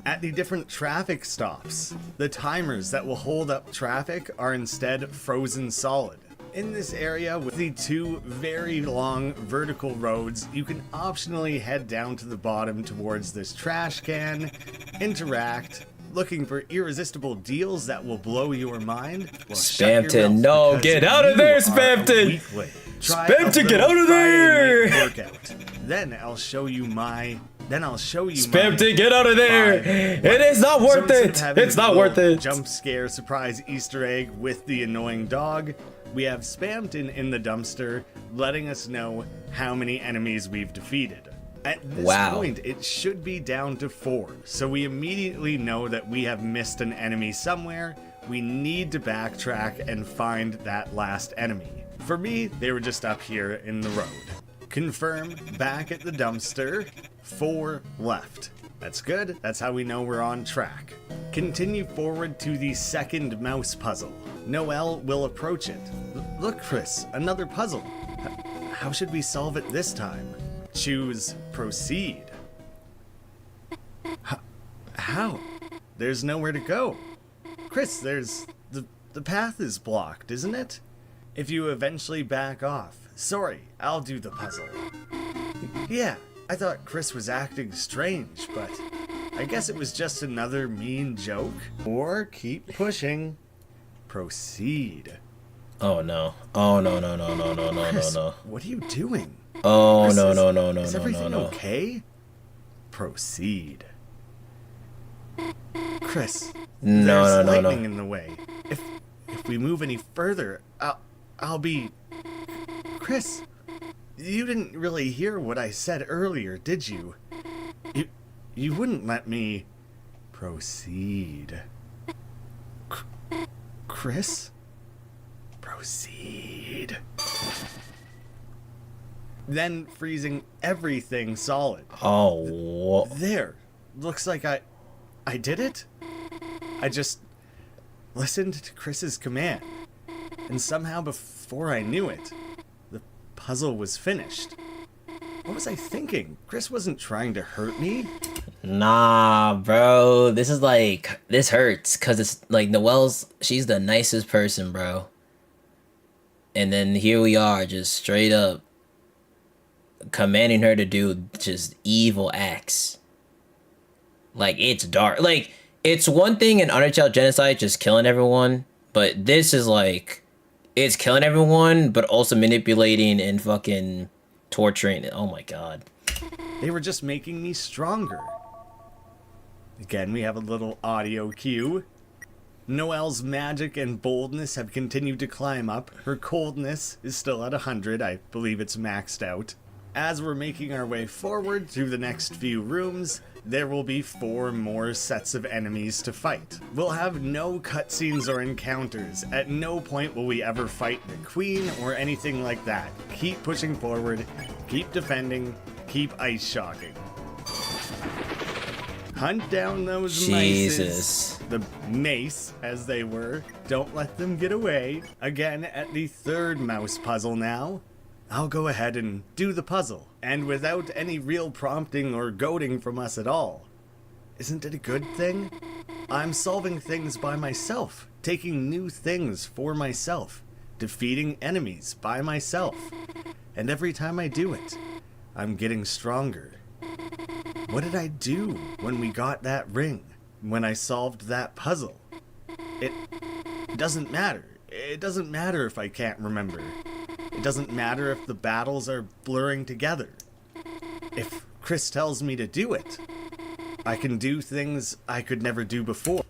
At the different traffic stops, the timers that will hold up traffic are instead frozen solid. In this area with the 2 very long vertical roads, you can optionally head down to the bottom towards this trash can, interact, looking for irresistible deals that will blow your mind. Well, Spamton, no, get out of there, Spamton! Spamton, get out of there! Then I'll show you Spamton, get out of there! It is not worth it! It's not worth it! Jump scare surprise Easter egg with the annoying dog. We have Spamton in the dumpster, letting us know how many enemies we've defeated. At this point, it should be down to 4, so we immediately know that we have missed an enemy somewhere. We need to backtrack and find that last enemy. For me, they were just up here in the road. Confirm, back at the dumpster, 4 left. That's good. That's how we know we're on track. Continue forward to the second mouse puzzle. Noelle will approach it. Look, Chris, another puzzle. How should we solve it this time? Choose proceed. How? There's nowhere to go. Chris, the path is blocked, isn't it? If you eventually back off. Sorry, I'll do the puzzle. Yeah, I thought Chris was acting strange, but I guess it was just another mean joke. Or keep pushing. Proceed. Oh no. Oh no no no no no no Chris, no no. what are you doing? Oh Chris, no no no no is no everything no no. okay? Proceed. Chris, No there's no no lightning no. in the way. If we move any further, I'll be... Chris, you didn't really hear what I said earlier, did you? You wouldn't let me proceed. Chris? Proceed. Then freezing everything solid. Oh. There. Looks like I did it? I just listened to Chris's command. And somehow before I knew it, the puzzle was finished. What was I thinking? Chris wasn't trying to hurt me. Nah, bro. This is like, this hurts because it's like Noelle's, she's the nicest person, bro. And then here we are, just straight up commanding her to do just evil acts. Like, it's dark. Like, it's one thing in Undertale Genocide just killing everyone, but this is like, it's killing everyone, but also manipulating and fucking torturing. Oh my god. They were just making me stronger. Again, we have a little audio cue. Noelle's magic and boldness have continued to climb up. Her coldness is still at 100. I believe it's maxed out. As we're making our way forward through the next few rooms, there will be 4 more sets of enemies to fight. We'll have no cutscenes or encounters. At no point will we ever fight the queen or anything like that. Keep pushing forward, keep defending, keep ice shocking. Hunt down those Jesus. mices. The mace, as they were. Don't let them get away. Again, at the 3rd mouse puzzle now. I'll go ahead and do the puzzle, and without any real prompting or goading from us at all. Isn't it a good thing? I'm solving things by myself, taking new things for myself, defeating enemies by myself. And every time I do it, I'm getting stronger. What did I do when we got that ring? When I solved that puzzle? It doesn't matter. It doesn't matter if I can't remember. It doesn't matter if the battles are blurring together. If Chris tells me to do it, I can do things I could never do before.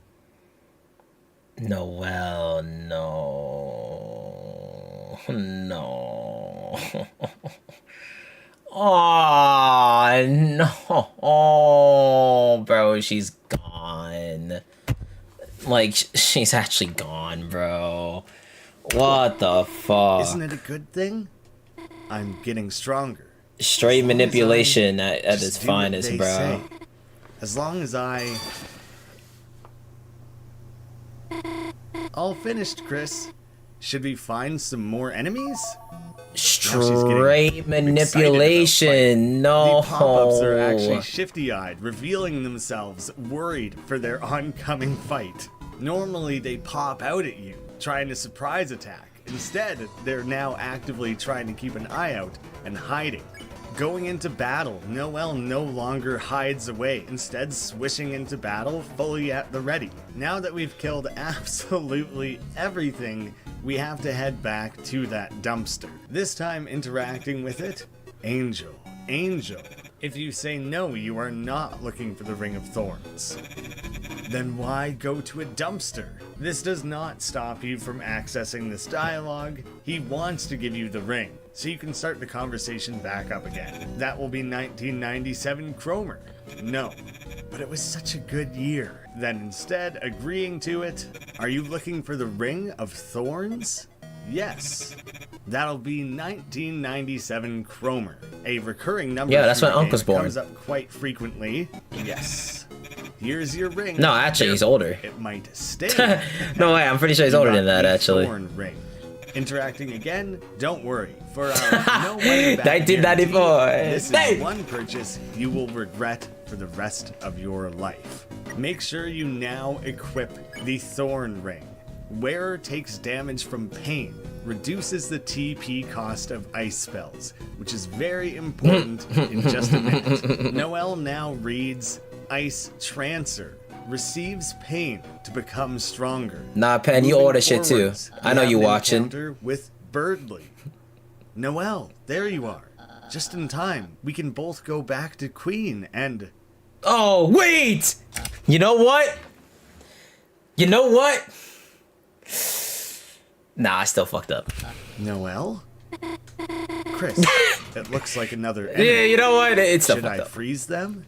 Noelle, no. No. Oh, no. Oh, bro, she's gone. Like, she's actually gone, bro. What the fuck? Isn't it a good thing? I'm getting stronger. Straight manipulation at its finest, bro. Say. As long as I... All finished, Chris. Should we find some more enemies? Straight manipulation. No. The pop-ups are actually shifty-eyed, revealing themselves, worried for their oncoming fight. Normally, they pop out at you, trying to surprise attack. Instead, they're now actively trying to keep an eye out and hiding. Going into battle, Noelle no longer hides away, instead swishing into battle fully at the ready. Now that we've killed absolutely everything, we have to head back to that dumpster. This time interacting with it, Angel. Angel, if you say no, you are not looking for the Ring of Thorns. Then why go to a dumpster? This does not stop you from accessing this dialogue. He wants to give you the ring, so you can start the conversation back up again. That will be 1997 Cromer. No, but it was such a good year. Then instead, agreeing to it, are you looking for the Ring of Thorns? Yes. That'll be 1997 Cromer, a recurring number. Yeah, that's through when the game Uncle's that born. Comes up quite frequently. Yes. Here's your ring. No, actually, he's older. It might stay. No way, I'm pretty sure he's older than that, actually. Thorn ring. Interacting again? Don't worry. For our no money back 1994. guarantee, this is one purchase you will regret for the rest of your life. Make sure you now equip the Thorn ring. Wearer takes damage from pain, reduces the TP cost of ice spells, which is very important in just a minute. Noelle now reads Ice Trancer. Receives pain to become stronger. Nah, Pen, you order shit too. I know you watching. Encounter with Birdly. Noelle, there you are. Just in time. We can both go back to Queen and... Oh, wait! You know what? You know what? Nah, I still fucked up. Noelle? Chris, it looks like another enemy. Yeah, you know what? It's still Should fucked I up. freeze them?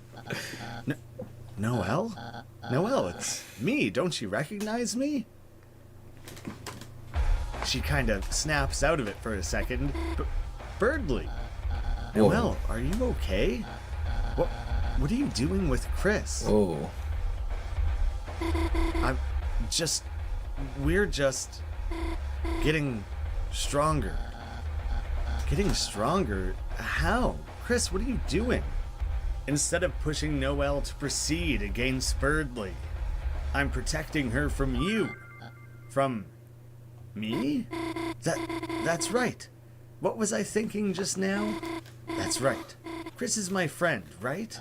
Noelle? Noelle, it's me. Don't you recognize me? She kind of snaps out of it for a second. Birdly. Noelle, are you okay? What are you doing with Chris? Oh. We're just getting stronger. Getting stronger? How? Chris, what are you doing? Instead of pushing Noelle to proceed against Birdly, I'm protecting her from you. From me? That's right. What was I thinking just now? That's right. Chris is my friend, right?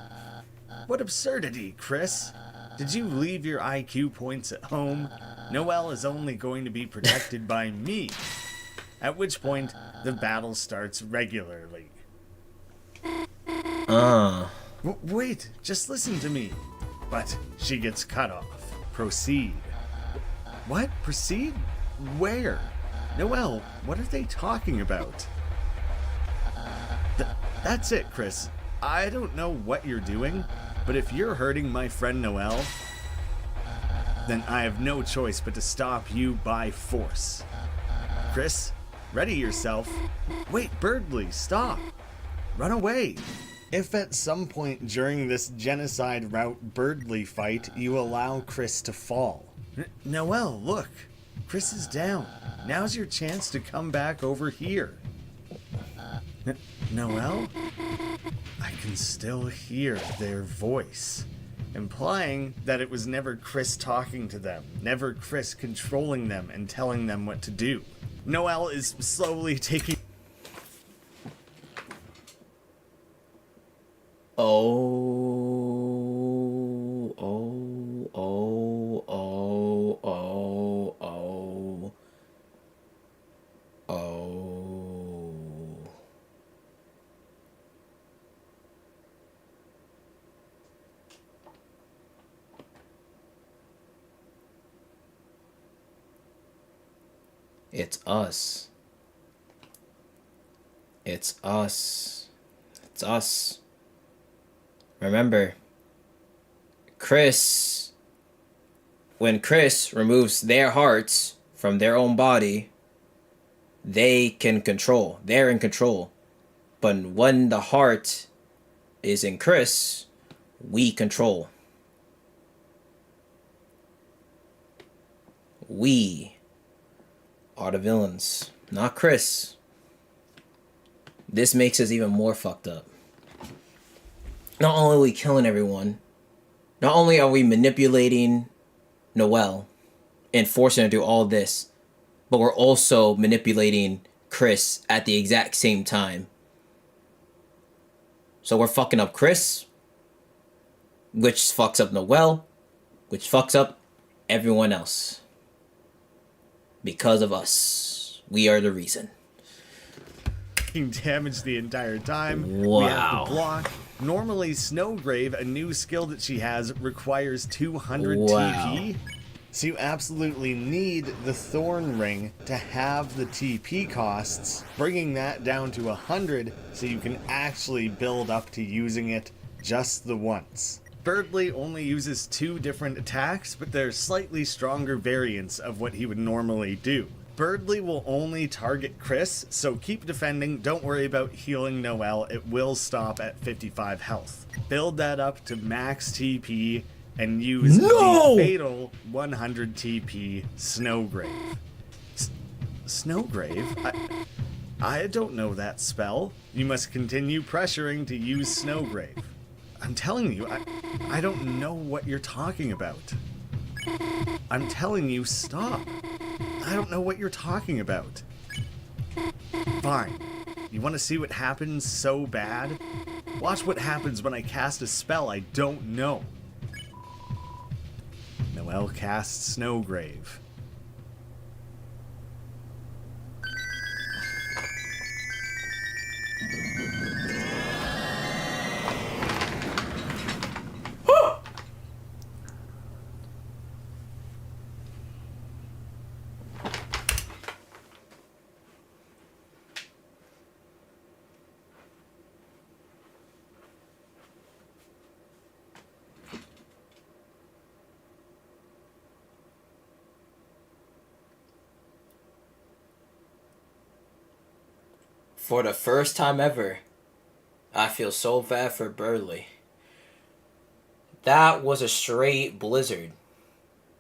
What absurdity, Chris. Did you leave your IQ points at home? Noelle is only going to be protected by me. At which point, the battle starts regularly. Wait, just listen to me. But she gets cut off. Proceed. What? Proceed? Where? Noelle, what are they talking about? That's it, Chris. I don't know what you're doing, but if you're hurting my friend Noelle, then I have no choice but to stop you by force. Chris, ready yourself. Wait, Birdly, stop. Run away. If at some point during this genocide route Birdly fight, you allow Chris to fall. Noelle, look. Chris is down. Now's your chance to come back over here. Noelle? I can still hear their voice, implying that it was never Chris talking to them, never Chris controlling them and telling them what to do. Noelle is slowly taking... It's us. It's us. It's us. Remember, when Chris removes their hearts from their own body, they can control. They're in control. But when the heart is in Chris, we control. We are the villains, not Chris. This makes us even more fucked up. Not only are we killing everyone, not only are we manipulating Noelle and forcing her to do all this, but we're also manipulating Chris at the exact same time. So we're fucking up Chris, which fucks up Noelle, which fucks up everyone else. Because of us. We are the reason. Damage the entire time. Wow. We have to block. Normally, Snowgrave, a new skill that she has, requires 200 TP. So you absolutely need the Thorn Ring to have the TP costs, bringing that down to 100 so you can actually build up to using it just the once. Birdly only uses 2 different attacks, but they're slightly stronger variants of what he would normally do. Birdly will only target Chris, so keep defending. Don't worry about healing Noelle. It will stop at 55 health. Build that up to max TP and use the fatal 100 TP Snowgrave. Snowgrave? I don't know that spell. You must continue pressuring to use Snowgrave. I'm telling you, I don't know what you're talking about. I'm telling you, stop. I don't know what you're talking about. Fine. You want to see what happens so bad? Watch what happens when I cast a spell I don't know. Noelle casts Snowgrave. For the first time ever, I feel so bad for Burley. That was a straight blizzard.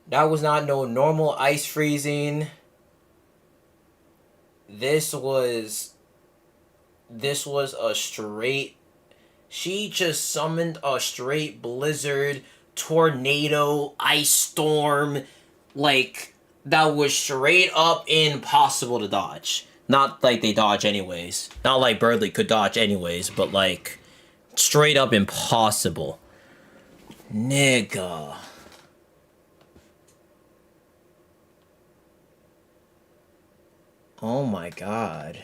That was not no normal ice freezing. This was a straight... She just summoned a straight blizzard, tornado, ice storm. Like, that was straight up impossible to dodge. Not like they dodge anyways. Not like Birdly could dodge anyways, but like, straight up impossible. Nigga. Oh my god.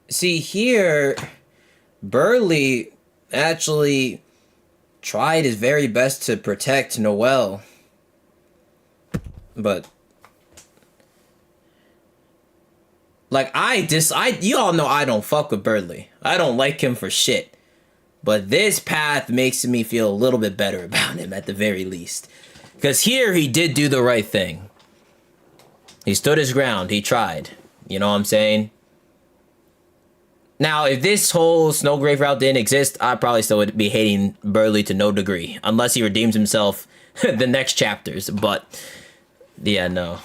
See, here, Burley actually tried his very best to protect Noelle. But... like, you all know I don't fuck with Birdly. I don't like him for shit. But this path makes me feel a little bit better about him at the very least. Because here he did do the right thing. He stood his ground. He tried. You know what I'm saying? Now, if this whole Snowgrave route didn't exist, I probably still would be hating Birdly to no degree. Unless he redeems himself the next chapters. But, yeah, no.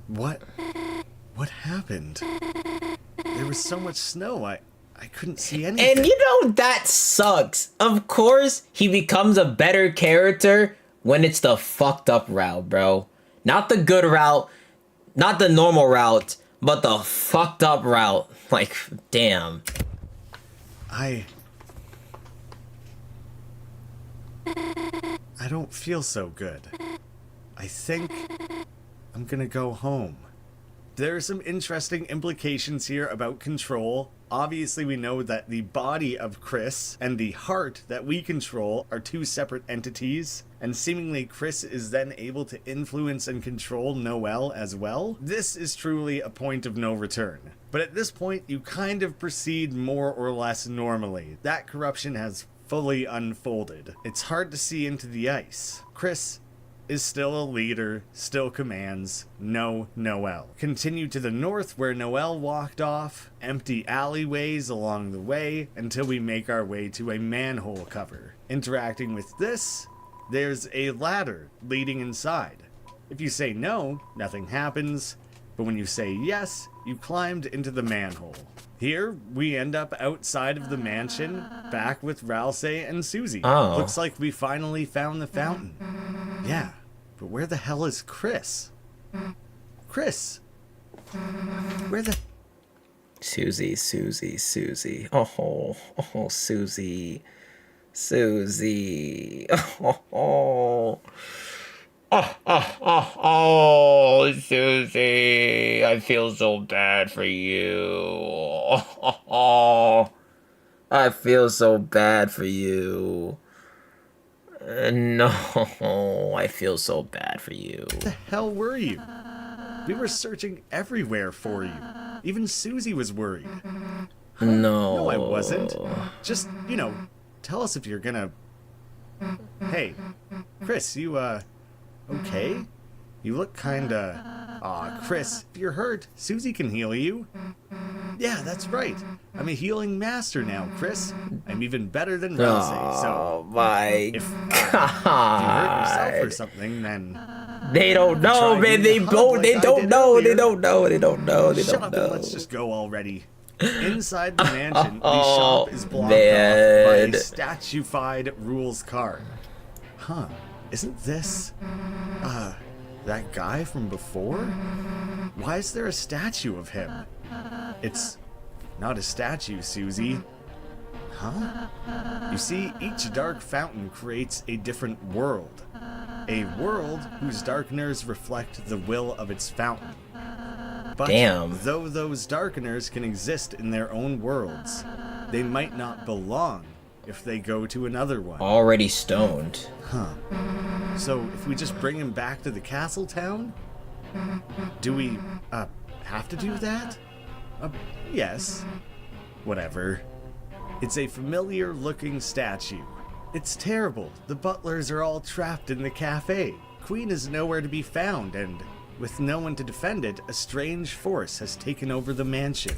What happened? There was so much snow, I couldn't see anything. And you know, that sucks. Of course, he becomes a better character when it's the fucked up route, bro. Not the good route, not the normal route, but the fucked up route. Like, damn. I don't feel so good. I think I'm gonna go home. There are some interesting implications here about control. Obviously, we know that the body of Chris and the heart that we control are two separate entities, and seemingly Chris is then able to influence and control Noelle as well. This is truly a point of no return. But at this point, you kind of proceed more or less normally. That corruption has fully unfolded. It's hard to see into the ice. Chris is still a leader, still commands, no Noelle. Continue to the north where Noelle walked off, empty alleyways along the way until we make our way to a manhole cover. Interacting with this, there's a ladder leading inside. If you say no, nothing happens, but when you say yes, you climbed into the manhole. Here, we end up outside of the mansion, back with Rolfe and Susie. Oh. Looks like we finally found the fountain. Yeah, but where the hell is Chris? Chris! Where the... Susie. Oh, Susie. Susie. Oh, Susie. I feel so bad for you. I feel so bad for you. No, I feel so bad for you. Where the hell were you? We were searching everywhere for you. Even Susie was worried. No. No, I wasn't. Just, tell us if you're gonna Hey, Chris, you, okay? You look kinda... Aw, Chris, if you're hurt, Susie can heal you. Yeah, that's right. I'm a healing master now, Chris. I'm even better than Rousey, so... Oh my if you hurt yourself or something, then... They don't know, man. They don't know. They don't know. They don't know. They Shut don't up know. and let's just go already. Inside the mansion, the Oh, shop is blocked man. off by a statuified rules card. Huh, isn't this, that guy from before? Why is there a statue of him? It's not a statue, Susie. Huh? You see, each dark fountain creates a different world. A world whose darkeners reflect the will of its fountain. But Damn. though those darkeners can exist in their own worlds, they might not belong if they go to another one. Already stoned. Huh. So if we just bring him back to the castle town? Do we, have to do that? Yes. Whatever. It's a familiar looking statue. It's terrible. The butlers are all trapped in the cafe. Queen is nowhere to be found, and with no one to defend it, a strange force has taken over the mansion.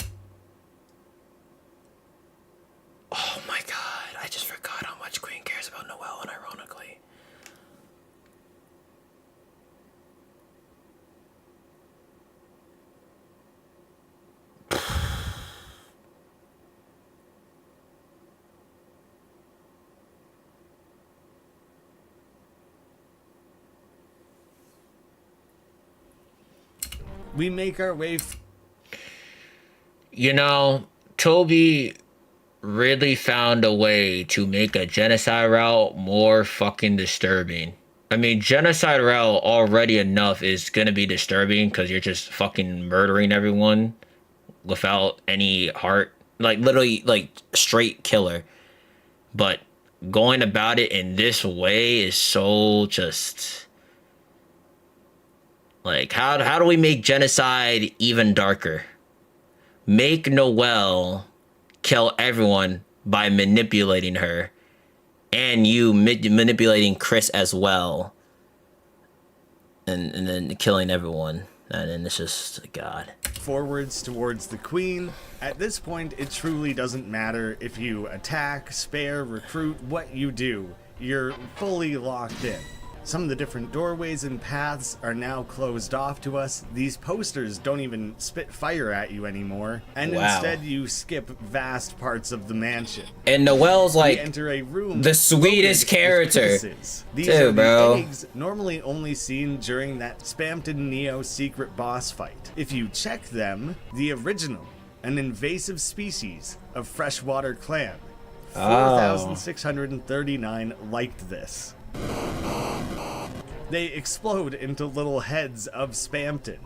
Oh my god, I just forgot how much Queen cares about Noelle, unironically. We make our way... You know, Toby really found a way to make a genocide route more fucking disturbing. I mean, genocide route already enough is gonna be disturbing because you're just fucking murdering everyone without any heart. Like, literally, like, straight killer. But going about it in this way is so just... Like, how do we make genocide even darker? Make Noelle kill everyone by manipulating her. And you manipulating Chris as well. And then killing everyone. And then it's just, God. Forwards towards the queen. At this point, it truly doesn't matter if you attack, spare, recruit, what you do. You're fully locked in. Some of the different doorways and paths are now closed off to us. These posters don't even spit fire at you anymore. And instead you skip vast parts of the mansion. And Noelle's like enter a room the sweetest character. These Dude, are bro. the eggs normally only seen during that Spamton Neo secret boss fight. If you check them, the original, an invasive species of freshwater clam, 4,639 liked this. They explode into little heads of Spamton.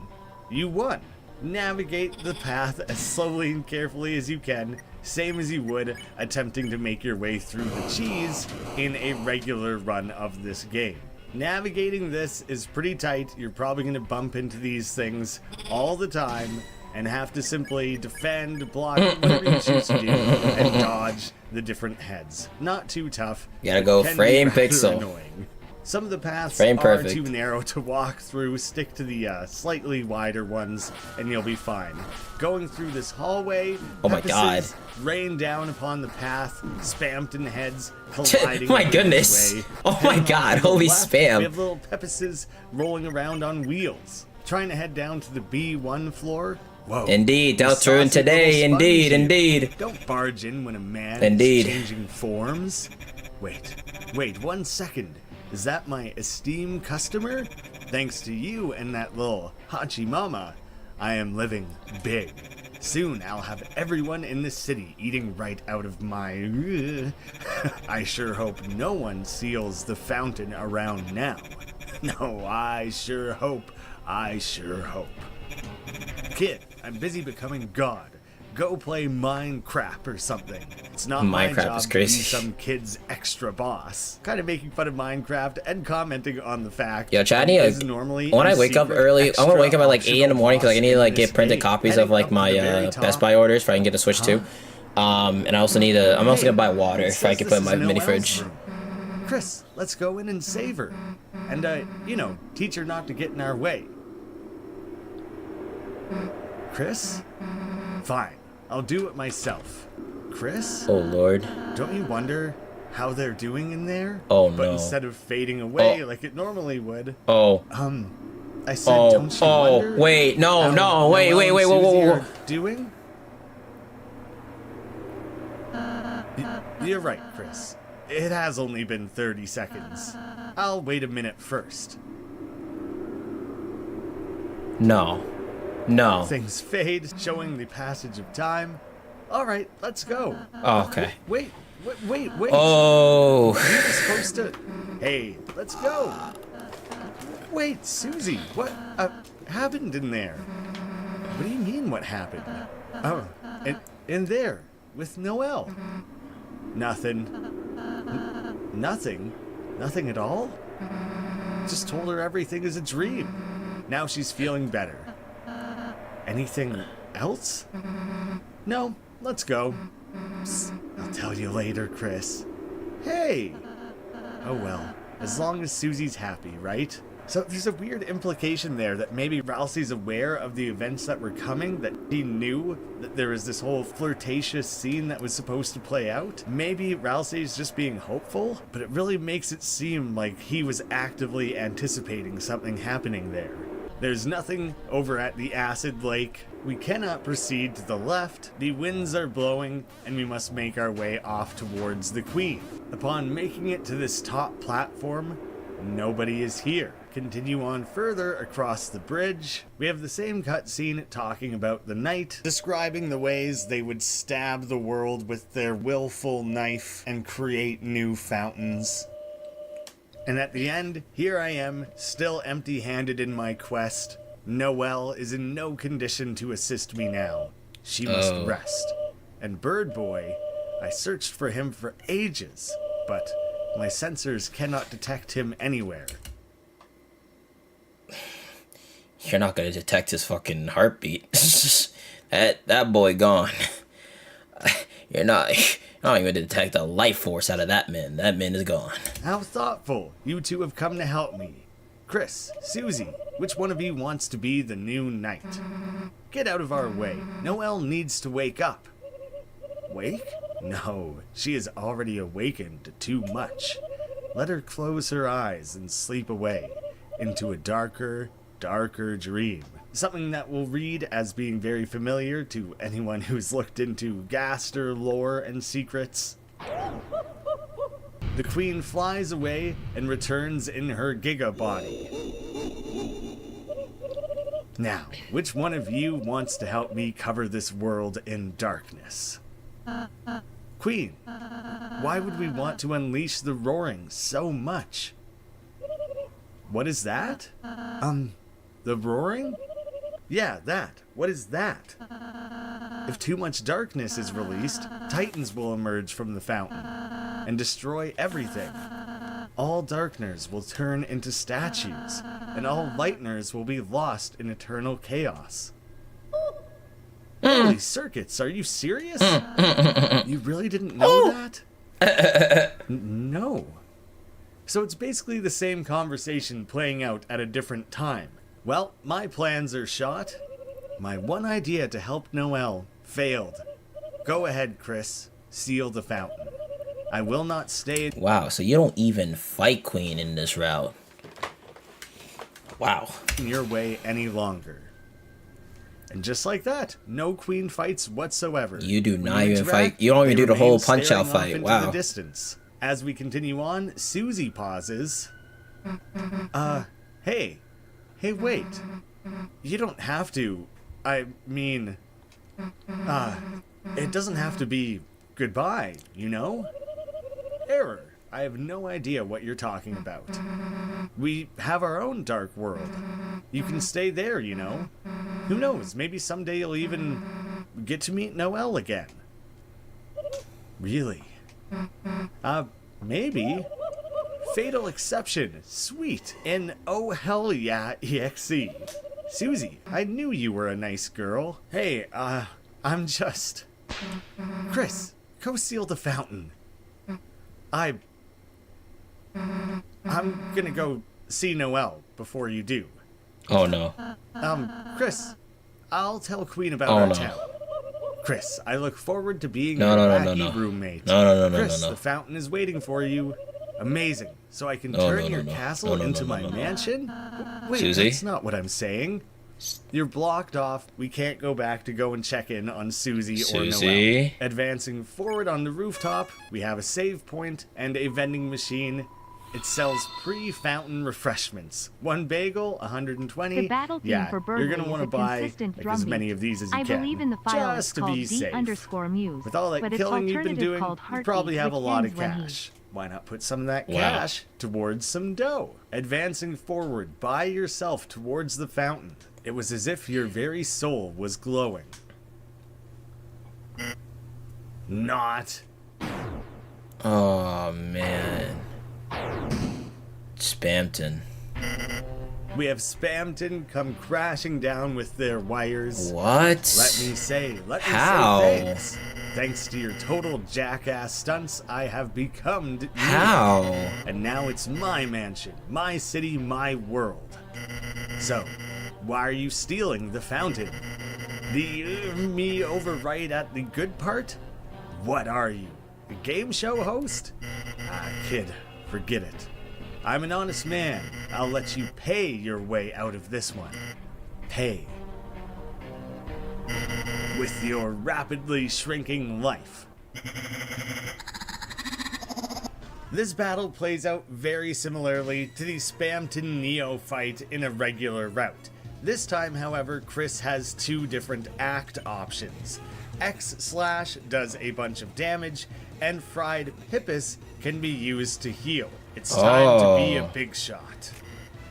You won. Navigate the path as slowly and carefully as you can, same as you would attempting to make your way through the cheese in a regular run of this game. Navigating this is pretty tight. You're probably going to bump into these things all the time and have to simply defend, block, whatever you choose to do, and dodge the different heads. Not too tough. You gotta go frame pixel. Annoying. Some of the paths Frame are perfect. too narrow to walk through. Stick to the slightly wider ones, and you'll be fine. Going through this hallway, Oh my God. rain down upon the path, Spamton heads colliding. My this goodness. way. Oh my And God, to the holy left, spam. We have little Peppises rolling around on wheels, trying to head down to the B1 floor. Whoa. Indeed, You Deltarune saucy today, little sponge indeed, you. indeed. Don't barge in when a man Indeed. is changing forms. Wait, 1 second. Is that my esteemed customer? Thanks to you and that little Hachi Mama, I am living big. Soon I'll have everyone in the city eating right out of my... I sure hope no one seals the fountain around now. No, I sure hope. Kid, I'm busy becoming God. Go play Minecraft or something. It's not my Minecraft job is to be crazy. some kid's extra boss. Kind of making fun of Minecraft and commenting on the fact Yo, Chad, I it is need normally when I a wake up secret, early, I'm gonna wake up at like 8 in the morning because I need to like this get printed game. copies of Heading like up to my the very top. Best Buy orders so I can get the Switch too. And I also need I'm also gonna buy water so I can put in my This is mini Noelle's fridge. room. Chris, let's go in and save her. And, teach her not to get in our way. Chris? Fine, I'll do it myself. Chris? Oh, Lord. Don't you wonder how they're doing in there? Oh, no. But instead of fading away like it normally would. Oh. I said, don't you wonder? Wait, no, wait, Noelle and whoa. Susie are doing? You're right, Chris. It has only been 30 seconds. I'll wait a minute first. No. Things fade, showing the passage of time. All right, let's go. Oh, okay. Wait. Oh. You were supposed to... Hey, let's go. Wait, Susie, what happened in there? What do you mean, what happened? Oh, in there, with Noelle. Nothing. Nothing? Nothing at all? Just told her everything is a dream. Now she's feeling better. Anything else? No, let's go. Psst, I'll tell you later, Chris. Hey! Oh well, as long as Susie's happy, right? So there's a weird implication there that maybe Ralsei's aware of the events that were coming, that he knew that there was this whole flirtatious scene that was supposed to play out. Maybe Ralsei's just being hopeful, but it really makes it seem like he was actively anticipating something happening there. There's nothing over at the Acid Lake. We cannot proceed to the left. The winds are blowing, and we must make our way off towards the Queen. Upon making it to this top platform, nobody is here. Continue on further across the bridge. We have the same cutscene talking about the knight, describing the ways they would stab the world with their willful knife and create new fountains. And at the end, here I am, still empty-handed in my quest. Noelle is in no condition to assist me now. She must rest. And Bird Boy, I searched for him for ages, but my sensors cannot detect him anywhere. You're not gonna detect his fucking heartbeat. that boy gone. You're not even detect a life force out of that man. That man is gone. How thoughtful. You two have come to help me. Chris, Susie, which one of you wants to be the new knight? Get out of our way. Noelle needs to wake up. Wake? No, she is already awakened to too much. Let her close her eyes and sleep away into a darker dream. Something that will read as being very familiar to anyone who's looked into Gaster lore and secrets. The Queen flies away and returns in her Giga body. Now, which one of you wants to help me cover this world in darkness? Queen, why would we want to unleash the roaring so much? What is that? The roaring? Yeah, that. What is that? If too much darkness is released, titans will emerge from the fountain and destroy everything. All darkners will turn into statues, and all lighteners will be lost in eternal chaos. Holy circuits, are you serious? You really didn't know that? No. So it's basically the same conversation playing out at a different time. Well, my plans are shot. My one idea to help Noelle failed. Go ahead, Chris. Seal the fountain. I will not stay. Wow, so you don't even fight Queen in this route. Wow. In your way any longer. And just like that, no Queen fights whatsoever. You do not even fight. You don't even do the whole punch-out fight. Wow. The distance. As we continue on, Susie pauses. Hey, wait. You don't have to. I mean, it doesn't have to be goodbye, you know? Error. I have no idea what you're talking about. We have our own dark world. You can stay there, you know? Who knows, maybe someday you'll even get to meet Noelle again. Really? Maybe. Fatal Exception. Sweet. And oh hell yeah, EXE. Susie, I knew you were a nice girl. Hey, I'm just... Chris, go seal the fountain. I'm gonna go see Noelle before you do. Oh no. Chris, I'll tell Queen about Oh, our no. town. Chris, I look forward to being No, your no, no, wacky no, no. roommate. No, Chris, no. the fountain is waiting for you. Amazing. So I can No, turn no, your no. castle No, into no, my no. mansion? Wait, Susie? that's not what I'm saying. You're blocked off. We can't go back to go and check in on Susie or Noelle. Susie? Advancing forward on the rooftop, we have a save point and a vending machine. It sells pre-fountain refreshments. One bagel, 120. The battle theme yeah, for you're Burgley gonna is want a to buy consistent like, as many drumbeat. of these as you I can. believe in the file just it's to called be safe. D_Muse, With all that but its killing you've been alternative doing, called you probably Heartbeat, have a which lot of ends when he- cash. Why not put some of that Wow. cash towards some dough? Advancing forward by yourself towards the fountain. It was as if your very soul was glowing. Not. Oh man. Spamton. We have Spamton come crashing down with their wires. What? Let me say How? thanks. Thanks to your total jackass stunts, I have become me. How? And now it's my mansion, my city, my world. So, why are you stealing the fountain? Me over right at the good part? What are you? A game show host? Ah, kid, forget it. I'm an honest man. I'll let you pay your way out of this one. Pay. With your rapidly shrinking life. This battle plays out very similarly to the Spamton Neo fight in a regular route. This time, however, Chris has two different act options. X/ does a bunch of damage, and Fried Pippus can be used to heal. It's time to be a big shot.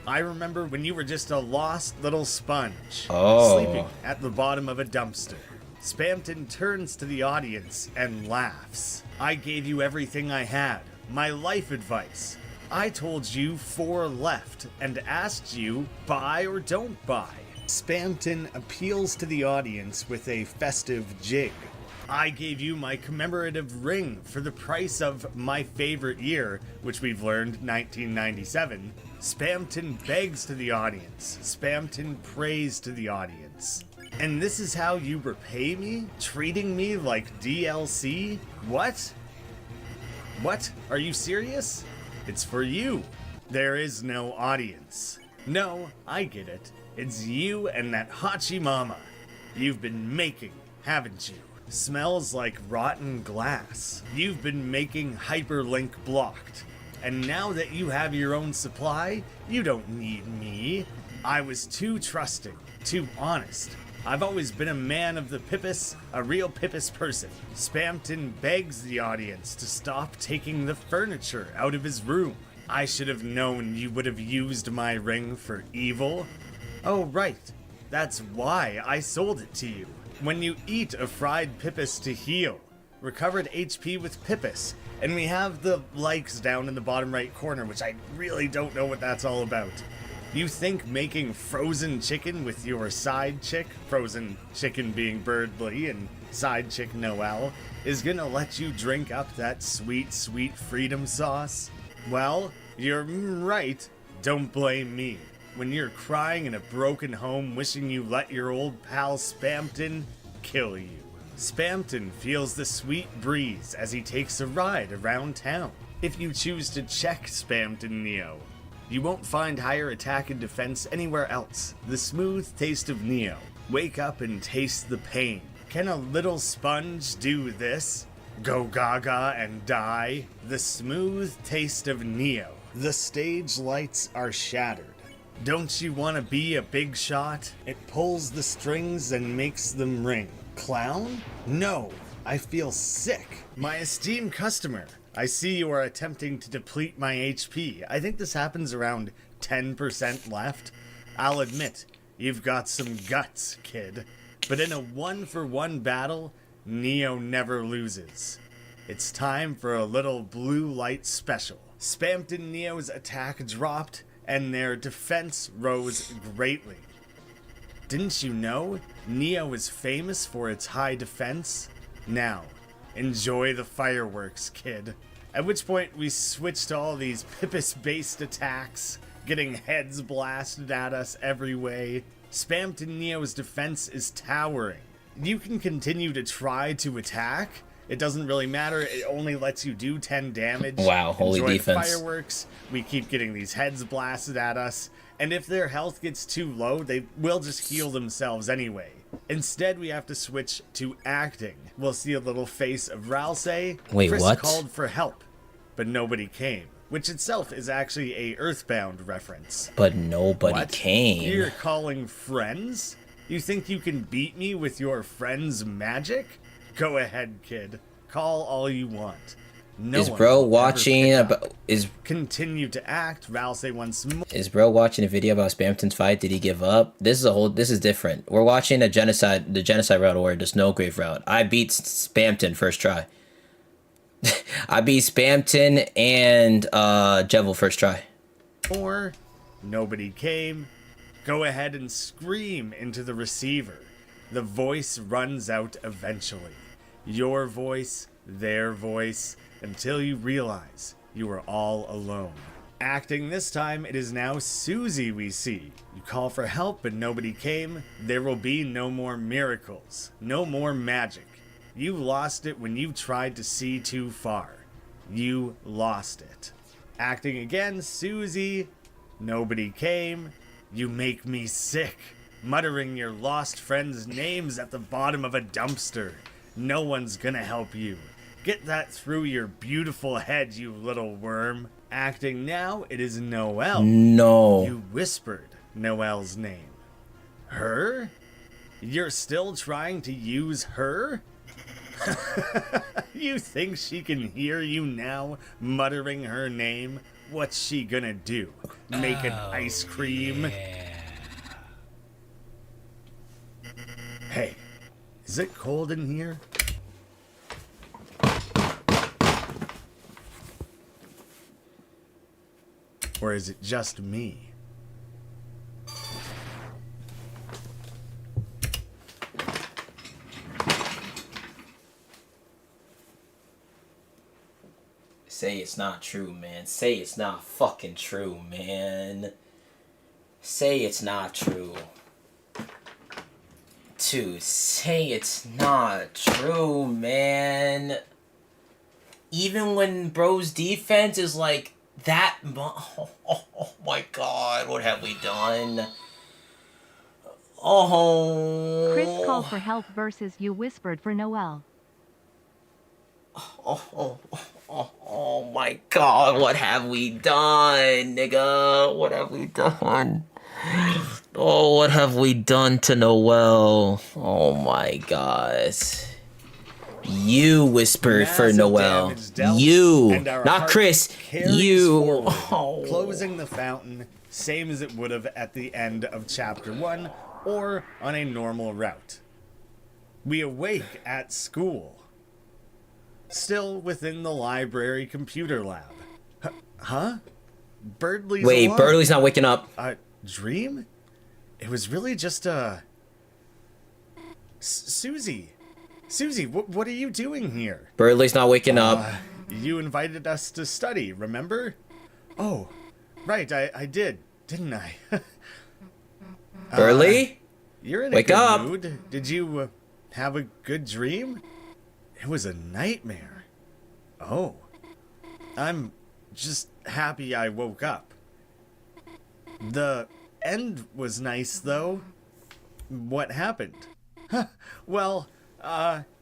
I remember when you were just a lost little sponge, sleeping at the bottom of a dumpster. Spamton turns to the audience and laughs. I gave you everything I had, my life advice. I told you 4 left and asked you buy or don't buy. Spamton appeals to the audience with a festive jig. I gave you my commemorative ring for the price of my favorite year, which we've learned, 1997. Spamton begs to the audience. Spamton prays to the audience. And this is how you repay me? Treating me like DLC? What? What? Are you serious? It's for you. There is no audience. No, I get it. It's you and that Hachi Mama. You've been making, haven't you? Smells like rotten glass. You've been making hyperlink blocked. And now that you have your own supply, you don't need me. I was too trusting, too honest. I've always been a man of the Pippus, a real Pippus person. Spamton begs the audience to stop taking the furniture out of his room. I should have known you would have used my ring for evil. Oh, right. That's why I sold it to you. When you eat a fried Pippus to heal, recovered HP with Pippus, and we have the likes down in the bottom right corner, which I really don't know what that's all about. You think making frozen chicken with your side chick, frozen chicken being Birdly and side chick Noelle, is gonna let you drink up that sweet, sweet freedom sauce? Well, you're right. Don't blame me. When you're crying in a broken home wishing you let your old pal Spamton kill you. Spamton feels the sweet breeze as he takes a ride around town. If you choose to check Spamton Neo, you won't find higher attack and defense anywhere else. The smooth taste of Neo. Wake up and taste the pain. Can a little sponge do this? Go gaga and die? The smooth taste of Neo. The stage lights are shattered. Don't you want to be a big shot? It pulls the strings and makes them ring. Clown? No, I feel sick. My esteemed customer, I see you are attempting to deplete my HP. I think this happens around 10% left. I'll admit, you've got some guts, kid. But in a 1-for-1 battle, Neo never loses. It's time for a little blue light special. Spamton Neo's attack dropped, and their defense rose greatly. Didn't you know Neo is famous for its high defense? Now, enjoy the fireworks, kid. At which point we switched to all these Pippus-based attacks, getting heads blasted at us every way. Spamton Neo's defense is towering. You can continue to try to attack. It doesn't really matter. It only lets you do 10 damage. Wow, holy Enjoy defense. The fireworks. We keep getting these heads blasted at us. And if their health gets too low, they will just heal themselves anyway. Instead, we have to switch to acting. We'll see a little face of Rolfe. Wait, Chris what? called for help, but nobody came. Which itself is actually a Earthbound reference. But nobody What? came. You're calling friends? You think you can beat me with your friend's magic? Go ahead, kid. Call all you want. No Is one bro will ever watching pick up. about Continue to act, Rolfe once more. Is bro watching a video about Spamton's fight? Did he give up? This is different. We're watching the genocide route or the Snowgrave route. I beat Spamton first try. I beat Spamton and Jevil first try. Or nobody came. Go ahead and scream into the receiver. The voice runs out eventually. Your voice, their voice, until you realize you are all alone. Acting this time, it is now Susie we see. You call for help, but nobody came. There will be no more miracles, no more magic. You lost it when you tried to see too far. You lost it. Acting again, Susie. Nobody came. You make me sick. Muttering your lost friends' names at the bottom of a dumpster. No one's gonna help you. Get that through your beautiful head, you little worm. Acting now, it is Noelle. No. You whispered Noelle's name. Her? You're still trying to use her? You think she can hear you now, muttering her name? What's she gonna do? Make an ice cream? Hey, is it cold in here? Or is it just me? Say it's not true, man. Say it's not fucking true, man. Say it's not true. Dude, say it's not true, man. Even when bro's defense is like that. Oh my god, what have we done? Oh. Chris called for help versus you whispered for Noelle. Oh my god, what have we done, nigga? What have we done? Oh, what have we done to Noelle? Oh my god. You whispered for Noelle. You, not Chris. You. Oh. Closing the fountain, same as it would have at the end of chapter 1 or on a normal route. We awake at school. Still within the library computer lab. Huh? Birdley's Wait, alarm. Birdley's not waking up. A dream? It was really just a... Susie, what are you doing here? Birdley's not waking up. You invited us to study, remember? Oh, right, I did, didn't I? Birdley? You're in Wake a good up. mood. Did you have a good dream? It was a nightmare. Oh. I'm just happy I woke up. The end was nice, though. What happened? Well,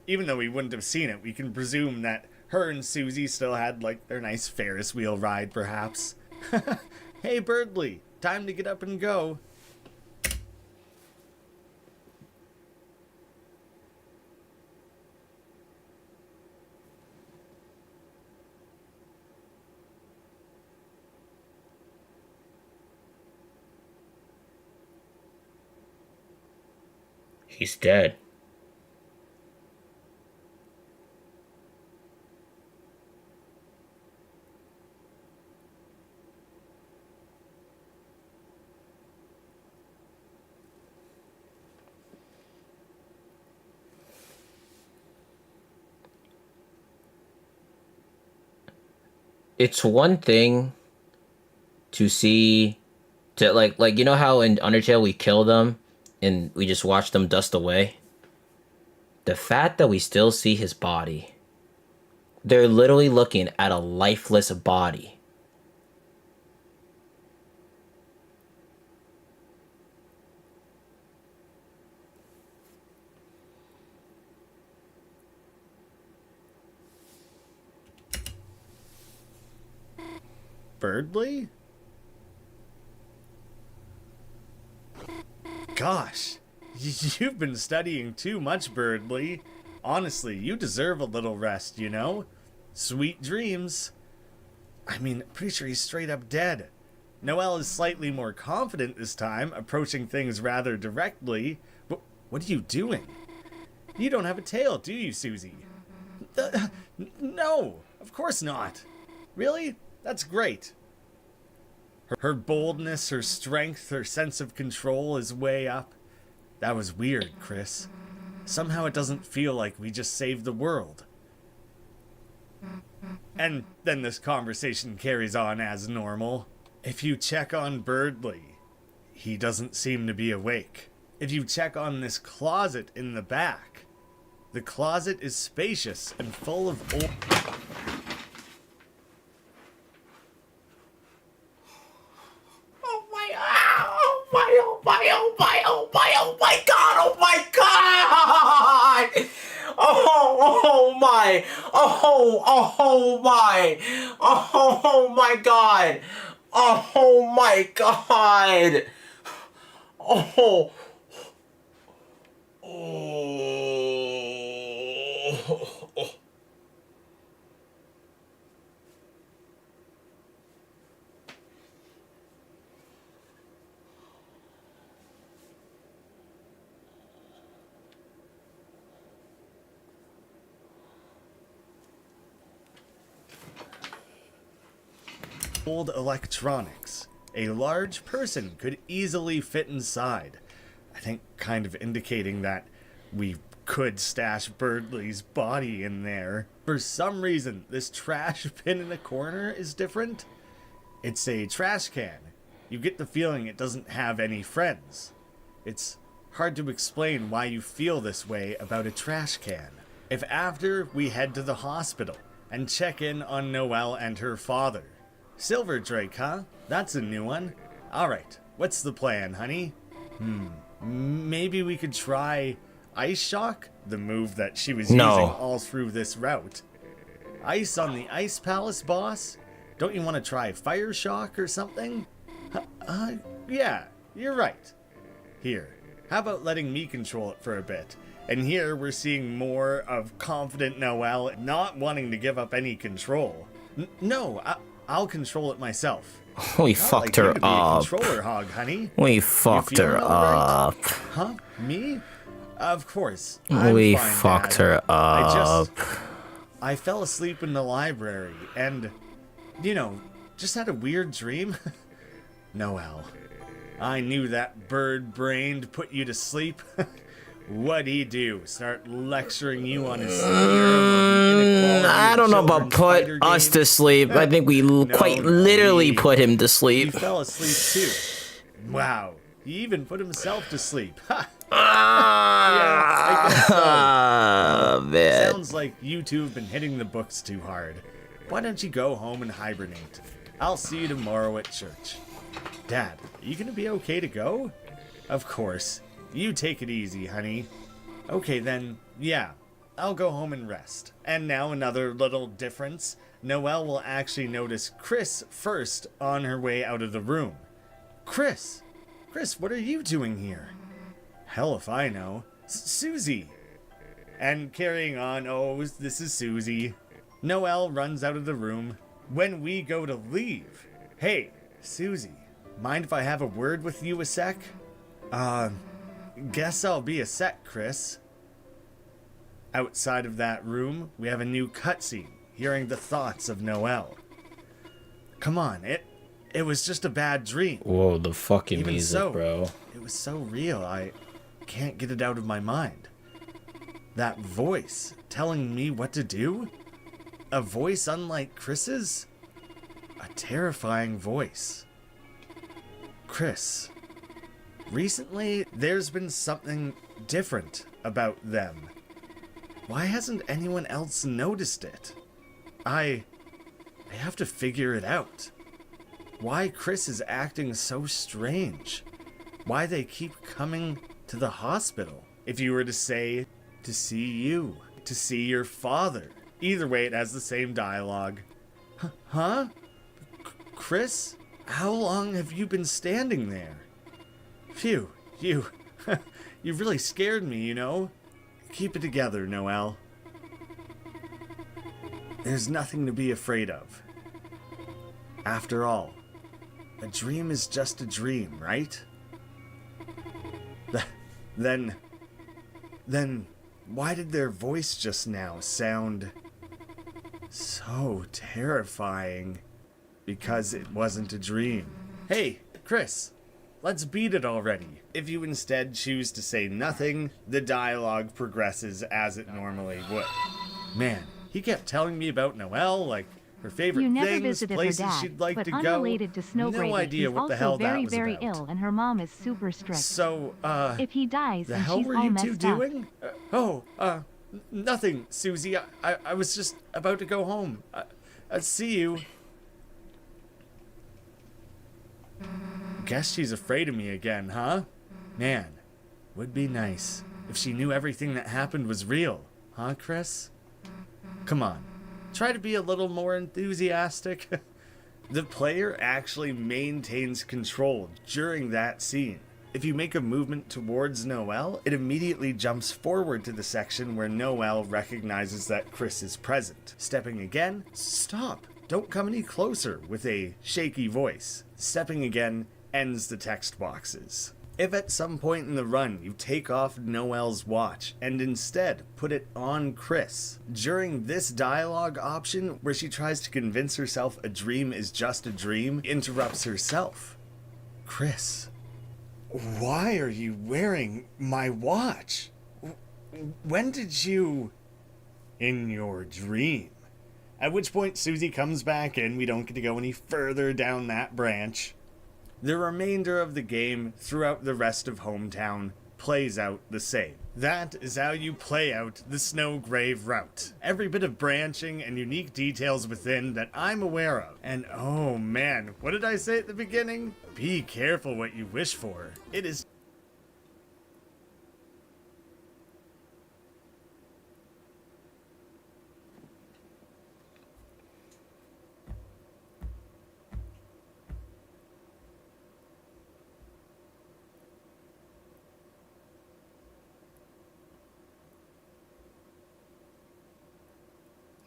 even though we wouldn't have seen it, we can presume that her and Susie still had, like, their nice Ferris wheel ride, perhaps. Hey, Birdley, time to get up and go. He's dead. It's one thing to see, to like you know how in Undertale we kill them and we just watch them dust away. The fact that we still see his body, they're literally looking at a lifeless body. Birdly? Gosh, you've been studying too much, Birdly. Honestly, you deserve a little rest, you know? Sweet dreams. I mean, pretty sure he's straight up dead. Noelle is slightly more confident this time, approaching things rather directly. What are you doing? You don't have a tail, do you, Susie? No, of course not. Really? That's great. Her boldness, her strength, her sense of control is way up. That was weird, Chris. Somehow it doesn't feel like we just saved the world. And then this conversation carries on as normal. If you check on Birdly, he doesn't seem to be awake. If you check on this closet in the back, the closet is spacious and full of old... Oh my god, oh my god! Oh my, oh my god! Oh my god! Oh. Old electronics. A large person could easily fit inside. I think kind of indicating that we could stash Birdly's body in there. For some reason, this trash bin in the corner is different. It's a trash can. You get the feeling it doesn't have any friends. It's hard to explain why you feel this way about a trash can. If after we head to the hospital and check in on Noelle and her father. Silver Drake, huh? That's a new one. Alright, what's the plan, honey? Maybe we could try Ice Shock? The move that she was using all through this route. Ice on the Ice Palace boss? Don't you want to try Fire Shock or something? Yeah, you're right. Here, how about letting me control it for a bit? And here we're seeing more of confident Noelle not wanting to give up any control. No, I'll control it myself. We fucked her up. Controller hog, honey. We fucked her up. Huh? Me? Of course. We fucked her up. I fell asleep in the library and, you know, just had a weird dream. Noelle, I knew that bird-brained put you to sleep. What'd he do? Start lecturing you on his I don't know about put us to sleep. I think we quite literally put him to sleep. He fell asleep too. Wow. He even put himself to sleep. Yeah, I guess so. Man. Sounds like you two have been hitting the books too hard. Why don't you go home and hibernate? I'll see you tomorrow at church. Dad, are you gonna be okay to go? Of course. You take it easy, honey. Okay then, yeah, I'll go home and rest. And now another little difference. Noelle will actually notice Chris first on her way out of the room. Chris, what are you doing here? Hell if I know. Susie. And carrying on, oh, this is Susie. Noelle runs out of the room. When we go to leave, hey, Susie, mind if I have a word with you a sec? Guess I'll be a sec, Chris. Outside of that room, we have a new cutscene, hearing the thoughts of Noelle. Come on, it was just a bad dream. Whoa, the fucking Even music, so, bro. It was so real, I can't get it out of my mind. That voice telling me what to do? A voice unlike Chris's? terrifying voice. Chris, recently there's been something different about them. Why hasn't anyone else noticed it? I have to figure it out. Why Chris is acting so strange. Why they keep coming to the hospital. If you were to say, to see you, to see your father. Either way, it has the same dialogue. Huh? Chris? How long have you been standing there? Phew, you really scared me, you know? Keep it together, Noelle. There's nothing to be afraid of. After all, a dream is just a dream, right? Then why did their voice just now sound so terrifying? Because it wasn't a dream. Hey, Chris, let's beat it already. If you instead choose to say nothing, the dialogue progresses as it normally would. Man, he kept telling me about Noelle, like her favorite You never things, visited her places dad, she'd like but to go. unrelated to Snowgrave, No idea he's what the also hell very, that was very about. ill, and her mom is super strict. So, if he dies the and hell she's were all you messed two doing? Nothing, Susie. I was just about to go home. I'd see you. Guess she's afraid of me again, huh? Man, would be nice if she knew everything that happened was real, huh, Chris? Come on, try to be a little more enthusiastic. The player actually maintains control during that scene. If you make a movement towards Noelle, it immediately jumps forward to the section where Noelle recognizes that Chris is present. Stepping again, stop. Don't come any closer with a shaky voice. Stepping again ends the text boxes. If at some point in the run you take off Noelle's watch and instead put it on Chris, during this dialogue option where she tries to convince herself a dream is just a dream, interrupts herself. Chris, why are you wearing my watch? When did you... In your dream. At which point Susie comes back in. We don't get to go any further down that branch. The remainder of the game throughout the rest of Hometown plays out the same. That is how you play out the Snowgrave route. Every bit of branching and unique details within that I'm aware of. And oh man, what did I say at the beginning? Be careful what you wish for. It is...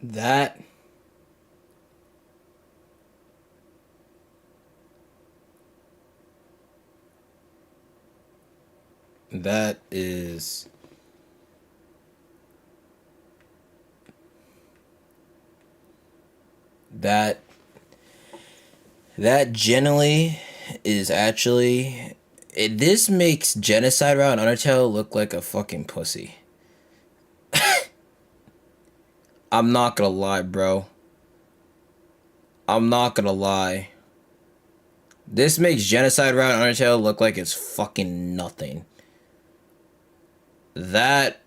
That is... That generally is actually... this makes Genocide Route and Undertale look like a fucking pussy. I'm not gonna lie, bro. I'm not gonna lie. This makes Genocide Route and Undertale look like it's fucking nothing. That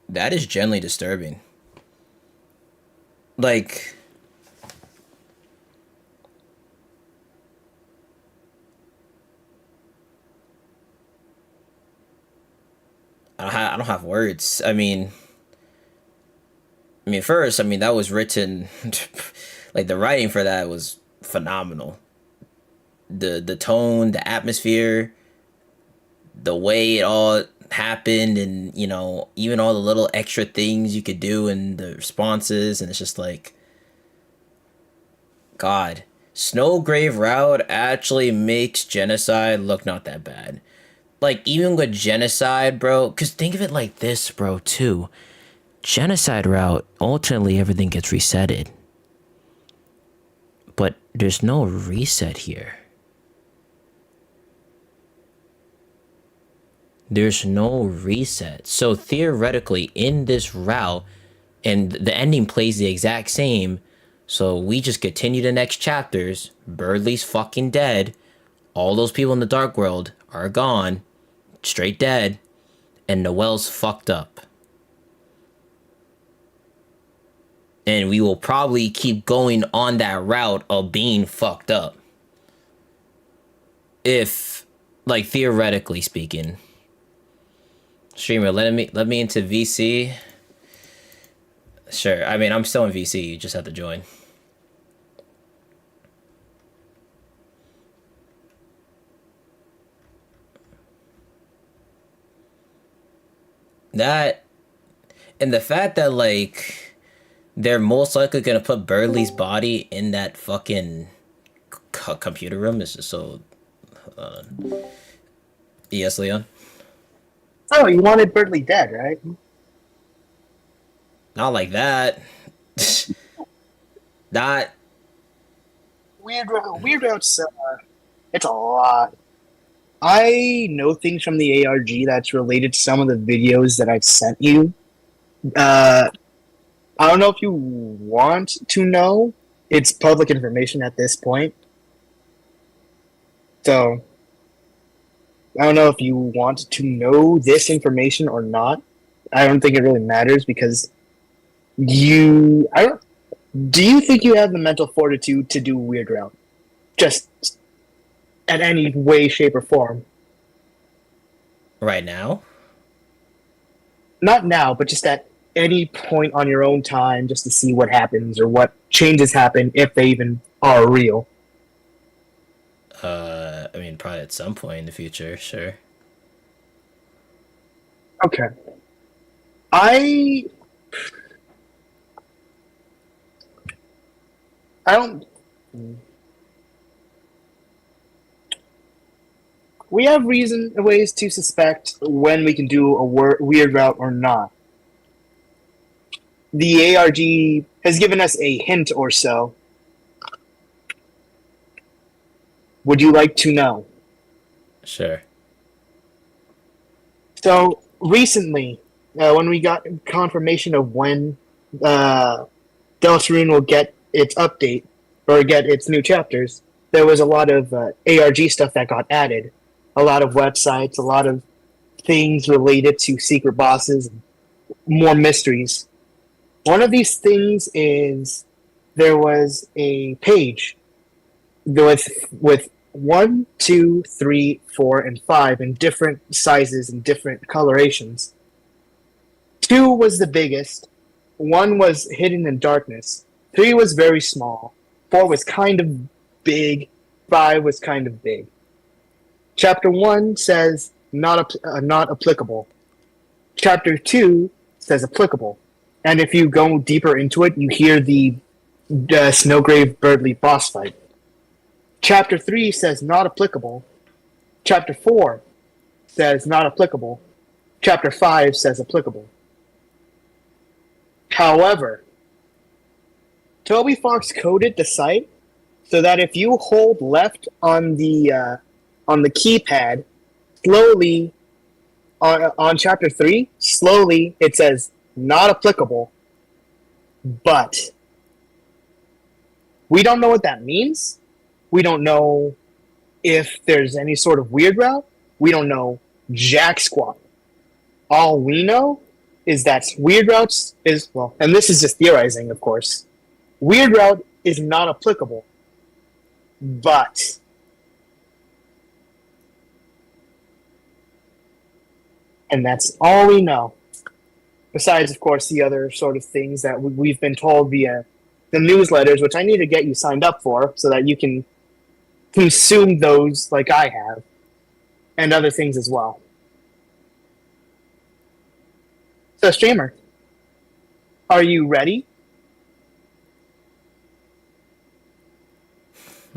is genuinely disturbing. Like... I don't have words. I mean, first, that was written, like, the writing for that was phenomenal. The tone, the atmosphere, the way it all happened, and, you know, even all the little extra things you could do and the responses, and it's just like, God. Snowgrave Route actually makes Genocide look not that bad. Like, even with Genocide, bro, because think of it like this, bro, too. Genocide Route, ultimately everything gets resetted. But there's no reset here. There's no reset. So theoretically, in this route, and the ending plays the exact same, So we just continue the next chapters. Birdley's fucking dead. All those people in the dark world are gone. Straight dead. And Noelle's fucked up. And we will probably keep going on that route of being fucked up. If, like, theoretically speaking. Streamer, let me into VC. Sure. I mean, I'm still in VC. You just have to join. That, and the fact that, like, they're most likely gonna put Birdley's body in that fucking computer room is just so. Yes, Leon. Oh, you wanted Birdley dead, right? Not like that. Not. Weird Routes, it's a lot. I know things from the ARG that's related to some of the videos that I've sent you. I don't know if you want to know. It's public information at this point. So, I don't know if you want to know this information or not. I don't think it really matters because do you think you have the mental fortitude to do Weird Route? Just at any way, shape, or form. Right now? Not now, but just at any point on your own time, just to see what happens or what changes happen, if they even are real. I mean, probably at some point in the future, sure. Okay. I don't... We have ways to suspect when we can do a Weird Route or not. The ARG has given us a hint or so. Would you like to know? Sure. So, recently, when we got confirmation of when Deltarune will get its update, or get its new chapters, there was a lot of ARG stuff that got added. A lot of websites, a lot of things related to secret bosses, more mysteries. One of these things is there was a page with 1, 2, 3, 4, and 5 in different sizes and different colorations. 2 was the biggest. 1 was hidden in darkness. 3 was very small. 4 was kind of big. 5 was kind of big. Chapter 1 says not applicable. Chapter 2 says applicable. And if you go deeper into it, you hear the Snowgrave Birdley boss fight. Chapter 3 says not applicable. Chapter 4 says not applicable. Chapter 5 says applicable. However, Toby Fox coded the site so that if you hold left on the keypad, slowly on chapter 3, slowly it says not applicable, but we don't know what that means. We don't know if there's any sort of weird route. We don't know jack squat. All we know is that weird routes is, well, and this is just theorizing, of course, weird route is not applicable, but and that's all we know. Besides, of course, the other sort of things that we've been told via the newsletters, which I need to get you signed up for so that you can consume those like I have, and other things as well. So, streamer, are you ready?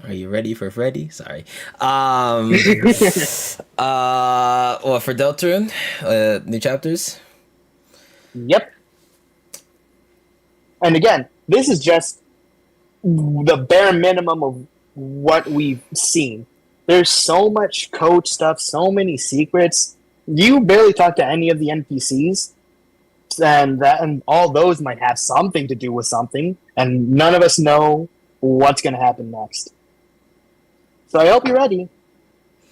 Are you ready for Freddy? Sorry. Well, for Deltarune, new chapters? Yep. And again, this is just the bare minimum of what we've seen. There's so much code stuff, so many secrets. You barely talk to any of the NPCs. and all those might have something to do with something, and none of us know what's going to happen next. So I hope you're ready,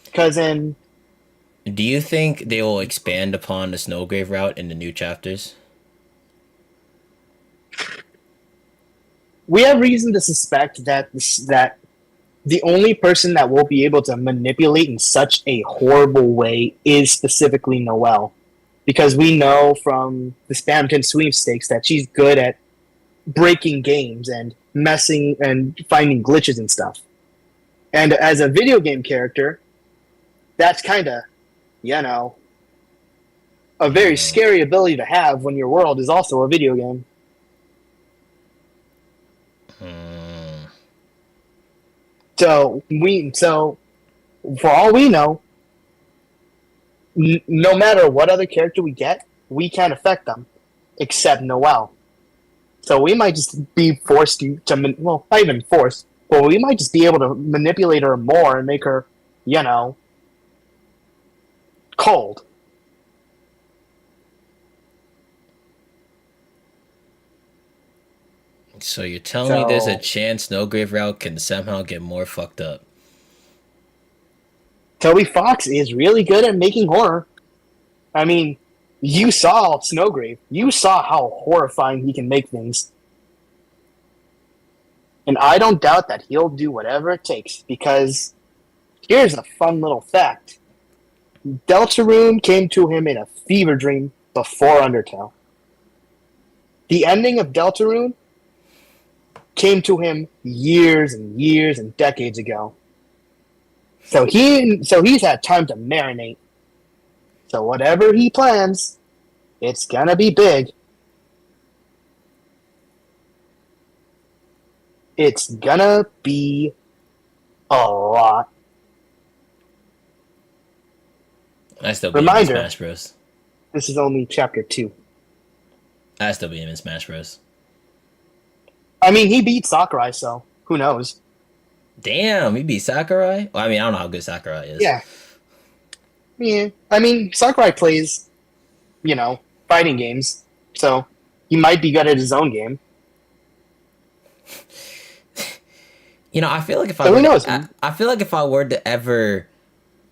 because in Do you think they will expand upon the Snowgrave route in the new chapters? we have reason to suspect that the only person that will be able to manipulate in such a horrible way is specifically Noelle. Because we know from the Spamton sweepstakes that she's good at breaking games and messing and finding glitches and stuff. And as a video game character, that's kind of, a very scary ability to have when your world is also a video game. So for all we know, no matter what other character we get, we can't affect them, except Noelle. So we might just be forced to well, not even forced, but we might just be able to manipulate her more and make her, cold. So you're telling me there's a chance Snowgrave route can somehow get more fucked up? Toby Fox is really good at making horror. I mean, you saw Snowgrave. You saw how horrifying he can make things. And I don't doubt that he'll do whatever it takes, because here's a fun little fact. Deltarune came to him in a fever dream before Undertale. The ending of Deltarune came to him years and years and decades ago. So he's had time to marinate. So whatever he plans, it's gonna be big. It's gonna be a lot. I still beat him in Smash Bros. This is only chapter 2. I still beat him in Smash Bros. I mean, he beat Sakurai, so who knows? Damn, he beat Sakurai? Well, I mean, I don't know how good Sakurai is. Yeah. I mean, Sakurai plays, fighting games, so he might be good at his own game. I feel like if I feel like if I were to ever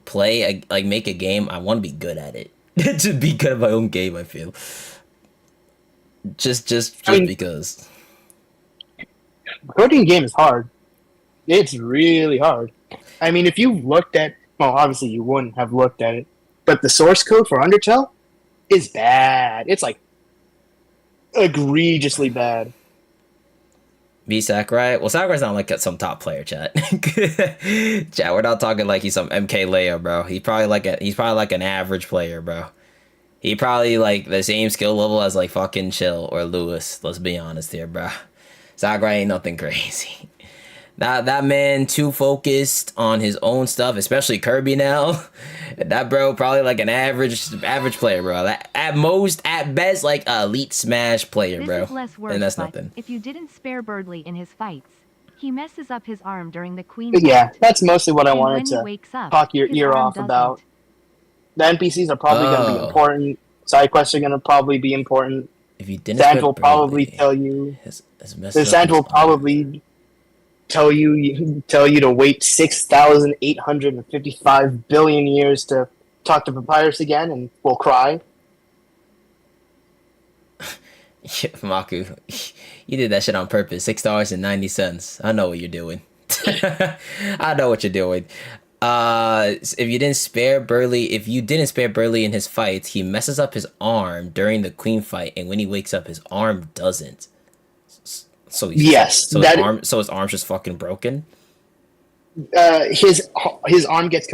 play make a game, I want to be good at it. To be good at my own game, I feel. Just because. Coding a game is hard. It's really hard. I mean, if you looked at, well, obviously you wouldn't have looked at it, but the source code for Undertale is bad. It's like egregiously bad. Be Sakurai? Well, Sakurai's not like some top player, chat. Chat, we're not talking like he's some MK Leia, bro. He's probably like an average player, bro. He probably like the same skill level as like fucking Chill or Lewis. Let's be honest here, bro. Sakurai ain't nothing crazy. That man too focused on his own stuff, especially Kirby now. That bro probably like an average player, bro. At best, like an elite Smash player, bro. This is less worse, and that's but nothing. if you didn't spare Birdley in his fights, he messes up his arm during the Queen. Yeah, fight. that's mostly what I And wanted when he to wakes up, talk your his ear arm off doesn't. about. The NPCs are probably going to be important. Side quests are going to probably be important. If you didn't, Sand will probably tell you. The Sand will probably tell you to wait 6,855 billion years to talk to Papyrus again, and we'll cry. Yeah, Maku, you did that shit on purpose. $6.90. I know what you're doing. I know what you're doing. If you didn't spare Burley in his fights, he messes up his arm during the Queen fight, and when he wakes up, his arm doesn't. So his arm's just fucking broken. His right arm gets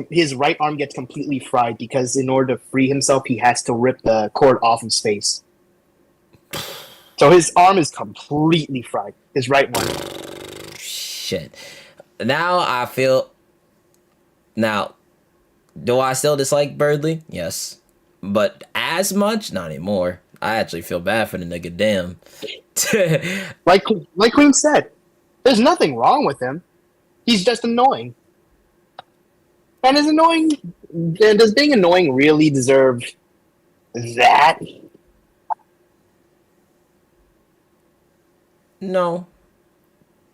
completely fried because in order to free himself, he has to rip the cord off his face. So his arm is completely fried. His right one. Shit. Now, do I still dislike Birdley? Yes. But as much? Not anymore. I actually feel bad for the nigga, damn. like Queen said, there's nothing wrong with him. He's just annoying. And does being annoying really deserve that? No.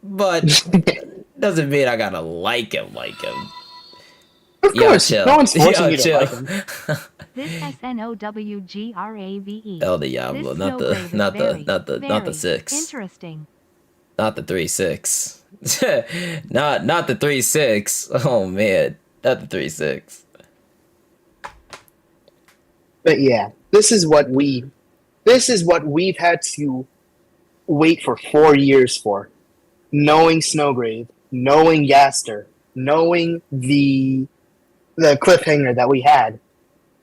But doesn't mean I gotta like him. Of course, no one's forcing you to chill. like him. This SNOWGRAVE. El Diablo, This not the snowgrave is not the very, not the not the very 6. Interesting. Not the 3-6. not the 3-6. Oh man. Not the 3-6. But yeah, this is what we've had to wait for 4 years for. Knowing Snowgrave, knowing Gaster, knowing the cliffhanger that we had.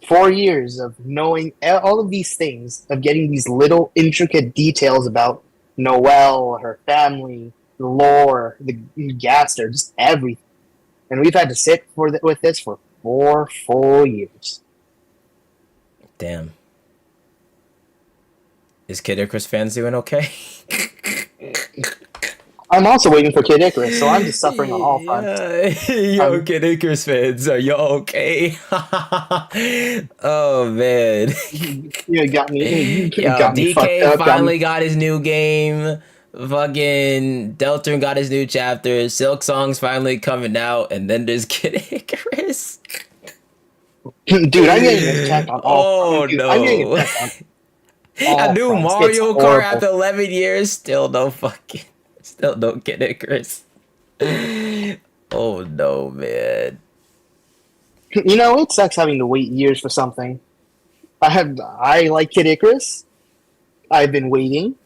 4 years of knowing all of these things, of getting these little intricate details about Noelle, her family, the lore, the Gaster, just everything. And we've had to sit with this for 4 full years. Damn. Is Kid Icarus fans doing okay? I'm also waiting for Kid Icarus, so I'm just suffering on all fronts. Yo, Kid Icarus fans, are you okay? Oh man. You got me. You Yo, got me fucked DK up. finally got his new game. Fucking Deltarune got his new chapter. Silk Song's finally coming out, and then there's Kid Icarus. Dude, I'm getting attacked on all fronts. Dude, no. I'm getting attacked on all A new fronts. Mario It's Kart horrible. after 11 years, still no Kid Icarus. Oh no, man. You know, it sucks having to wait years for something. I like Kid Icarus. I've been waiting.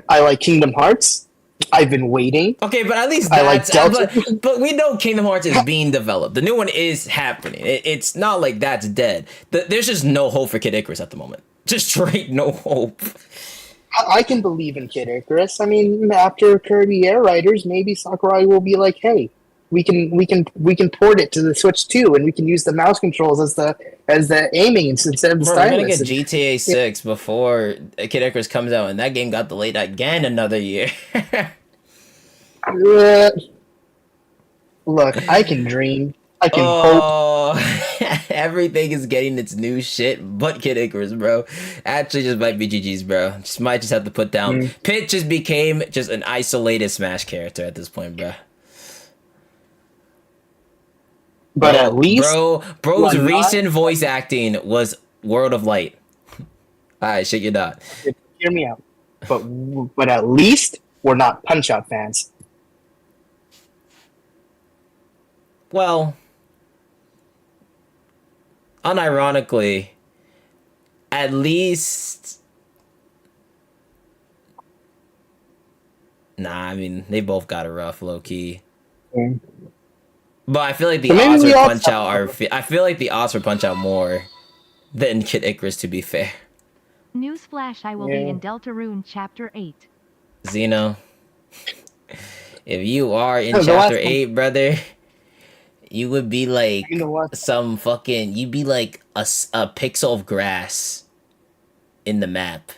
I like Kingdom Hearts. I've been waiting. Okay, but at least I like that's but we know Kingdom Hearts is being developed. The new one is happening. It's not like that's dead. There's just no hope for Kid Icarus at the moment. Just straight no hope. I can believe in Kid Icarus. I mean, after Kirby Air Riders, maybe Sakurai will be like, "Hey, we can port it to the Switch too, and we can use the mouse controls as the aiming instead of the Bro, we're gonna stylus." get GTA 6 before Kid Icarus comes out, and that game got delayed again another year. Look, I can dream. I can hope. Everything is getting its new shit, but Kid Icarus, bro. Actually, just might be GG's, bro. Might just have to put down. Pit just became just an isolated Smash character at this point, bro. But at least, bro's recent voice acting was World of Light. All right, shit, you're not. Hear me out. But at least we're not Punch-Out fans. Well, unironically, at least. Nah, I mean they both got it rough, low key. But I feel like the odds for Punch Out are. I feel like the odds for Punch Out more than Kid Icarus, to be fair. Newsflash: I will be in Deltarune Chapter 8. Zeno, if you are in Chapter 8, brother, you would be like some fucking. You'd be like a pixel of grass in the map.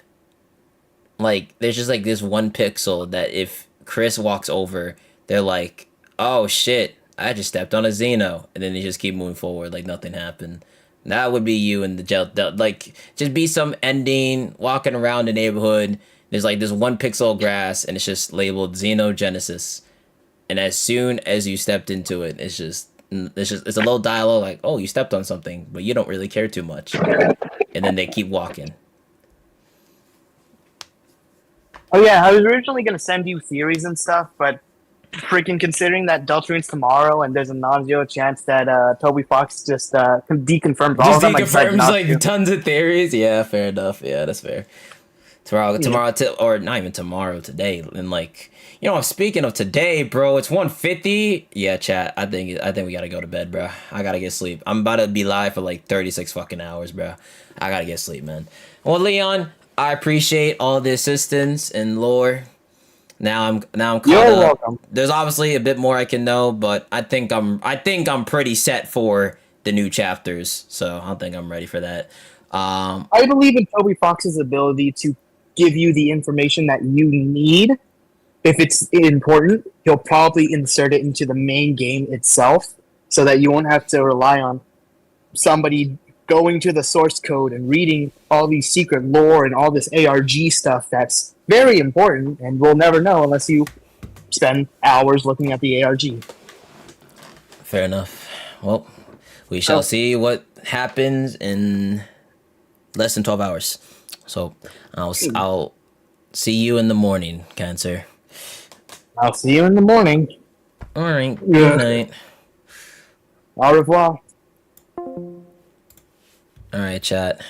Like, there's just like this one pixel that if Chris walks over, they're like, oh shit, I just stepped on a Xeno. And then they just keep moving forward like nothing happened. That would be you in the like, just be some ending, walking around the neighborhood. There's like this one pixel of grass and it's just labeled Xenogenesis. And as soon as you stepped into it, it's a little dialogue like, oh, you stepped on something, but you don't really care too much. And then they keep walking. Oh yeah, I was originally gonna send you theories and stuff, but freaking considering that Deltarune's tomorrow and there's a non-zero chance that Toby Fox just deconfirmed all of them. Just deconfirms like tons of theories. Yeah, fair enough. Yeah, that's fair. Tomorrow, or not even tomorrow, today, and like, you know, speaking of today, bro, it's 1:50. Yeah, chat. I think we gotta go to bed, bro. I gotta get sleep. I'm about to be live for like 36 fucking hours, bro. I gotta get sleep, man. Well, Leon, I appreciate all the assistance and lore. Now I'm caught You're up. welcome. There's obviously a bit more I can know, but I think I'm pretty set for the new chapters, so I think I'm ready for that. I believe in Toby Fox's ability to give you the information that you need. If it's important, he'll probably insert it into the main game itself, so that you won't have to rely on somebody going to the source code and reading all these secret lore and all this ARG stuff that's very important, and we'll never know unless you spend hours looking at the ARG. Fair enough. Well, we shall see what happens in less than 12 hours. So I'll see you in the morning, Cancer. I'll see you in the morning. All right. Good night. Au revoir. All right, chat.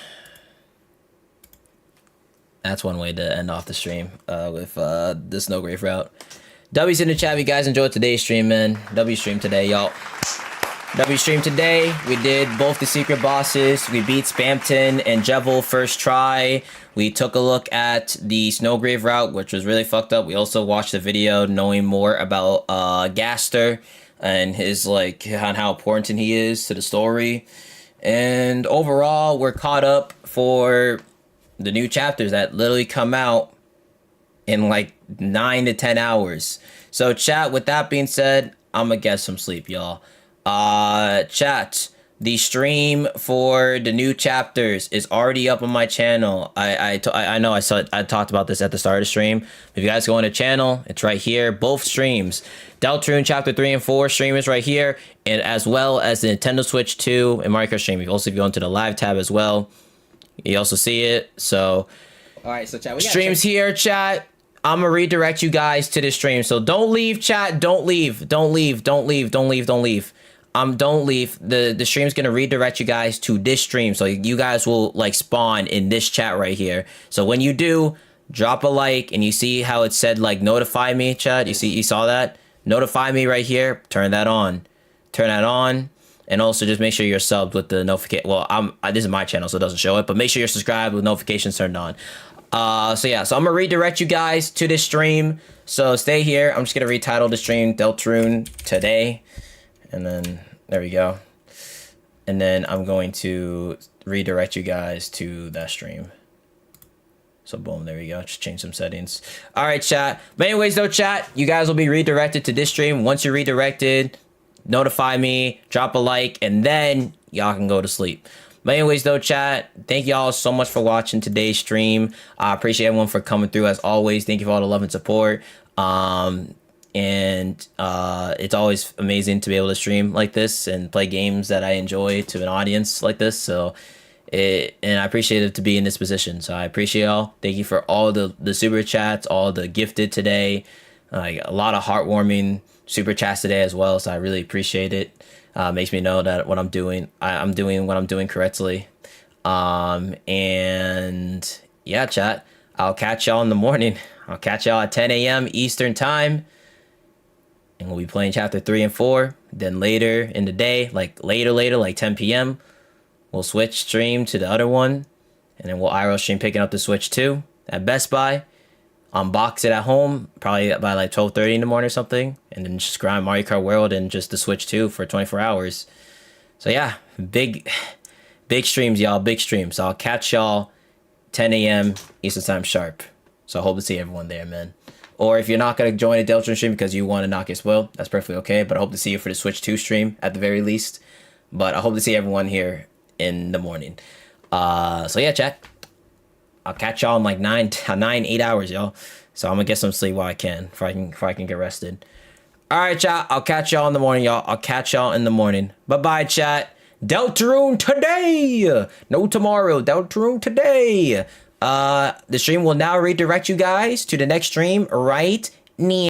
That's one way to end off the stream with the Snowgrave route. W's in the chat. You guys enjoyed today's stream, man. W stream today, y'all. W stream today. We did both the secret bosses. We beat Spamton and Jevil first try. We took a look at the Snowgrave route, which was really fucked up. We also watched the video knowing more about Gaster and his on how important he is to the story. And overall, we're caught up for the new chapters that literally come out in 9 to 10 hours. So chat, with that being said, I'm gonna get some sleep, y'all. Chat, the stream for the new chapters is already up on my channel. I know I talked about this at the start of the stream. If you guys go on the channel, it's right here. Both streams. Deltarune chapter 3 and 4 stream is right here, and as well as the Nintendo Switch 2 and Mario Kart stream. You also go into the live tab as well. You also see it. So, all right. So chat, we streams here, chat. I'm gonna redirect you guys to the stream. So don't leave, chat. Don't leave. Don't leave. Don't leave. Don't leave. Don't leave. Don't leave. The stream's gonna redirect you guys to this stream. So you guys will spawn in this chat right here. So when you do, drop a like, and you see how it said notify me, chat. You saw that? Notify me right here. Turn that on. Turn that on. And also just make sure you're subbed with the notification. Well, this is my channel, so it doesn't show it, but make sure you're subscribed with notifications turned on. So yeah, so I'm gonna redirect you guys to this stream. So stay here. I'm just gonna retitle the stream Deltarune today. And then there we go. And then I'm going to redirect you guys to that stream. So boom, there we go. Just change some settings. All right, chat. But anyways, though, chat, you guys will be redirected to this stream. Once you're redirected, notify me, drop a like, and then y'all can go to sleep. But anyways, though, chat, thank y'all so much for watching today's stream. I appreciate everyone for coming through as always. Thank you for all the love and support. And it's always amazing to be able to stream like this and play games that I enjoy to an audience like this. So and I appreciate it to be in this position. So I appreciate y'all. Thank you for all the super chats, all the gifted today, a lot of heartwarming super chats today as well. So I really appreciate it. Makes me know that what I'm doing, I'm doing what I'm doing correctly. And yeah, chat, I'll catch y'all in the morning. I'll catch y'all at 10 a.m. Eastern time. And we'll be playing chapter 3 and 4. Then later in the day, later, 10 p.m., we'll switch stream to the other one. And then we'll IRL stream picking up the Switch 2 at Best Buy. Unbox it at home, probably by 12:30 in the morning or something. And then just grind Mario Kart World and just the Switch 2 for 24 hours. So yeah, big streams, y'all. Big streams. So I'll catch y'all 10 a.m. Eastern Time sharp. So I hope to see everyone there, man. Or if you're not going to join a Deltarune stream because you want to not get spoiled, that's perfectly okay. But I hope to see you for the Switch 2 stream at the very least. But I hope to see everyone here in the morning. So yeah, chat. I'll catch y'all in 8 hours, y'all. So I'm going to get some sleep while I can, before I can get rested. All right, chat. I'll catch y'all in the morning, y'all. I'll catch y'all in the morning. Bye-bye, chat. Deltarune today. No tomorrow. Deltarune today. The stream will now redirect you guys to the next stream right now.